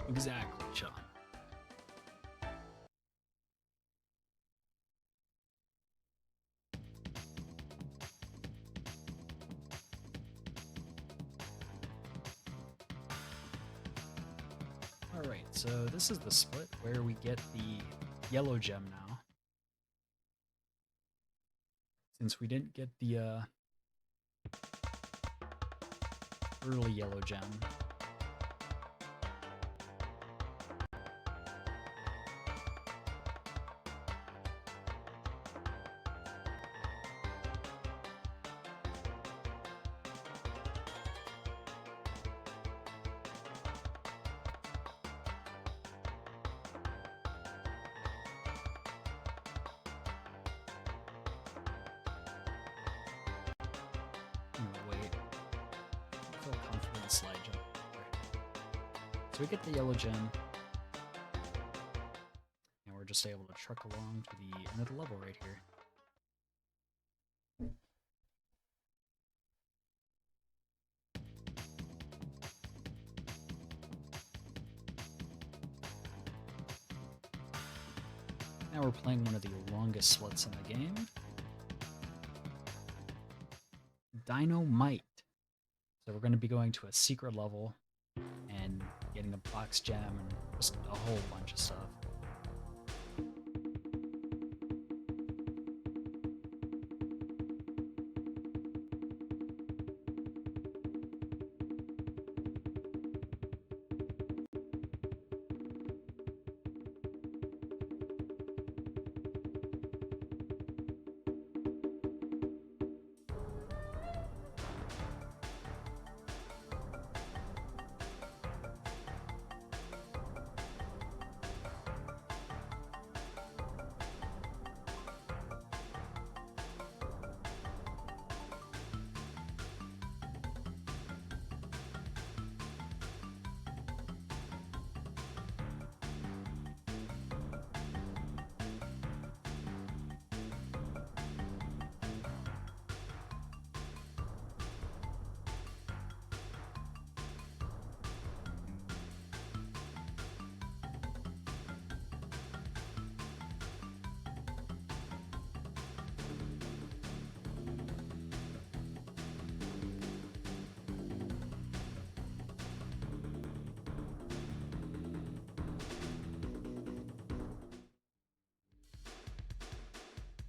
Exactly, Sean. Alright, so this is the split where we get the yellow gem now. Since we didn't get the early yellow gem. Slide jump. So we get the yellow gem, and we're just able to truck along to the end of the level right here. Now we're playing one of the longest splits in the game. Dynamite. So we're going to be going to a secret level and getting a box gem and just a whole bunch of stuff.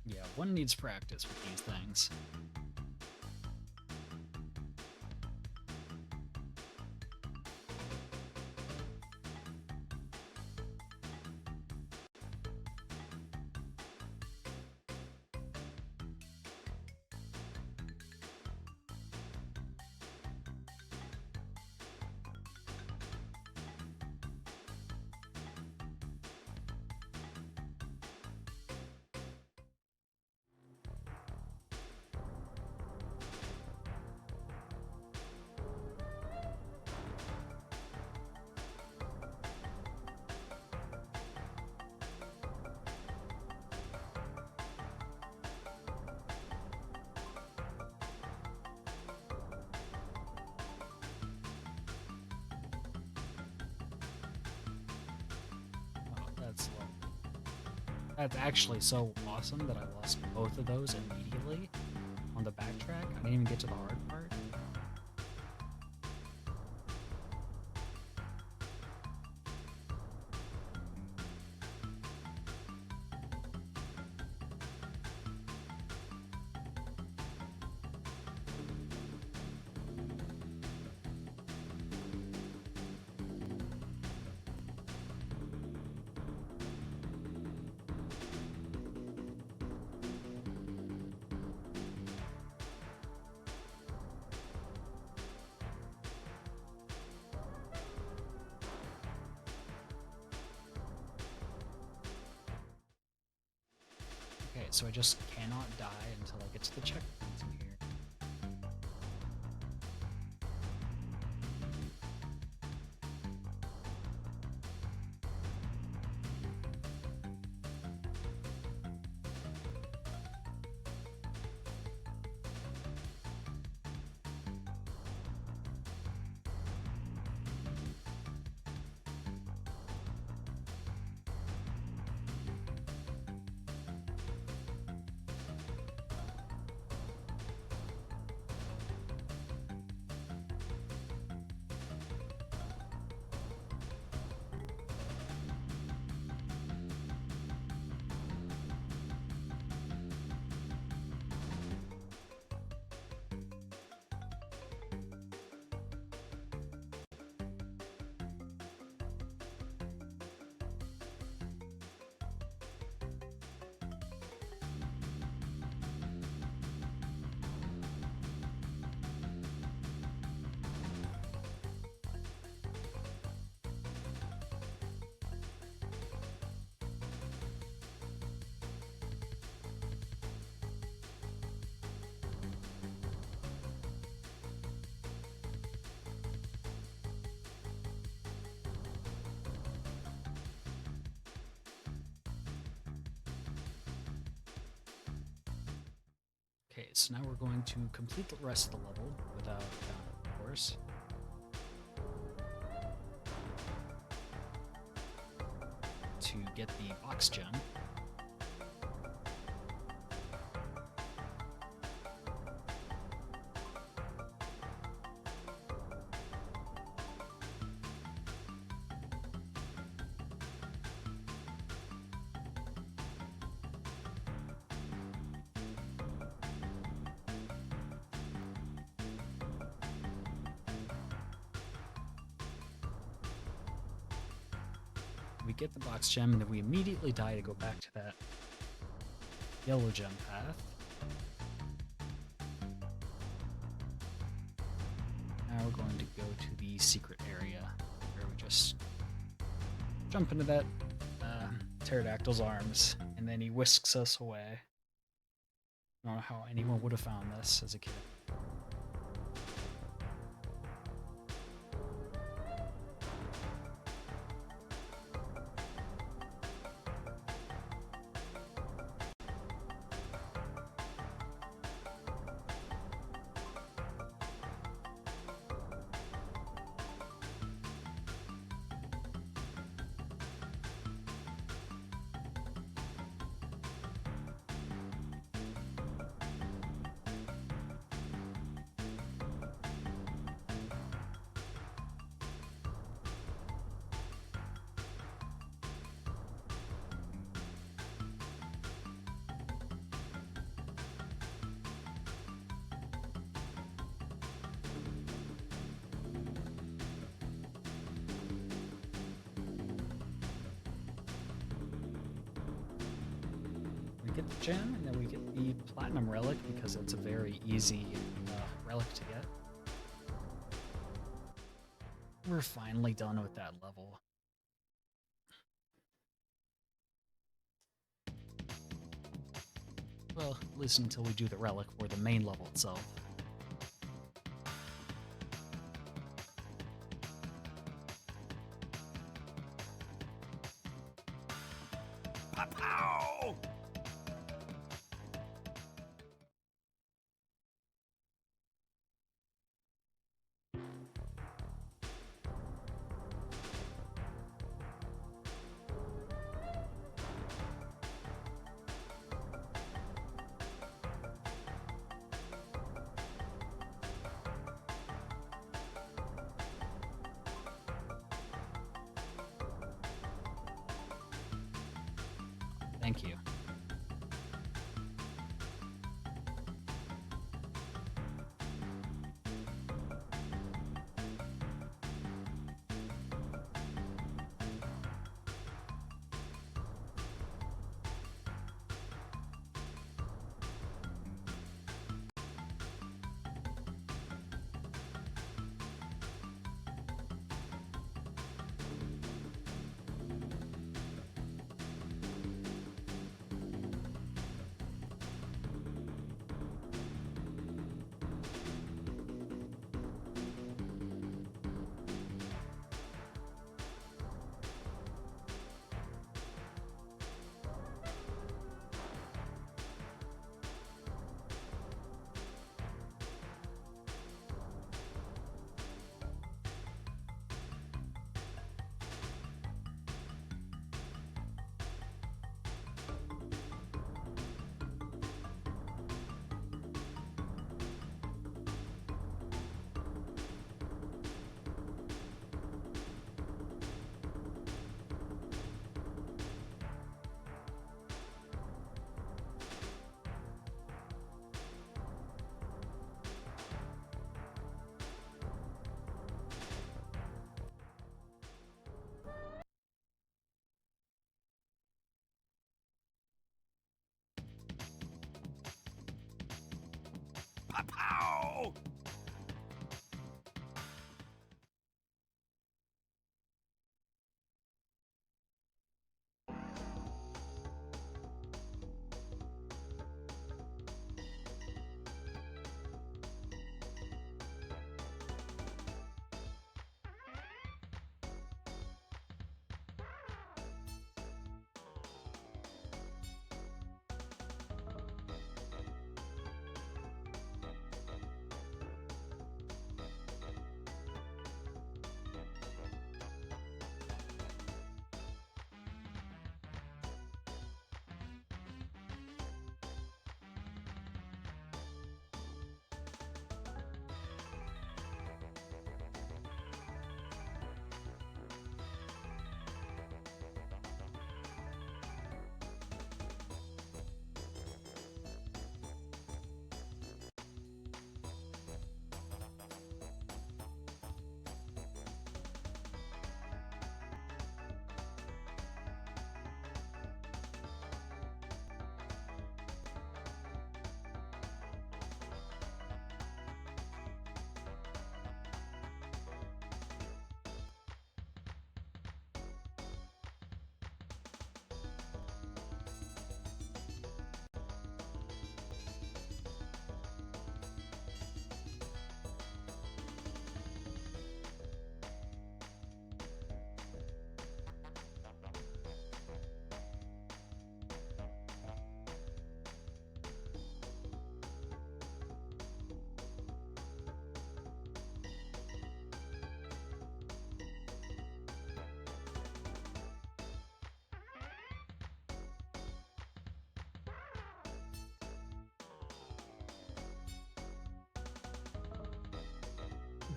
Yeah, one needs practice with these things. That's actually so awesome that I lost both of those immediately on the backtrack. I didn't even get to the hard part. Okay, so I just cannot die until I get to the checkpoints in here. so now we're going to complete the rest of the level without dying, of course. To get the box gem. We get the box gem, and then we immediately die to go back to that yellow gem path. Now we're going to go to the secret area, where we just jump into that pterodactyl's arms, and then he whisks us away. I don't know how anyone would have found this as a kid. We get the gem, and then we get the platinum relic because it's a very easy relic to get. We're finally done with that level. Well, at least until we do the relic or the main level itself. Pow! Thank you.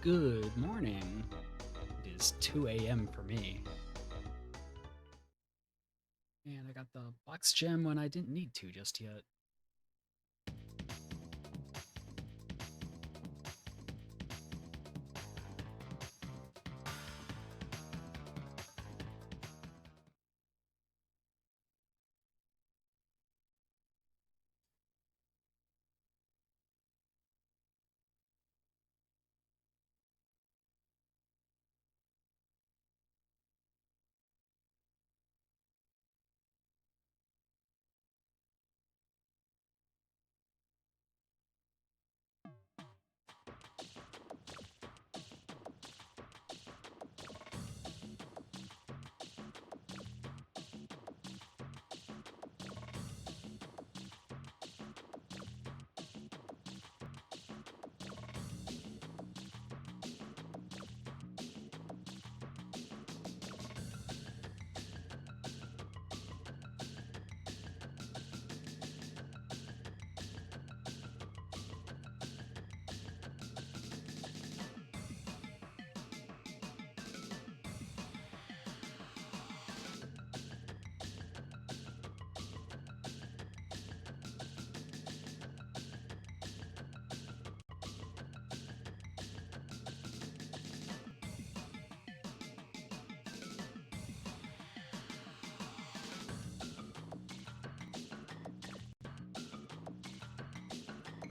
Good morning. It is 2 a.m. for me. And I got the box gem when I didn't need to just yet.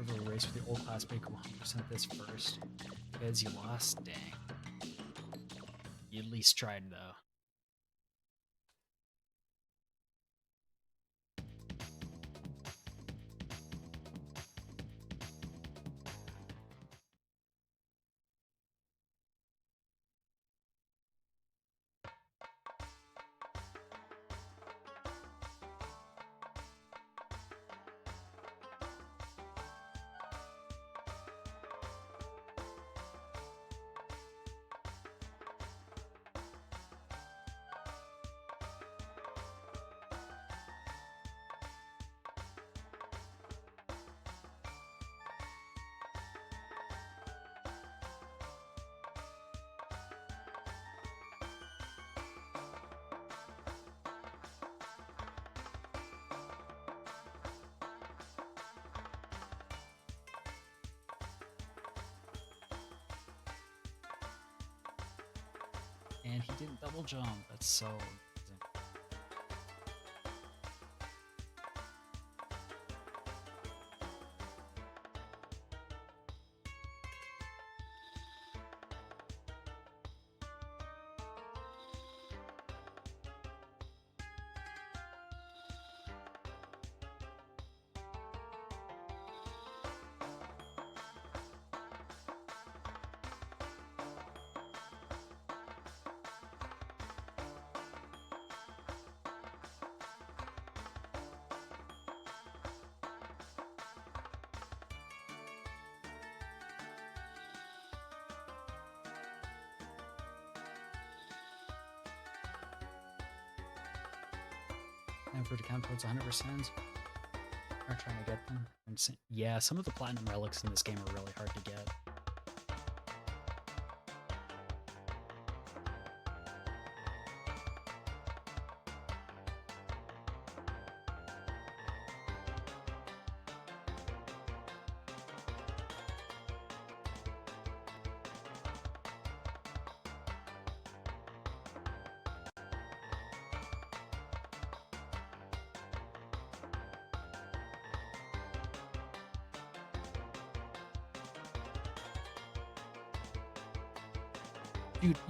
River race for the old class maker 100% this first. Because you lost? Dang. You at least tried, though. And he didn't double jump. That's so amazing. And for it to count towards 100%. Are trying to get them. Yeah, some of the platinum relics in this game are really hard to get.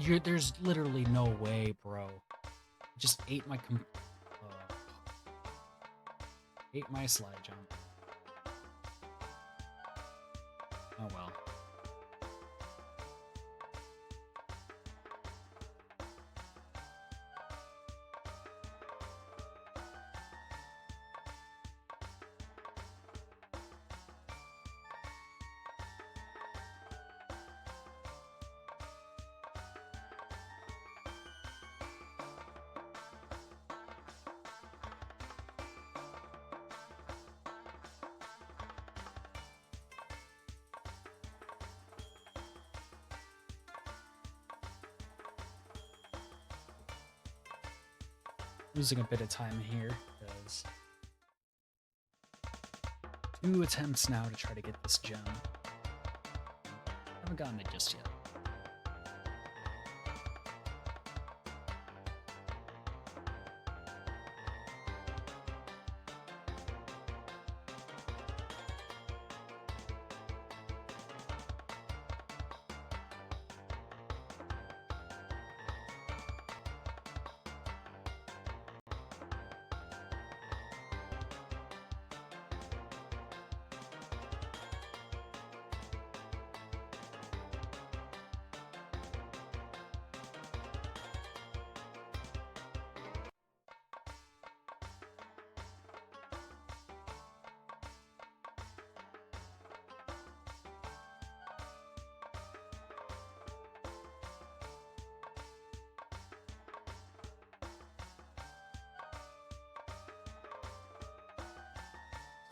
Dude, there's literally no way, bro. Just ate my ate my slide jump. Oh well. losing a bit of time here because 2 attempts now to try to get this gem. Haven't gotten it just yet.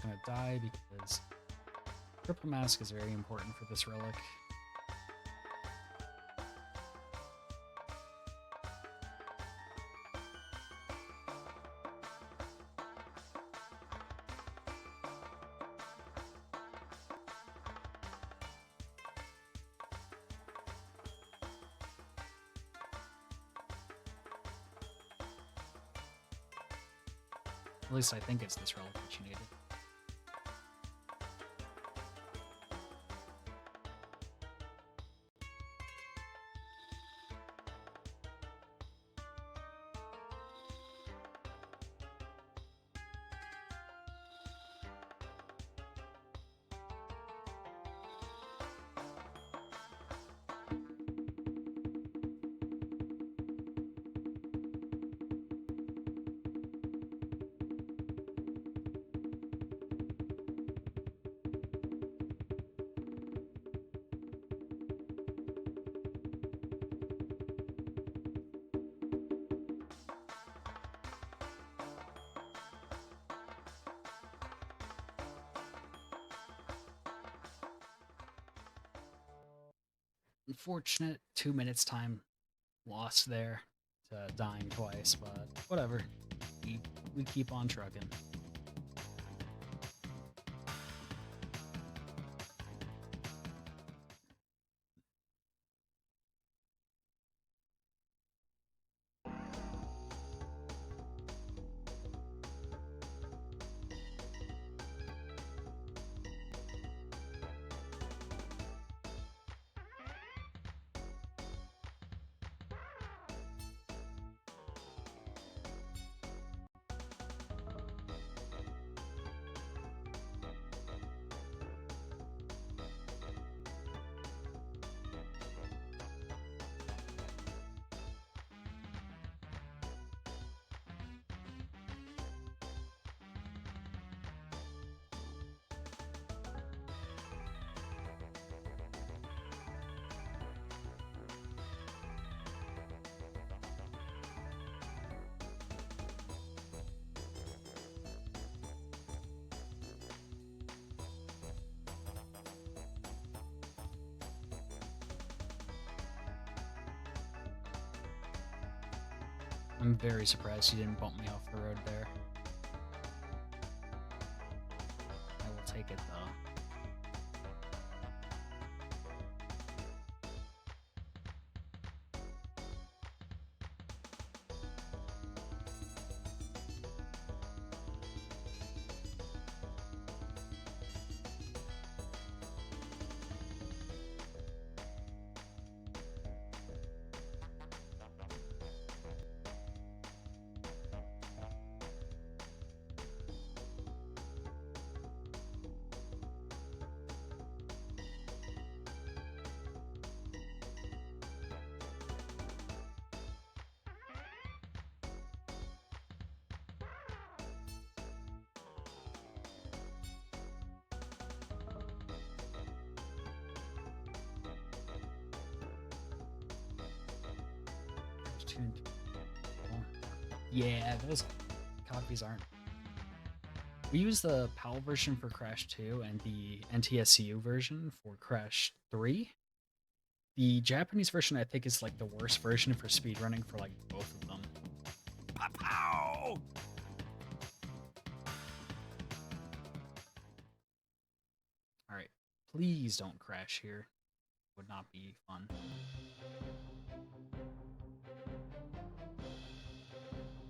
Gonna die because Triple Mask is very important for this relic. At least I think it's this relic that you needed. Unfortunate 2 minutes time lost there to dying twice, but whatever. We keep on trucking. I'm very surprised you didn't bump me off the road there. I will take it though. Yeah, those copies aren't. We use the PAL version for Crash 2 and the NTSU version for Crash 3. The Japanese version, I think, is like the worst version for speedrunning for like both of them. Pow! Alright. Please don't crash here. Would not be fun.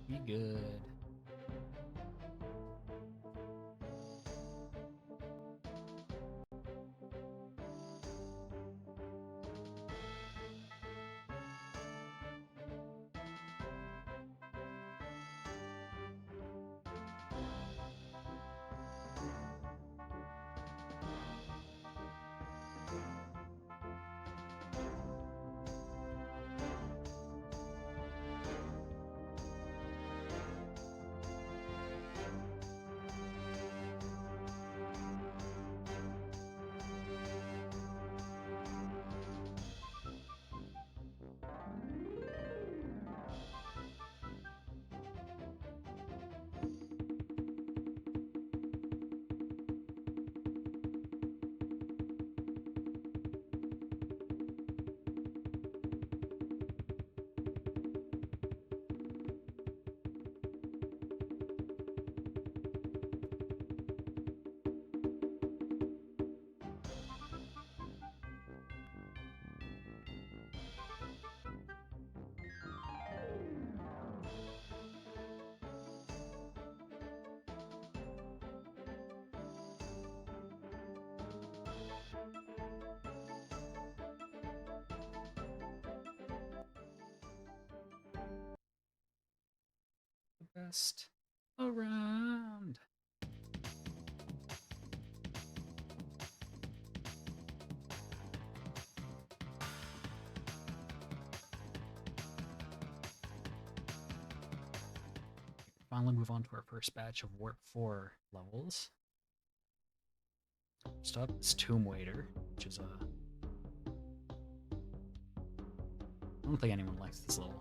Be good. The best around. Finally move on to our first batch of Warp 4 levels. First up is Tomb Waiter, which is a... I don't think anyone likes this level.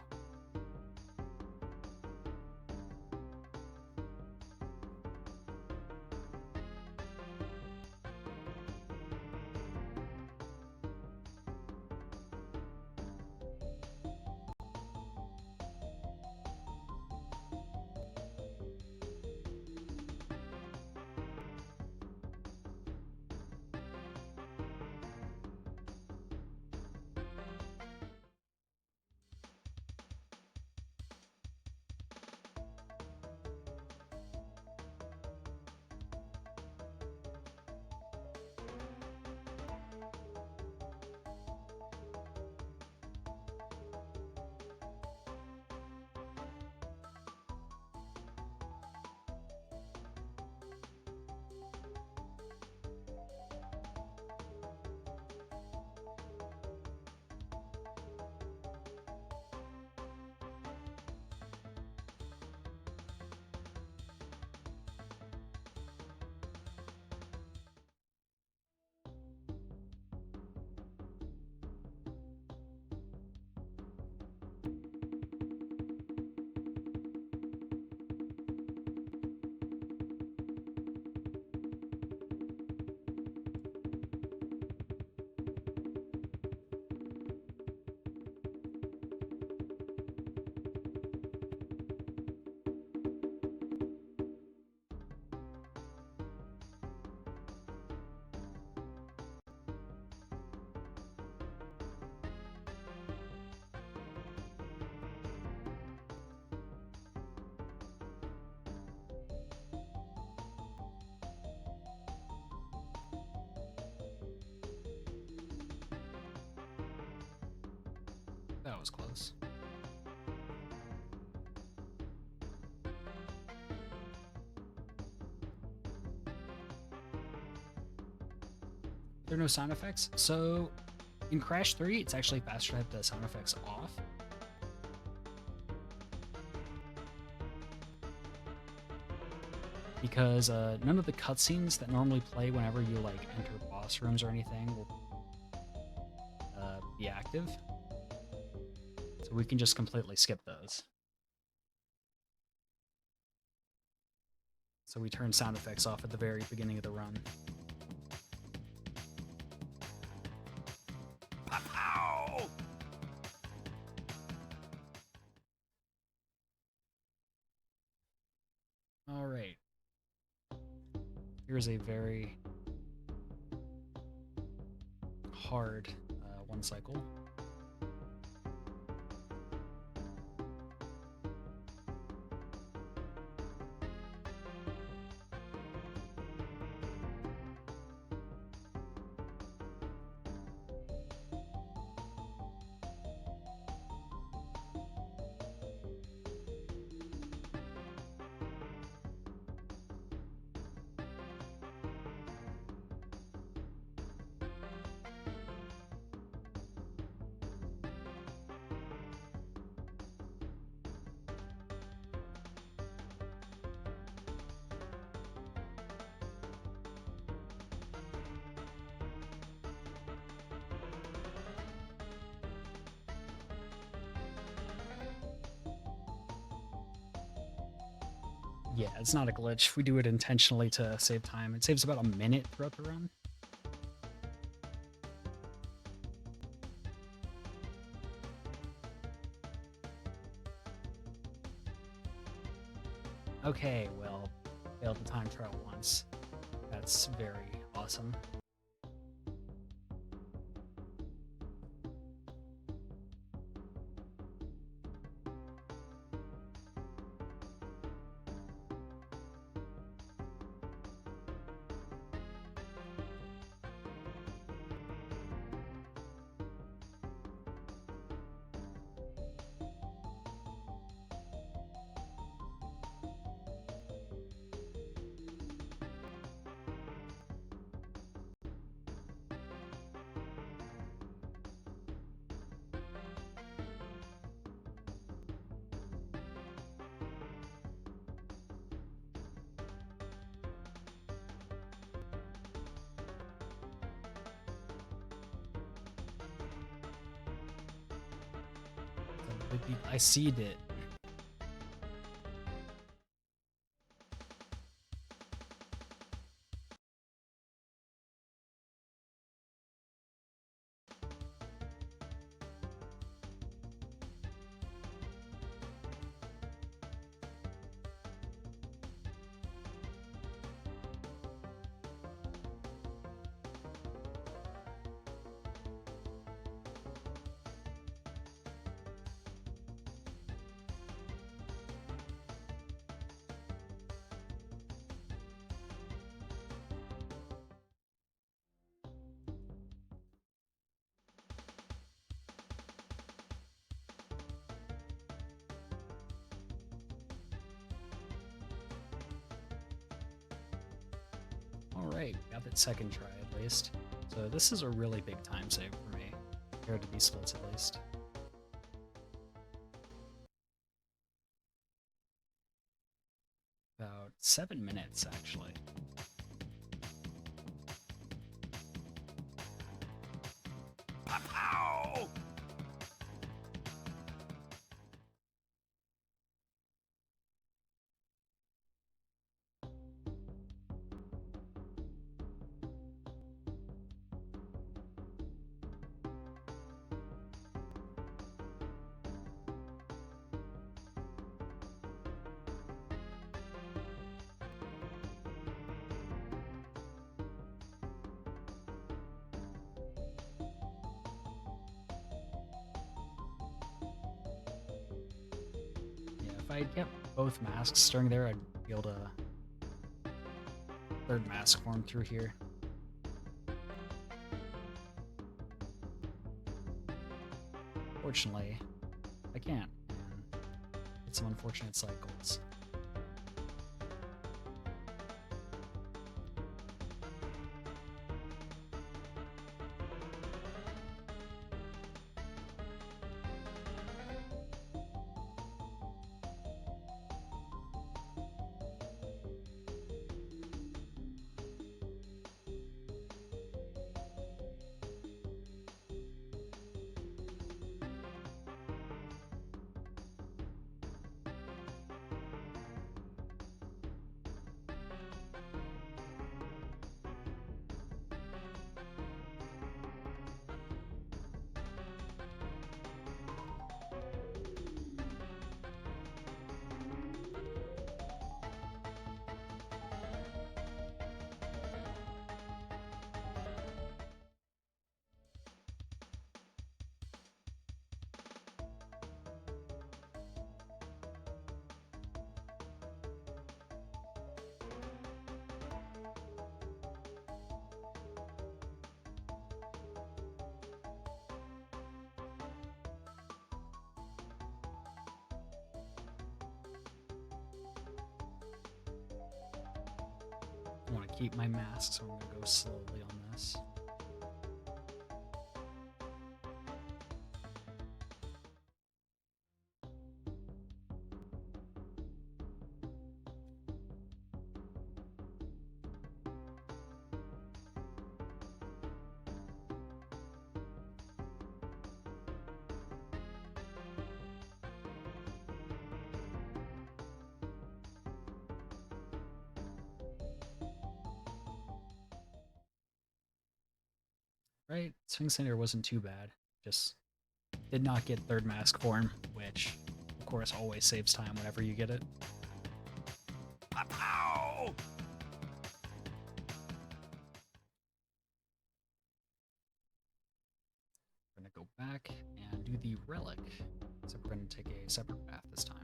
That was close. There are no sound effects, so in Crash 3, it's actually faster to have the sound effects off. Because none of the cutscenes that normally play whenever you like enter boss rooms or anything will be active. So we can just completely skip those. So we turn sound effects off at the very beginning of the run. Pow! Here's a very hard one cycle. Yeah, it's not a glitch. We do it intentionally to save time. It saves about a minute throughout the run. Okay, well, failed the time trial once. That's very awesome. I seed it. Alright, got that second try at least. So this is a really big time save for me, compared to these splits at least. About 7 minutes, actually. Ow! If I had kept both masks during there, I'd be able to third mask form through here. Fortunately, I can't, and it's some unfortunate cycles. keep my mask, so I'm gonna go slowly on this. Right, Sphinx Cinder wasn't too bad. Just did not get third mask form, which, of course, always saves time whenever you get it. Ow! We're gonna go back and do the relic, except we're gonna take a separate path this time.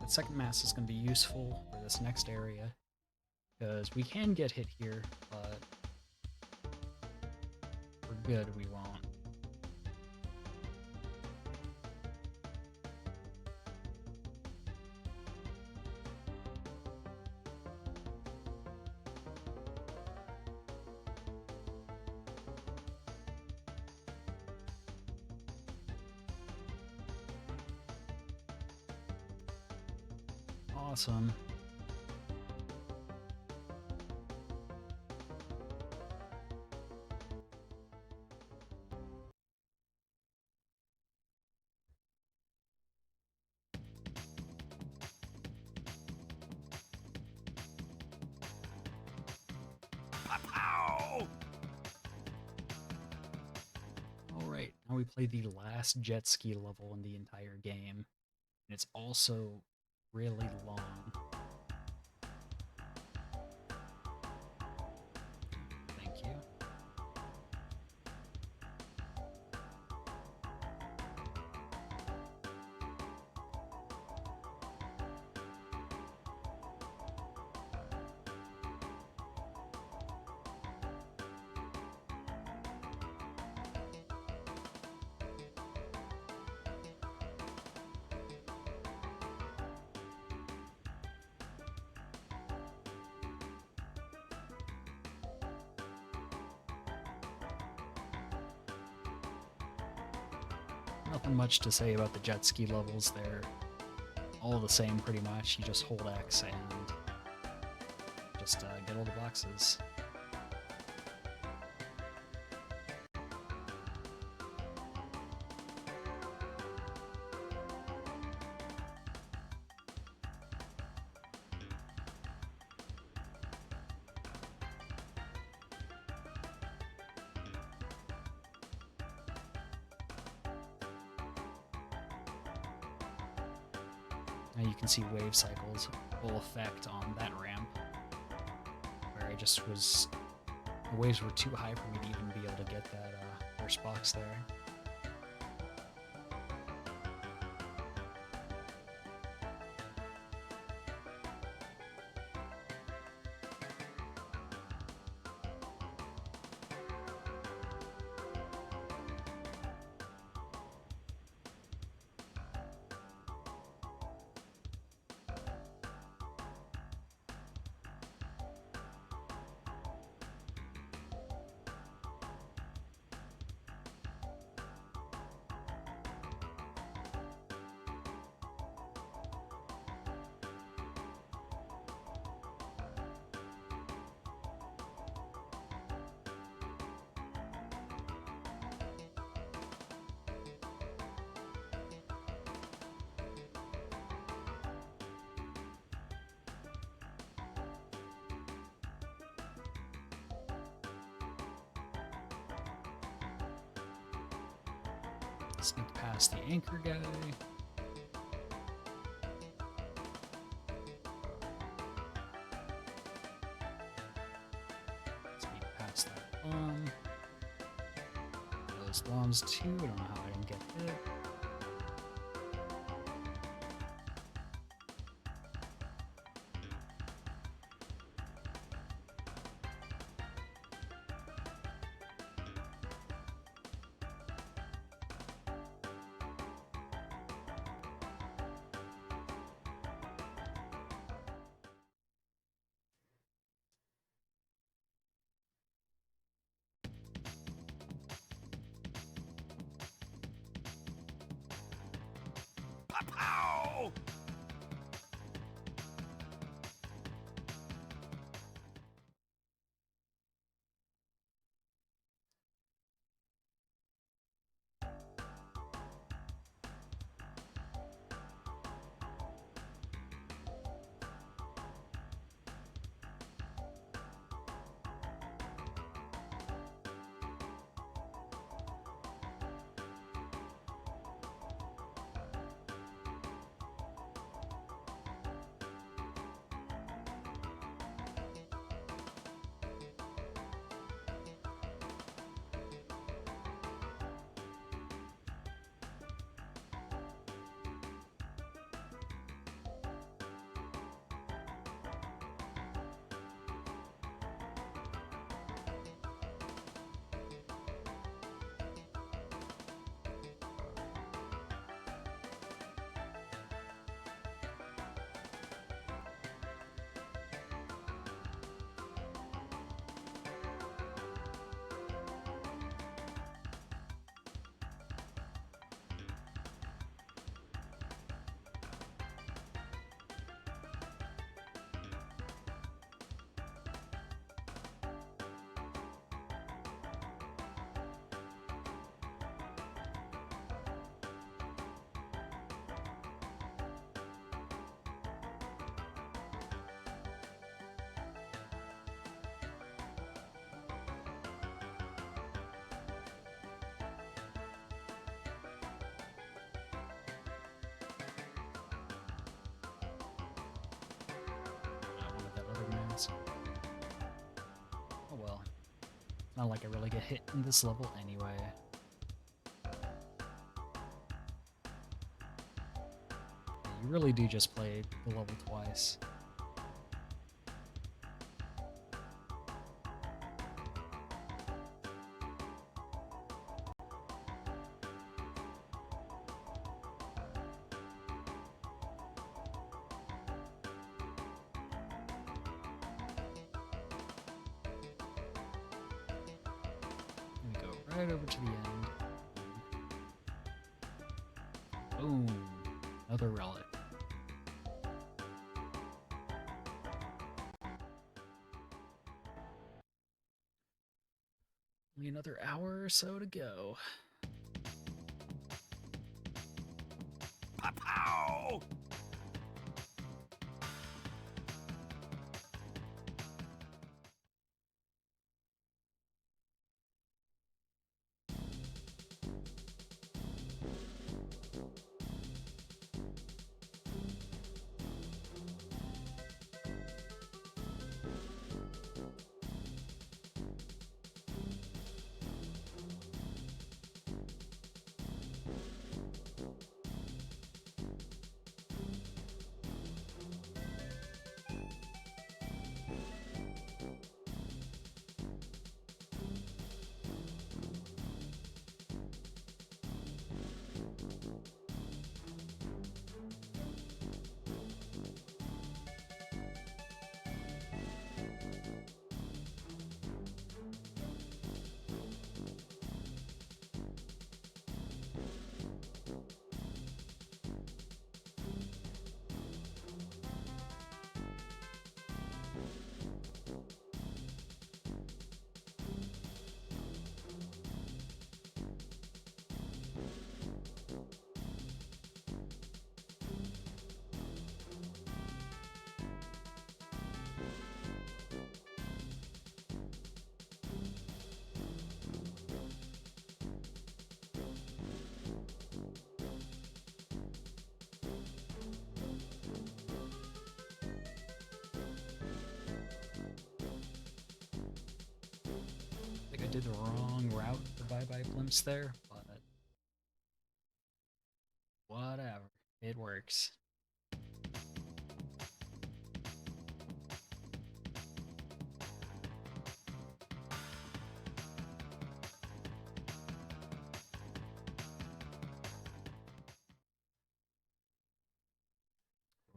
Second mask is going to be useful for this next area, because we can get hit here, but for good we won't. Awesome. Ow! Alright, now we play the last jet ski level in the entire game. And it's also really long. Thank you. Nothing much to say about the jet ski levels. They're all the same pretty much. You just hold X and just get all the boxes. Now you can see wave cycles full effect on that ramp, where I just was... the waves were too high for me to even be able to get that first box there. Sneak past the anchor guy. Sneak past that bomb. Those bombs too. I don't know how I didn't get hit. Pow! I wanted that other mask. Oh well. Not like I really get hit in this level anyway. You really do just play the level twice. We go right over to the end. Boom. Another relic. Only another hour or so to go. Pow! did the wrong route for Bye Bye Blimps there, but whatever. It works.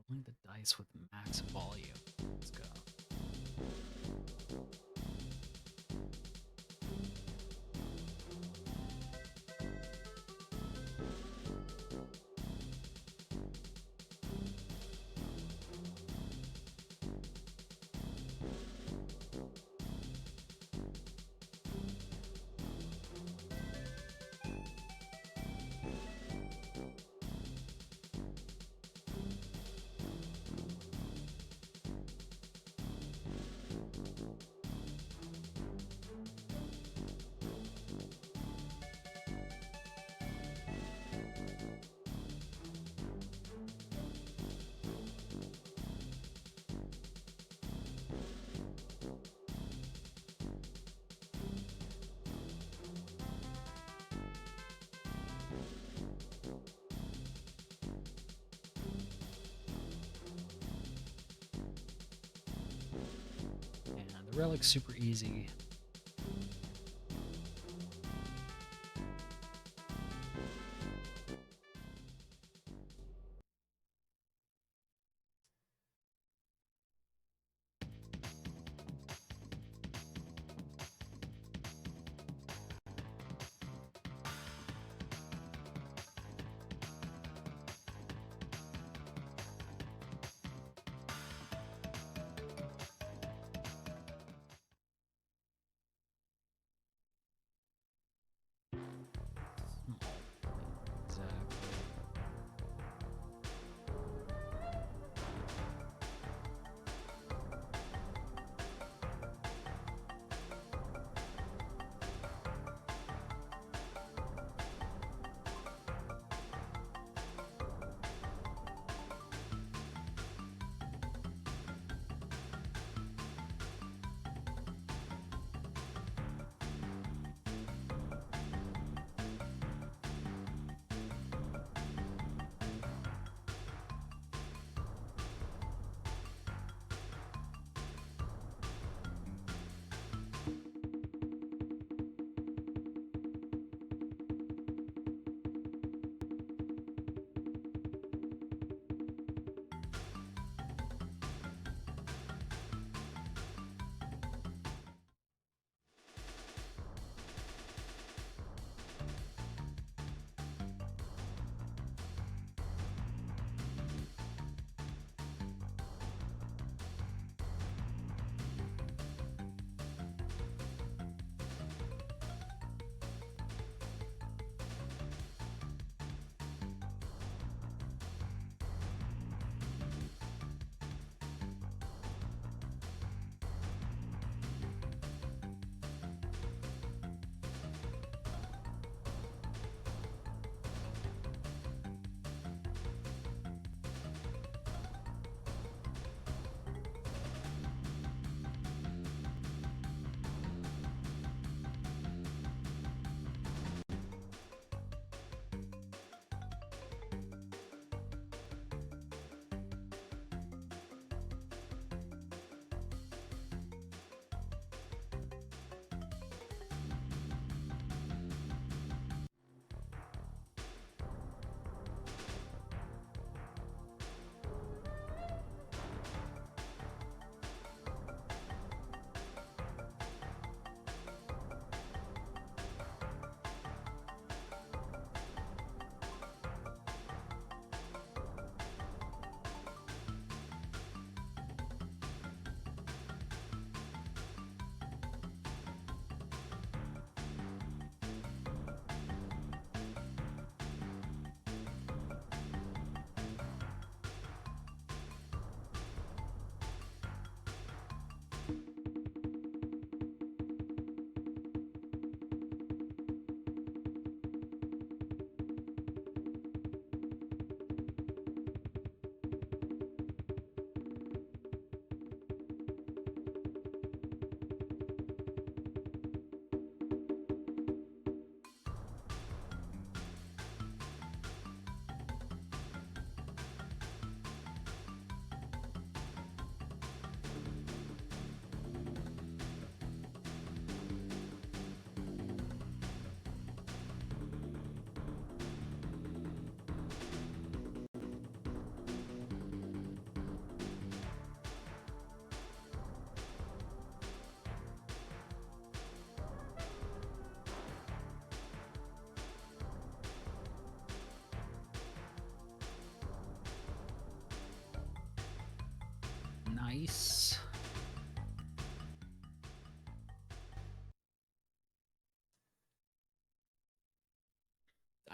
Rolling the dice with max volume. Let's go. And the relic's super easy.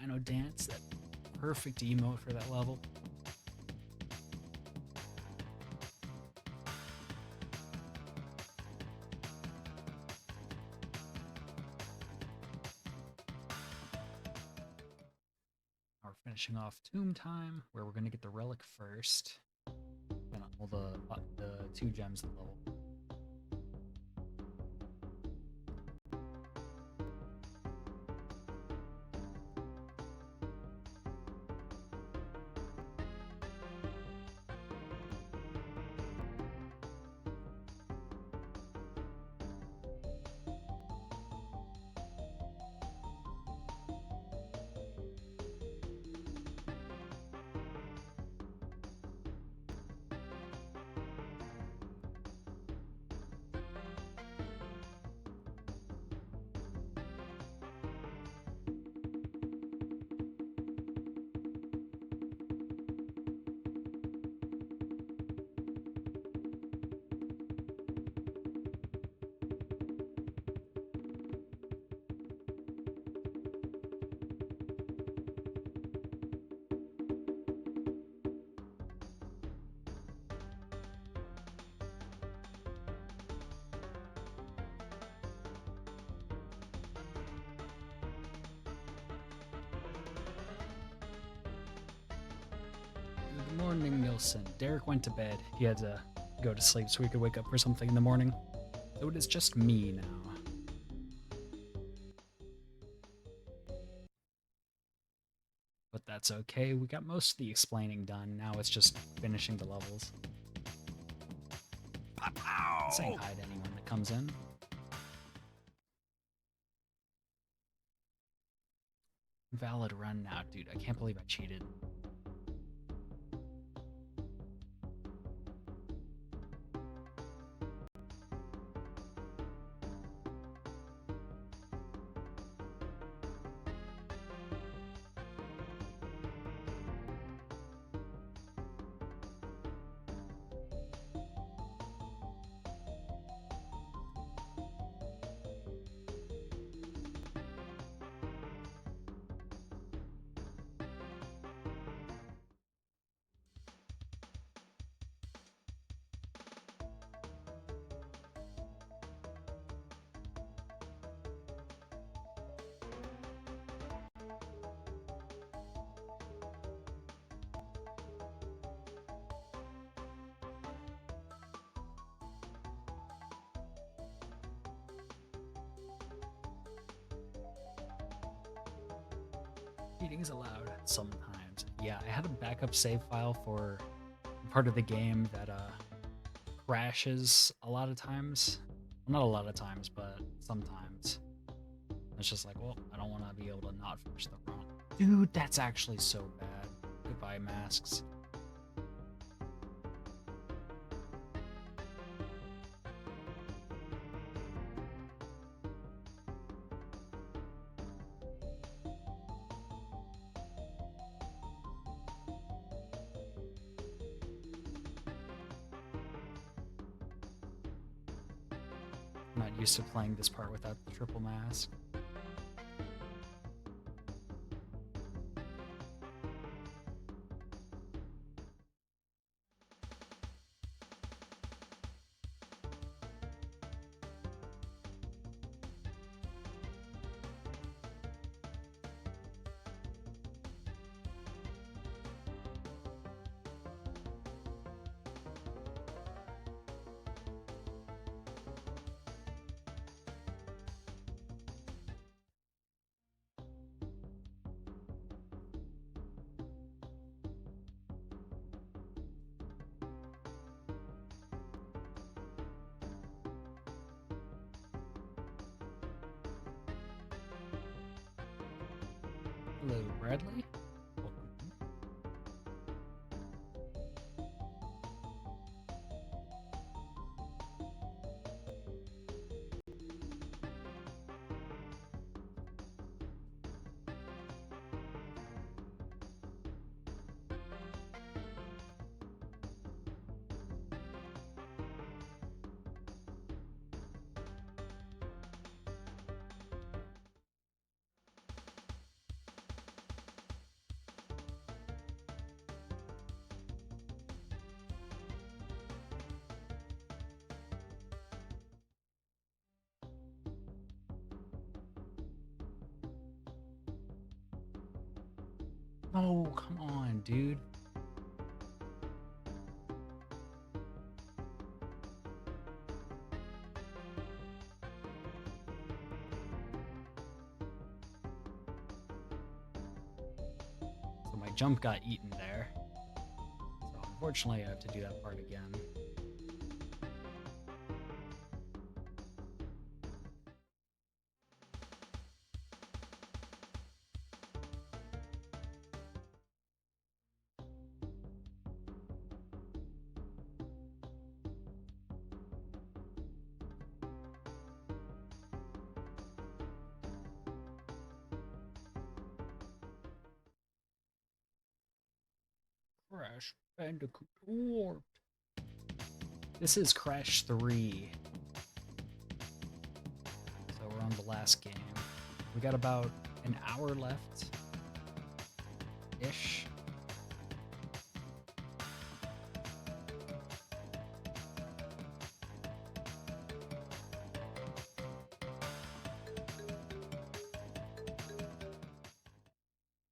Dino Dance, that perfect emote for that level. We're finishing off Tomb Time, where we're gonna get the relic first. And all the 2 gems of the level. Good morning, Nilsson. Derek went to bed. He had to go to sleep so he could wake up for something in the morning. So it is just me now. But that's okay. We got most of the explaining done. Now it's just finishing the levels. Saying hi to anyone that comes in. Valid run now, dude. I can't believe I cheated. Cheating is allowed sometimes. Yeah, I had a backup save file for part of the game that crashes a lot of times. Well, not a lot of times, but sometimes. It's just like, well, I don't want to be able to not finish the run. Dude, that's actually so bad. Goodbye, masks. I'm not used to playing this part without the triple mask. Hello, Bradley. Welcome. Oh, come on, dude. So my jump got eaten there. So unfortunately, I have to do that part again. Crash Bandicoot Warped. This is Crash 3. So we're on the last game. We got about an hour left. Ish.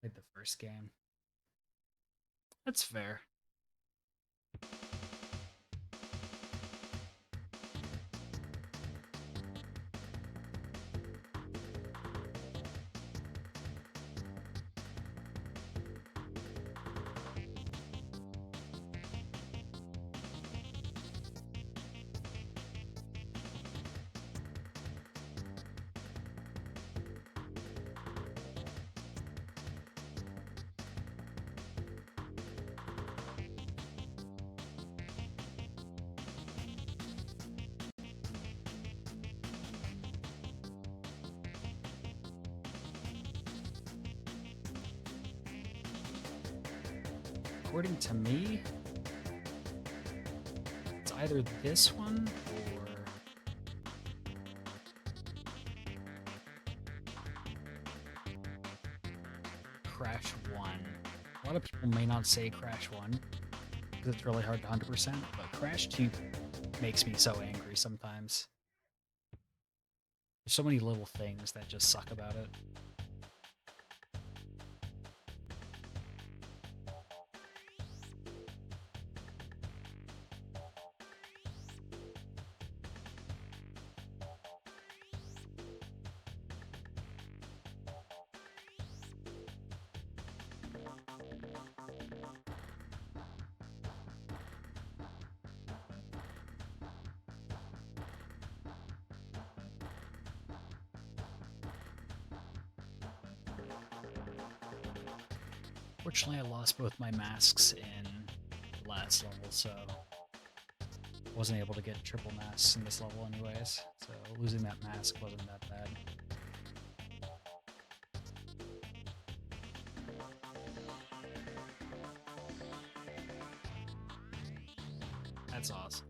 Played the first game. That's fair. According to me, it's either this one or Crash 1. A lot of people may not say Crash 1 because it's really hard to 100%, but Crash 2 makes me so angry sometimes. There's so many little things that just suck about it. Fortunately, I lost both my masks in the last level, so wasn't able to get triple masks in this level anyways, so losing that mask wasn't that bad. That's awesome.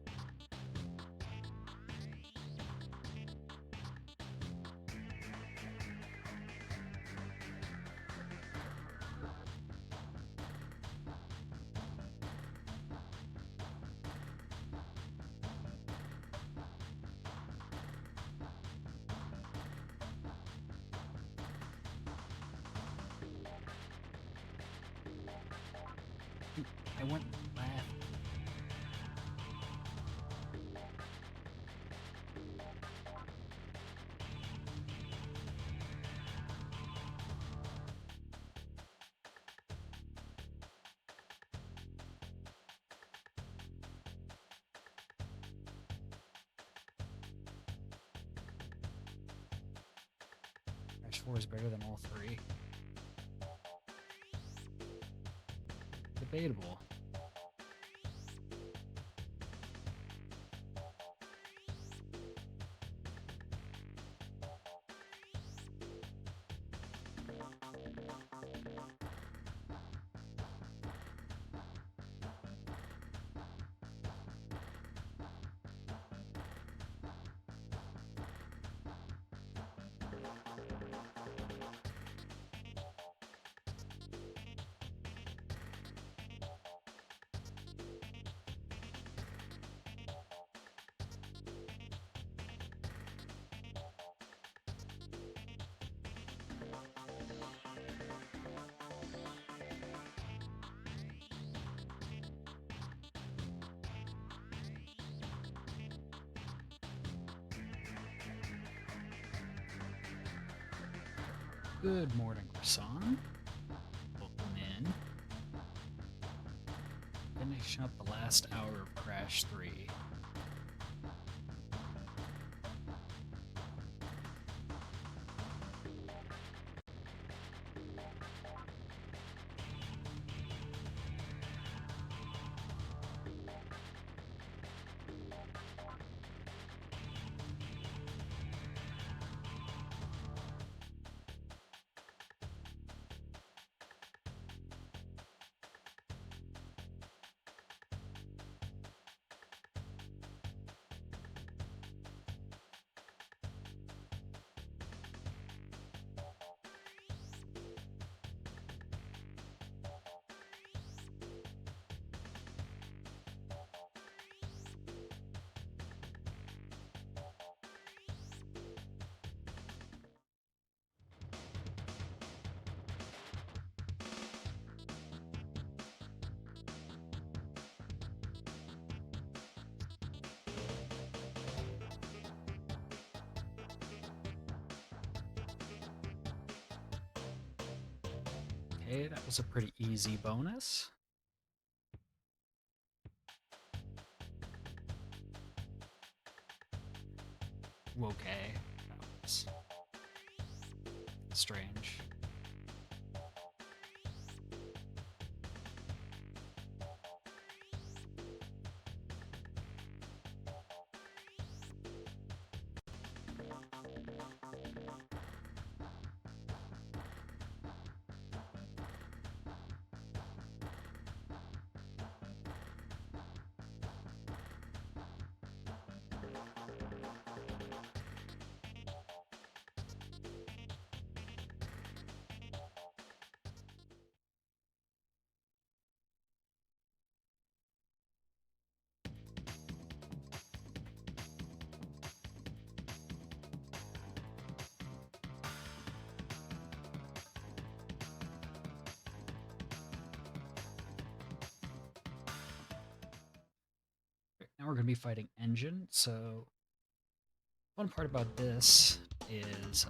I went left. Crash 4 is better than all three. Debatable. Good morning, Rasan. Welcome in. Finishing up the last hour of Crash 3. Okay, that was a pretty easy bonus. Okay, that was strange. Now we're going to be fighting Engine. So, one part about this is,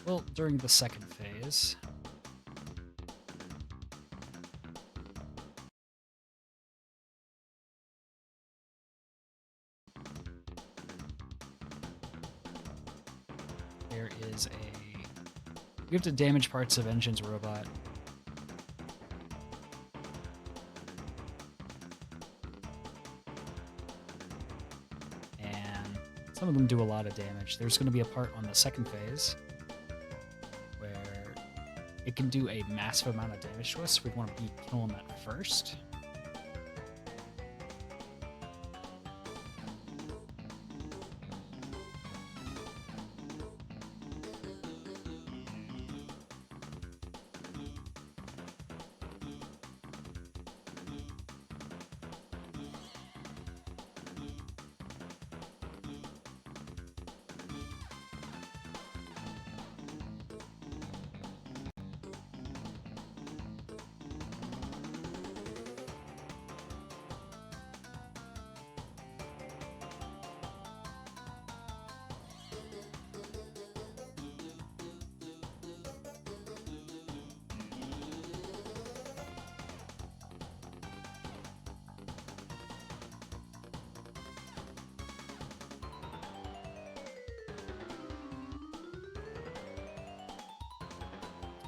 well, during the second phase, there is you have to damage parts of Engine's robot. And some of them do a lot of damage. There's going to be a part on the second phase where it can do a massive amount of damage to us, so we want to be killing that first.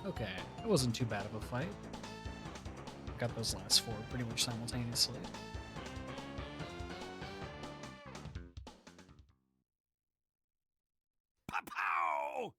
Okay, it wasn't too bad of a fight. Got those last four pretty much simultaneously. Pow!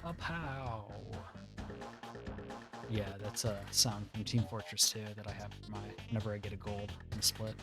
A pow. Yeah, that's a sound from Team Fortress 2 that I have for my whenever I get a gold in the split.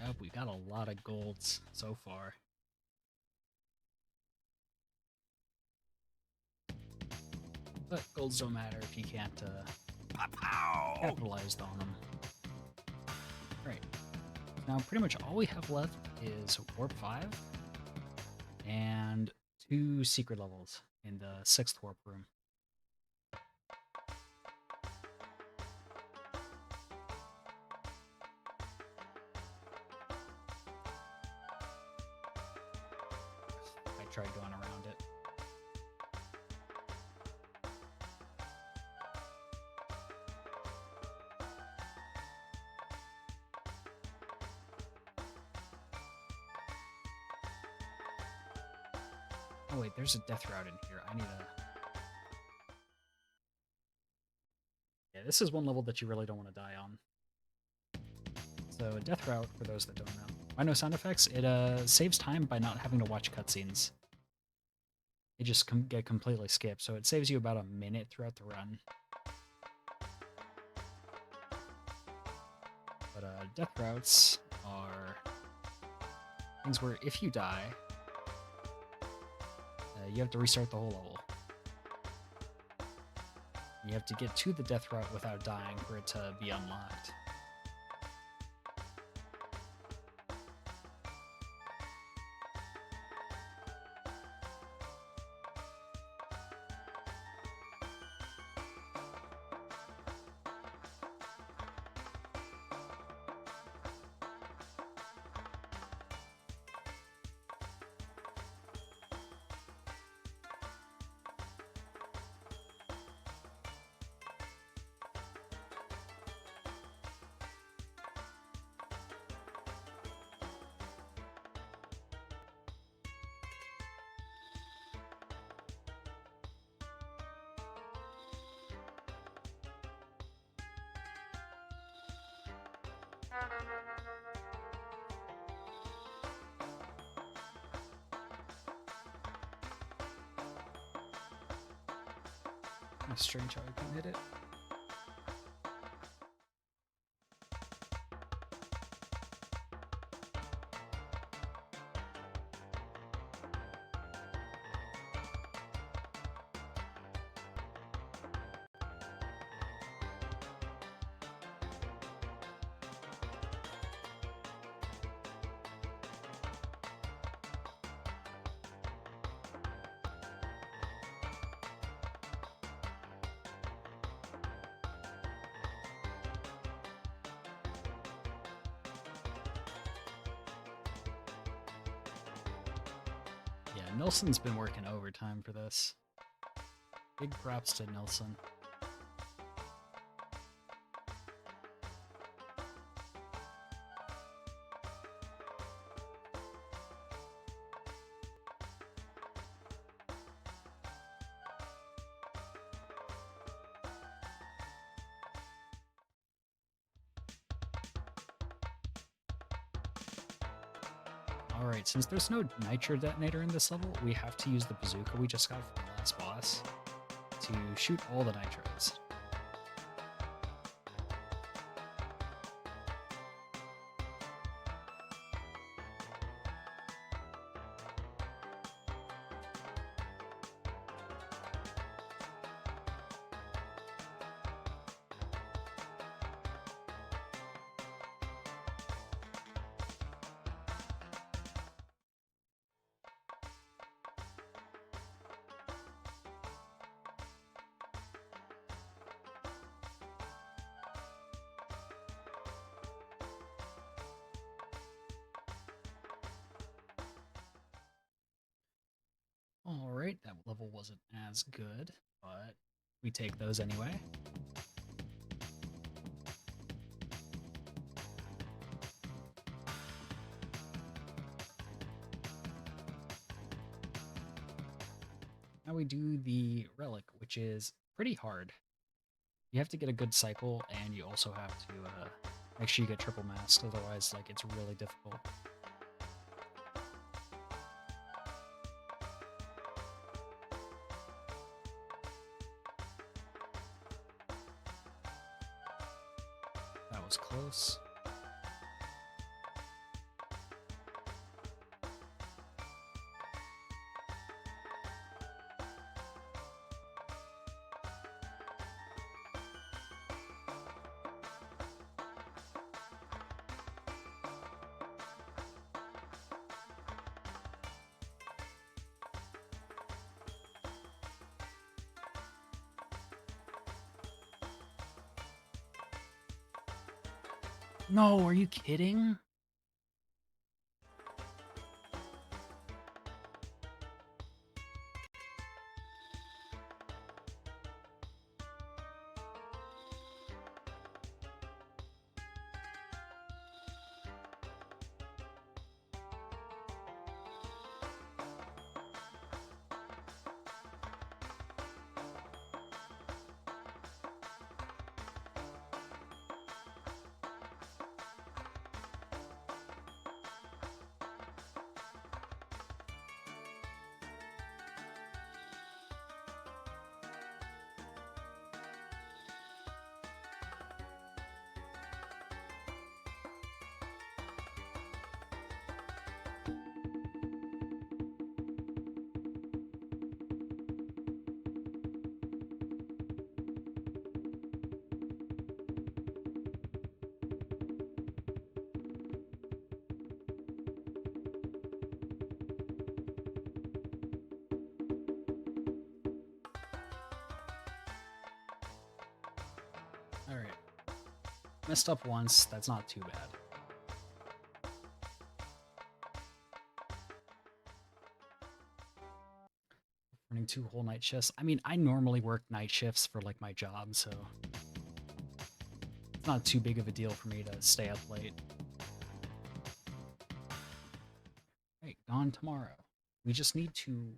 Yep, we got a lot of golds so far. But golds don't matter if you can't capitalize on them. Right. Now pretty much all we have left is Warp 5 and 2 secret levels in the 6th warp room. I tried going around it. Oh wait, there's a death route in here. I need a... Yeah, this is one level that you really don't want to die on. So, a death route, for those that don't know. Why no sound effects? It saves time by not having to watch cutscenes. They just get completely skipped, so it saves you about a minute throughout the run. But death routes are things where if you die, you have to restart the whole level. You have to get to the death route without dying for it to be unlocked. That's strange how I can hit it. Nelson's been working overtime for this. Big props to Nelson. Alright, since there's no nitro detonator in this level, we have to use the bazooka we just got from the last boss to shoot all the nitros. Alright, that level wasn't as good, but we take those anyway. Now we do the relic, which is pretty hard. You have to get a good cycle, and you also have to make sure you get triple masked, otherwise, like, it's really difficult. That was close. No, are you kidding? Alright. Messed up once, that's not too bad. Running 2 whole night shifts. I mean, I normally work night shifts for, like, my job, so it's not too big of a deal for me to stay up late. Right, gone tomorrow. We just need to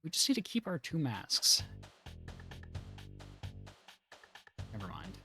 we just need to keep our 2 masks. Never mind.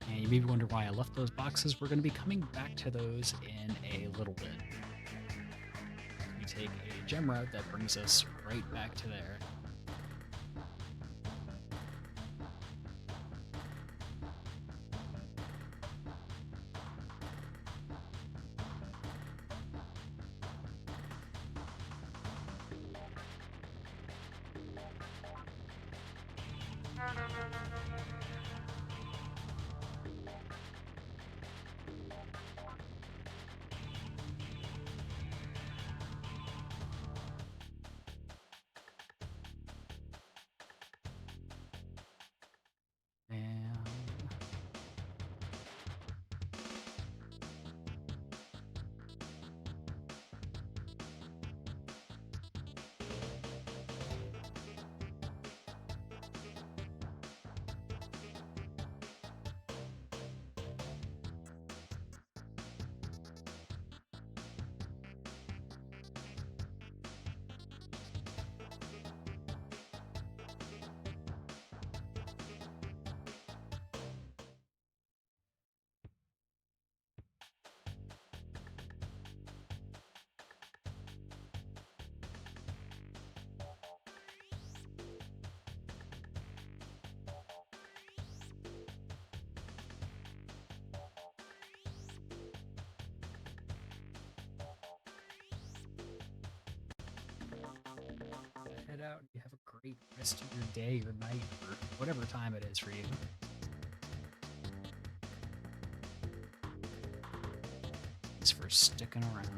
And you maybe wonder why I left those boxes. We're going to be coming back to those in a little bit. We take a gem route that brings us right back to there. great rest of your day or night or whatever time it is for you. Thanks for sticking around.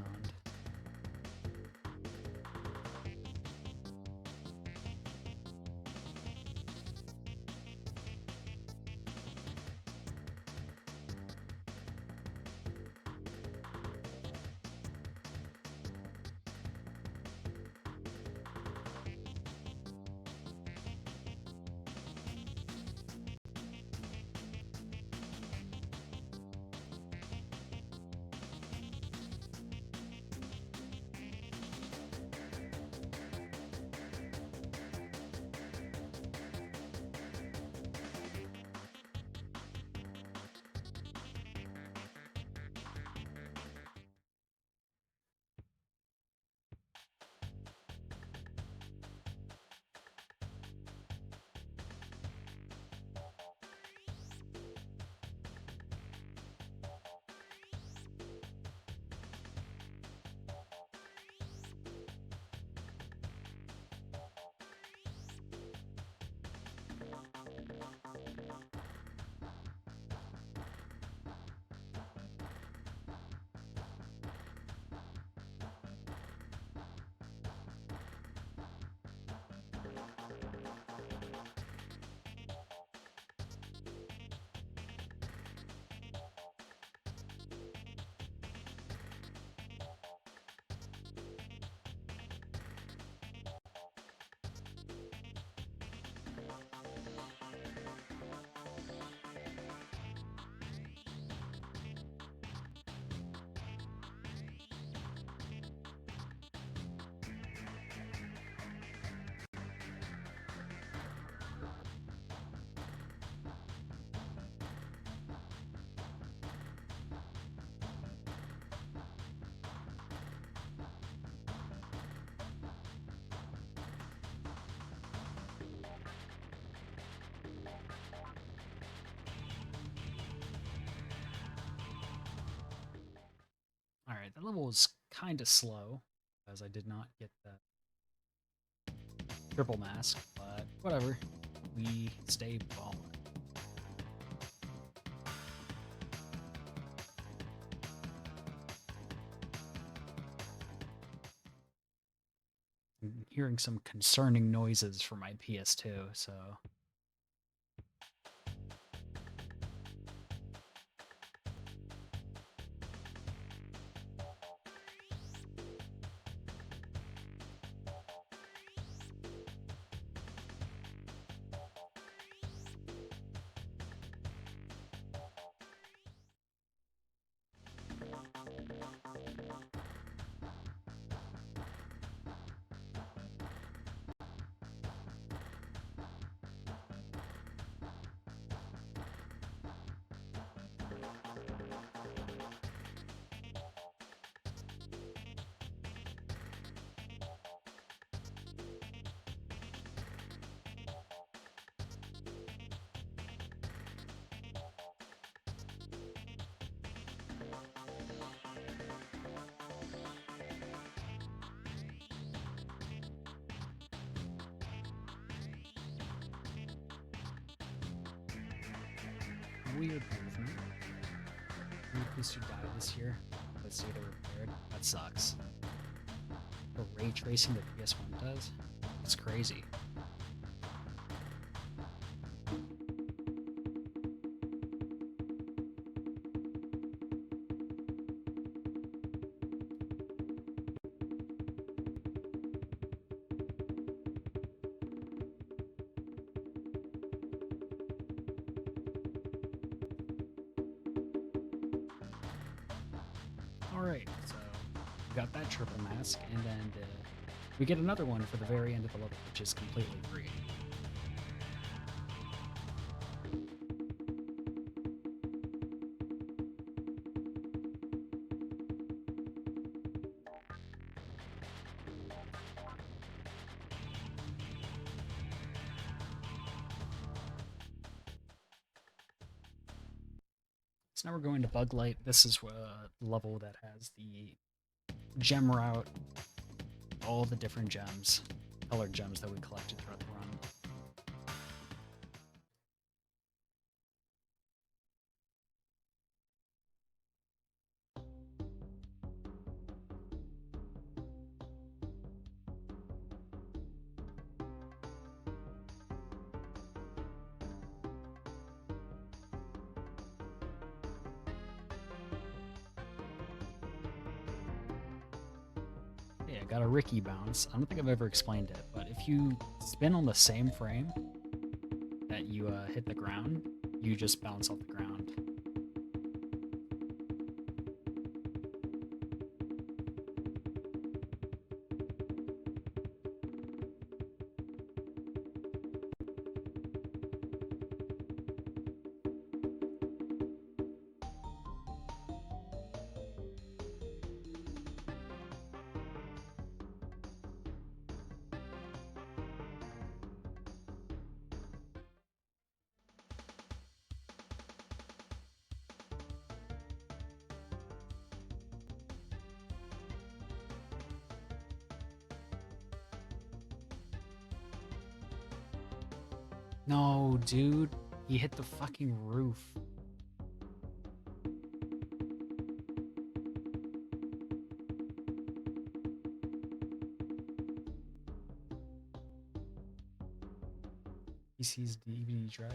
Alright, that level was kind of slow, as I did not get the triple mask, but whatever. We stay balling. I'm hearing some concerning noises from my PS2, so... Weird movement. Weird piece who died this year. Let's see, they repaired. That sucks. The ray tracing that PS1 does? It's crazy. Alright, so we got that triple mask, and then we get another one for the very end of the level, which is completely free. So now we're going to Bug Light. This is a level that has the gem route, all the different gems, colored gems that we collected throughout the run. Yeah, I got a Ricky bounce. I don't think I've ever explained it, but if you spin on the same frame that you hit the ground, you just bounce off the ground. No, dude. He hit the fucking roof. PC's DVD drive.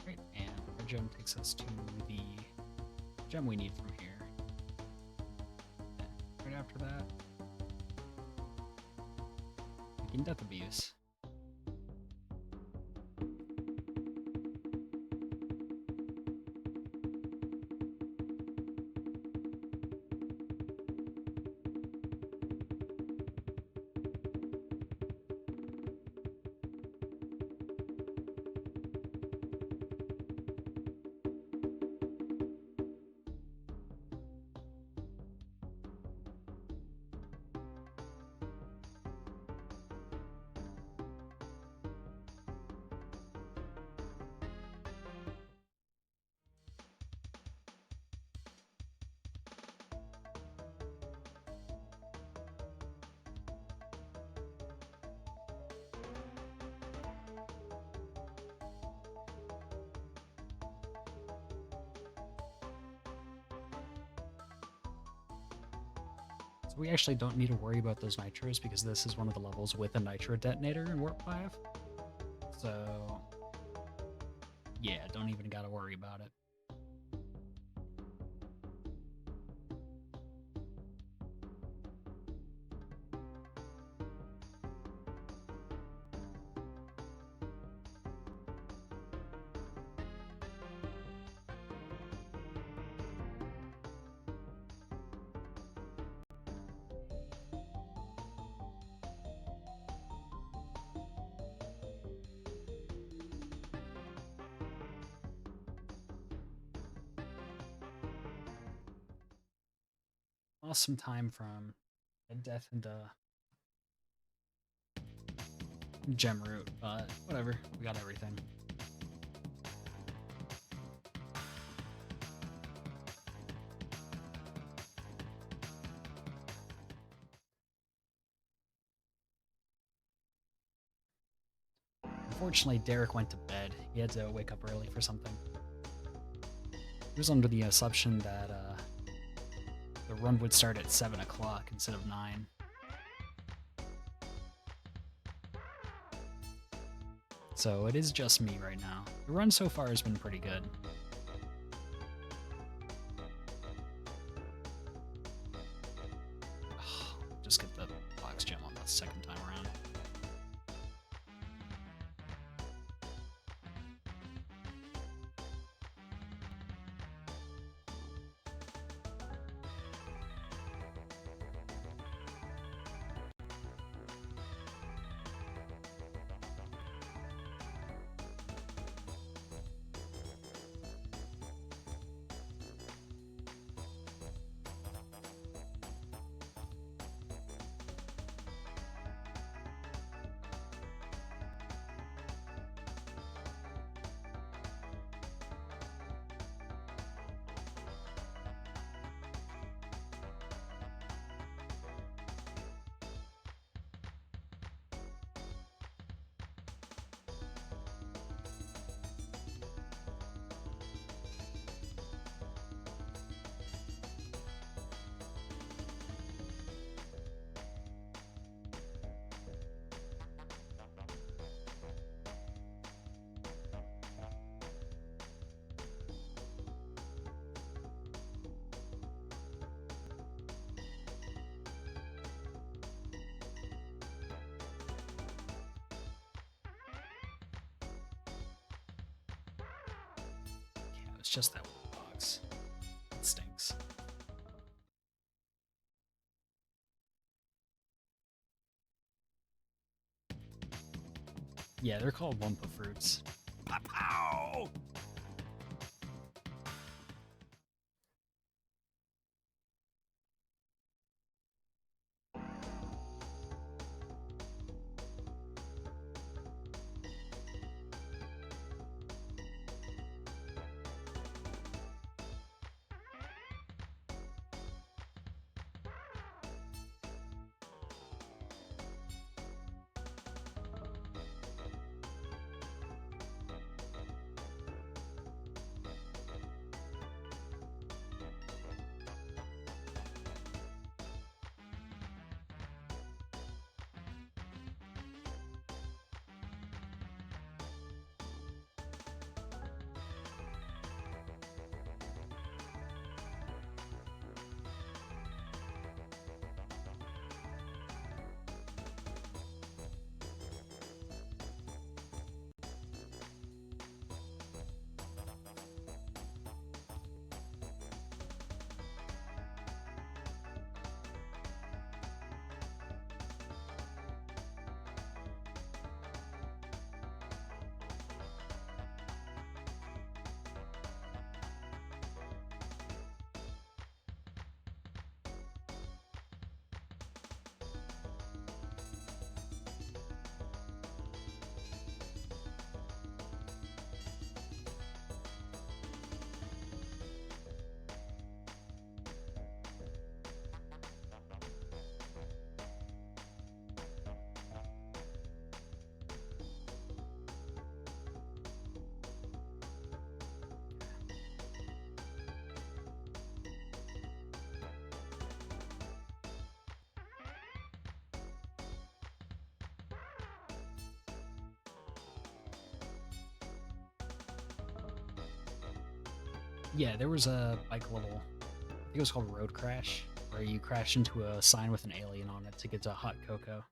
Great, and our gem takes us to the gem we need from here. Right after that, begin death abuse. So we actually don't need to worry about those nitros because this is one of the levels with a nitro detonator in Warp 5. So yeah, don't even gotta worry about it. Lost some time from death into gem route, but whatever, we got everything. Unfortunately, Derek went to bed. He had to wake up early for something. He was under the assumption that the run would start at 7 o'clock instead of 9. So it is just me right now. The run so far has been pretty good. Just get the box gem on the second time around. It's just that one box. It stinks. Yeah, they're called Wumpa fruits. Pow! Yeah, there was a bike level, I think it was called Road Crash, where you crash into a sign with an alien on it to get to hot cocoa.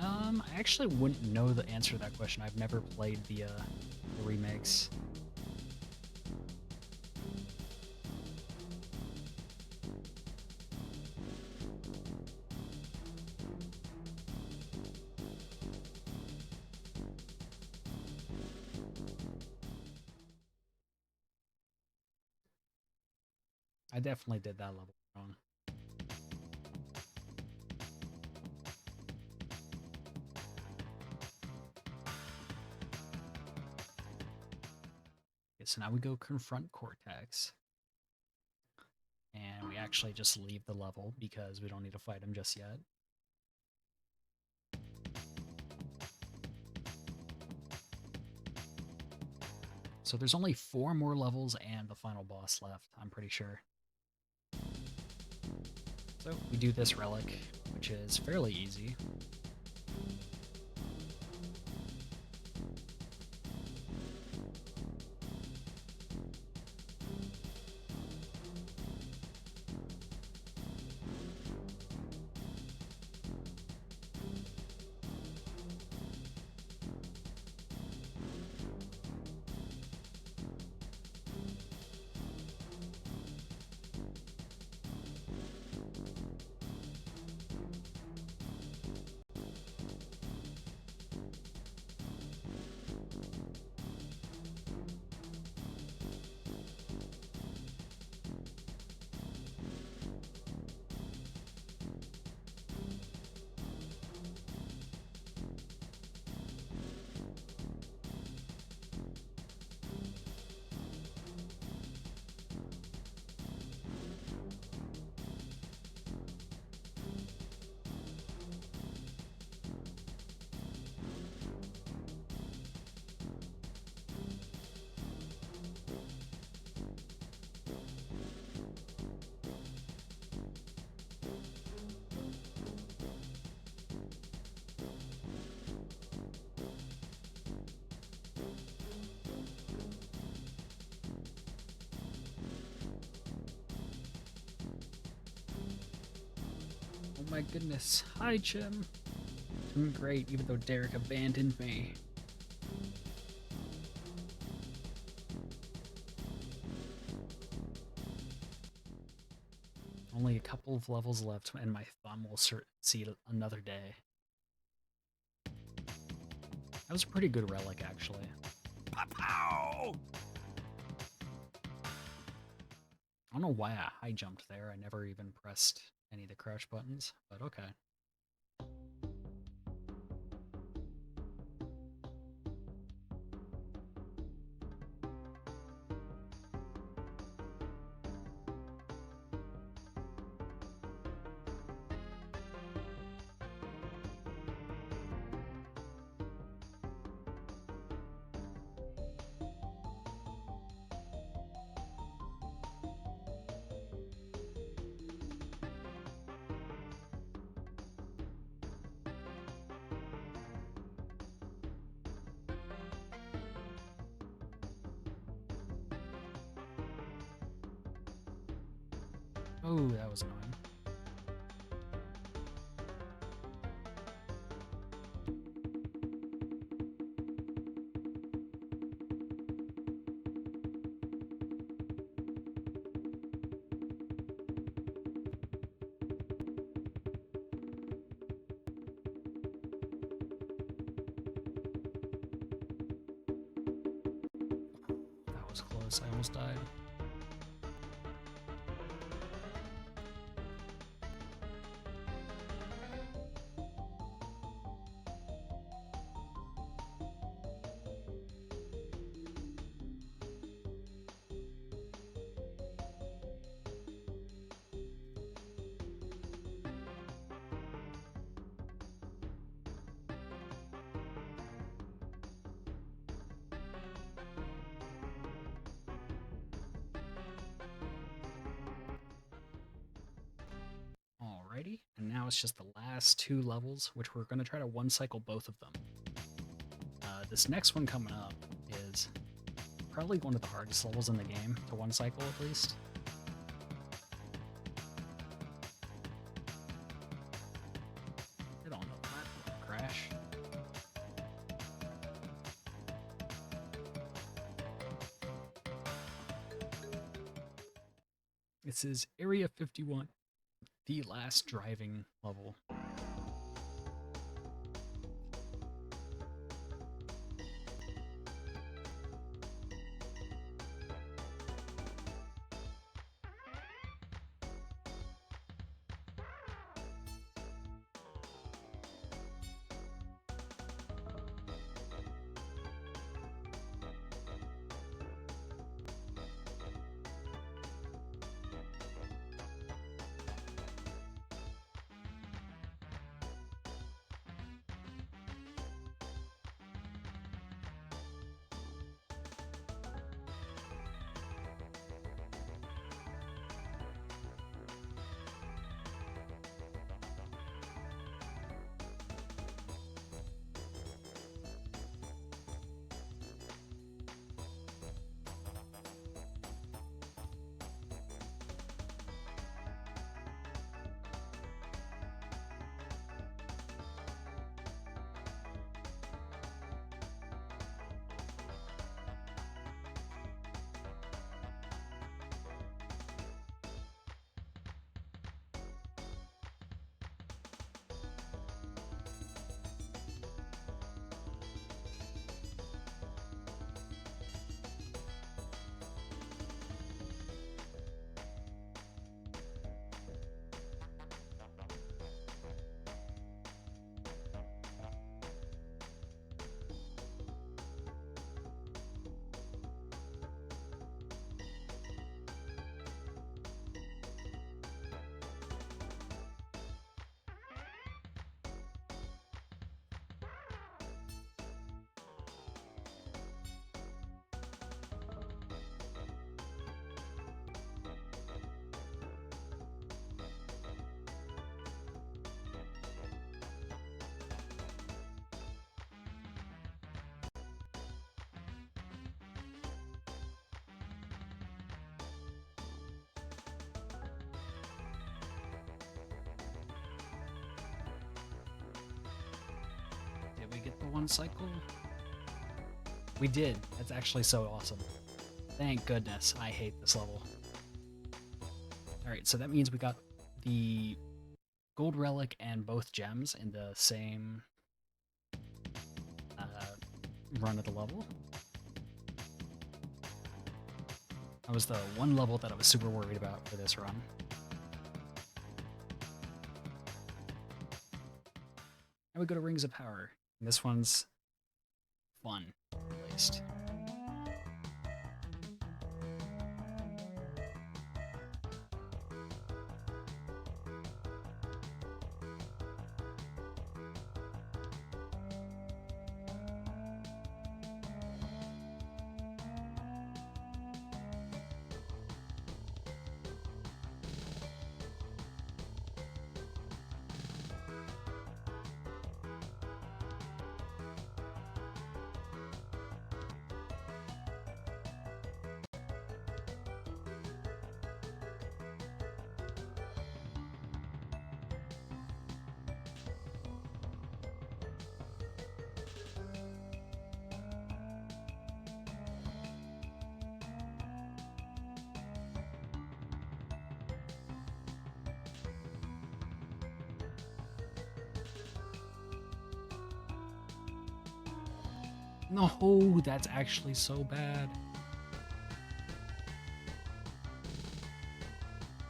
I actually wouldn't know the answer to that question. I've never played the remakes. I definitely did that level wrong. Okay, so now we go confront Cortex. And we actually just leave the level because we don't need to fight him just yet. So there's only 4 more levels and the final boss left, I'm pretty sure. So we do this relic, which is fairly easy. Oh my goodness. Hi, Jim. Doing great, even though Derek abandoned me. Only a couple of levels left, and my thumb will see another day. That was a pretty good relic, actually. Pow! I don't know why I high jumped there. I never even pressed any of the crouch buttons, but okay. Oh, that was annoying. That was close. I almost died. Alrighty, and now it's just the last 2 levels, which we're going to try to one-cycle both of them. This next one coming up is probably one of the hardest levels in the game, to one-cycle at least. Get on the platform, Crash. This is Area 51, the last driving level. Did we get the one cycle? We did. That's actually so awesome. Thank goodness. I hate this level. Alright, so that means we got the gold relic and both gems in the same run of the level. That was the one level that I was super worried about for this run. Now we go to Rings of Power. And this one's fun, at least. No, that's actually so bad.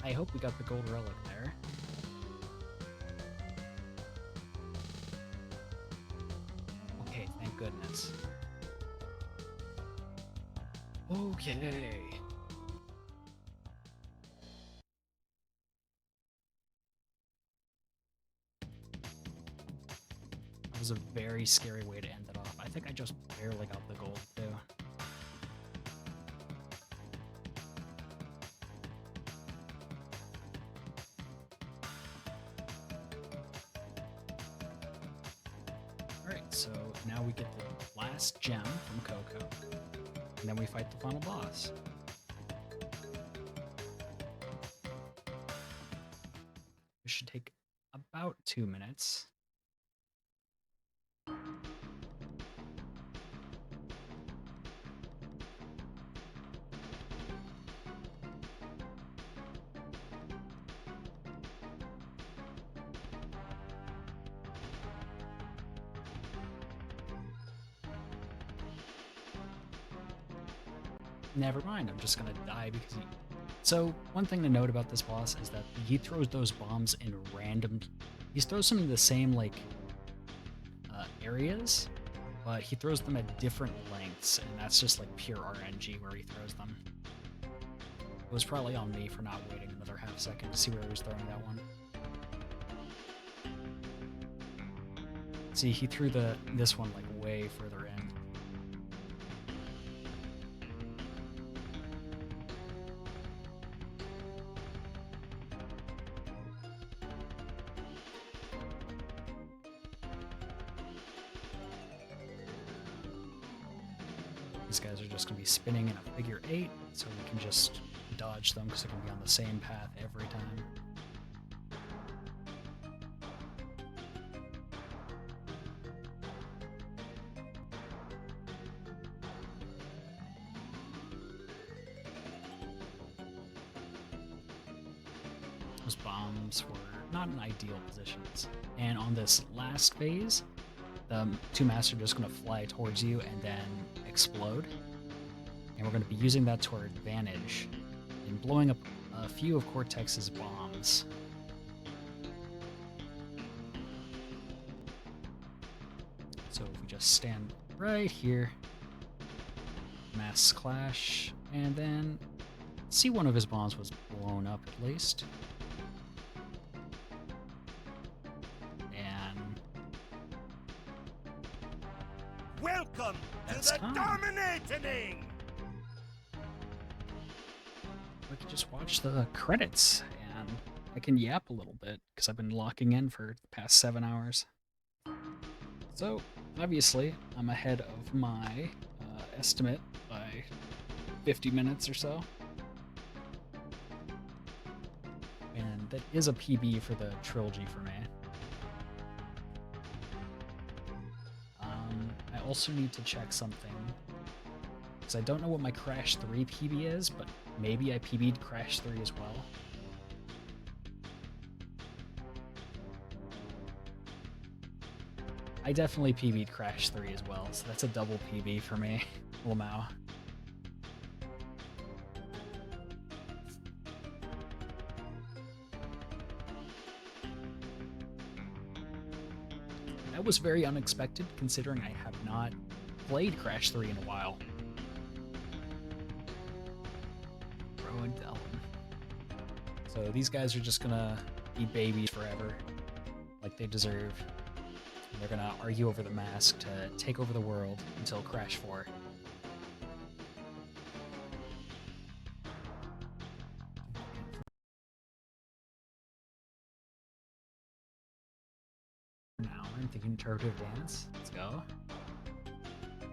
I hope we got the gold relic there. Okay, thank goodness. Okay. That was a very scary way to end it off. I think I just barely got the gold, too. Alright, so now we get the last gem from Coco, and then we fight the final boss. This should take about 2 minutes. never mind, I'm just gonna die because he... So, one thing to note about this boss is that he throws those bombs in random... He throws them in the same, like, areas, but he throws them at different lengths, and that's just, like, pure RNG where he throws them. It was probably on me for not waiting another half second to see where he was throwing that one. See, he threw this one, like, way further in. These guys are just going to be spinning in a figure 8, so we can just dodge them because they're going to be on the same path every time. Those bombs were not in ideal positions. And on this last phase, the two masks are just going to fly towards you and then explode. And we're going to be using that to our advantage in blowing up a few of Cortex's bombs. So if we just stand right here, masks clash, and then see one of his bombs was blown up at least. Welcome That's to the time. dominating! We can just watch the credits, and I can yap a little bit, because I've been locking in for the past 7 hours. So, obviously, I'm ahead of my estimate by 50 minutes or so. And that is a PB for the trilogy for me. I also need to check something, because I don't know what my Crash 3 PB is, but maybe I PB'd Crash 3 as well. I definitely PB'd Crash 3 as well, so that's a double PB for me, Lamau. That was very unexpected, considering I have not played Crash 3 in a while. Bro and Delvin. So these guys are just gonna be babies forever, like they deserve. And they're gonna argue over the mask to take over the world until Crash 4. Now we're into interpretive dance. Let's go.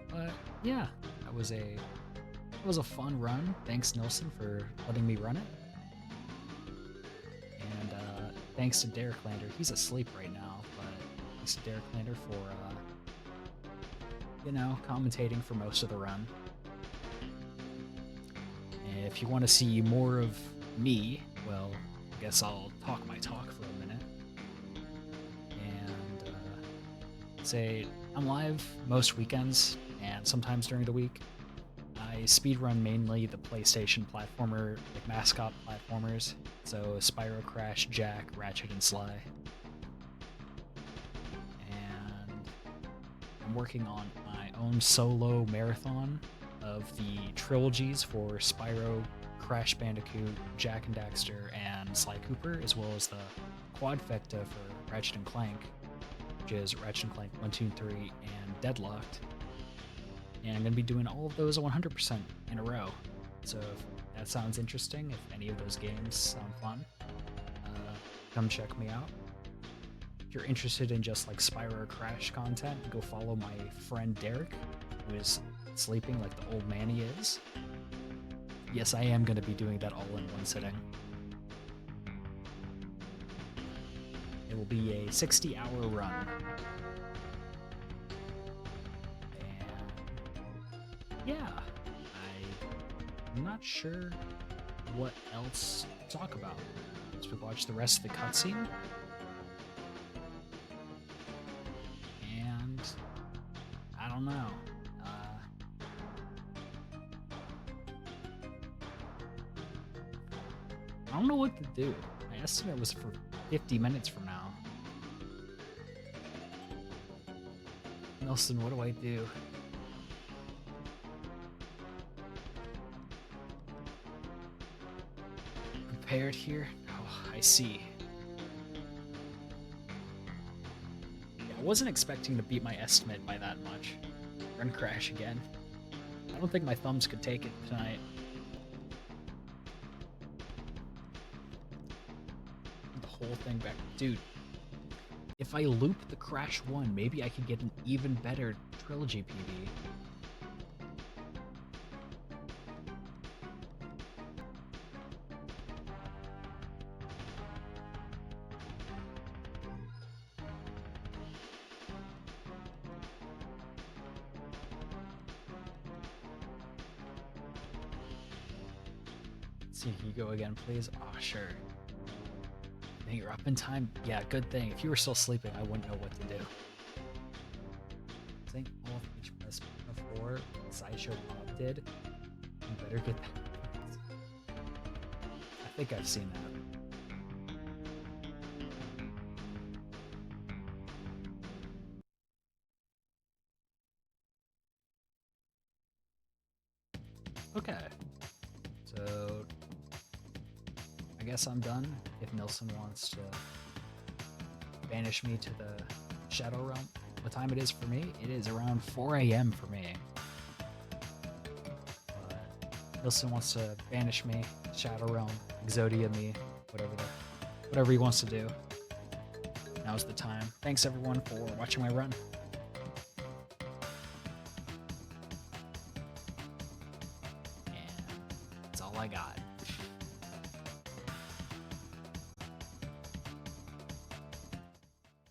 But yeah, that was a fun run. Thanks Nilsson for letting me run it. And thanks to Derek Lander. He's asleep right now, but thanks to Derek Lander for commentating for most of the run. And if you want to see more of me, well, I guess I'll talk my talk for a minute. And say I'm live most weekends and sometimes during the week. I speedrun mainly the PlayStation platformer, like mascot platformers, so Spyro, Crash, Jack, Ratchet, and Sly. And I'm working on my own solo marathon of the trilogies for Spyro, Crash Bandicoot, Jack and Daxter, and Sly Cooper, as well as the quadfecta for Ratchet and Clank, which is Ratchet and Clank 1, 2, 3, and Deadlocked. And I'm going to be doing all of those 100% in a row. So if that sounds interesting, if any of those games sound fun, come check me out. If you're interested in just like Spyro or Crash content, go follow my friend Derek, who is sleeping like the old man he is. Yes, I am going to be doing that all in one sitting. It will be a 60-hour run. Yeah, I'm not sure what else to talk about. As we watch the rest of the cutscene. And I don't know. don't know what to do. My estimate was for 50 minutes from now. Nelson, what do I do? Prepared here? Oh, I see. Yeah, I wasn't expecting to beat my estimate by that much. Run crash again. I don't think my thumbs could take it tonight. The whole thing back. Dude, if I loop the Crash 1, maybe I could get an even better Trilogy PB. See, can you go again, please? Oh, sure. Dang, you're up in time? Yeah, good thing. If you were still sleeping, I wouldn't know what to do. Think all of each press before Sideshow Bob did. You better get that. I think I've seen that. Okay. So I guess I'm done. If Nilsson wants to banish me to the Shadow Realm, what time it is for me? It is around 4 a.m. for me. Nilsson wants to banish me, Shadow Realm, Exodia me, whatever he wants to do. Now's the time. Thanks everyone for watching my run. And that's all I got.